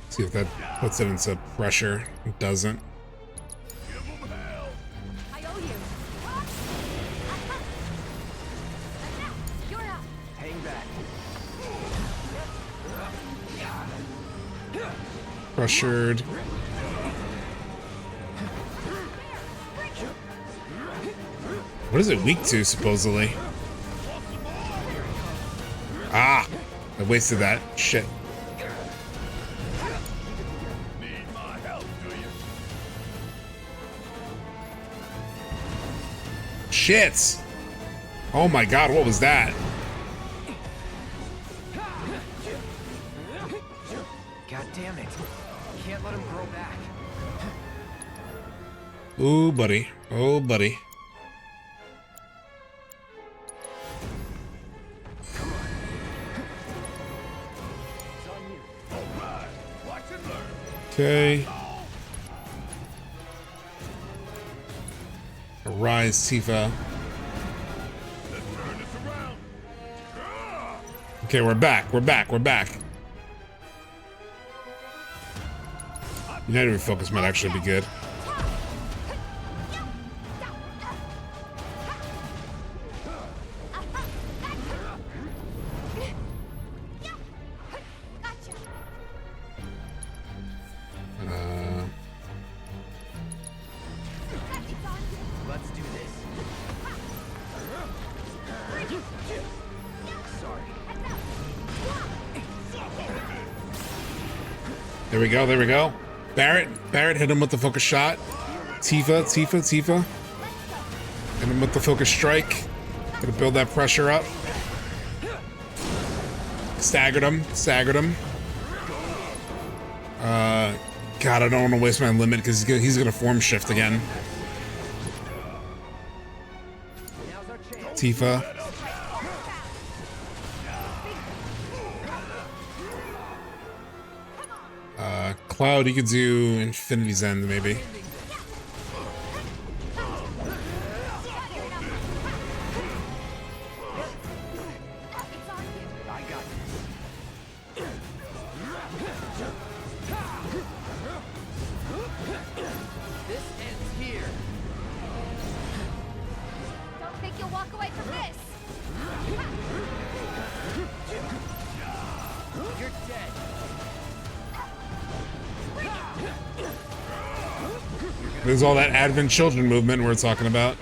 See if that puts it into pressure. It doesn't. I owe you. You're up. Hang back. Pressured. What is it weak to, supposedly? Ah! I wasted that. Shit. Shit! Oh my god, what was that? God damn it. Can't let him grow back. Ooh, buddy. Oh, buddy. Okay. Arise, Tifa. Okay, we're back. We're back. We're back. United Refocus might actually be good. Let's do this. Sorry. There we go. There we go. Barrett hit him with the focus shot. Tifa. Hit him with the focus strike. Gonna build that pressure up. Staggered him. God, I don't want to waste my limit because he's gonna form shift again. Tifa. Cloud, you could do Infinity's End, maybe. This ends here. Don't think you'll walk away from this. You're dead. There's all that Advent Children movement we're talking about.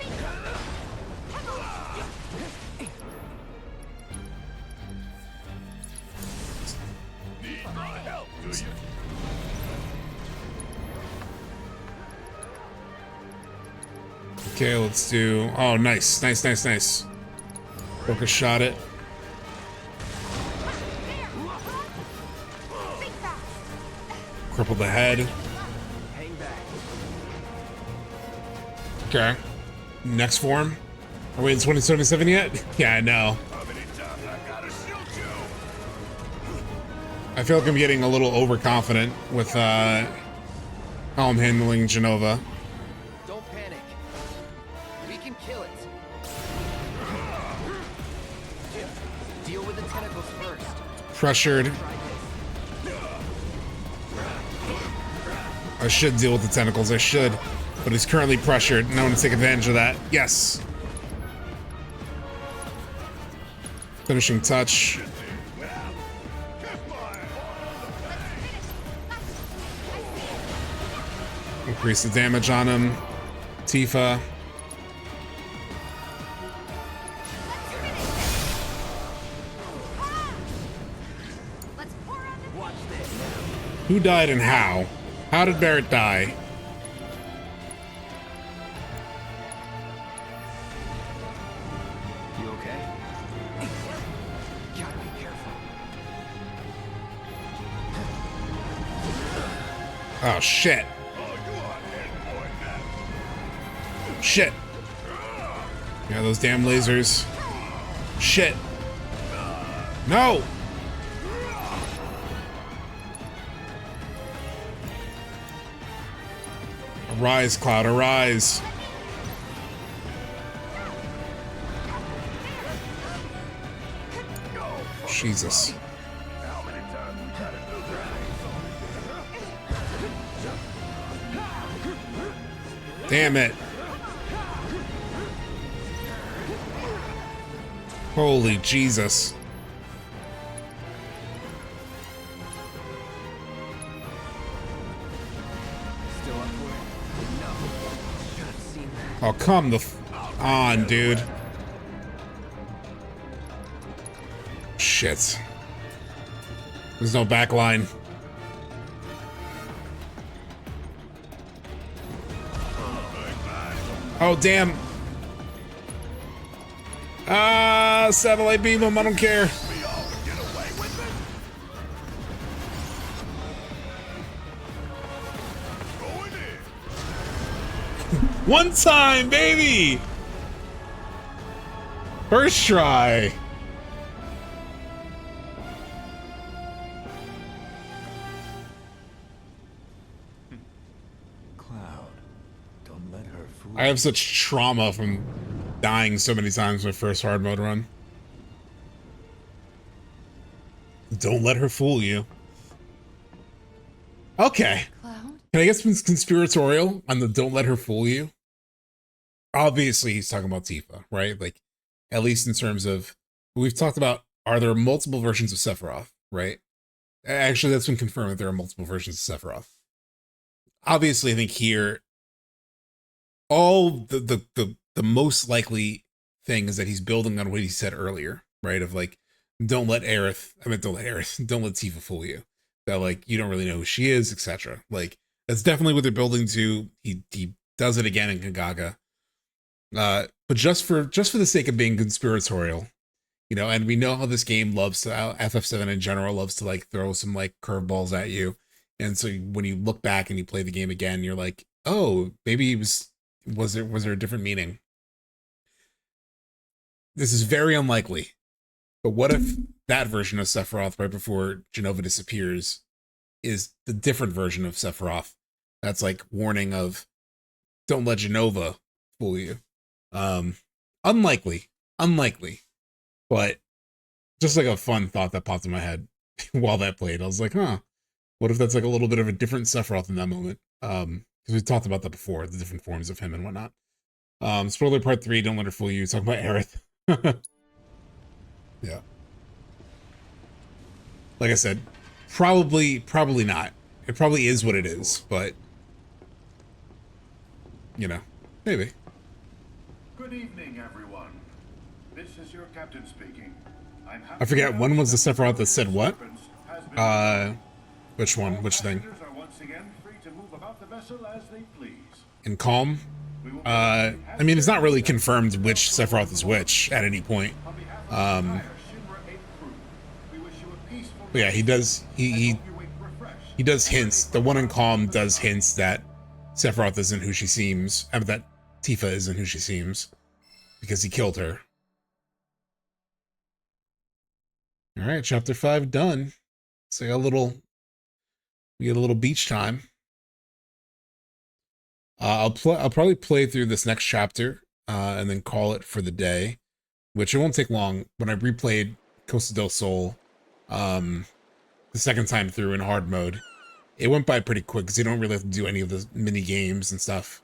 Okay, let's do... Oh, nice. Focus shot it. Cripple the head. Okay. Next form. Are we in 2077 yet? Yeah, I know. I feel like I'm getting a little overconfident with how I'm handling Genova. Don't panic. We can kill it. Deal with the tentacles first. Pressured. I should deal with the tentacles, I should. But he's currently pressured, and I want to take advantage of that. Yes! Finishing touch. Increase the damage on him. Tifa. Who died and how? How did Barrett die? You okay? Gotta be careful. Oh, shit. Shit. Yeah, those damn lasers. Shit. No! Arise, Cloud, arise. Jesus. Damn it. Holy Jesus. Oh, come the f on, dude. Shit. There's no backline. Oh, damn. Satellite beam him, I don't care. One time, baby! First try. Cloud, don't let her fool I have such trauma from dying so many times in my first hard mode run. Don't let her fool you. Okay. Can I get some conspiratorial on the don't let her fool you? Obviously, he's talking about Tifa, right? Like, at least in terms of, we've talked about, are there multiple versions of Sephiroth, right? Actually, that's been confirmed that there are multiple versions of Sephiroth. Obviously, I think here, all the most likely thing is that he's building on what he said earlier, right? Of like, don't let Tifa fool you. That like, you don't really know who she is, etc. Like, that's definitely what they're building to. He does it again in Kagaga. But just for the sake of being conspiratorial, you know, and we know how this game loves to, FF7 in general loves to like throw some like curveballs at you. And so when you look back and you play the game again, you're like, oh, maybe it was there a different meaning? This is very unlikely. But what if that version of Sephiroth right before Jenova disappears is the different version of Sephiroth? That's like warning of, don't let Jenova fool you. Unlikely, but just like a fun thought that popped in my head while that played. I was like, huh, what if that's like a little bit of a different Sephiroth in that moment? Because we talked about that before, the different forms of him and whatnot. Spoiler part 3, don't let her fool you. Talk about Aerith. Yeah. Like I said, probably not. It probably is what it is, but you know, maybe. Good evening, everyone. This is your captain speaking. I forget, when was the Sephiroth that said what? Which one? Which thing? Are once again free to move about the vessel as they please. In Calm? I mean, it's not really confirmed which Sephiroth is which at any point. But yeah, he does hints. The one in Calm does hints that Sephiroth isn't who she seems. I mean, that Tifa isn't who she seems because he killed her. All right, chapter 5 done. So we get a little beach time. I'll probably play through this next chapter and then call it for the day, which it won't take long. When I replayed Costa del Sol the second time through in hard mode, it went by pretty quick because you don't really have to do any of the mini games and stuff.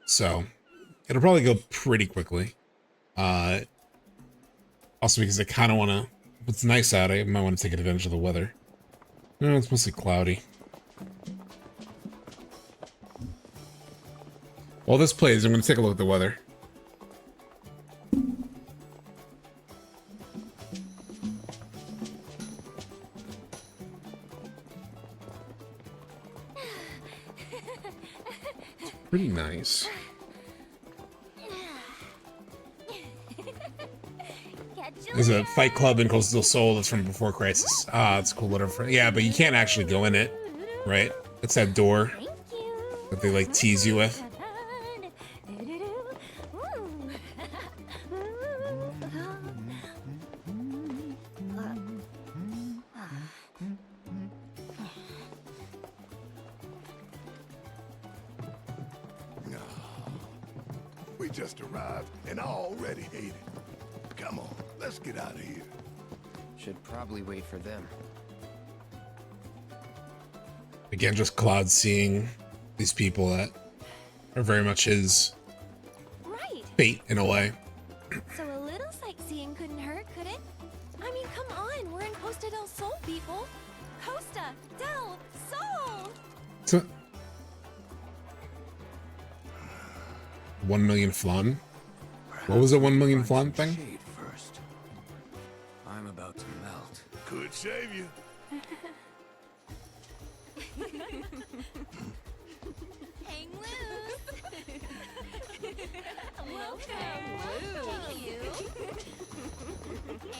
So it'll probably go pretty quickly. Also because I kind of want to, if it's nice out, I might want to take advantage of the weather. No, it's mostly cloudy. While this plays, I'm going to take a look at the weather. pretty nice. There's a fight club in Coastal Soul that's from before Crisis. Ah, it's a cool little. Yeah, but you can't actually go in it, right? It's that door that they like tease you with. We just arrived and I already hate it. Come on, let's get out of here. Should probably wait for them. Again, just Claude seeing these people that are very much his fate in a way. So a little sightseeing couldn't hurt, could it? I mean, come on, we're in Costa del Sol, people. Costa del Sol. So, 1 million flan. What was a 1 million flan thing? First. I'm about to melt. Could shave you. Hang loose. Welcome. You.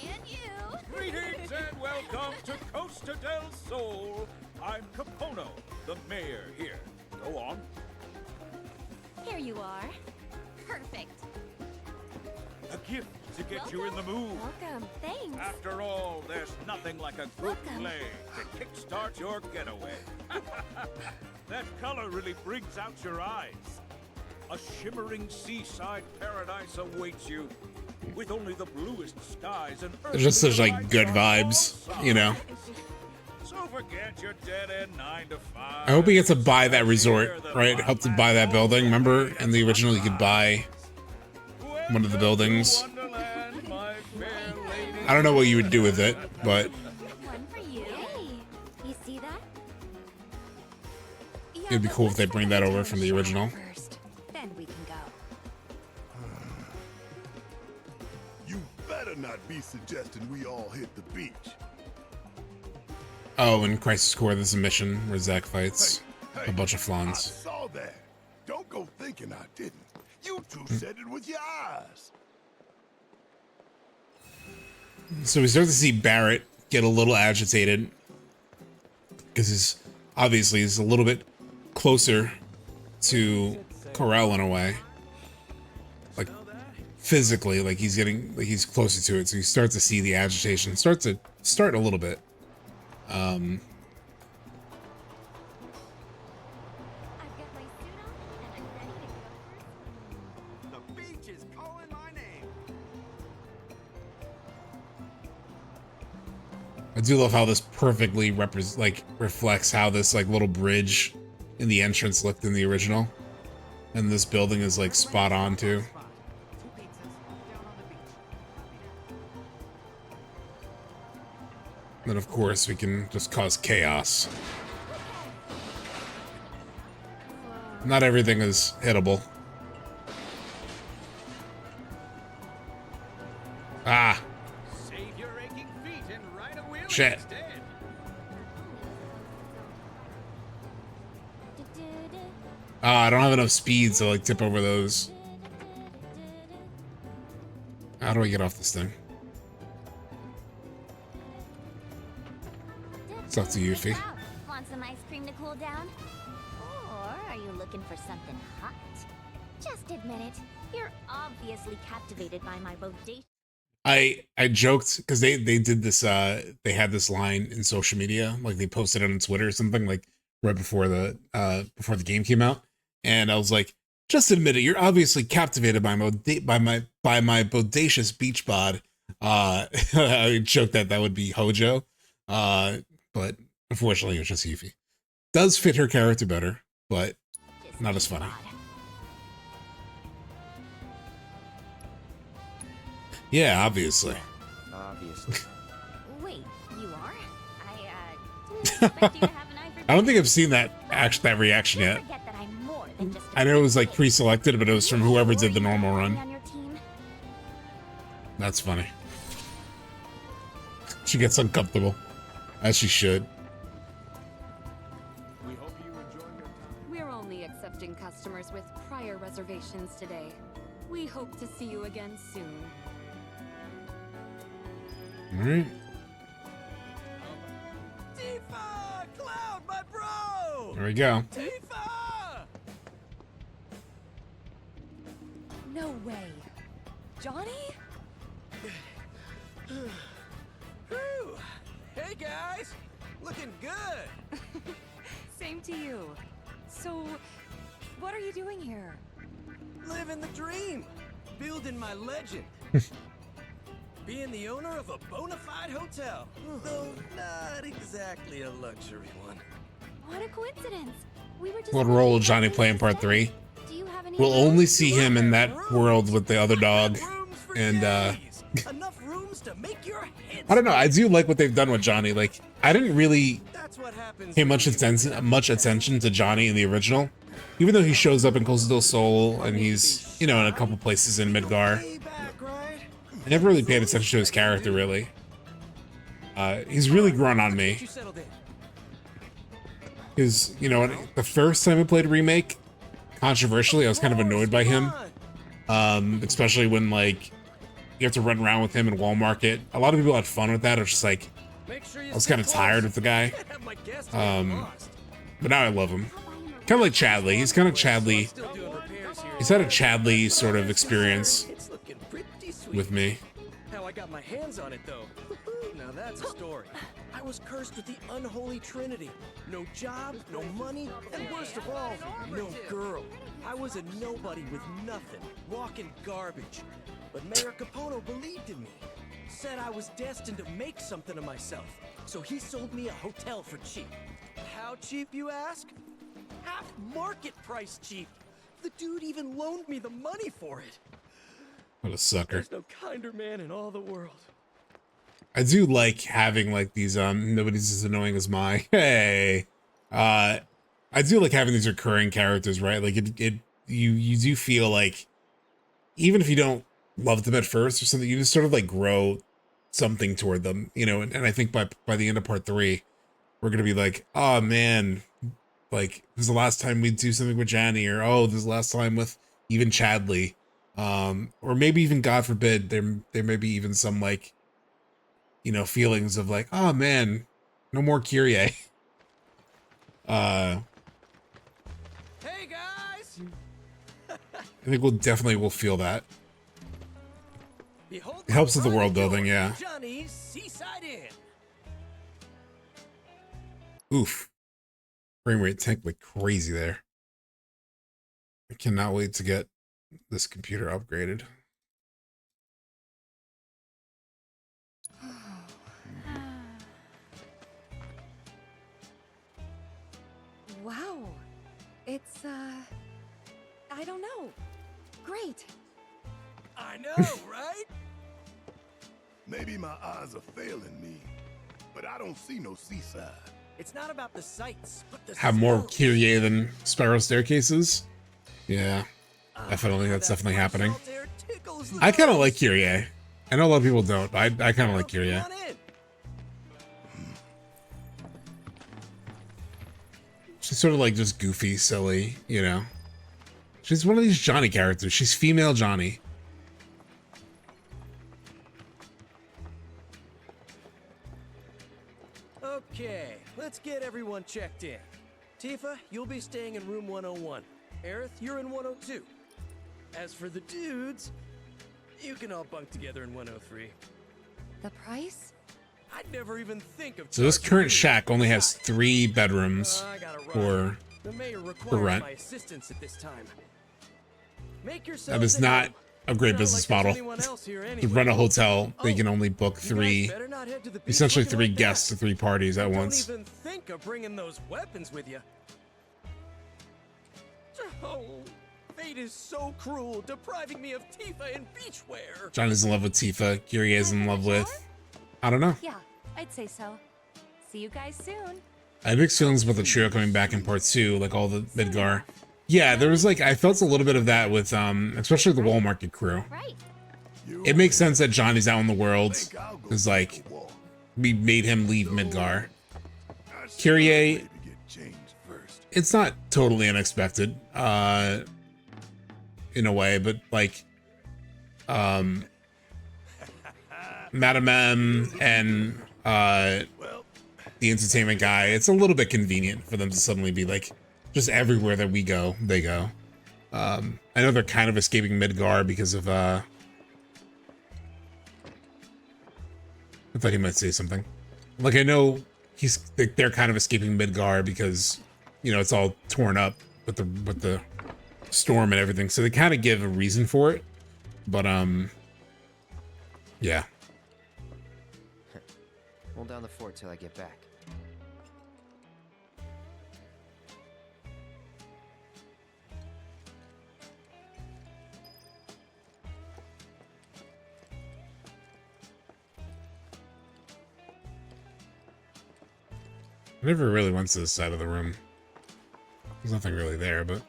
And you. Greetings and welcome to Costa del Sol. I'm Capono, the mayor here. Go on. Here you are. Perfect. A gift to get you in the mood. Welcome. Thanks. After all, there's nothing like a good play to kickstart your getaway. That color really brings out your eyes. A shimmering seaside paradise awaits you, with only the bluest skies and There's just such like good vibes, you know. So forget your dead-end 9 to 5. I hope he gets to buy that resort, right? Help to buy that building. Remember, in the original, you could buy one of the buildings. I don't know what you would do with it, but One for you. Hey, you see that? it'd be cool if they bring that over from the original. First, then we can go. You better not be suggesting we all hit the beach. Oh, in Crisis Core, there's a mission where Zack fights a bunch of I flans. saw that. Don't go thinking I didn't. You two said it with your eyes. So we start to see Barrett get a little agitated because he's obviously a little bit closer to Corel in a way, like physically, like he's closer to it. So you start to see the agitation start a little bit. The beach is calling my name. I do love how this perfectly reflects how this like little bridge in the entrance looked in the original, and this building is like spot on too. Then of course we can just cause chaos. Not everything is hittable. Ah. Save your aching feet and ride a wheel Shit. instead. I don't have enough speed to like tip over those. How do I get off this thing? It's up to you, Fee. Want some ice cream to cool down? Or are you looking for something hot? Just admit it. You're obviously captivated by my bodacious. I joked because they did this they had this line in social media, like they posted it on Twitter or something, like right before the game came out, and I was like, just admit it, you're obviously captivated by my bodacious beach bod. I joked that would be Hojo, but unfortunately it's just Yuffie. Does fit her character better, but not as funny. Yeah, obviously. Obviously. Wait, you are? Didn't expect you to have an eye for I don't think I've seen that reaction yet. forget that I'm more than just a I know it was like pre-selected, but it was from whoever did the normal run. on your team. That's funny. She gets uncomfortable, as she should. We're only accepting customers with see you again soon. All right. Tifa! Cloud, my bro! There we go. Tifa! No way. Johnny? Whew. Hey guys! Looking good! Same to you. So, what are you doing here? Living the dream! Building my legend! Being the owner of a bona fide hotel. Though not exactly a luxury one. What a coincidence. We were just What role will Johnny play in part 3? Do you have any We'll only see him in that world with the other dog. And Enough rooms to make your head. I don't know. I do like what they've done with Johnny. Like, I didn't really pay much attention to Johnny in the original, even though he shows up in Coastal Soul and he's, you know, in a couple places in Midgar. I never really paid attention to his character, really. He's really grown on me. Because, you know, the first time I played Remake, controversially, I was kind of annoyed by him. Especially when, like, you have to run around with him in Wall Market. A lot of people had fun with that. I was just like, I was kind of tired of the guy. But now I love him. Kind of like Chadley. He's kind of Chadley. He's had a Chadley sort of experience with me. How I got my hands on it, though. Now that's a story. I was cursed with the unholy trinity. No job, no money, and worst of all, no girl. I was a nobody with nothing, walking garbage. But Mayor Capono believed in me. Said I was destined to make something of myself. So he sold me a hotel for cheap. How cheap, you ask? Half market price cheap. The dude even loaned me the money for it. What a sucker. There's no kinder man in all the world. I do like having like these nobody's as annoying as my hey. I do like having these recurring characters, right? Like you do feel like even if you don't love them at first or something, you just sort of like grow something toward them, you know, and I think by the end of part 3, we're gonna be like, oh man, like this is the last time we do something with Johnny, or oh, this is the last time with even Chadley. Or maybe even, God forbid, there may be even some like, you know, feelings of like, oh man, no more Kyrie. Hey guys! I think we'll feel that. Behold, it helps with the world building, yeah. Johnny's Seaside Inn. Oof. Frame rate tanked like crazy there. I cannot wait to get this computer upgraded. Wow. It's, I don't know. Great. I know, right? Maybe my eyes are failing me, but I don't see no seaside. It's not about the sights, but the Have more smells. Kyrie than spiral staircases? Yeah. Definitely, that's definitely happening. I kind of like Kyrie. I know a lot of people don't, but I kind of like Kyrie. She's sort of like just goofy, silly, you know. She's one of these Johnny characters. She's female Johnny. Okay, let's get everyone checked in. Tifa, you'll be staying in room 101. Aerith, you're in 102. As for the dudes, you can all bunk together in 103. The price? I'd never even think of. So this current shack only has 3 bedrooms for The mayor for requires rent. my assistance at this time. Make That yourselves is at not home. a great Not business like there's model. anyone else here To anyway. run a hotel, they can only book You guys 3, better not head to the beach essentially looking 3 like guests to 3 parties at once. Don't even think of bringing those weapons with you. Oh, fate is so cruel, depriving me of Tifa and beachwear. Johnny's in love with Tifa. Kyrie is in love with, I don't know. Yeah, I'd say so. See you guys soon. I have mixed feelings about the trio coming back in part 2, like all the Midgar. Yeah, there was like, I felt a little bit of that with, especially the Wall Market crew. It makes sense that Johnny's out in the world, because like, we made him leave Midgar. Kyrie, it's not totally unexpected, in a way, but like, Madam M and the entertainment guy, it's a little bit convenient for them to suddenly be like, just everywhere that we go, they go. I know they're kind of escaping Midgar because of, I thought he might say something. Like, I know they're kind of escaping Midgar because, you know, it's all torn up with the storm and everything. So they kind of give a reason for it. But, yeah. Hold down the fort till I get back. I never really went to this side of the room. There's nothing really there, but...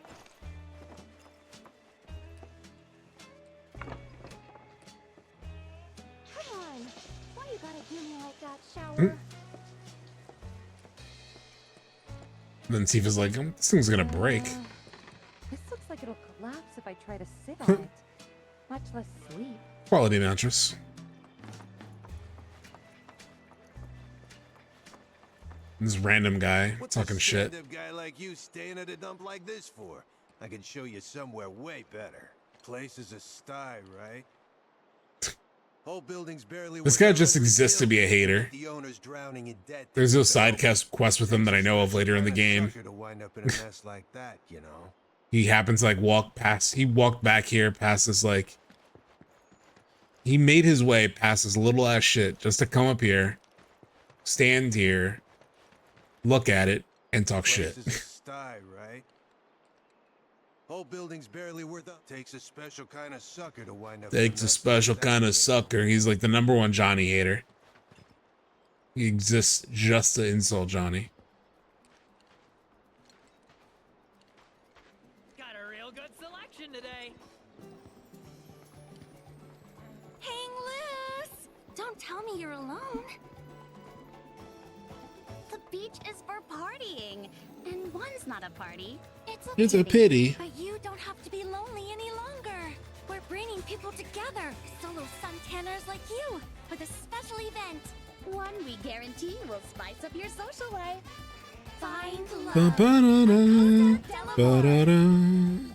Come on. Why you gotta do me like that, Shower? Then Tifa's like, this thing's gonna break. This looks like it'll collapse if I try to sit on it. Much less sleep. Quality mattress. This random guy talking shit. What's a guy like you staying at a dump like this for? I can show you somewhere way better. Place is a sty, right? Whole building's barely. This guy just exists to be a hater. The owner's drowning in debt. There's no side quest with him that I know of later in the game. To wind up in a mess like that, you know. He happens to like walk past. He walked back here past this like. He made his way past this little ass shit just to come up here, stand here, look at it, and talk shit. Place is a sty, right? Whole building's barely worth up. Takes a special kind of sucker to wind up. Takes a special kind of sucker. He's like the #1 Johnny hater. He exists just to insult Johnny. Got a real good selection today. Hang loose! Don't tell me you're alone. The beach is for partying, and one's not a party. It's a pity. But you don't have to be lonely any longer. We're bringing people together, solo suntanners like you, with a special event. One we guarantee will spice up your social life. Find love. Ba-ba-da-da, ba-da-da.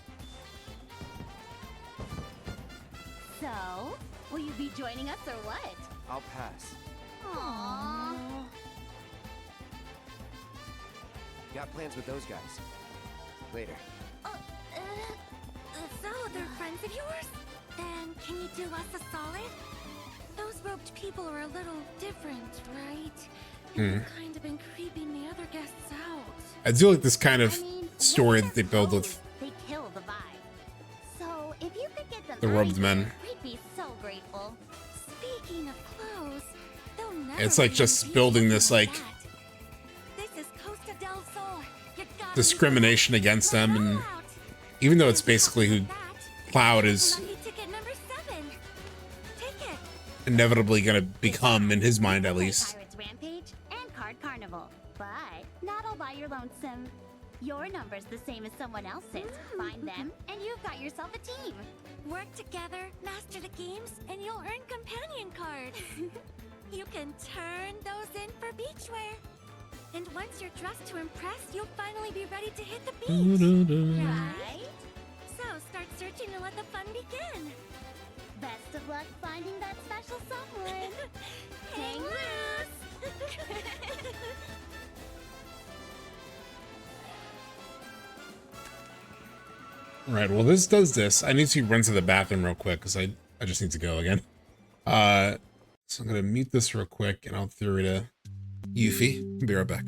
So, will you be joining us or what? I'll pass. Aww. Got plans with those guys. Later. So they're friends of yours? Then can you do us a solid? Those robed people are a little different, right? You've kind of been creeping the other guests out. I do like this kind of story that they build with They kill the vibe. So if you could get them the robed men. we'd be so grateful. Speaking of clothes, they'll never It's like just building this like This is Costa del Sol. You gotta discrimination against them, and even though it's basically who Cloud is lucky ticket number 7. Take it. inevitably gonna become, in his mind at least. Pirates Rampage and Card Carnival. But not all by your lonesome. Your number's the same as someone else's. Find them, and you've got yourself a team. Work together, master the games, and you'll earn companion cards. You can turn those in for beachwear. And once you're dressed to impress, you'll finally be ready to hit the beach. Right? So start searching and let the fun begin. Best of luck finding that special someone. Hang loose! Right, well this does this. I need to run to the bathroom real quick because I just need to go again. So I'm gonna mute this real quick and I'll throw it to Yuffie. Be right back.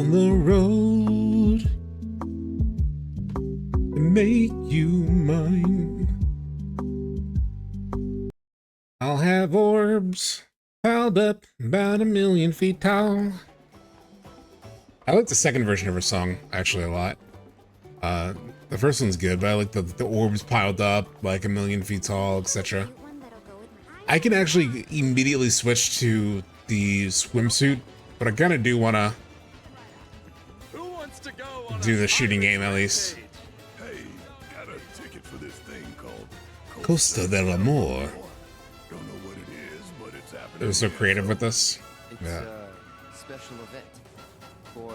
down the road and make you mine. I'll have orbs piled up about 1,000,000 feet tall. I like the second version of her song actually a lot. The first one's good, but I like the orbs piled up like 1,000,000 feet tall, etc. I can actually immediately switch to the swimsuit, but I kind of do want to do the shooting game at least. Hey, got a ticket for this thing called Costa del Amor. Don't know what it is, but it's happening. It was so creative with this. It's Yeah. a special event for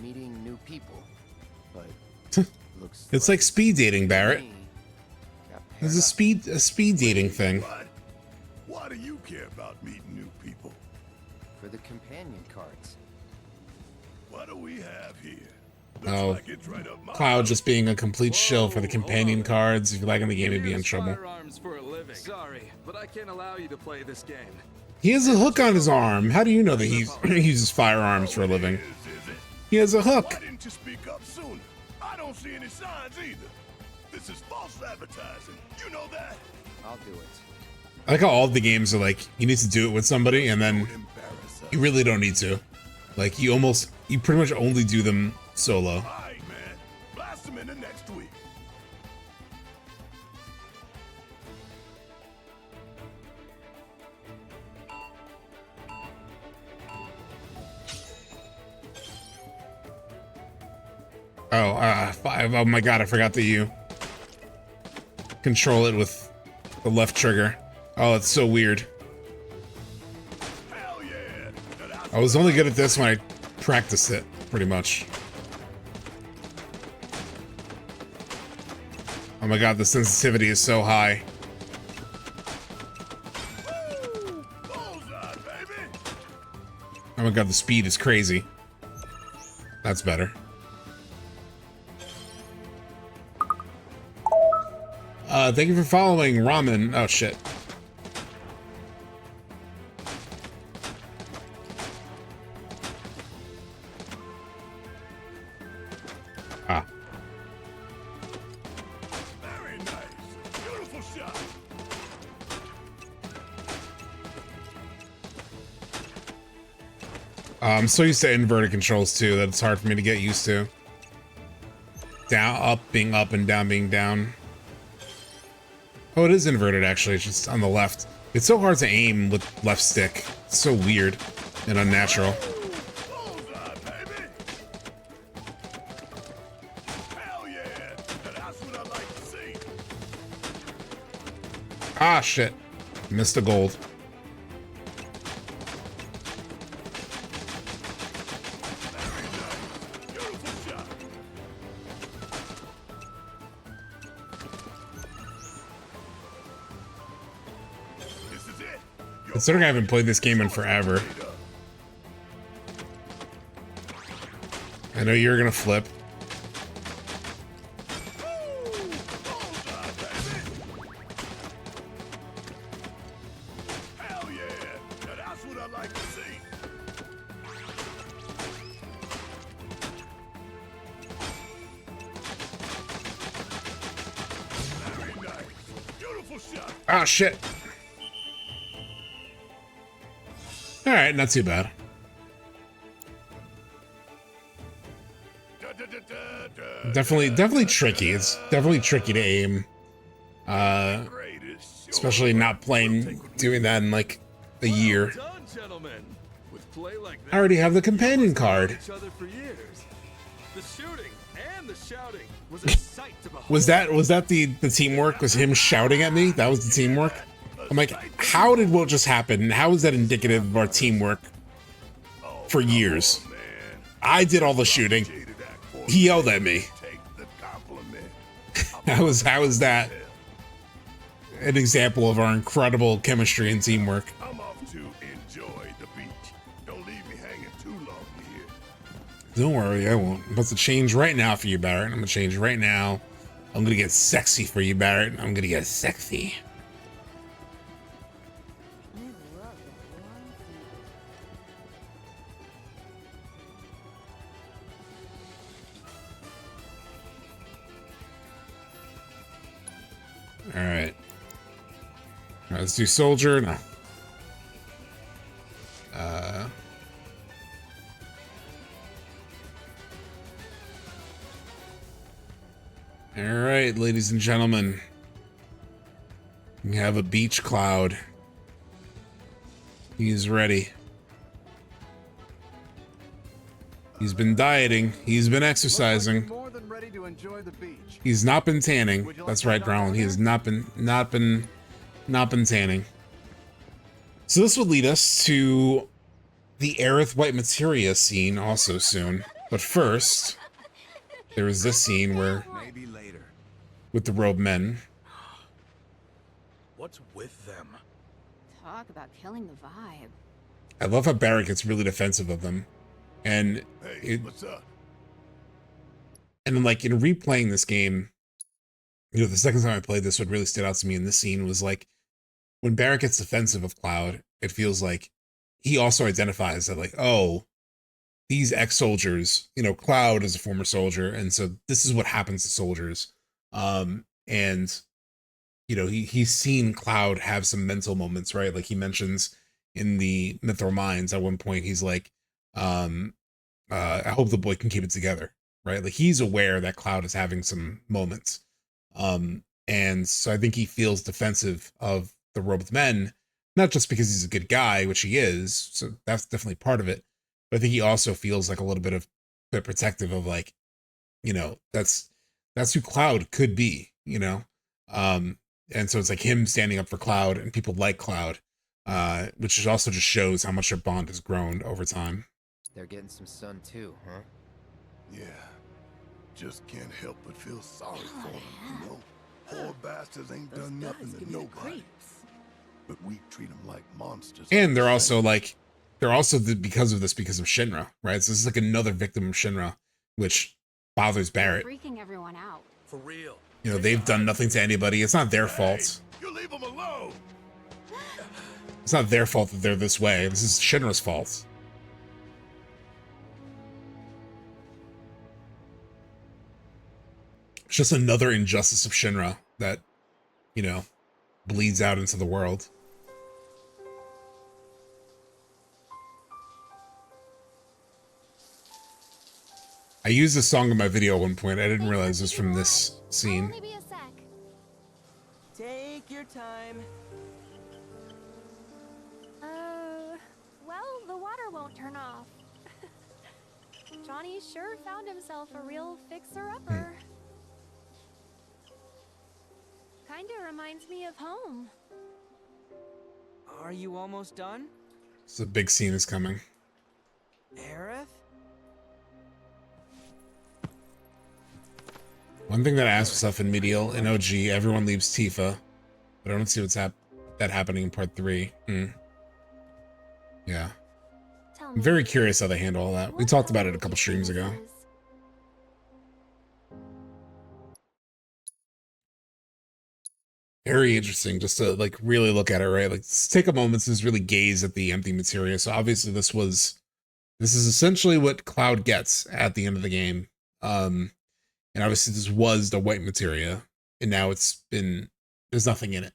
meeting new people, but looks It's like speed dating, Barrett. It's a speed dating thing. Why do you care about meeting new people? for the companion cards. What do we have here? Oh, Cloud just being a complete shill for the companion cards. If you're lagging the game, he'd be in trouble. For a living. Sorry, but I can't allow you to play this game. He has a hook on his arm. How do you know that he uses firearms for a living? He has a hook. Why didn't you speak up sooner? I don't see any signs either. This is false advertising. You know that? I'll do it. I like how all the games are like, you need to do it with somebody, and then you really don't need to. Like, you pretty much only do them solo. Alright, man. Blast them in the next week. Oh my god, I forgot that you control it with the left trigger. Oh, it's so weird. I was only good at this when I practiced it, pretty much. Oh my god, the sensitivity is so high. Oh my god, the speed is crazy. That's better. Thank you for following, Ramen. Oh, shit. Ah. Very nice. Beautiful shot. I'm so used to inverted controls, too, that it's hard for me to get used to. Down, up being up, and down being down. Oh, it is inverted, actually. It's just on the left. It's so hard to aim with left stick. It's so weird and unnatural. Hell yeah. That's what I like to see. Ah, shit. Missed a gold. Considering I haven't played this game in forever. I know you're gonna flip. Hell yeah. That's what I like to see. Very nice. Beautiful shot. Ah, shit. Alright, not too bad. Definitely tricky. It's definitely tricky to aim. Especially not doing that in like a year. I already have the companion card. The shooting and the shouting was a sight to behold. Was that the teamwork? Was him shouting at me? That was the teamwork? I'm like, how did what just happen? How is that indicative of our teamwork for years? I did all the shooting. He yelled at me. How is that an example of our incredible chemistry and teamwork? I'm off to enjoy the beach. Don't leave me hanging too long here. Don't worry, I won't. I'm about to change right now for you, Barrett. I'm gonna change right now. I'm gonna get sexy for you, Barrett. I'm gonna get sexy. All right. All right, let's do soldier. No. All right, ladies and gentlemen. We have a beach cloud. He's ready. He's been dieting. He's been exercising. More than ready to enjoy the beach. He's not been tanning. That's right, Growlin. He has not been tanning. So this would lead us to the Aerith White Materia scene also soon. But first, there is this scene where Maybe later. with the robed men. What's with them? Talk about killing the vibe. I love how Barrett gets really defensive of them. And Hey, what's up? And then, like, in replaying this game, you know, the second time I played this, what really stood out to me in this scene was, like, when Barrett gets defensive of Cloud, it feels like he also identifies that, like, oh, these ex-soldiers, you know, Cloud is a former soldier, and so this is what happens to soldiers. And, you know, he's seen Cloud have some mental moments, right? Like, he mentions in the Mythril Mines at one point, he's like, I hope the boy can keep it together. Right? Like, he's aware that Cloud is having some moments. And so I think he feels defensive of the robed men, not just because he's a good guy, which he is, so that's definitely part of it, but I think he also feels like a little bit protective of, like, you know, that's who Cloud could be, you know? And so it's like him standing up for Cloud and people like Cloud, which also just shows how much their bond has grown over time. They're getting some sun too, huh? Yeah. Just can't help but feel sorry for them, you know? Poor bastards ain't done nothing to nobody. But we treat them like monsters. And they're also like, because of Shinra, right? So this is like another victim of Shinra, which bothers Barrett. Freaking everyone out. For real. You know, they've done nothing to anybody. It's not their fault. You leave them alone. It's not their fault that they're this way. This is Shinra's fault. It's just another injustice of Shinra that, you know, bleeds out into the world. I used this song in my video at one point. I didn't realize it was from this scene. Only be a sec. Take your time. Well, the water won't turn off. Johnny sure found himself a real fixer-upper. Kinda reminds me of home. Are you almost done? So a big scene is coming. Aerith? One thing that I asked myself in Medial, in OG, everyone leaves Tifa, but I don't see what's happening in part 3. Yeah. I'm very curious how they handle all that. We talked about it a couple streams ago. Very interesting just to, like, really look at it, right? Like, let's take a moment to just really gaze at the empty materia. So obviously this is essentially what Cloud gets at the end of the game. And obviously this was the white materia, and now there's nothing in it.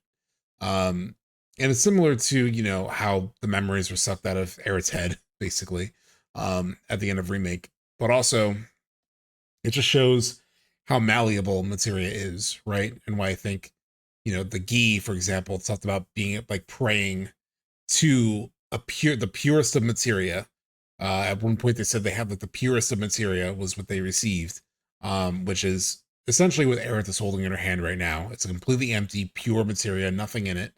And it's similar to, you know, how the memories were sucked out of Aerith's head, basically, at the end of Remake. But also, it just shows how malleable materia is, right? And why I think, you know, the Gi, for example, talked about being like praying to the purest of materia. At one point they said they had like the purest of materia was what they received, which is essentially what Aerith is holding in her hand right now. It's a completely empty, pure materia, nothing in it.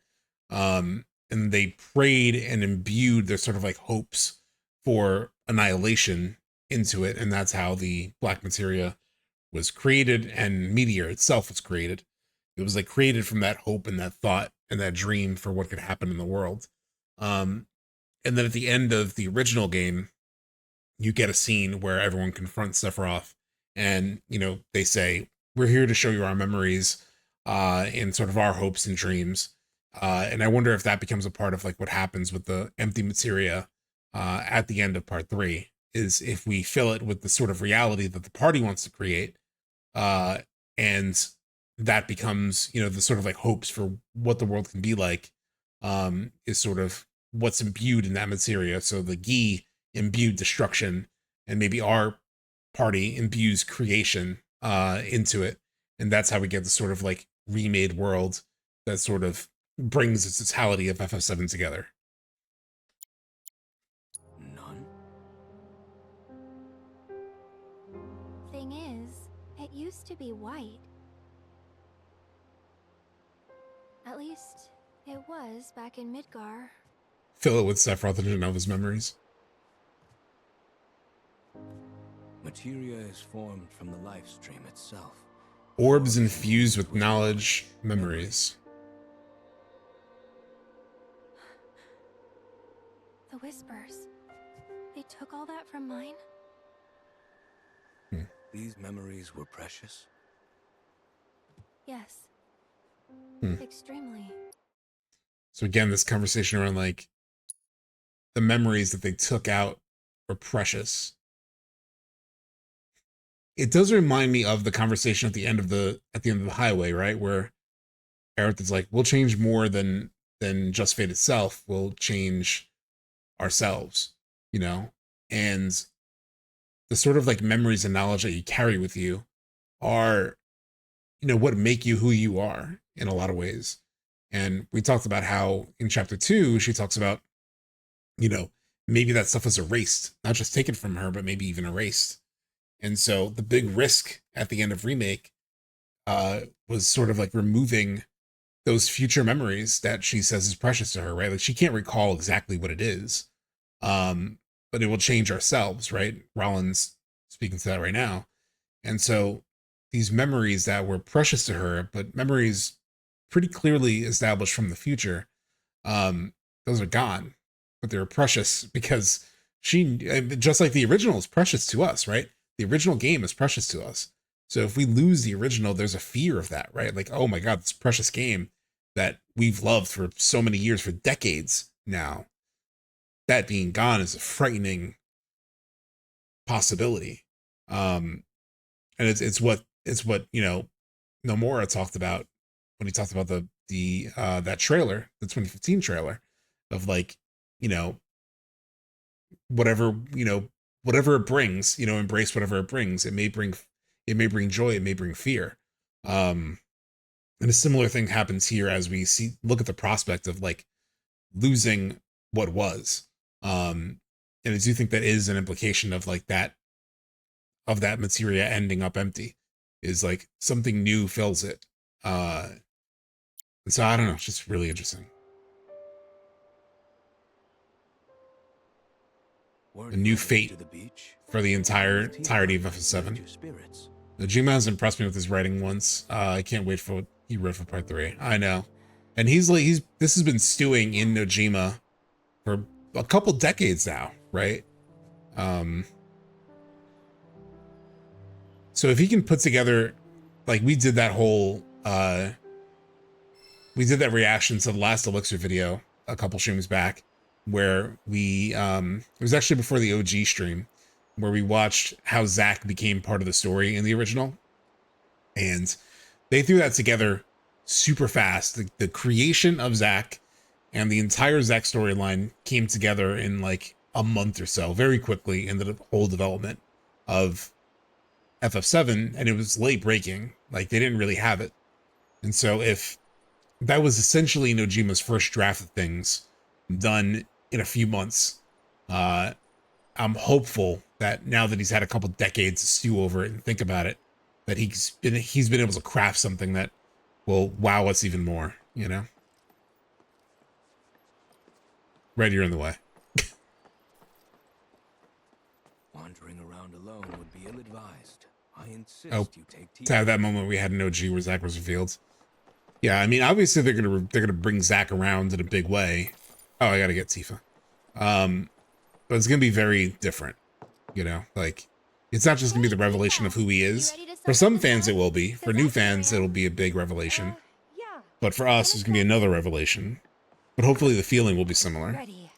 And they prayed and imbued their sort of like hopes for annihilation into it, and that's how the black materia was created, and Meteor itself was created. It was like created from that hope and that thought and that dream for what could happen in the world. And then at the end of the original game, you get a scene where everyone confronts Sephiroth, and, you know, they say, we're here to show you our memories and sort of our hopes and dreams. And I wonder if that becomes a part of like what happens with the empty materia at the end of part 3, is if we fill it with the sort of reality that the party wants to create, and that becomes, you know, the sort of like hopes for what the world can be like, is sort of what's imbued in that materia. So the Gi imbued destruction, and maybe our party imbues creation into it. And that's how we get the sort of like remade world that sort of brings the totality of FF7 together. None? Thing is, it used to be white. At least, it was back in Midgar. Fill it with Sephiroth and Genova's memories. Materia is formed from the life stream itself. Orbs infused with knowledge, memories. The whispers. They took all that from mine? These memories were precious. Yes. Hmm. Extremely. So again, this conversation around like the memories that they took out were precious. It does remind me of the conversation at the end of the highway, right? Where Aerith is like, we'll change more than just fate itself. We'll change ourselves, you know? And the sort of like memories and knowledge that you carry with you are, you know, what make you who you are in a lot of ways. And we talked about how in chapter 2, she talks about, you know, maybe that stuff was erased, not just taken from her, but maybe even erased. And so the big risk at the end of Remake was sort of like removing those future memories that she says is precious to her, right? Like she can't recall exactly what it is, but it will change ourselves, right? Rollins speaking to that right now. And so these memories that were precious to her, but memories pretty clearly established from the future, those are gone, but they're precious because she, just like the original is precious to us, right? The original game is precious to us. So if we lose the original, there's a fear of that, right? Like, oh my God, this precious game that we've loved for so many years, for decades now, that being gone is a frightening possibility. And it's what, you know, Nomura talked about when he talked about that trailer, the 2015 trailer of like, you know, whatever it brings, you know, embrace whatever it brings. It may bring joy, it may bring fear. And a similar thing happens here as we look at the prospect of like losing what was. And I do think that is an implication of like that materia ending up empty, is like something new fills it. And so I don't know, it's just really interesting. A new fate for the entirety of FF7. Nojima has impressed me with his writing once. I can't wait for what he wrote for part 3. I know. And this has been stewing in Nojima for a couple decades now, right? So if he can put together, like we did that whole, we did that reaction to the last Elixir video a couple streams back, where we, it was actually before the OG stream, where we watched how Zack became part of the story in the original. And they threw that together super fast. The creation of Zack and the entire Zack storyline came together in like a month or so, very quickly in the whole development of FF7, and it was late breaking. Like they didn't really have it. And so if that was essentially Nojima's first draft of things done in a few months, I'm hopeful that now that he's had a couple decades to stew over it and think about it, that he's been able to craft something that will wow us even more, you know? Right, you're in the way. Wandering around alone would be ill-advised. I insist you take to have that moment we had in OG where Zack was revealed. Yeah, I mean, obviously they're gonna bring Zack around in a big way. Oh, I gotta get Tifa. But it's gonna be very different, you know? Like, it's not just gonna be the revelation of who he is. For some fans it will be. For new fans it'll be a big revelation. But for us it's gonna be another revelation. But hopefully the feeling will be similar. Ready.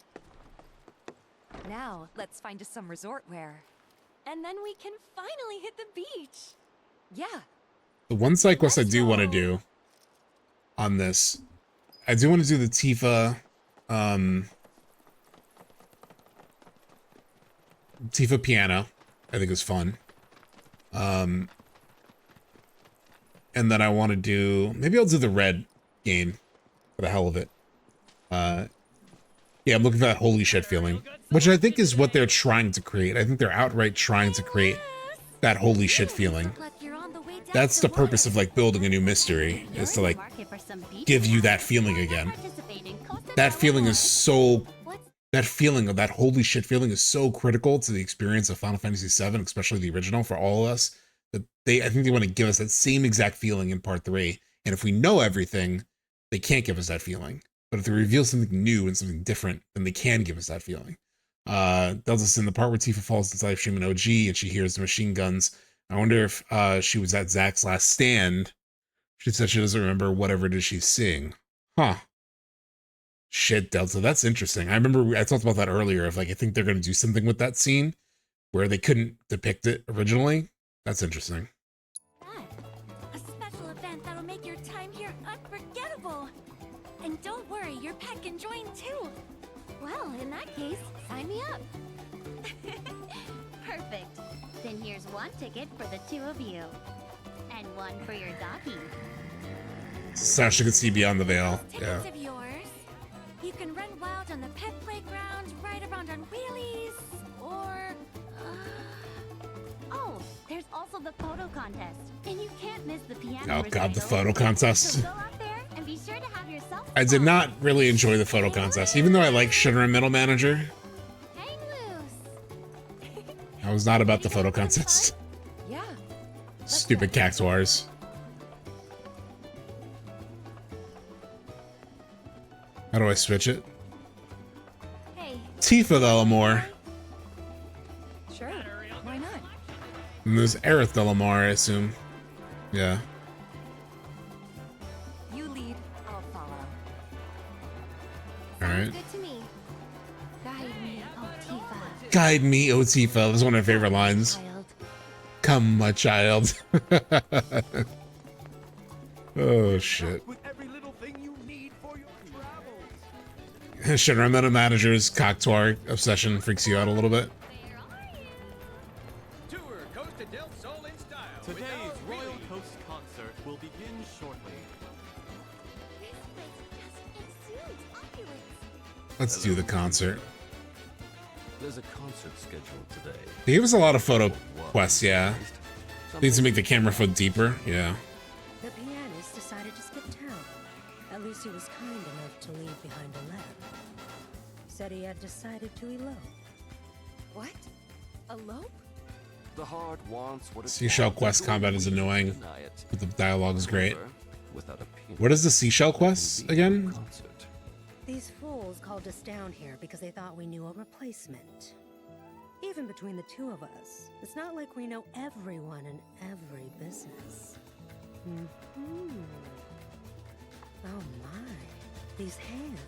Now, let's find us some resort wear. And then we can finally hit the beach. Yeah. The one side quest I do want to do on this, I do want to do the Tifa, Tifa piano. I think is fun. And then I want to do, maybe I'll do the red game for the hell of it. Yeah, I'm looking for that holy shit feeling, which I think is what they're trying to create. I think they're outright trying to create that holy shit feeling. That's the purpose of like building a new mystery, is to like give you that feeling again. That feeling is so, that feeling of that holy shit feeling is so critical to the experience of Final Fantasy VII, especially the original for all of us, that I think they want to give us that same exact feeling in part 3. And if we know everything, they can't give us that feeling. But if they reveal something new and something different, then they can give us that feeling. Delta's in the part where Tifa falls into live stream in OG and she hears the machine guns. I wonder if she was at Zack's last stand. She said she doesn't remember whatever it is she's seeing. Huh. Shit, Delta, that's interesting. I remember I talked about that earlier of like, I think they're going to do something with that scene where they couldn't depict it originally. That's interesting. A special event that'll make your time here unforgettable. And don't worry, your pet can join too. Well, in that case, sign me up. Perfect. Then here's one ticket for the two of you. And one for your doggy. Sasha could see beyond the veil. Yeah. Tickets of yours. You can run wild on the pet playground, ride around on wheelies, or... Oh, there's also the photo contest. And you can't miss the piano Oh god, the recital. photo contest. So go out there and be sure to have yourself I did not really enjoy the photo contest, even though I like Shinra Middle Manager. hang loose. I was not about the photo contest. Yeah. Stupid cactuars. How do I switch it? Hey. Tifa Delamore. Sure. Why not? And there's Aerith Delamore, I assume. Yeah. You lead, I'll follow. Alright. Good to me. Guide me, oh Tifa. Guide me, O Tifa. That was one of my favorite lines. Come, my child. Oh, shit. Shinra Meta Manager's Cactuar obsession freaks you out a little bit. Today's Royal Coast concert will begin shortly. Let's do the concert. There's a concert scheduled today. They gave us a lot of photo quests, yeah. Needs to make the camera foot deeper, yeah. The pianist decided to skip town. At least he was kind enough to leave behind a letter. Said he had decided to elope. What? Elope? The heart wants what it Seashell wants. quest combat is annoying, Deny it. but the dialogue is great. Without a pin. What is the seashell quest again? These fools called us down here because they thought we knew a replacement. Even between the two of us, it's not like we know everyone in every business. Oh my, these hands.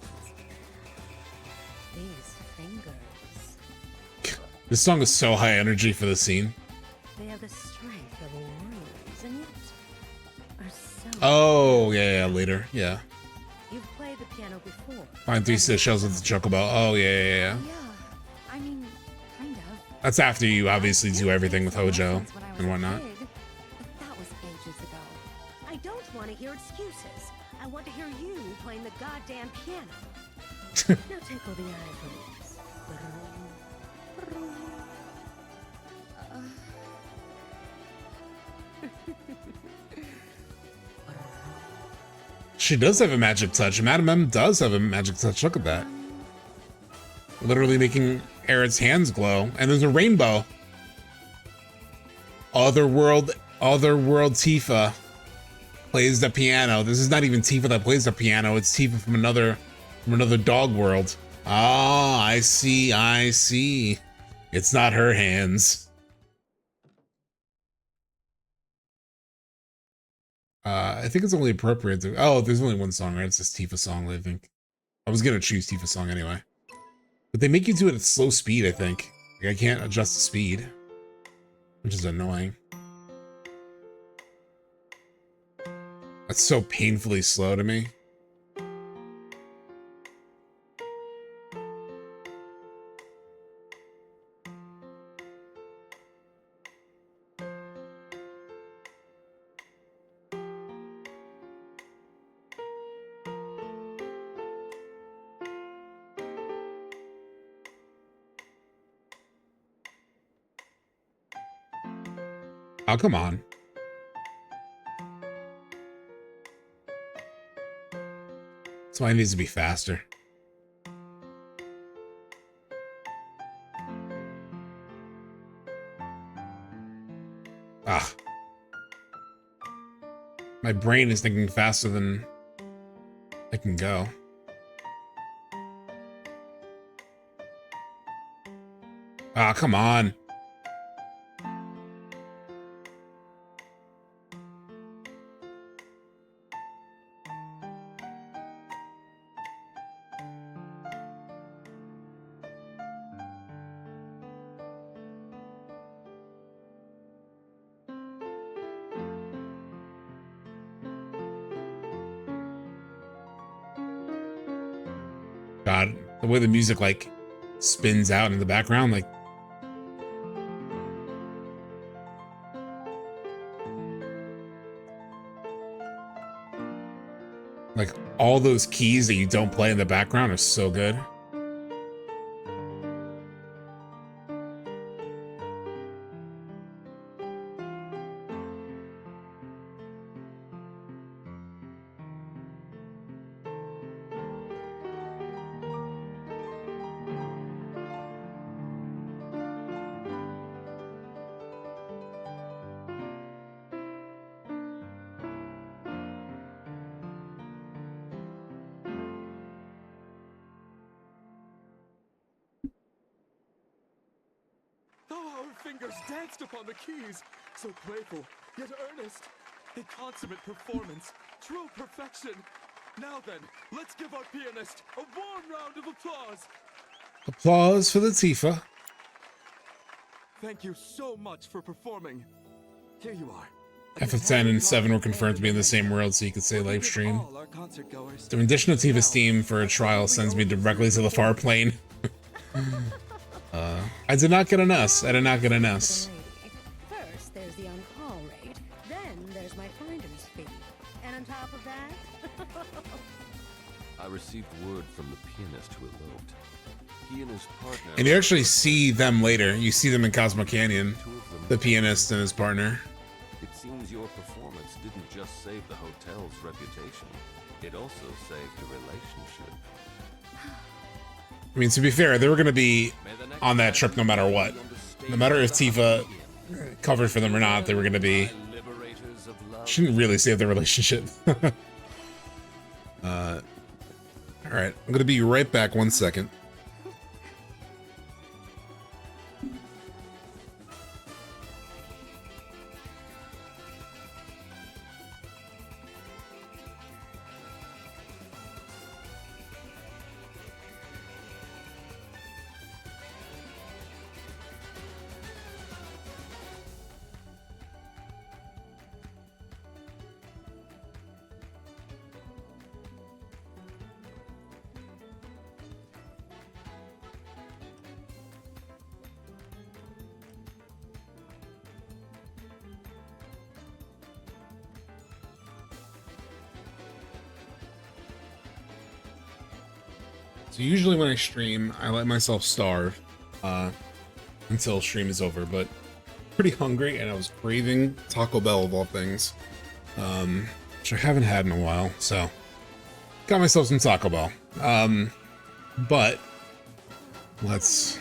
These fingers. This song is so high energy for the scene. They have the strength of warriors and yet are so... Oh, yeah, later, yeah. You've played the piano before. Find 3 shells with the chocobo. Oh, yeah. I mean, kind of. That's after you obviously do everything with Hojo and whatnot. That was ages ago. I don't want to hear excuses. I want to hear you playing the goddamn piano. Now tickle the ivories. She does have a magic touch. Madam M does have a magic touch. Look at that. Literally making Aerith's hands glow. And there's a rainbow. Otherworld Tifa plays the piano. This is not even Tifa that plays the piano. It's Tifa from another dog world. Ah, I see. It's not her hands. I think it's only appropriate to... Oh, there's only one song, right? It's this Tifa song, I think. I was gonna choose Tifa song anyway. But they make you do it at slow speed, I think. Like, I can't adjust the speed. Which is annoying. It's so painfully slow to me. Oh, come on. That's why it needs to be faster. Ah. My brain is thinking faster than I can go. Ah, come on. God, the way the music like spins out in the background, like all those keys that you don't play in the background are so good. Oh, our fingers danced upon the keys. So playful, yet earnest. A consummate performance. True perfection. Now then, let's give our pianist a warm round of applause. Applause for the Tifa. Thank you so much for performing. Here you are. FF10 and 7 were confirmed to be in the same world, so you could say live stream. The rendition of Tifa's theme for a trial sends me directly to the far plane. I did not get an S. I did not get an S. First, there's the on-call rate. Then there's my finder's fee. And on top of that... I received word from the pianist who eloped. He and his partner... And you actually see them later. You see them in Cosmo Canyon. The pianist and his partner. It seems your performance didn't just save the hotel's reputation. It also saved a relationship. I mean, to be fair, they were going to be on that trip no matter what. No matter if Tifa covered for them or not, they were going to be... She didn't really save their relationship. Alright, I'm going to be right back 1 second. So usually when I stream, I let myself starve until stream is over, but pretty hungry and I was craving Taco Bell of all things, which I haven't had in a while, so got myself some Taco Bell. But let's...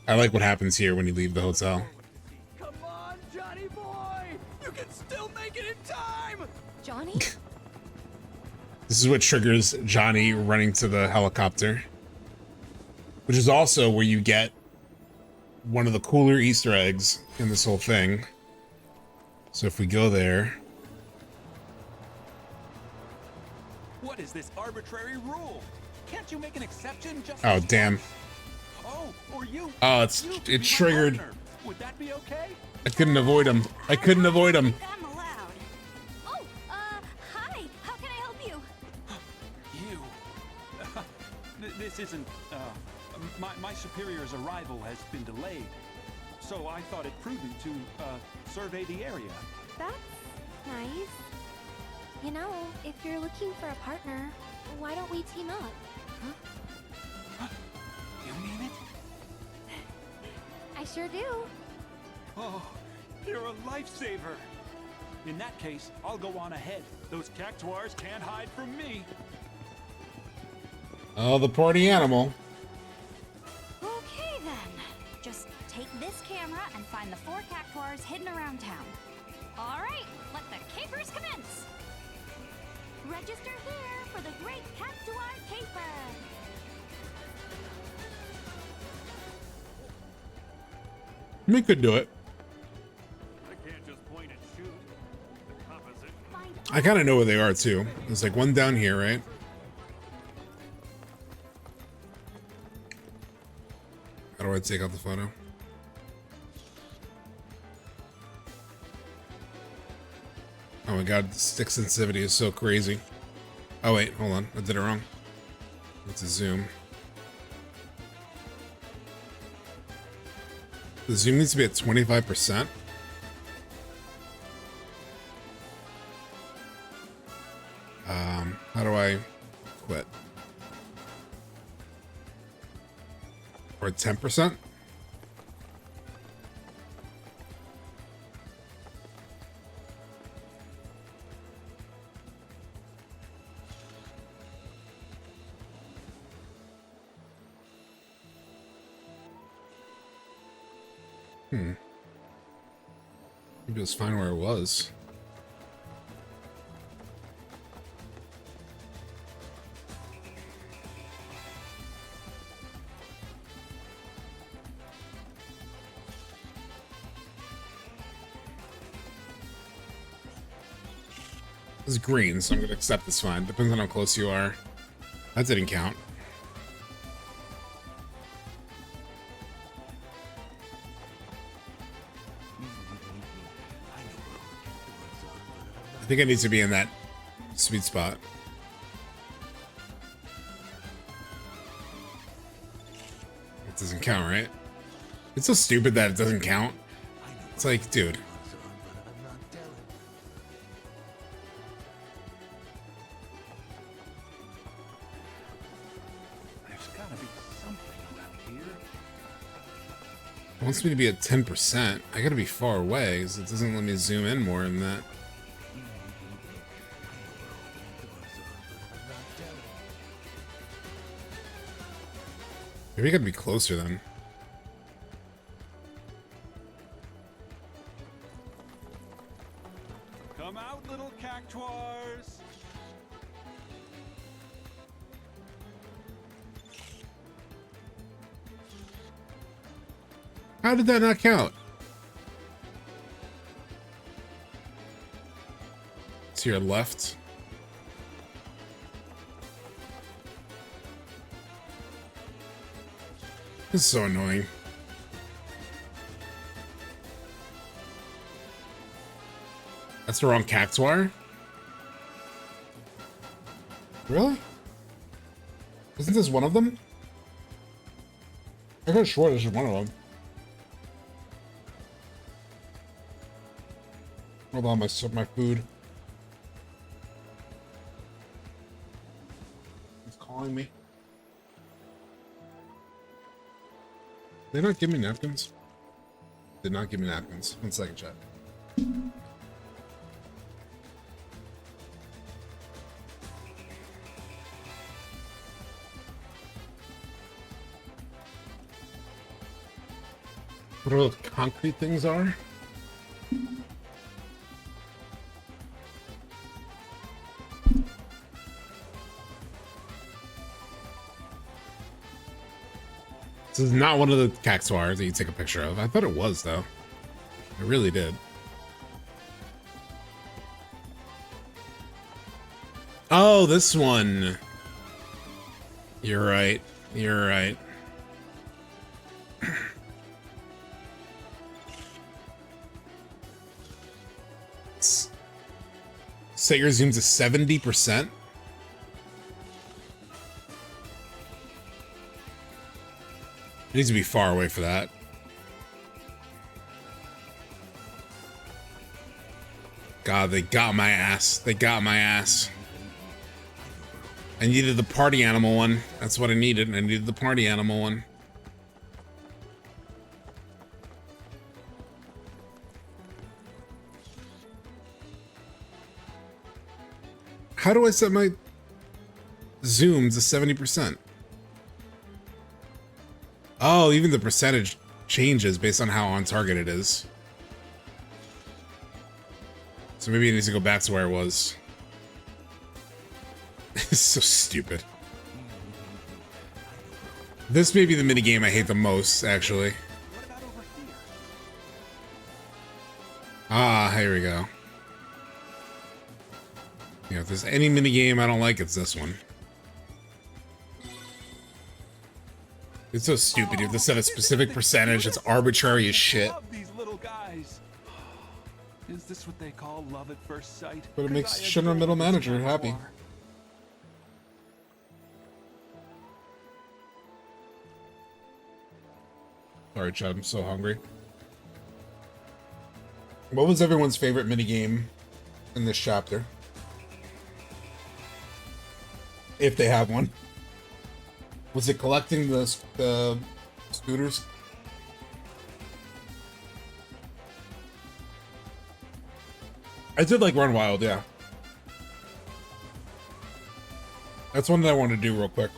I like what happens here when you leave the hotel. Come on, Johnny boy! You can still make it in time! Johnny? This is what triggers Johnny running to the helicopter. Which is also where you get one of the cooler Easter eggs in this whole thing. So if we go there... What is this arbitrary rule? Can't you make an exception just Oh, damn. Oh, or you. Oh, it triggered. Would that be okay? I couldn't avoid him. I couldn't avoid him. This isn't, my superior's arrival has been delayed. So I thought it prudent to, survey the area. That's nice. You know, if you're looking for a partner, why don't we team up? You mean it? I sure do. Oh, you're a lifesaver. In that case, I'll go on ahead. Those cactuars can't hide from me. Oh, the party animal. Okay then. Just take this camera and find the 4 cactuars hidden around town. All right, let the capers commence. Register here for the Great Cactuar Caper. We could do it. I can't just point and shoot. The composition. I kind of know where they are too. There's like one down here, right? How do I take out the photo? Oh my god, the stick sensitivity is so crazy. Oh wait, hold on. I did it wrong. Let's zoom. The zoom needs to be at 25%. How do I quit? Or 10%? Maybe let's find where it was. It's green, so I'm gonna accept this fine. Depends on how close you are. That didn't count. I think I need to be in that sweet spot. It doesn't count, right? It's so stupid that it doesn't count. It's like, dude. There's gotta be something around here. It wants me to be at 10%. I gotta be far away, because it doesn't let me zoom in more than that. Maybe I gotta be closer then. Come out, little cactuars. How did that not count? To your left. This is so annoying. That's the wrong cactuar? Really? Isn't this one of them? I could have sworn this is one of them. Hold on, my food. It's calling me. Did they not give me napkins? Did not give me napkins. 1 second, chat. What those concrete things are? This is not one of the cactuars that you take a picture of. I thought it was, though. I really did. Oh, this one. You're right. You're right. Set your zoom to 70%. It needs to be far away for that. God, they got my ass. They got my ass. I needed the party animal one. That's what I needed. I needed the party animal one. How do I set my zoom to 70%? Oh, even the percentage changes based on how on target it is. So maybe it needs to go back to where it was. It's so stupid. This may be the minigame I hate the most, actually. Ah, here we go. Yeah, if there's any minigame I don't like, it's this one. It's so stupid. You have to set a specific percentage. It's arbitrary as shit. These little guys. Is this what they call love at first sight? But it makes Shinra middle manager happy. Sorry, Chad, I'm so hungry. What was everyone's favorite minigame in this chapter? If they have one. Was it collecting the scooters? I did like Run Wild, yeah. That's one that I want to do real quick.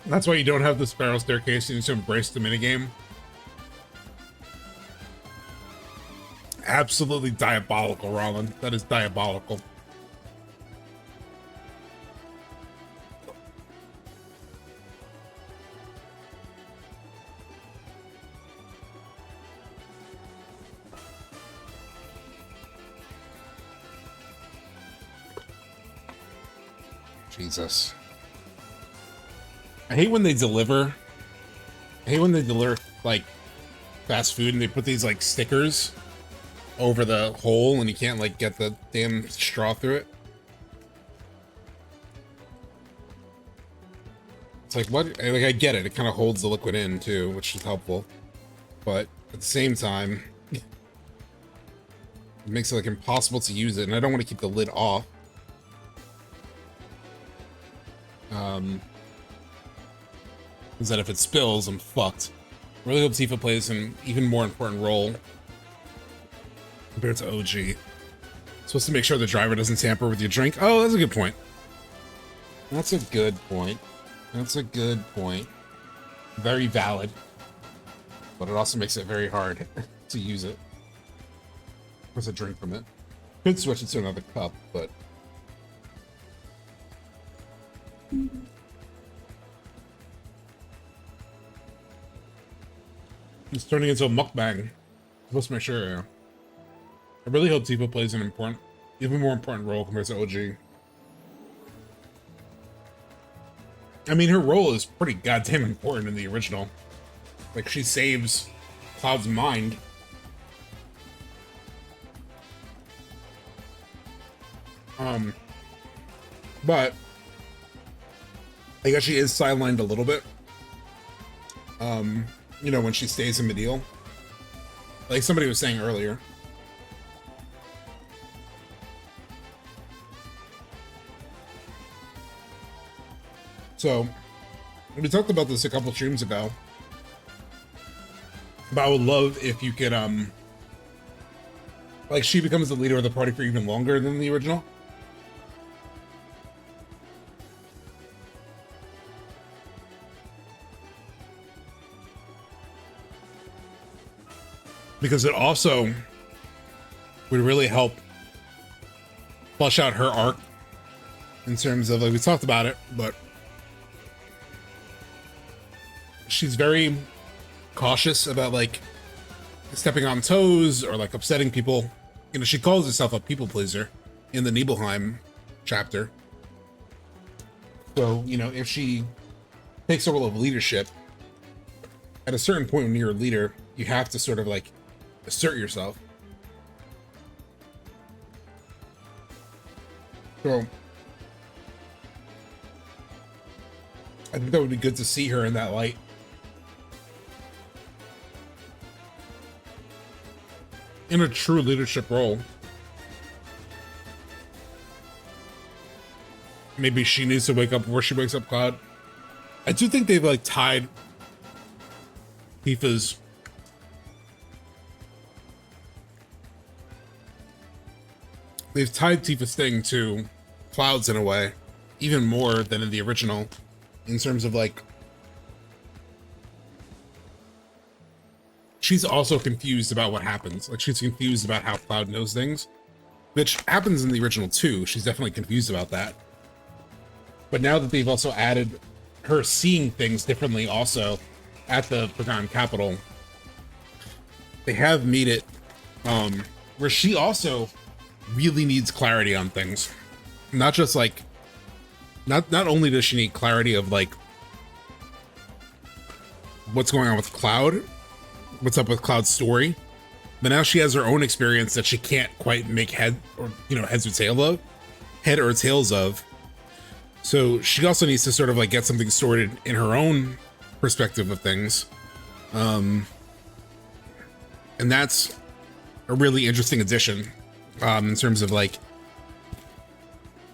That's why you don't have the spiral staircase. You need to embrace the minigame. Absolutely diabolical, Roland. That is diabolical. Jesus. I hate when they deliver. I hate when they deliver, like, fast food and they put these, like, stickers over the hole and you can't, like, get the damn straw through it. It's like, what? Like, I get it. It kind of holds the liquid in, too, which is helpful. But at the same time, it makes it, like, impossible to use it. And I don't want to keep the lid off. Is that if it spills, I'm fucked. I really hope Tifa plays an even more important role compared to OG. Supposed to make sure the driver doesn't tamper with your drink. Oh, that's a good point. That's a good point. That's a good point. Very valid. But it also makes it very hard to use it. Of course, a drink from it. Could switch it to another cup, but... It's turning into a mukbang. Supposed to make sure, yeah. I really hope Tifa plays an important, even more important role compared to OG. I mean, her role is pretty goddamn important in the original. Like, she saves Cloud's mind. But I guess she is sidelined a little bit. You know, when she stays in Medial. Like somebody was saying earlier. So, we talked about this a couple streams ago. But I would love if you could, like, she becomes the leader of the party for even longer than the original. Because it also would really help flesh out her arc in terms of, like, we talked about it, but she's very cautious about, like, stepping on toes or, like, upsetting people. You know, she calls herself a people pleaser in the Nibelheim chapter. So, you know, if she takes a role of leadership, at a certain point when you're a leader, you have to sort of, like, assert yourself. So, I think that would be good to see her in that light. In a true leadership role. Maybe she needs to wake up before she wakes up Cloud. I do think they've like tied Tifa's thing to Cloud's in a way, even more than in the original, in terms of like she's also confused about what happens. Like she's confused about how Cloud knows things, which happens in the original too. She's definitely confused about that. But now that they've also added her seeing things differently also at the Forgotten Capital, they have made it where she also really needs clarity on things. Not just like, not only does she need clarity of like what's going on with Cloud, what's up with Cloud's story, but now she has her own experience that she can't quite make heads or tails of. So she also needs to sort of like get something sorted in her own perspective of things. And that's a really interesting addition in terms of like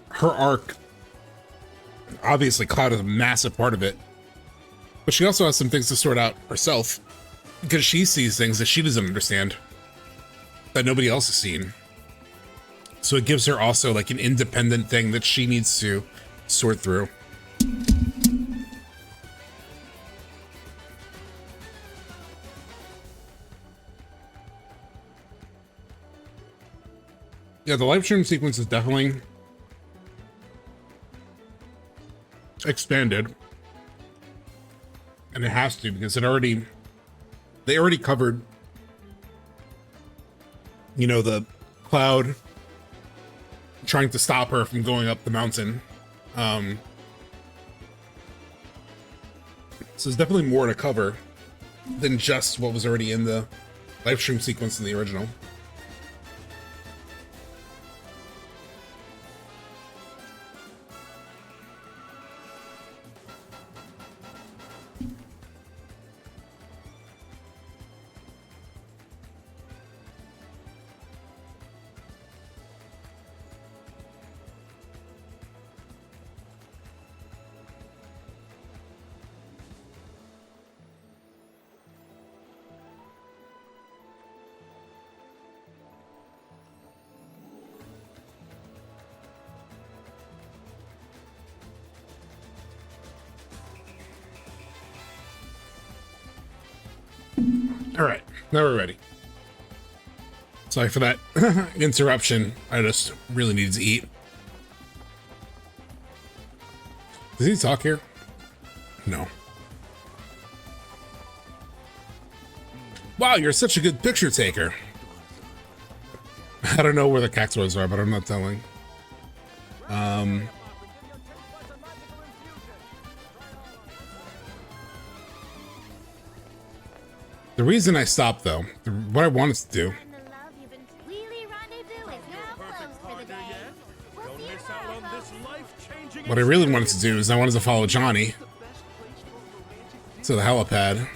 her arc. Obviously Cloud is a massive part of it, but she also has some things to sort out herself because she sees things that she doesn't understand, that nobody else has seen. So it gives her also like an independent thing that she needs to sort through. Yeah, the live stream sequence is definitely expanded, and it has to because they already covered, you know, the Cloud trying to stop her from going up the mountain. So there's definitely more to cover than just what was already in the live stream sequence in the original. All right, now we're ready. Sorry for that interruption. I just really needed to eat. Does he talk here? No. Wow, you're such a good picture taker. I don't know where the cactuars are, but I'm not telling. The reason I stopped, though, what I wanted to do, what I really wanted to do is I wanted to follow Johnny to the helipad,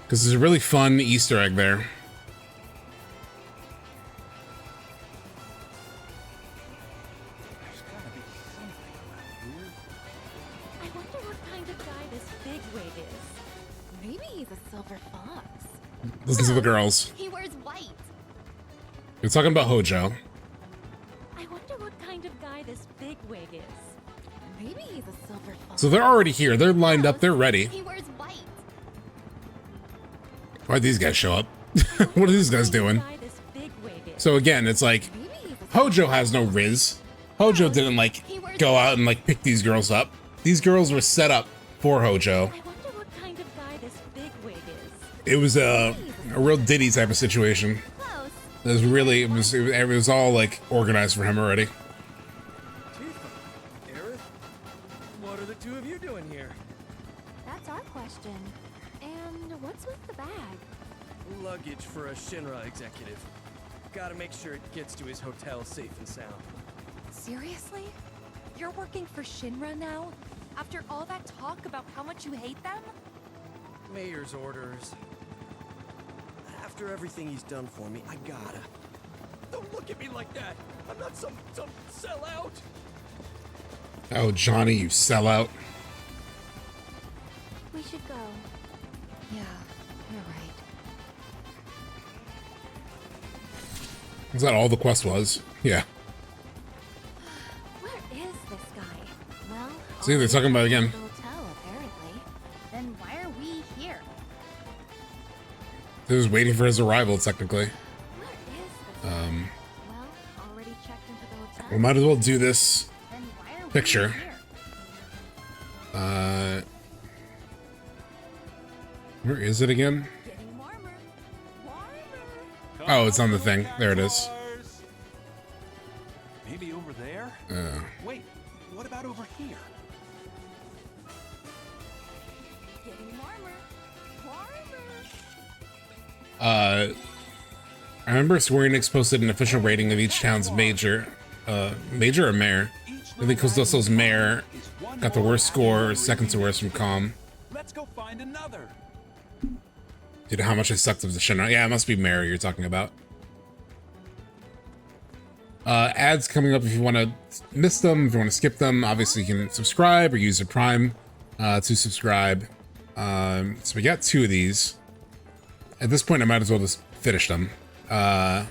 because there's a really fun Easter egg there. I wonder what kind of guy this bigwig is. Maybe he's a silver fox. Listen to the girls. He wears white. You're talking about Hojo. I wonder what kind of guy this bigwig is. Maybe he's a silver fox. So they're already here. They're lined up. They're ready. He wears white. Why'd these guys show up? What are these guys doing? So again, it's like Hojo has no riz. Hojo didn't like go out and like pick these girls up. These girls were set up for Hojo. It was a real Diddy type of situation. It was really, it was all like organized for him already. Aerith? What are the two of you doing here? That's our question. And what's with the bag? Luggage for a Shinra executive. Gotta make sure it gets to his hotel safe and sound. Seriously? You're working for Shinra now? After all that talk about how much you hate them? Mayor's orders. After everything he's done for me, I gotta. Don't look at me like that. I'm not some sellout. Oh, Johnny, you sellout. We should go. Yeah, you're right. Is that all the quest was? Yeah. Where is this guy? Well, See, they're talking about it again. the hotel, apparently. Then why are we here? They was waiting for his arrival, technically. Well, already checked into the hotel. We might as well do this picture. Where is it again? Oh, it's on the thing. There it is. Maybe over there? Wait, what about over here? I remember Square Enix posted an official rating of each town's major or mayor. I think Costoso's mayor got the worst score, second to worst from Com. Let's go find another. Dude, how much I sucked of the Shinra. Yeah, it must be mayor you're talking about. Ads coming up if you want to miss them, if you want to skip them. Obviously, you can subscribe or use your Prime to subscribe. So we got 2 of these. At this point, I might as well just finish them. So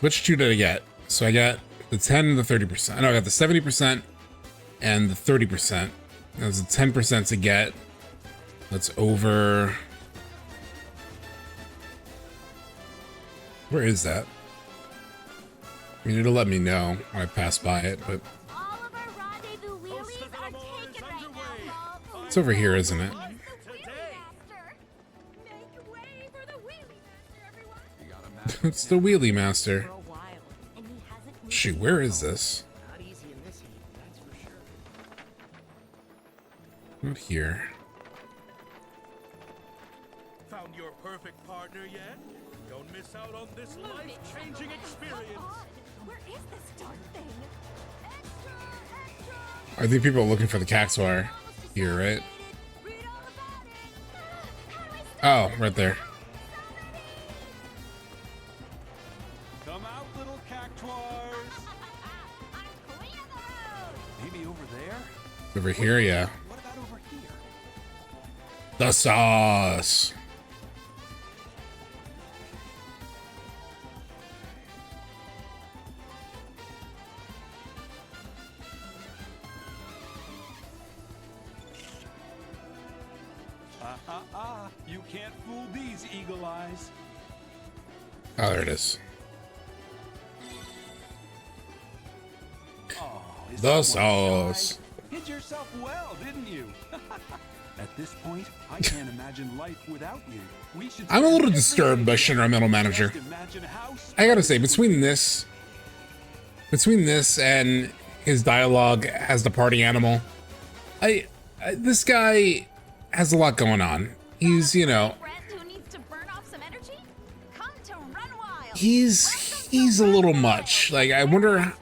which 2 did I get? So I got the 10 and the 30%. No, I got the 70% and the 30%. There's a 10% to get. That's over. Where is that? I mean, it'll let me know when I pass by it, but it's over here, isn't it? It's the Wheelie Master. Shoot, where is this? Not here. Found your perfect partner yet? Don't miss out on this life-changing experience. Where is this darn thing? I think people are looking for the cactuar here, right? Oh, right there. Come out, little cactuars. Maybe over there? Over here, yeah. What about over here? The sauce. You can't fool these eagle eyes. Oh, there it is. Oh, The sauce. Hid yourself well, didn't you? At this point, I can't imagine life without you. We should I'm a little disturbed by Shinra Metal Manager. I gotta say, between this and his dialogue as the party animal, this guy has a lot going on. He's, you know, he's a little much. Like, I wonder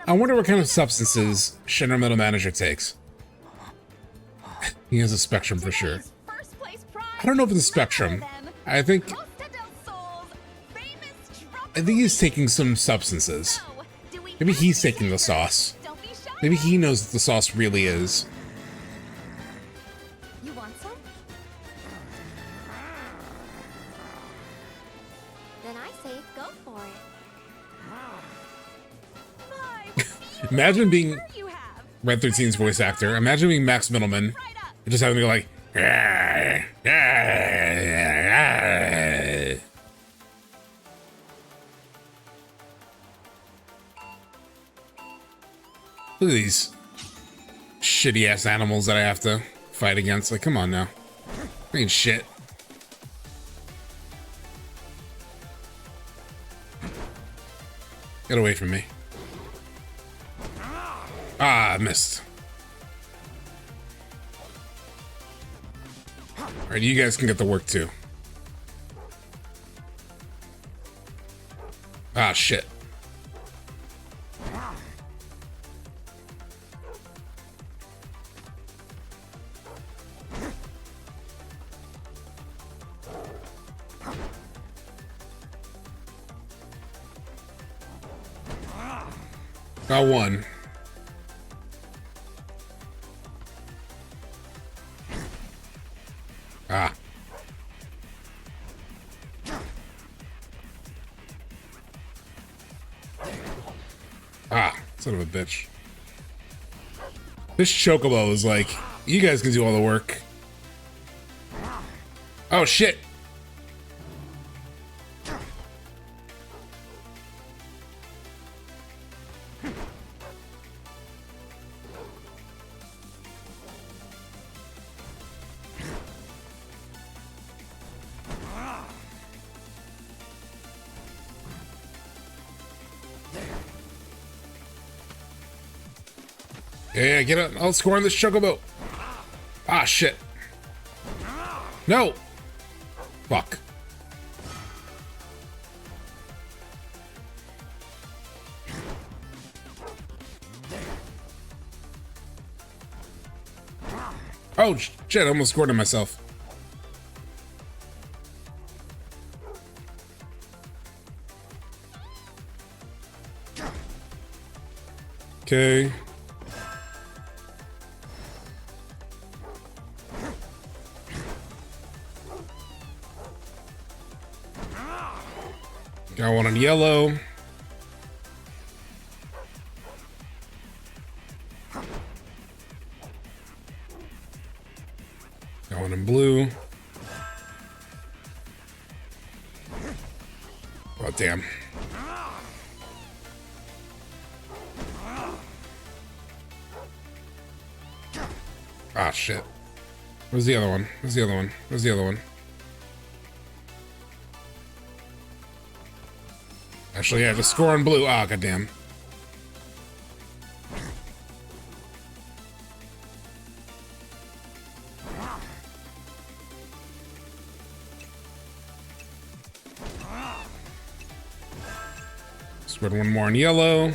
what kind of substances Shinra Metal Manager takes. He has a spectrum for sure. I don't know if it's a spectrum. I think he's taking some substances. Maybe he's taking the sauce. Maybe he knows what the sauce really is. You want some? Then I say go for it. Imagine being Red 13's voice actor. Imagine being Max Middleman and just having to go like, look at these shitty ass animals that I have to fight against. Like, come on now. Ain't shit. Get away from me. Ah, I missed. Alright, you guys can get the work too. Ah, shit. Got one. Ah. Ah, son of a bitch. This chocobo is like, you guys can do all the work. Oh shit. Yeah, get it. I'll score on this chocobo. Ah, shit. No. Fuck. Oh, shit. I almost scored on myself. Okay. Got one on yellow. Got one in blue. Oh, damn. Ah, shit. Where's the other one? Where's the other one? Where's the other one? Actually, yeah, just score on blue. Ah, goddamn. Scored one more on yellow.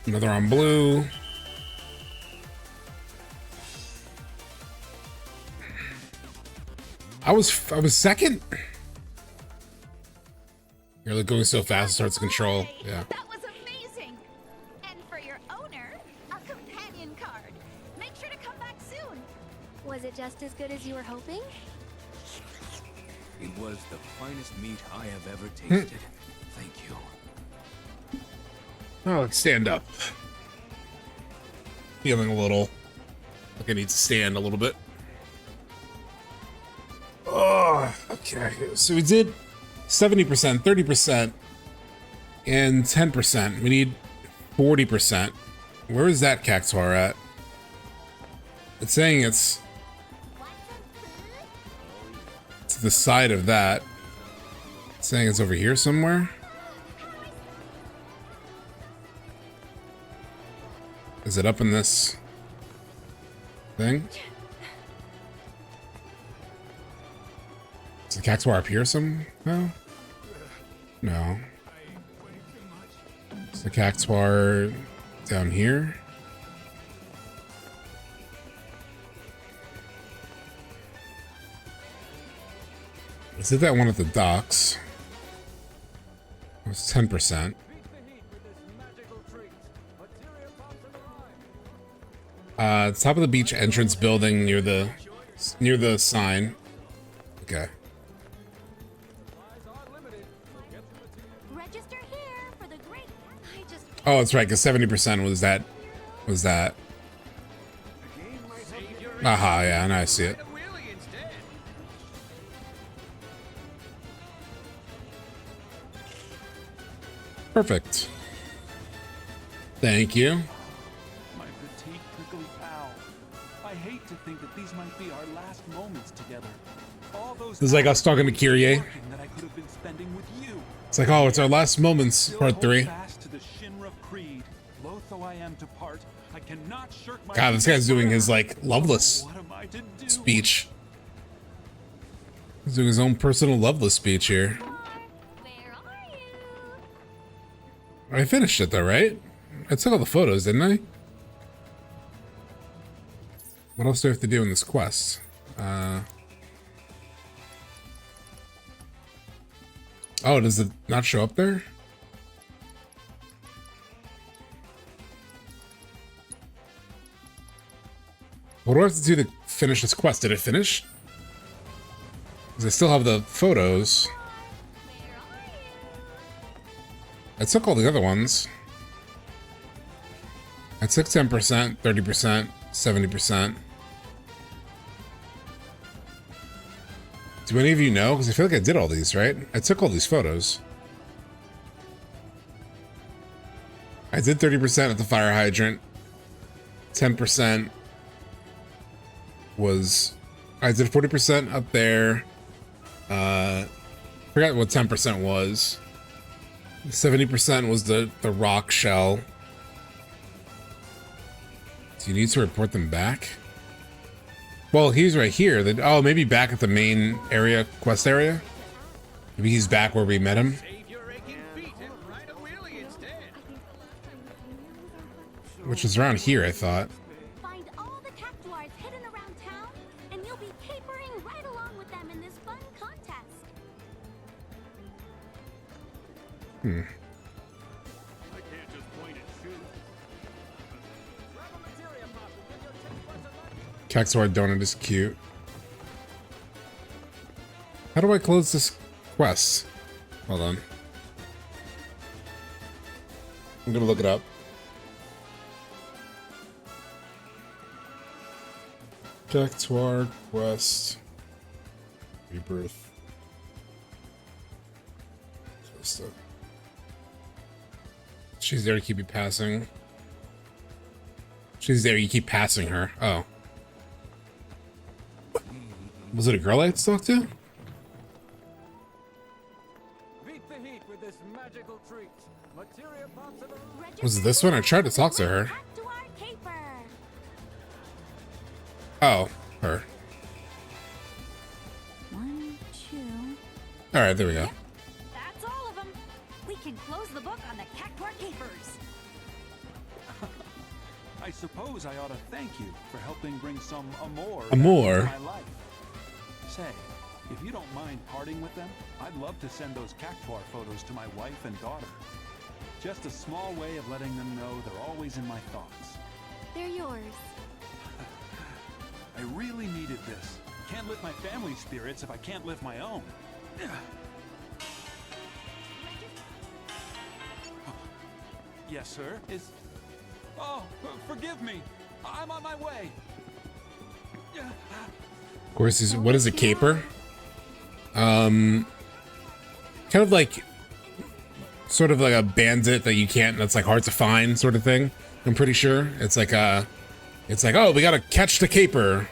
Another on blue. I was second. You're like going so fast, it starts to control. Yeah. That was amazing. And for your owner, a companion card. Make sure to come back soon. Was it just as good as you were hoping? It was the finest meat I have ever tasted. Thank you. Oh, let's stand up. Feeling a little like I need to stand a little bit. Oh, okay. So we did 70%, 30%, and 10%. We need 40%. Where is that cactuar at? It's saying it's to the side of that. It's saying it's over here somewhere. Is it up in this thing? Is the cactuar up here somehow? No. Is the cactuar down here? Is it that one at the docks? It's 10%. Top of the beach entrance building near the sign. Okay. Oh, that's right, because 70% was that. Aha, yeah, now I see it. Perfect. Thank you. My petite prickly pal. I hate to think that these might be our last moments together. All those This is like us talking to Kyrie. that I could have been spending with you. It's like, oh, it's our last moments, part 3. Fast to the Shinra Creed. Loath though I am to part, I cannot shirk my God, this guy's doing his like Loveless speech. He's doing his own personal Loveless speech here. I finished it though, right? I took all the photos, didn't I? What else do I have to do in this quest? Oh, does it not show up there? What do I have to do to finish this quest? Did it finish? Because I still have the photos. I took all the other ones. I took 10%, 30%, 70%. Do any of you know? Because I feel like I did all these, right? I took all these photos. I did 30% at the fire hydrant. 10% was... I did 40% up there. Forgot what 10% was. 70% was the rock shell. Do you need to report them back? Well, he's right here. Oh, maybe back at the main area, quest area? Maybe he's back where we met him. Which is around here, I thought. Find all the cactuars hidden around town, and you'll be capering right along with them in this fun contest. Hmm. I can't just point and shoot. Cactuar donut is cute. How do I close this quest? Hold on. I'm gonna look it up. Cactuar quest. Rebirth. She's there to keep you passing. She's there, you keep passing her. Oh. Was it a girl I had to talk to? Was it this one? I tried to talk to her. Oh, her. 1, 2. All right, there we go. That's all of them. We can close the book on the cactuar capers. I suppose I ought to thank you for helping bring some amour Amour? into my life. Say, if you don't mind parting with them, I'd love to send those cactuar photos to my wife and daughter. Just a small way of letting them know they're always in my thoughts. They're yours. I really needed this. Can't lift my family spirits if I can't lift my own. Yes, sir. Oh, forgive me. I'm on my way. Of course, what is a caper? Kind of like, sort of like a bandit that you can't, that's like hard to find sort of thing. I'm pretty sure. It's like, oh, we gotta catch the caper.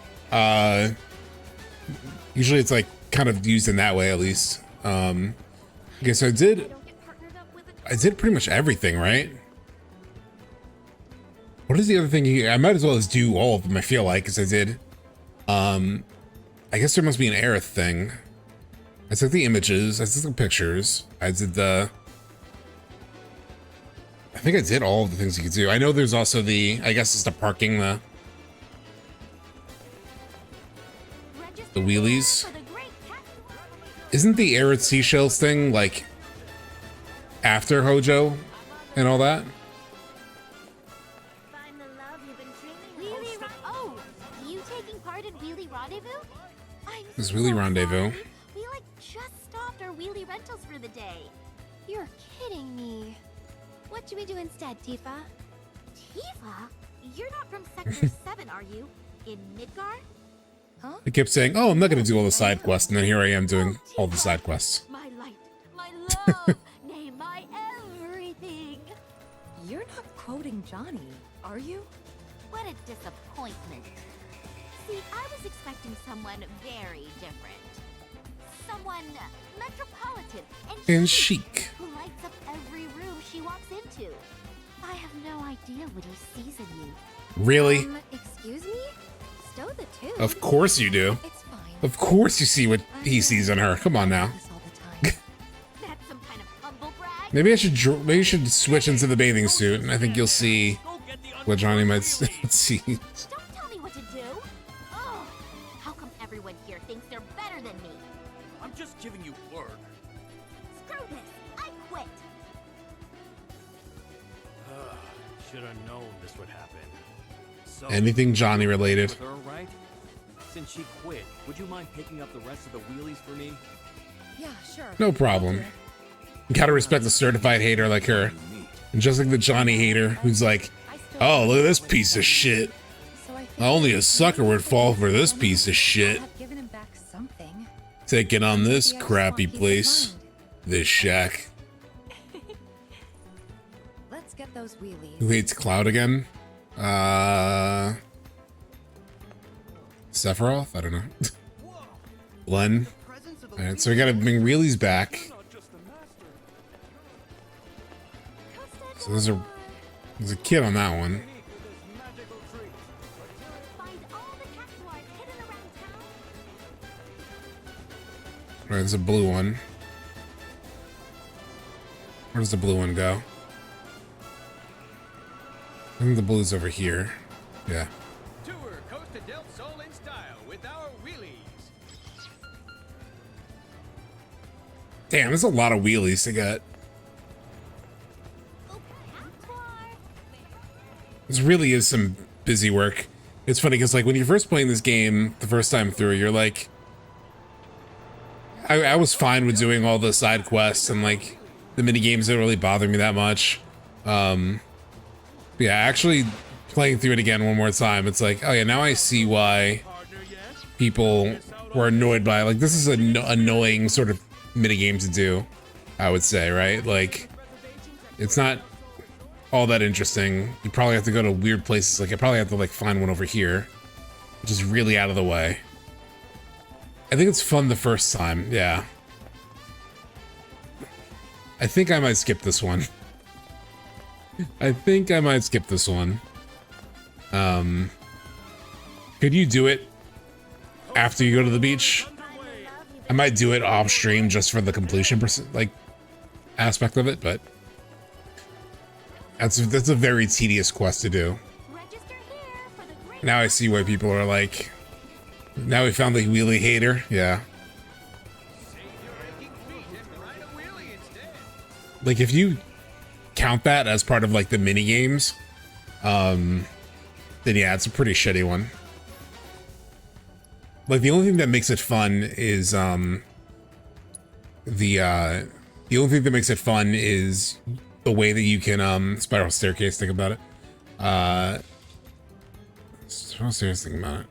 Usually it's like kind of used in that way at least. Okay, so I did pretty much everything, right? What is the other thing? I might as well just do all of them, I feel like, because I did. I guess there must be an Aerith thing. I took the images, I took the pictures, I did the... I think I did all of the things you could do. I know there's also the, I guess it's the parking, the wheelies. Isn't the Aerith seashells thing like after Hojo and all that? Oh, you taking part in Wheelie Rendezvous? This Wheelie Rendezvous. We like just stopped our wheelie rentals for the day. You're kidding me. What should we do instead, Tifa? Tifa? You're not from Sector 7, are you? In Midgar? Huh? I kept saying, oh, I'm not going to do all the side quests, and then here I am doing all the side quests. My light, my love, nay, my everything. You're not quoting Johnny, are you? What a disappointment. See, I was expecting someone very different. Someone metropolitan And chic. who lights up every room she walks into. I have no idea what he sees in you. Really? Excuse me? Stow the tube. Of course you do. It's fine. Of course you see what he sees in her. Come on now. That's some kind of humble brag. Maybe I should maybe you should switch into the bathing suit, and I think you'll see what Johnny might see. Don't tell me what to do. Oh, how come everyone here thinks they're better than me? I'm just giving you word. Screw this. I quit. Should have known this would happen. Anything Johnny related. Her, right? Since she quit, would you mind picking up the rest of the wheelies for me? Yeah, sure. No problem. You gotta respect a certified hater like her. And just like the Johnny hater who's like, oh, look at this piece of shit. Only a sucker would fall for this piece of shit. Given him back something. Taking on this crappy place. This shack. Let's get those wheelies. Who hates Cloud again? Sephiroth? I don't know. Len. Alright, so we gotta bring wheelies back. So there's a kid on that one. Alright, there's a blue one. Where does the blue one go? I think the blue's over here. Yeah. Tour Costa del Sol in style with our wheelies. Damn, there's a lot of wheelies to get. This really is some busy work. It's funny because like when you're first playing this game the first time through, you're like, I was fine with doing all the side quests and like the mini games didn't really bother me that much. Yeah, actually playing through it again one more time, it's like, oh yeah, now I see why people were annoyed by it. Like this is an annoying sort of mini game to do, I would say, right? Like it's not all that interesting. You probably have to go to weird places. Like I probably have to like find one over here, which is really out of the way. I think it's fun the first time. Yeah. I think I might skip this one. I think I might skip this one. Could you do it after you go to the beach? I might do it off stream just for the completion like aspect of it, but that's a very tedious quest to do. Now I see why people are like, now we found the wheelie hater. Yeah. Like if you count that as part of like the mini games, then yeah, it's a pretty shitty one. Like the only thing that makes it fun is the only thing that makes it fun is the way that you can spiral staircase. Think about it. Spiral staircase. Think about it.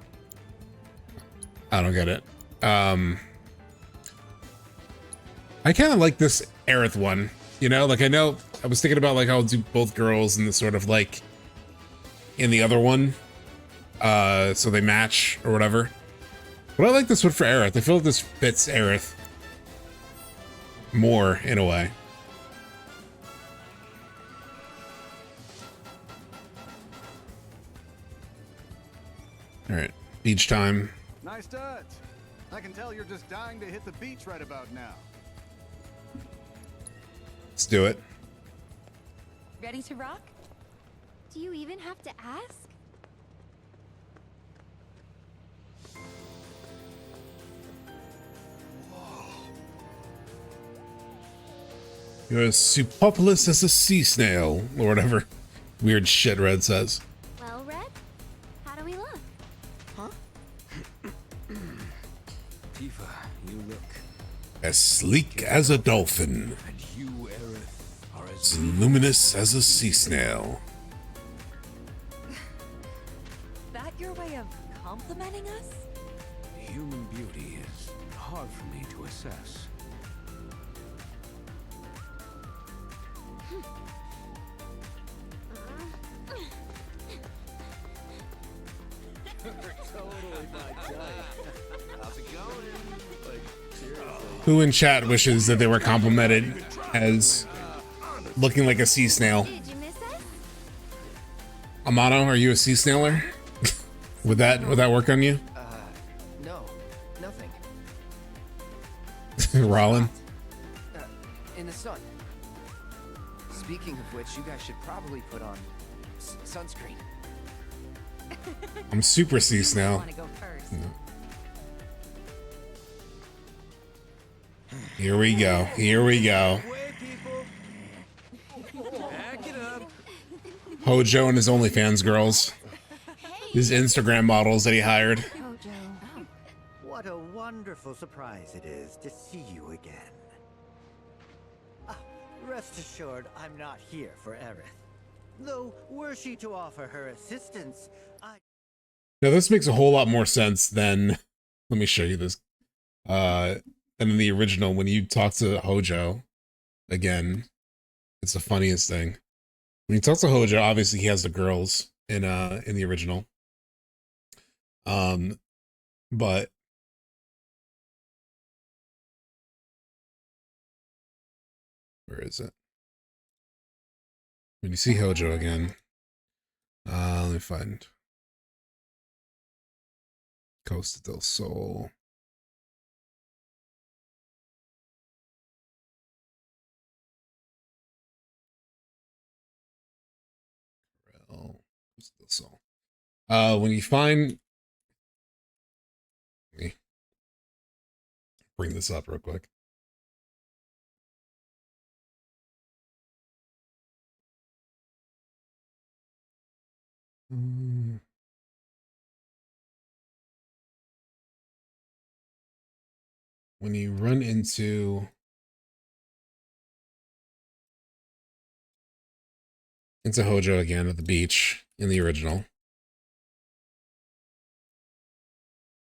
I don't get it. I kind of like this Aerith one. You know, like I know I was thinking about like I'll do both girls in the sort of like in the other one, so they match or whatever. But I like this one for Aerith. I feel like this fits Aerith more in a way. All right, beach time. Nice touch. I can tell you're just dying to hit the beach right about now. Let's do it. Ready to rock? Do you even have to ask? You're as superfluous as a sea snail, or whatever weird shit Red says. Well, Red, how do we look? Huh? Tifa, you look As sleek as a dolphin. and you, Aerith, are As luminous as a sea snail. That your way of complimenting us? human beauty is hard for me to assess. Totally my type. How's it going? Like, seriously. Who in chat wishes that they were complimented as looking like a sea snail? Amano, are you a sea snailer? would that work on you? No, nothing. Rollin? In the sun. Speaking of which, you guys should probably put on sunscreen. I'm super sea snail. Here we go. Here we go. Back it up. Hojo and his OnlyFans girls. These Instagram models that he hired. Hojo. What a wonderful surprise it is to see you again. Rest assured, I'm not here for Aerith. Though, were she to offer her assistance, Now this makes a whole lot more sense than, let me show you this, than in the original. When you talk to Hojo, again, it's the funniest thing. When you talk to Hojo, obviously he has the girls in the original. But where is it? When you see Hojo again, let me find Costa del Sol. Costa del Sol. When you find, let me bring this up real quick. When you run into Hojo again at the beach in the original,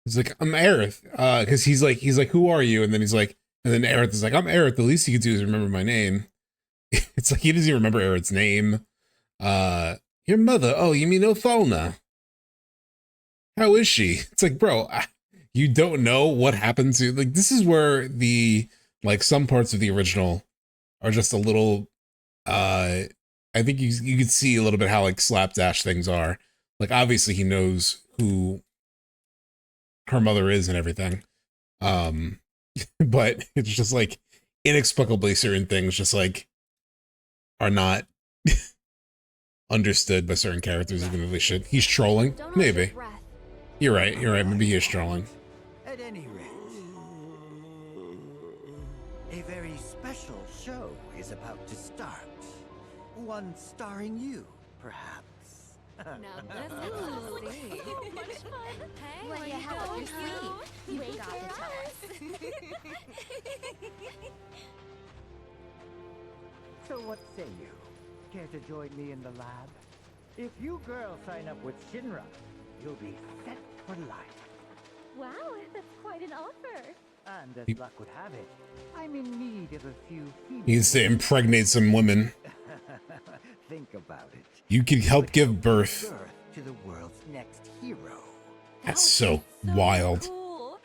he's like, I'm Aerith, because he's like, who are you? And then he's like, and then Aerith is like, I'm Aerith. The least you can do is remember my name. It's like he doesn't even remember Aerith's name. Your mother? Oh, you mean Ophalna? How is she? It's like, bro, you don't know what happened to, like, this is where the, like, some parts of the original are just a little, I think you could see a little bit how, like, slapdash things are. Like, obviously he knows who her mother is and everything. But it's just like, inexplicably certain things just, like, are not understood by certain characters, even if they should. He's trolling? Maybe. You're right, maybe he is trolling. at any rate, a very special show is about to start. One starring you, perhaps. Now this is so much fun. Hey, what do you have up your sleeve? You got to tell us. So what say you? Care to join me in the lab? If you girls sign up with Shinra, you'll be set for life. Wow, that's quite an offer. And as luck would have it, I'm in need of a few He needs to impregnate some women. Think about it. You can help give birth. To the world's next hero. That's so wild. Cool.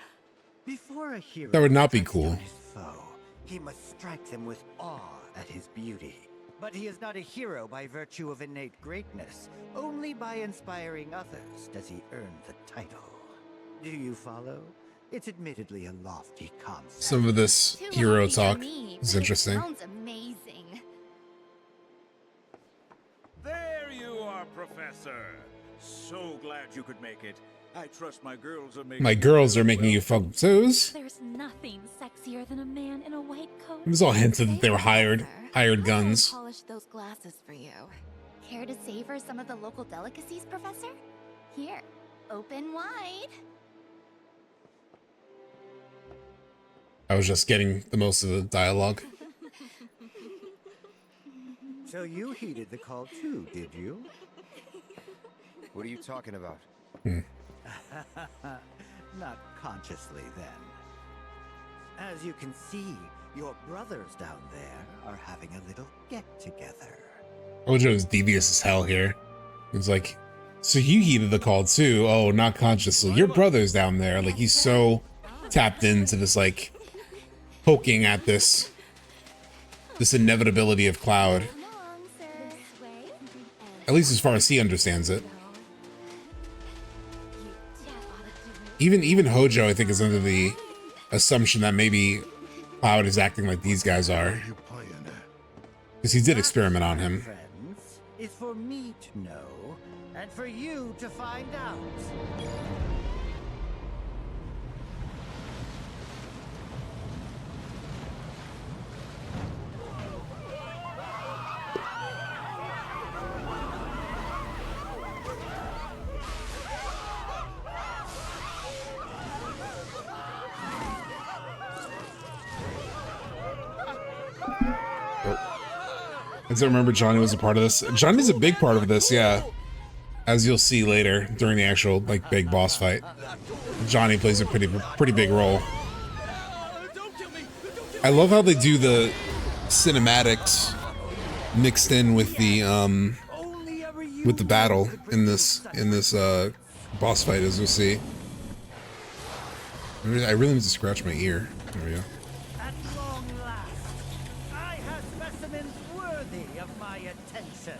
Before a hero That would not be cool. his foe, he must strike them with awe at his beauty. But he is not a hero by virtue of innate greatness. Only by inspiring others does he earn the title. Do you follow? It's admittedly a lofty concept. Some of this hero talk is interesting. Sounds amazing. There you are, Professor. So glad you could make it. I trust my girls are making you photos. There's nothing sexier than a man in a white coat. It was all hinted that they were hired guns. Polish those glasses for you. Care to savor some of the local delicacies, Professor? Here, open wide. I was just getting the most of the dialogue. So you heeded the call too, did you? What are you talking about? Not consciously, then. As you can see, your brothers down there are having a little get-together. Hojo is devious as hell here. He's like, so you heeded the call too? Oh, not consciously. Your brother's down there. Like, he's so tapped into this, like, poking at this inevitability of Cloud. At least as far as he understands it. Even Hojo, I think, is under the assumption that maybe Cloud is acting like these guys are. Because he did experiment on him. Friends, is for me to know, and for you to find out. I don't remember Johnny was a part of this. Johnny's a big part of this, yeah. As you'll see later during the actual like big boss fight, Johnny plays a pretty big role. I love how they do the cinematics mixed in with the battle in this boss fight, as you'll see. I really need to scratch my ear. There we go. At long last, I have specimens worthy of my attention.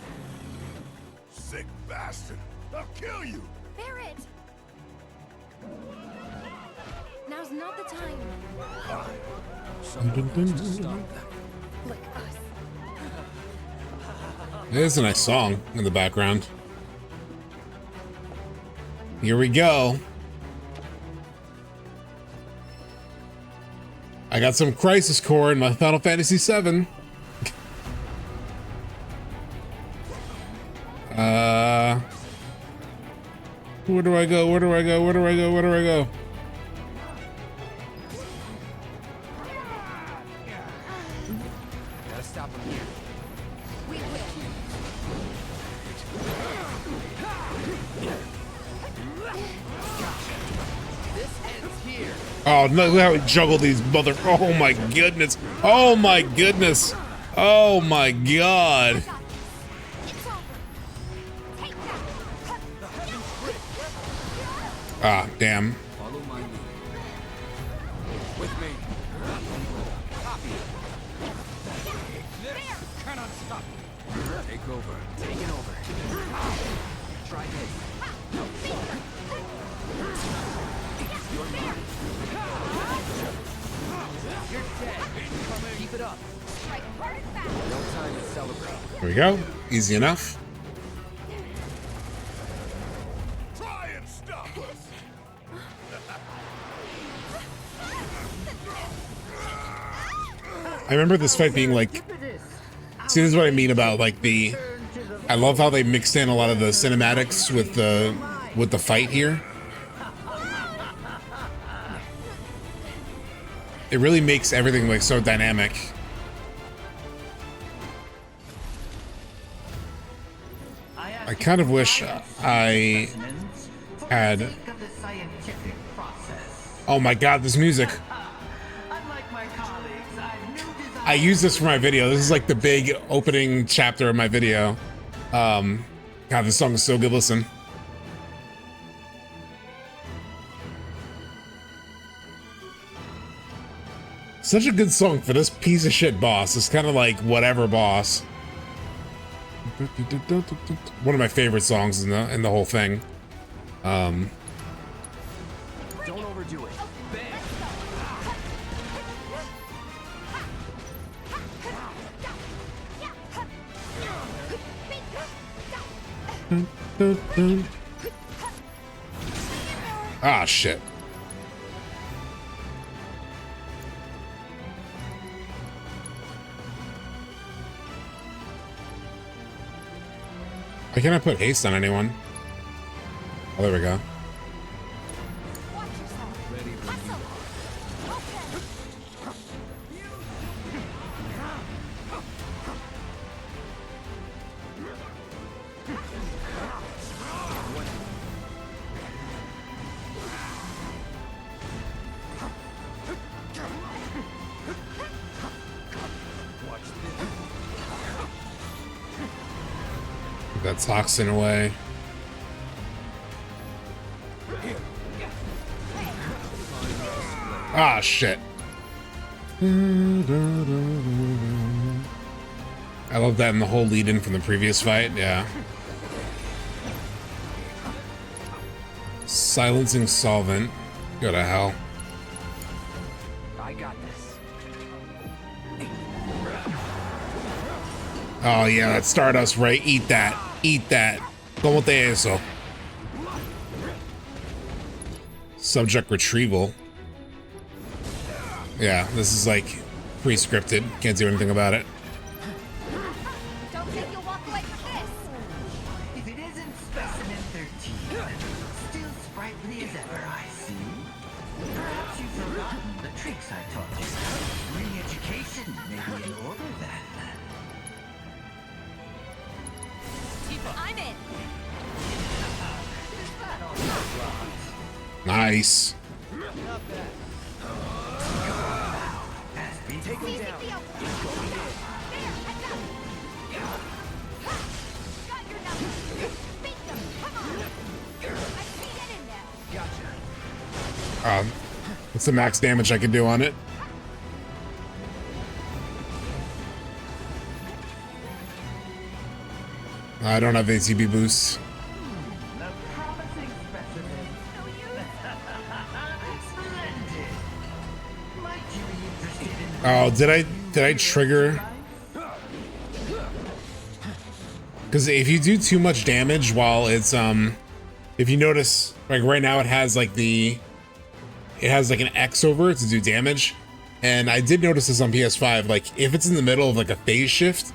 Sick bastard! I'll kill you! Barrett! Now's not the time. Look, us. There's a nice song in the background. Here we go. I got some Crisis Core in my Final Fantasy VII. Where do I go? Where do I go? Where do I go? Where do I go? Gotta stop him here. We will. This ends here. Oh, no, look how he juggled these mother. Oh my goodness. Oh my goodness. Oh my god. Ah, damn. Follow my lead. With me. Copy. This cannot stop. Take over. Taking over. Try this. You're mine. You're dead. Keep it up. No time to celebrate. There we go. Easy enough. Try and stop us! I remember this fight being like, see, this is what I mean about like the, I love how they mixed in a lot of the cinematics with the fight here. It really makes everything like so dynamic. I kind of wish I had, oh my god, this music. I use this for my video. This is like the big opening chapter of my video. God, this song is so good. Listen. Such a good song for this piece of shit boss. It's kind of like whatever boss. One of my favorite songs in the whole thing. Don't overdo it. Ah, shit. I cannot put haste on anyone. Oh, there we go. That toxin away. Ah, shit. I love that in the whole lead in from the previous fight, yeah. Silencing solvent. Go to hell. I got this. Oh yeah, that Stardust, right? Eat that. Eat that. Como te eso? Subject retrieval. Yeah, this is like pre-scripted. Can't do anything about it. Don't think you'll walk away from this. If it isn't specimen 13, still sprightly as ever, I see. Perhaps you've forgotten the tricks I taught you. Re-education may be in order. Nice. Take him down. What's the max damage I can do on it? I don't have ATB boosts. Oh, did I trigger? Because if you do too much damage while it's if you notice, like right now it has like an X over it to do damage, and I did notice this on PS5. Like if it's in the middle of like a phase shift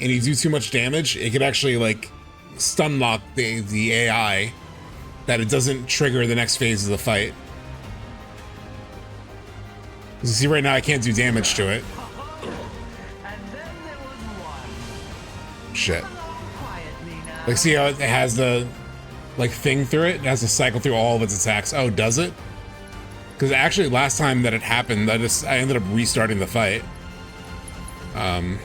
and you do too much damage, it could actually like stun lock the AI that it doesn't trigger the next phase of the fight. You see right now I can't do damage to it. Shit. Like see how it has the like thing through it? It has to cycle through all of its attacks. Oh, does it? Because actually last time that it happened, I ended up restarting the fight. So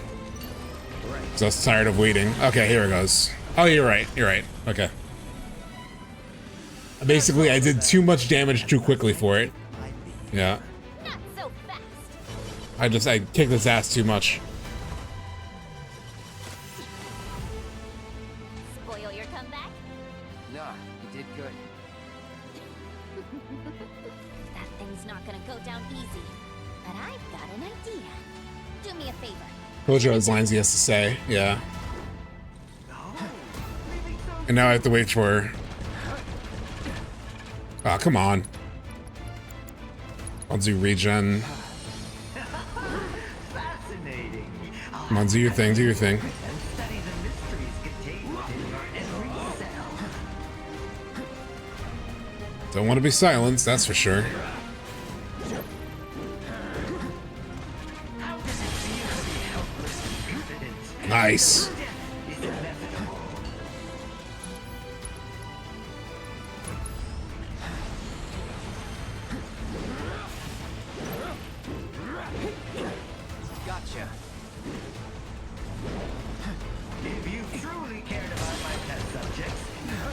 I was tired of waiting. Okay, here it goes. Oh, you're right. You're right. Okay. Basically, I did too much damage too quickly for it. Yeah. I kicked its ass too much. Spoil your comeback? Nah, you did good. That thing's not gonna go down easy. But I've got an idea. Do me a favor. Those are those lines he has to say. Yeah. And now I have to wait for. Oh, come on. I'll do regen. Come on, do your thing, do your thing. Don't want to be silenced, that's for sure. Nice. Gotcha. If you truly cared about my pet subjects,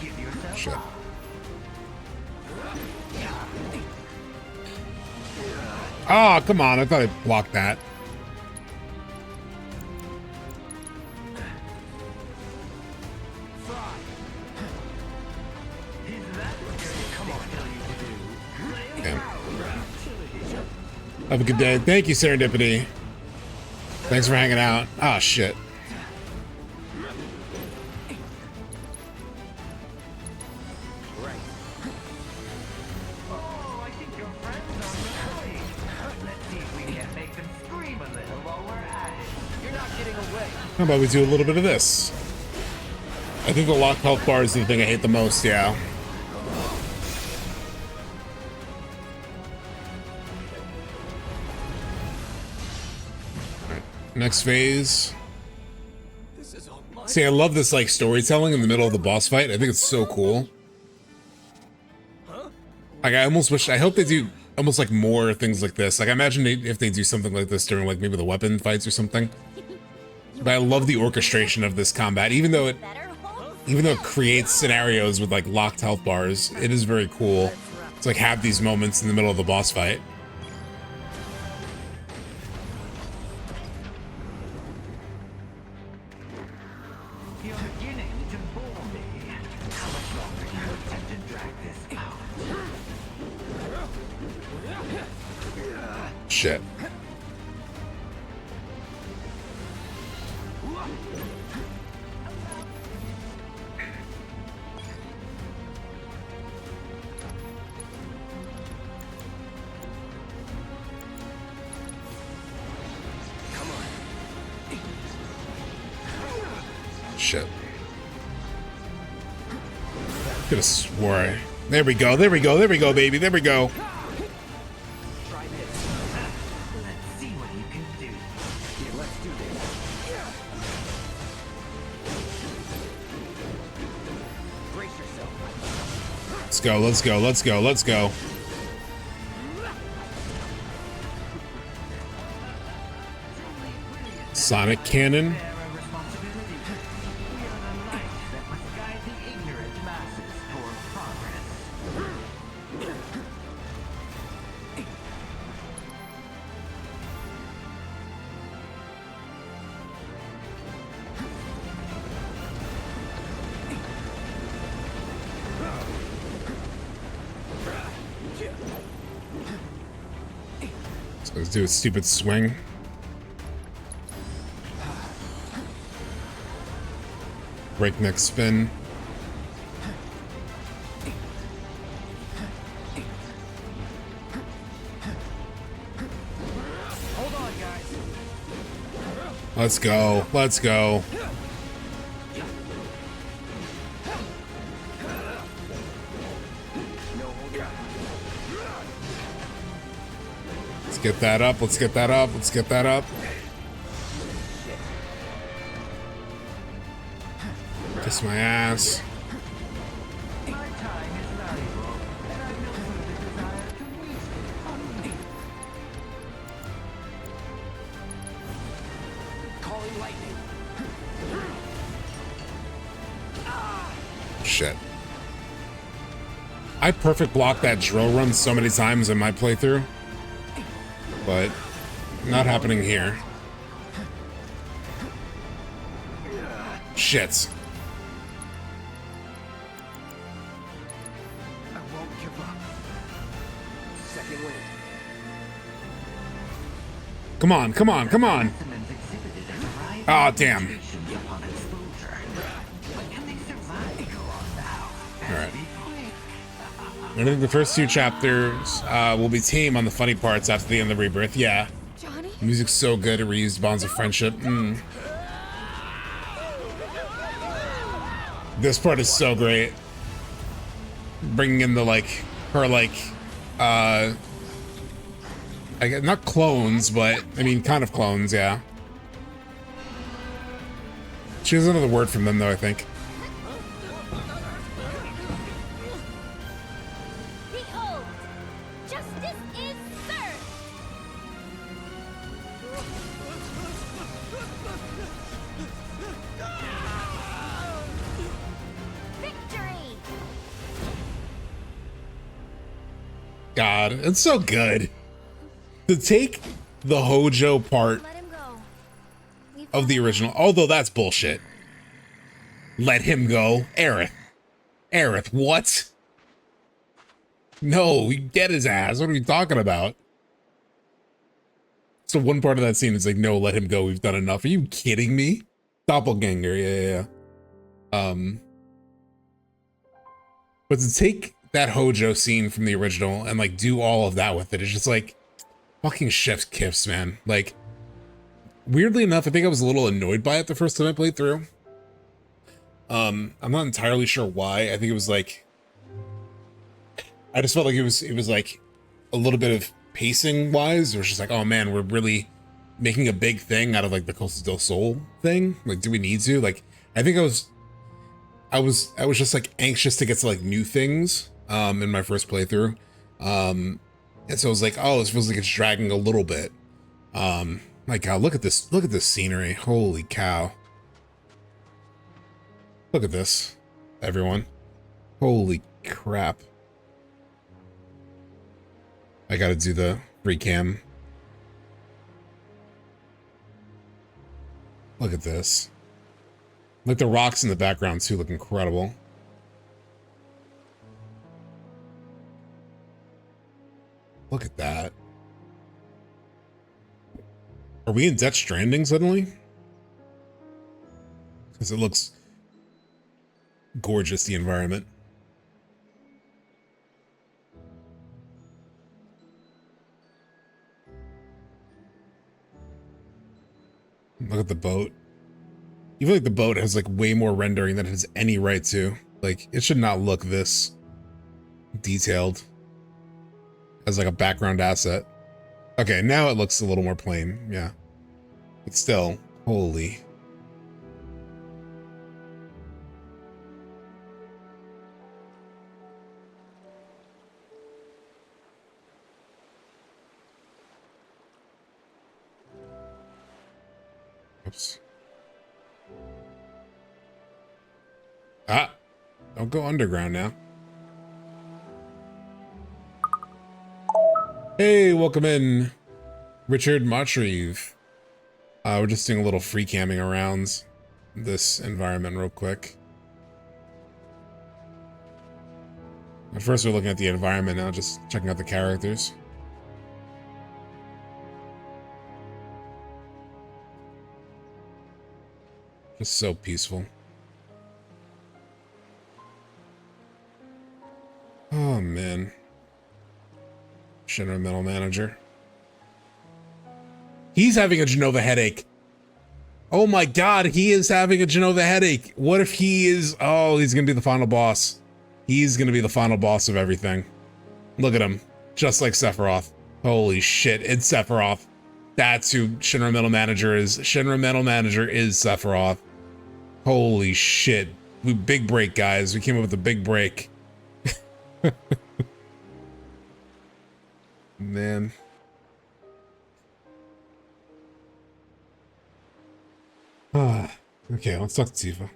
give yourself Shit. Oh, come on. I thought I blocked that. Damn. Have a good day. Thank you, Serendipity. Thanks for hanging out. Oh, shit. How about we do a little bit of this? I think the locked health bar is the thing I hate the most, yeah. Right. Next phase. See, I love this like storytelling in the middle of the boss fight. I think it's so cool. Like I almost wish, I hope they do almost like more things like this. Like I imagine if they do something like this during like maybe the weapon fights or something. But I love the orchestration of this combat, even though it creates scenarios with like locked health bars. It is very cool to like have these moments in the middle of the boss fight. You're beginning to bore me. How much longer do you attempt to drag this out? Shit. Shit. Could have swore. There we go. There we go. There we go, baby. There we go. Let's go, let's go, let's go, let's go. Sonic cannon. So let's do a stupid swing. Breakneck spin. Hold on, guys. Let's go. Let's go. Let's get that up. Let's get that up. Let's get that up. Kiss my ass. Calling lightning. Shit. I perfect blocked that drill run so many times in my playthrough, but not happening here. Shit. Come on, come on, come on. Ah, damn. Alright. I think the first two chapters will be tame on the funny parts after the end of Rebirth. Yeah. Johnny? The music's so good, it reused bonds of friendship. This part is so great. Bringing in the, like, her, like, I guess not clones, but I mean, kind of clones, yeah. She has another word from them, though, I think. Behold, justice is served. Victory. God, it's so good. To take the Hojo part of the original, although that's bullshit. Let him go. Aerith. Aerith, what? No, you get his ass. What are you talking about? So one part of that scene is like, no, let him go. We've done enough. Are you kidding me? Doppelganger, yeah. But to take that Hojo scene from the original and like do all of that with it, it's just like, fucking chef's kiss, man. Like, weirdly enough, I think I was a little annoyed by it the first time I played through. I'm not entirely sure why. I think it was like, I just felt like it was like a little bit of pacing wise. It was just like, oh man, we're really making a big thing out of like the Costa del Sol thing. Like, do we need to? Like, I think I was just like anxious to get to like new things in my first playthrough. And so I was like, oh, this feels like it's dragging a little bit. My God, look at this scenery. Holy cow. Look at this, everyone. Holy crap. I gotta do the free cam. Look at this. Like the rocks in the background too look incredible. Look at that. Are we in Death Stranding suddenly? Because it looks gorgeous, the environment. Look at the boat. You feel like the boat has like way more rendering than it has any right to. Like, it should not look this detailed as like a background asset. Okay, now it looks a little more plain, yeah. But still, holy. Oops. Ah, don't go underground now. Hey, welcome in, Richard Montreve. We're just doing a little free camming around this environment real quick. At first we're looking at the environment, now just checking out the characters. Just so peaceful. Oh man. Shinra Metal Manager. He's having a Genova headache. Oh my god, he is having a Genova headache. What if he is... Oh, he's gonna be the final boss. He's gonna be the final boss of everything. Look at him. Just like Sephiroth. Holy shit, it's Sephiroth. That's who Shinra Metal Manager is. Shinra Metal Manager is Sephiroth. Holy shit. Big break, guys. We came up with a big break. Man. Okay, let's talk to Tifa.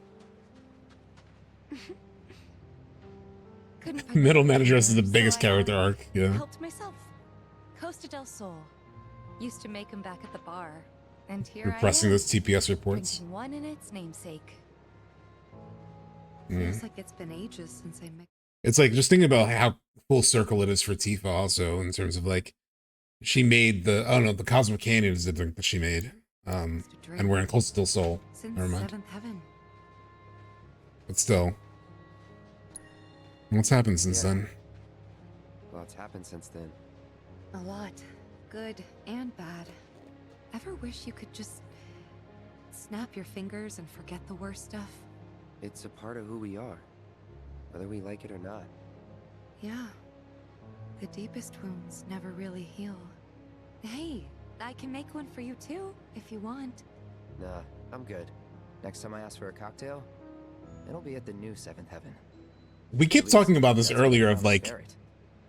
Middle Manager is the biggest character arc, yeah. Helped myself. Costa del Sol. Used to make him back at the bar. And here Repressing I am, those TPS reports. drinking one in its namesake. Mm. Feels like it's been ages since I mixed. It's like, just thinking about how full circle it is for Tifa also, in terms of like, she made the, oh no, the Cosmic Canyon is the drink that she made. And we're in Costa del Sol. Since Never mind. Seventh Heaven. But still. What's happened since then? Well, it's happened since then. A lot. Good and bad. Ever wish you could just snap your fingers and forget the worst stuff? It's a part of who we are, whether we like it or not. Yeah. The deepest wounds never really heal. Hey, I can make one for you too, if you want. Nah, I'm good. Next time I ask for a cocktail, it'll be at the new Seventh Heaven. We kept talking about this earlier of like,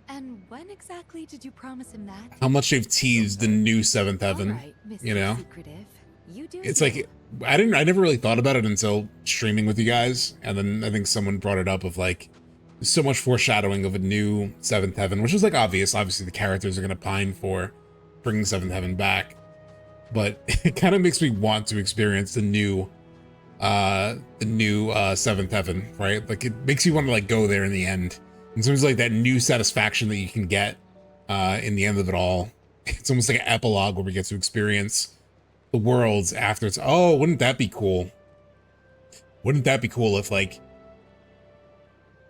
And when exactly did you promise him that? how much they've teased the new Seventh Heaven, you know? You do It's like, I never really thought about it until streaming with you guys, and then I think someone brought it up of like, so much foreshadowing of a new Seventh Heaven, which is like obvious. Obviously the characters are gonna pine for bringing Seventh Heaven back, but it kind of makes me want to experience the new Seventh Heaven, right? Like it makes you want to like go there in the end. In terms of like that new satisfaction that you can get in the end of it all. It's almost like an epilogue where we get to experience the worlds after it's, oh, wouldn't that be cool? Wouldn't that be cool if like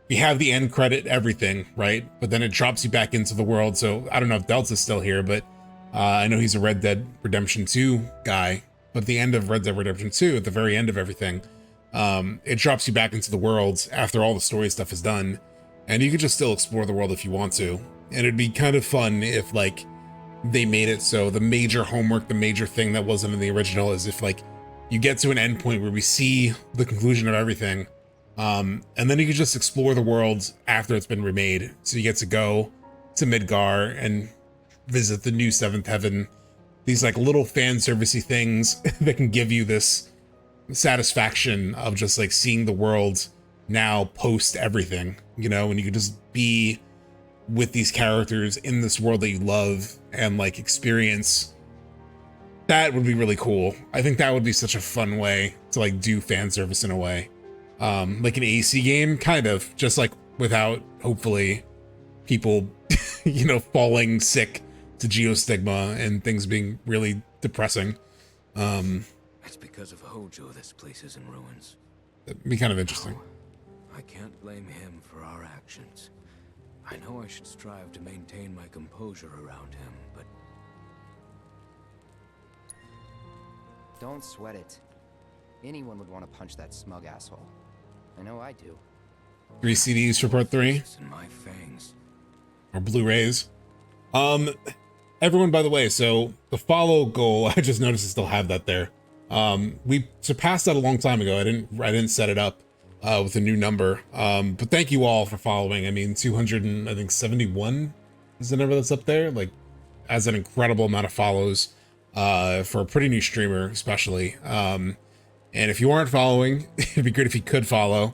we have the end credit, everything, right? But then it drops you back into the world. So I don't know if Delta's still here, but I know he's a Red Dead Redemption 2 guy. But at the end of Red Dead Redemption 2, at the very end of everything, it drops you back into the world after all the story stuff is done. And you can just still explore the world if you want to. And it'd be kind of fun if like they made it so the major homework, the major thing that wasn't in the original is if like you get to an endpoint where we see the conclusion of everything. And then you can just explore the world after it's been remade. So you get to go to Midgar and visit the new Seventh Heaven. These like little fan servicey things that can give you this satisfaction of just like seeing the world now post everything, you know, and you can just be with these characters in this world that you love and like experience. That would be really cool. I think that would be such a fun way to like do fan service in a way. Like an AC game, kind of, just like without hopefully people, you know, falling sick to geostigma and things being really depressing. It's because of Hojo this place is in ruins. That'd be kind of interesting. I can't blame him for our actions. I know I should strive to maintain my composure around him, but... Don't sweat it. Anyone would want to punch that smug asshole. I know I do. 3 CDs for part 3. In my fangs. Or Blu-rays. Everyone, by the way, so the follow goal, I just noticed I still have that there. We surpassed that a long time ago. I didn't set it up with a new number. But thank you all for following. I mean, 271 is the number that's up there. Like, as an incredible amount of follows. for a pretty new streamer, especially. And if you aren't following, it'd be great if you could follow.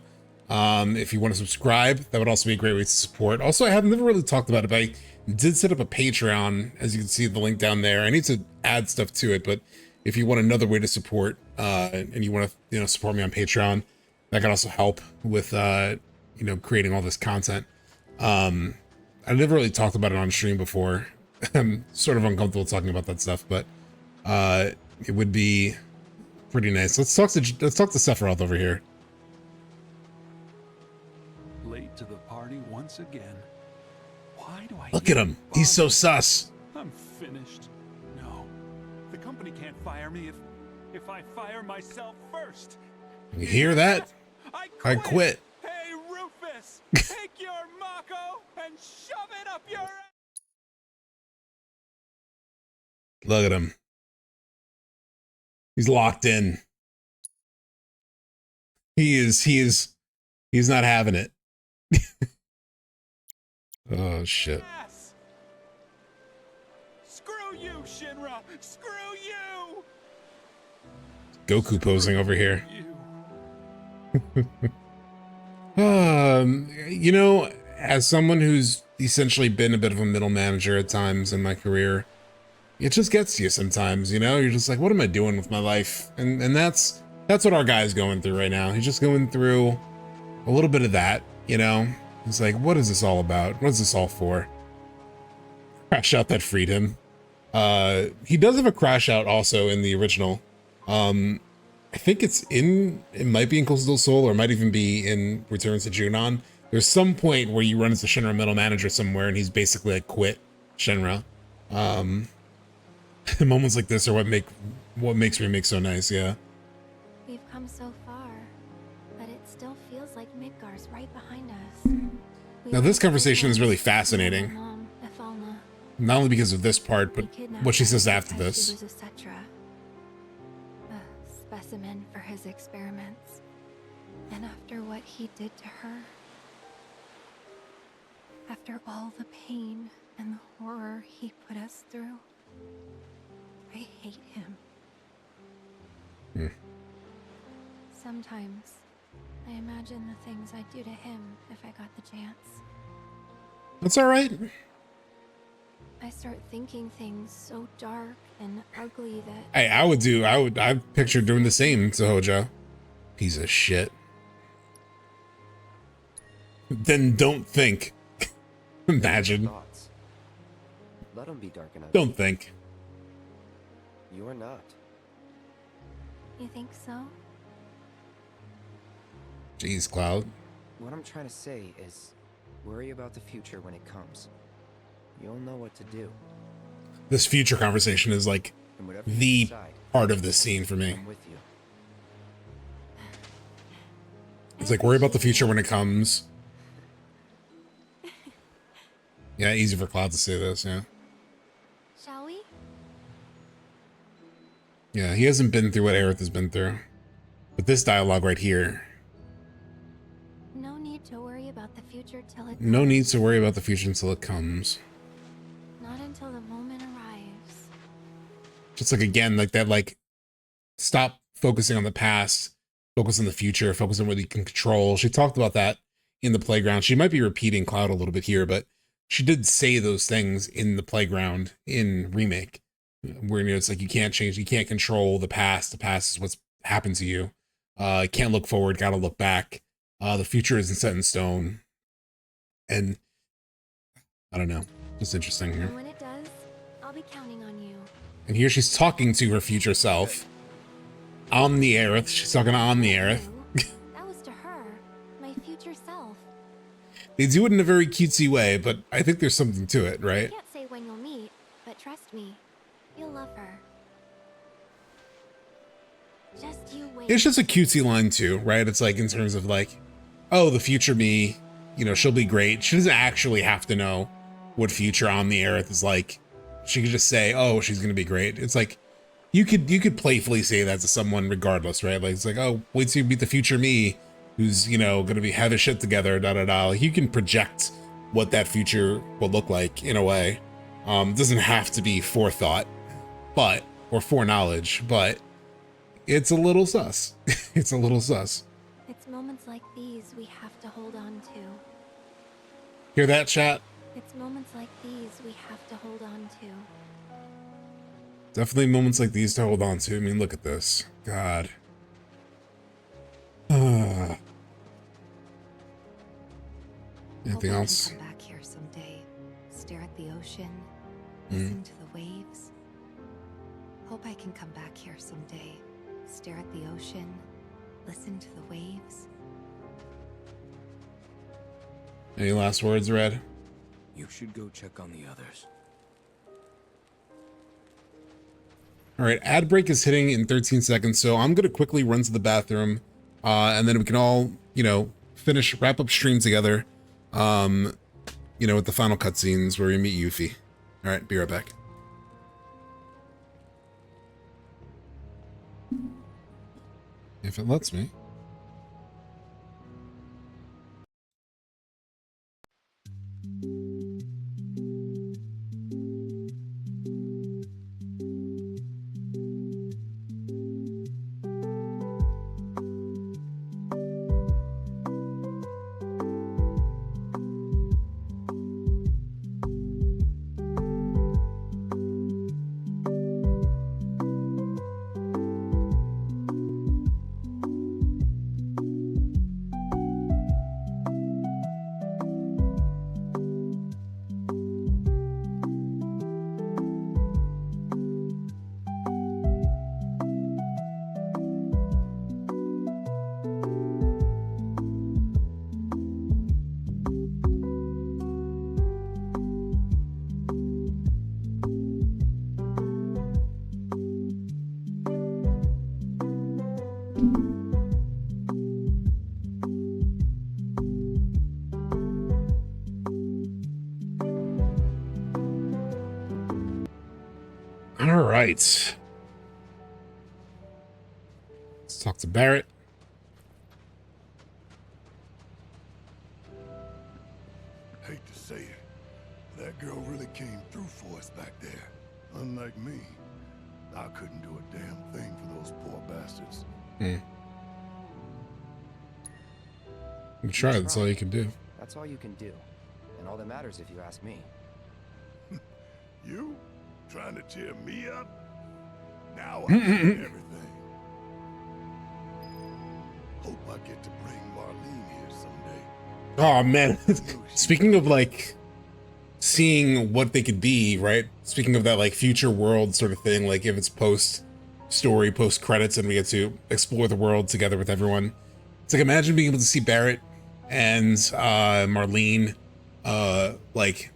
If you want to subscribe, that would also be a great way to support. Also, I have never really talked about it, but I did set up a Patreon, as you can see the link down there. I need to add stuff to it, but if you want another way to support, and you want to, support me on Patreon, that can also help with, creating all this content. I never really talked about it on stream before. I'm sort of uncomfortable talking about that stuff, but it would be pretty nice. Let's talk to Sephiroth over here. Late to the party once again. Why do I Look at him. He's so sus. I'm finished. No. The company can't fire me if I fire myself first. You hear that? I quit. Hey, Rufus! Take your Mako and shove it up your ass! Look at him. He's locked in. He's not having it. Oh shit. Screw you, Shinra! Screw you! Goku posing over here. As someone who's essentially been a bit of a middle manager at times in my career, it just gets to you sometimes, you're just like, what am I doing with my life? And that's what our guy's going through right now. He's just going through a little bit of that, He's like, what is this all about? What is this all for? Crash out that freed him. He does have a crash out also in the original. I think it might be in Coastal del Sol, or it might even be in Returns to Junon. There's some point where you run into Shinra middle manager somewhere and he's basically like quit Shinra. Moments like this are what makes Remake so nice, yeah. We've come so far, but it still feels like Midgar's right behind us. Now this conversation is really fascinating. Mom, Ephalna. Not only because of this part, but what she says after She this. was a Cetra, a specimen for his experiments. And after what he did to her, after all the pain and the horror he put us through, I hate him. Sometimes I imagine the things I'd do to him if I got the chance. That's all right. I start thinking things so dark and ugly that I picture doing the same to Hojo. Piece of shit. Then don't think. Imagine. Let them be dark enough. Don't think. You're not. You think so? Jeez, Cloud. What I'm trying to say is, worry about the future when it comes. You'll know what to do. This future conversation is like the part of this scene for me. I'm with you. It's like, worry about the future when it comes. Yeah, easy for Cloud to say this, yeah. Shall we? Yeah, he hasn't been through what Aerith has been through. But this dialogue right here. No need to worry about the future till it No need to worry about the future until it comes. Not until the moment arrives. Just like, again, like that, like, stop focusing on the past, focus on the future, focus on what you can control. She talked about that in the playground. She might be repeating Cloud a little bit here, but she did say those things in the playground in Remake, where, it's like, you can't change, you can't control the past. The past is what's happened to you. Can't look forward, gotta look back. The future isn't set in stone. And I don't know, just interesting here. And when it does, I'll be counting on you. And here she's talking to her future self. On the Aerith. She's talking on the Aerith. That was to her, my future self. They do it in a very cutesy way, but I think there's something to it, I right? can't say when you'll meet, but trust me, you'll love her. Just you wait. It's just a cutesy line too, right? It's like, in terms of like, oh, the future me, she'll be great. She doesn't actually have to know what future on the Aerith is like. She could just say, oh, she's gonna be great. It's like, you could playfully say that to someone regardless, right? Like, it's like, oh, wait till you meet the future me, who's, gonna be have his shit together, da-da-da. Like, you can project what that future will look like in a way. It doesn't have to be forethought, but or foreknowledge, but it's a little sus. It's a little sus. It's moments like these we have to hold on to. Hear that, chat? It's moments like these we have to hold on to. Definitely moments like these to hold on to. I mean, look at this. God. Anything else? Come back here someday. Stare at the ocean. Listen to the waves. Hope I can come back here someday. Stare at the ocean. Listen to the waves. Any last words, Red? You should go check on the others. All right, ad break is hitting in 13 seconds, so I'm gonna quickly run to the bathroom, and then we can all, wrap up stream together, with the final cutscenes where we meet Yuffie. All right, be right back. If it lets me. All right. Let's talk to Barrett. Hate to say it, that girl really came through for us back there. Unlike me, I couldn't do a damn thing for those poor bastards. You try, that's all you can do. That's all you can do. And all that matters if you ask me. You? Trying to cheer me up? Now I see everything. Hope I get to bring Marlene here someday. Oh man. Speaking of seeing what they could be, right? Speaking of that future world sort of thing, like if it's post story, post credits, and we get to explore the world together with everyone. It's like, imagine being able to see Barrett and Marlene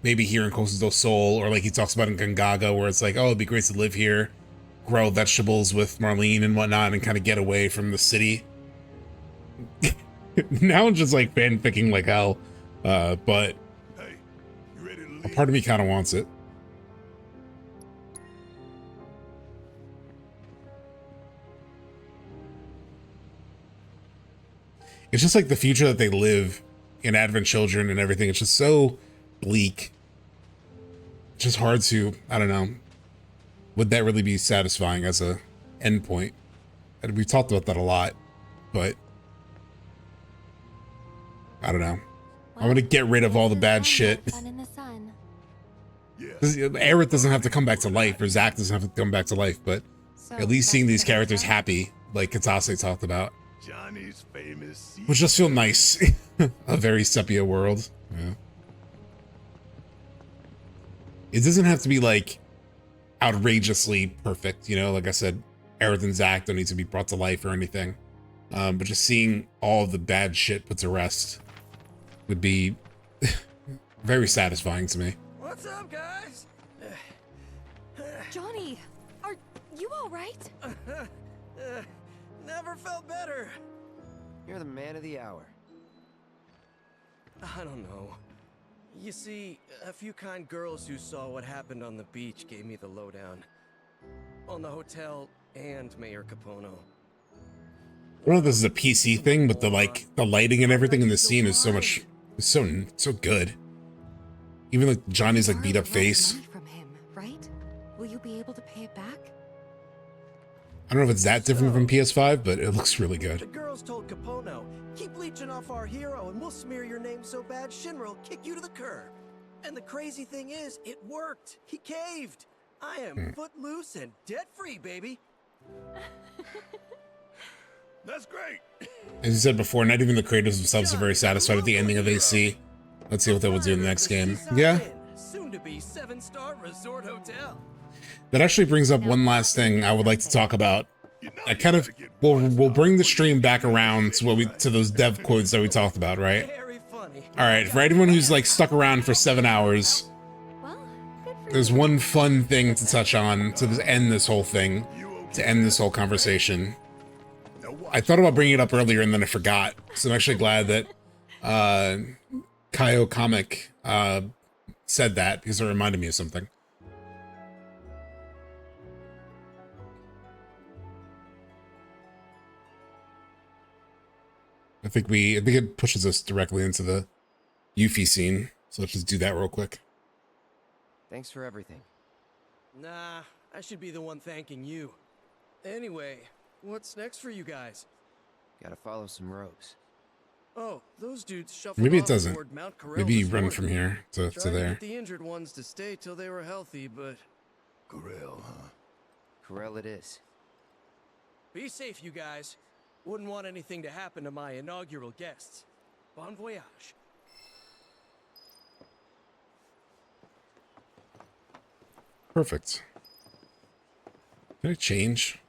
maybe here in Costa del Sol, or like he talks about in Gongaga, where it's like, oh, it'd be great to live here, grow vegetables with Marlene and whatnot, and kind of get away from the city. Now I'm just fanficking like hell, but hey, you ready to leave? A part of me kind of wants it. It's just like the future that they live in, Advent Children and everything. It's just so bleak. It's just hard to, I don't know. Would that really be satisfying as a endpoint? And we've talked about that a lot, but I don't know. I want to get rid of all the bad shit. Aerith doesn't have to come back to life, or Zack doesn't have to come back to life, but at least seeing these characters happy, like Katase talked about, Johnny's famous would just feel nice. A very sepia world. Yeah. It doesn't have to be outrageously perfect, like I said, Aerith and Zack don't need to be brought to life or anything. But just seeing all the bad shit put to rest would be very satisfying to me. What's up, guys? Johnny, are you all right? Never felt better. You're the man of the hour. I don't know. You see, a few kind girls who saw what happened on the beach gave me the lowdown. On the hotel and Mayor Capono. I don't know if this is a PC thing, but the lighting and everything in the scene is so good. Even Johnny's beat up face. Money from him, right? Will you be able to pay it back? I don't know if it's that different from PS5, but it looks really The good. girls told Capono, keep leeching off our hero and we'll smear your name so bad Shinra'll kick you to the curb. And the crazy thing is, it worked. He caved. I am footloose and debt-free, baby. That's great. As you said before, not even the creators themselves are very satisfied with the ending of AC. Let's see what they will do in the next game. Yeah. Soon to be 7-star resort hotel. That actually brings up one last thing I would like to talk about. I kind of we'll bring the stream back around to to those dev quotes that we talked about, right? All right, for anyone who's like stuck around for 7 hours, there's one fun thing to touch on to end this whole thing, to end this whole conversation. I thought about bringing it up earlier and then I forgot, so I'm actually glad that Kaio Comic said that because it reminded me of something. I think it pushes us directly into the Yuffie scene, so let's just do that real quick. Thanks for everything. Nah, I should be the one thanking you. Anyway, what's next for you guys? Gotta follow some rogues. Oh, those dudes shuffled Maybe it off doesn't. toward Mount Corel Maybe you this run morning. from here to Tried to there. get the injured ones to stay till they were healthy, but Corel, huh? Corel it is. be safe, you guys. Wouldn't want anything to happen to my inaugural guests. Bon voyage. Perfect. Can I change?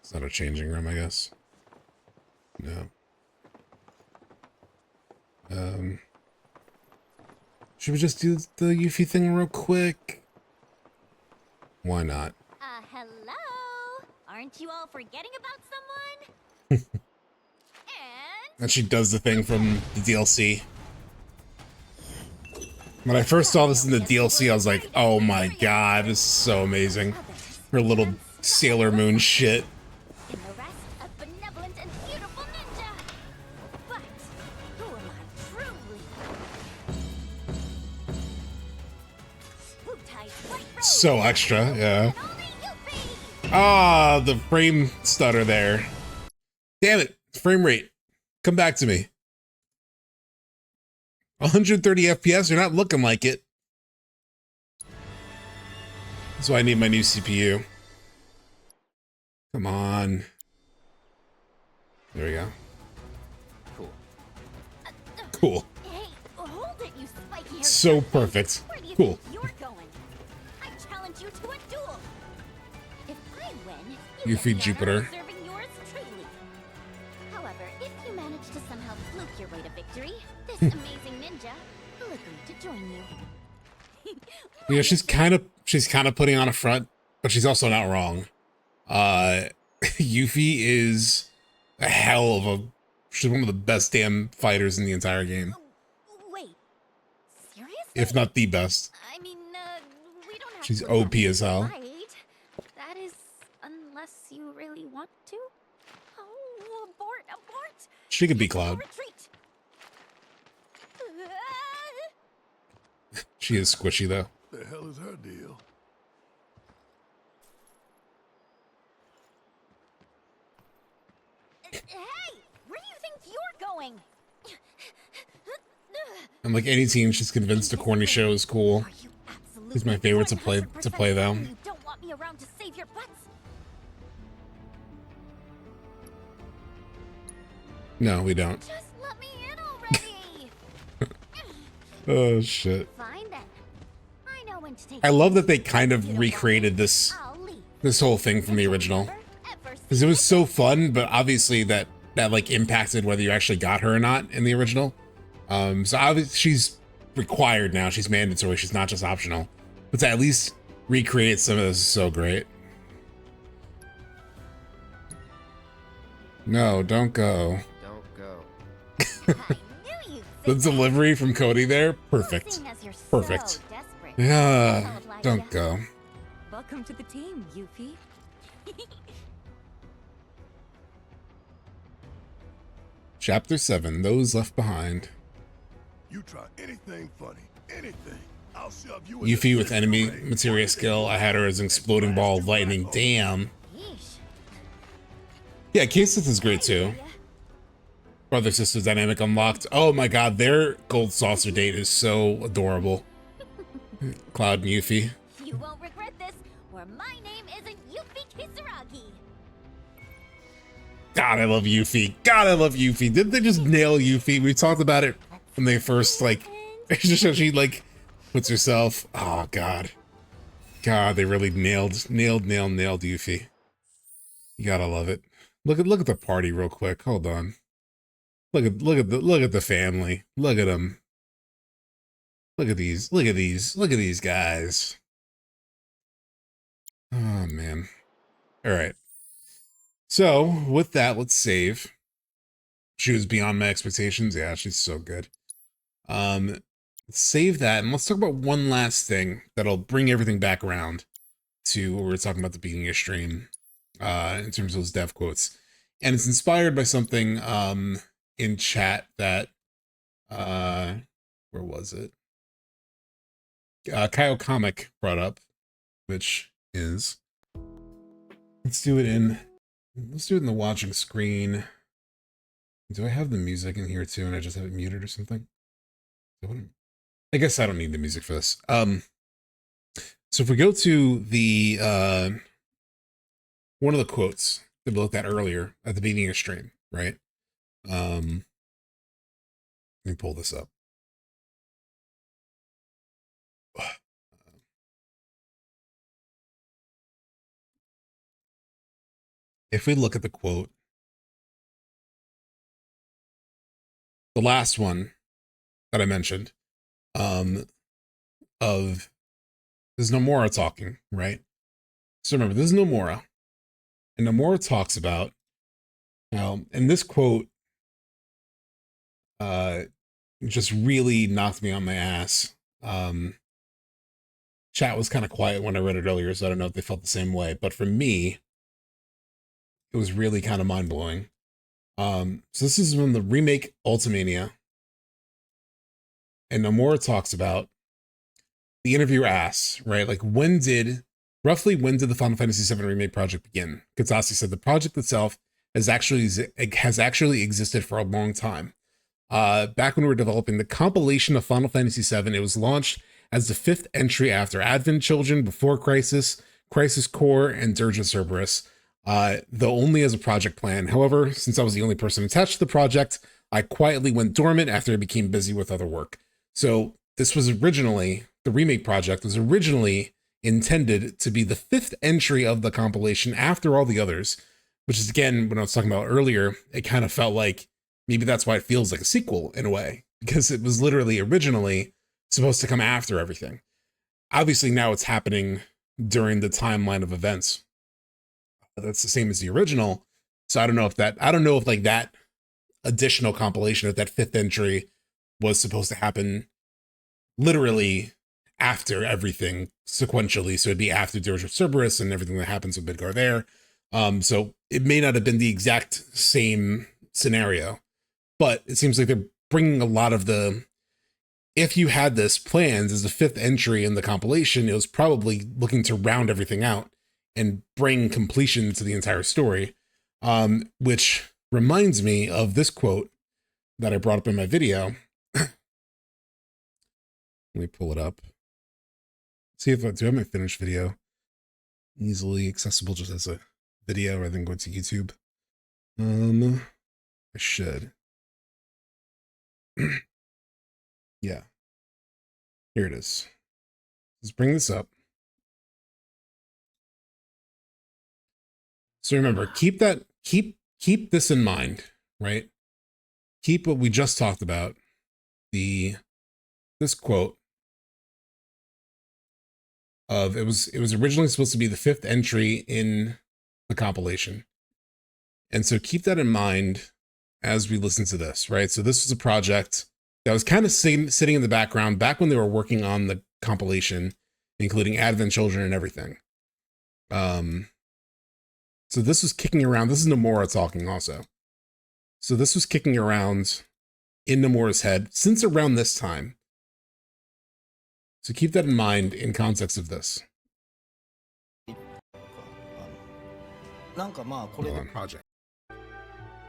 It's not a changing room, I guess. No. Should we just do the Yuffie thing real quick? Why not? Hello? Aren't you all forgetting about someone? And she does the thing from the DLC. When I first saw this in the DLC, I was like, oh my god, this is so amazing. Her little Sailor Moon shit. In the rest of benevolent and beautiful ninja. But who am I truly? Wu-Tai's white rose. So extra, yeah. Ah, the frame stutter there. Damn it, frame rate. Come back to me. 130 FPS, you're not looking like it. That's why I need my new CPU. Come on. There we go. Cool. Cool. Hey, hold it, you spiky-haired So person. perfect. Where do you Cool. think you're going? I challenge you to a duel. If I win, You you feed get the honor Jupiter. of serving yours truly. However, if you manage to somehow fluke your way to victory, this amazing ninja will agree to join you. Yeah, she's kind of putting on a front, but she's also not wrong. Yuffie is a hell of she's one of the best damn fighters in the entire game. Wait, seriously? If not the best. I mean, we don't have She's to OP as hell. fight. That is, unless you really want to. Oh, abort! She could be Cloud. Retreat. She is squishy though. The hell is her deal? Hey, where do you think you're going? And like any team, she's convinced a corny show is cool. He's my favorite to play though. You don't want me around to save your butts? No, we don't. Just let me in already. Oh shit. Fine then. I know when to take I love that they kind of recreated this whole thing from the original. Because it was so fun, but obviously that like impacted whether you actually got her or not in the original. So obviously she's required now. She's mandatory. She's not just optional. But to at least recreate some of this is so great. No, don't go. Don't go. The delivery from Cody there, perfect. Perfect. Yeah, don't go. Welcome to the team, Yuffie. Chapter 7, Those Left Behind. You try anything funny, anything, I'll shove you in Yuffie with enemy materia skill. I had her as an exploding ball of lightning. Damn. Yeah, K-Sith is great too. Brother sister dynamic unlocked. Oh my god, their gold saucer date is so adorable. Cloud and Yuffie. You won't regret this, or my name isn't Yuffie Kisaragi. God, I love Yuffie. God, I love Yuffie. Didn't they just nail Yuffie? We talked about it when they first, like, she, like, puts herself. Oh, God. God, they really nailed Yuffie. You gotta love it. Look at the party real quick. Hold on. Look at the family. Look at them. Look at these guys. Oh, man. All right. So with that, let's save. She was beyond my expectations. Yeah, she's so good. Let's save that, and let's talk about one last thing that'll bring everything back around to what we were talking about at the beginning of stream, in terms of those dev quotes. And it's inspired by something in chat that where was it? Kyle Comic brought up, which is, let's do it in the watching screen. Do I have the music in here too and I just have it muted or something? I guess I don't need the music for this. So if we go to the one of the quotes that we looked at earlier at the beginning of stream, right? Let me pull this up. If we look at the quote, the last one that I mentioned, of this is Nomura talking, right? So remember, this is Nomura, and Nomura talks about now, and this quote just really knocked me on my ass. Chat was kind of quiet when I read it earlier, so I don't know if they felt the same way, but for me, it was really kind of mind-blowing. So this is from the remake Ultimania, and Nomura talks about, the interviewer asks, right, like roughly when did the Final Fantasy VII Remake project begin? Katsushi said the project itself has actually existed for a long time. Back when we were developing the compilation of Final Fantasy VII, it was launched as the 5th entry after Advent Children, Before Crisis, Crisis Core, and Dirge of Cerberus, though only as a project plan. However, since I was the only person attached to the project, I quietly went dormant after I became busy with other work. So this was originally, the remake project was originally intended to be the 5th entry of the compilation after all the others, which is, again, when I was talking about earlier, it kind of felt like maybe that's why it feels like a sequel in a way, because it was literally originally supposed to come after everything. Obviously now it's happening during the timeline of events. That's the same as the original. So I don't know if like that additional compilation of that 5th entry was supposed to happen literally after everything sequentially. So it'd be after Dirge of Cerberus and everything that happens with Midgar there. So it may not have been the exact same scenario, but it seems like they're bringing a lot of the, if you had this planned as the 5th entry in the compilation, it was probably looking to round everything out and bring completion to the entire story, which reminds me of this quote that I brought up in my video. Let me pull it up. See if I do have my finished video easily accessible just as a video rather than going to YouTube. I should. Yeah. Here it is. Let's bring this up. So remember, keep this in mind, right? Keep what we just talked about. This quote of, it was originally supposed to be the 5th entry in the compilation. And so keep that in mind as we listen to this, right? So this was a project that was kind of sitting in the background back when they were working on the compilation, including Advent Children and everything. So this was kicking around. This is Nomura talking also. So this was kicking around in Nomura's head since around this time. So keep that in mind in context of this. Project.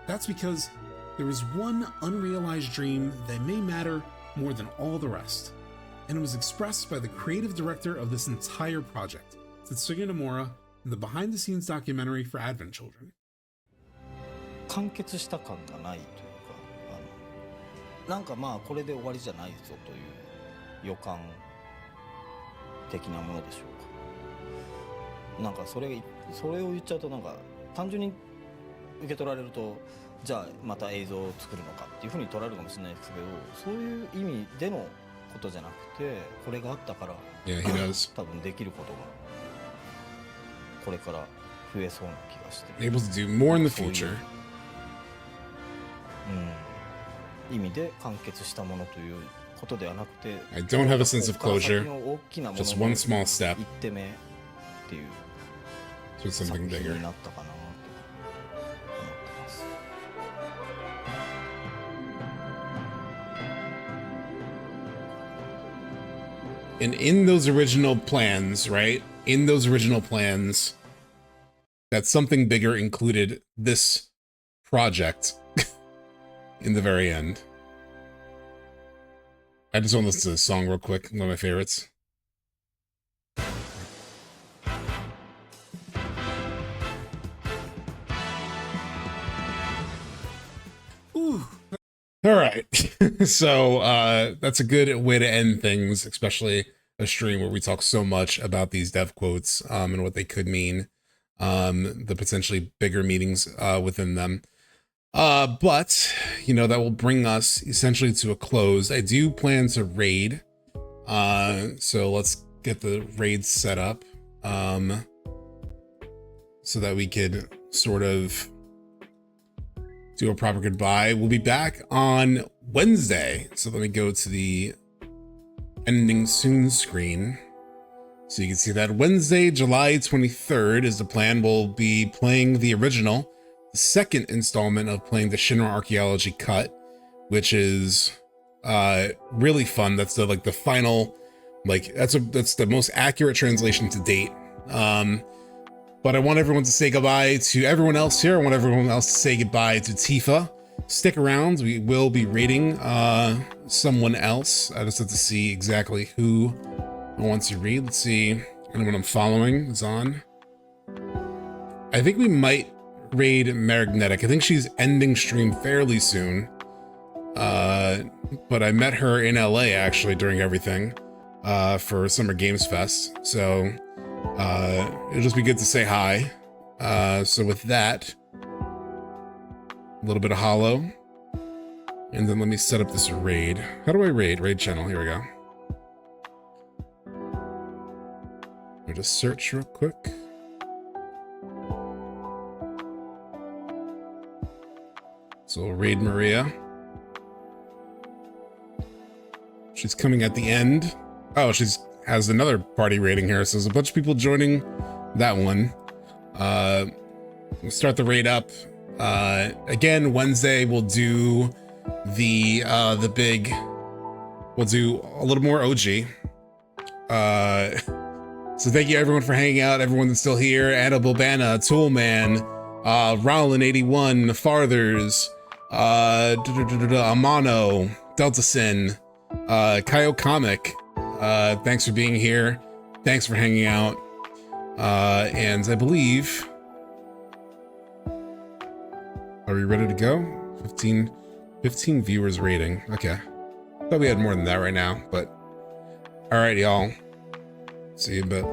That's because there is one unrealized dream that may matter more than all the rest, and it was expressed by the creative director of this entire project, Tetsuya Nomura, in the behind-the-scenes documentary for Advent Children. 完結した感がないというか、なんかまあこれで終わりじゃないぞという予感的なものでしょうか。なんかそれを言っちゃうとなんか単純に受け取られると、じゃあまた映像を作るのかっていうふうに取られるかもしれないですけど、そういう意味でのことじゃなくて、これがあったから、多分できることがこれから増えそうな気がして。Able to do more in the future. 意味で完結したものということではなくて、I don't have a sense of closure. Just one small step. 一手目っていう to something bigger. になったかなと思ってます。And in those original plans, right? In those original plans, that something bigger included this project in the very end. I just want to listen to this song real quick, one of my favorites. Ooh. All right. So that's a good way to end things, especially a stream where we talk so much about these dev quotes and what they could mean, the potentially bigger meanings within them. But, you know, that will bring us essentially to a close. I do plan to raid. So let's get the raid set up so that we could sort of do a proper goodbye. We'll be back on Wednesday. So let me go to the ending soon screen. So you can see that Wednesday, July 23rd is the plan. We'll be playing the original, the second installment of playing the Shinra Archaeology cut, which is really fun. That's the the final, that's the most accurate translation to date. But I want everyone to say goodbye to everyone else here. I want everyone else to say goodbye to Tifa. Stick around. We will be rating someone else. I just have to see exactly who I want to read. Let's see. Anyone I'm following is on. I think we might raid Marignetic. I think she's ending stream fairly soon. But I met her in LA actually during everything for Summer Games Fest. So it'll just be good to say hi. So with that, a little bit of hollow, and then let me set up this raid. How do I raid? Raid channel. Here we go. Let me just search real quick. So we'll raid Maria. She's coming at the end. Oh, she's has another party raiding here. So there's a bunch of people joining that one. We'll start the raid up. Again, Wednesday we'll do the big. We'll do a little more OG. So thank you everyone for hanging out. Everyone that's still here: Anna Bobana, Toolman, Rowlin81, Farthers, Amano, Delta Sin, Kaio Comic. Thanks for being here. Thanks for hanging out. And I believe, are we ready to go? 15 viewers rating. Okay. Thought we had more than that right now, but all right, y'all. See you in a bit.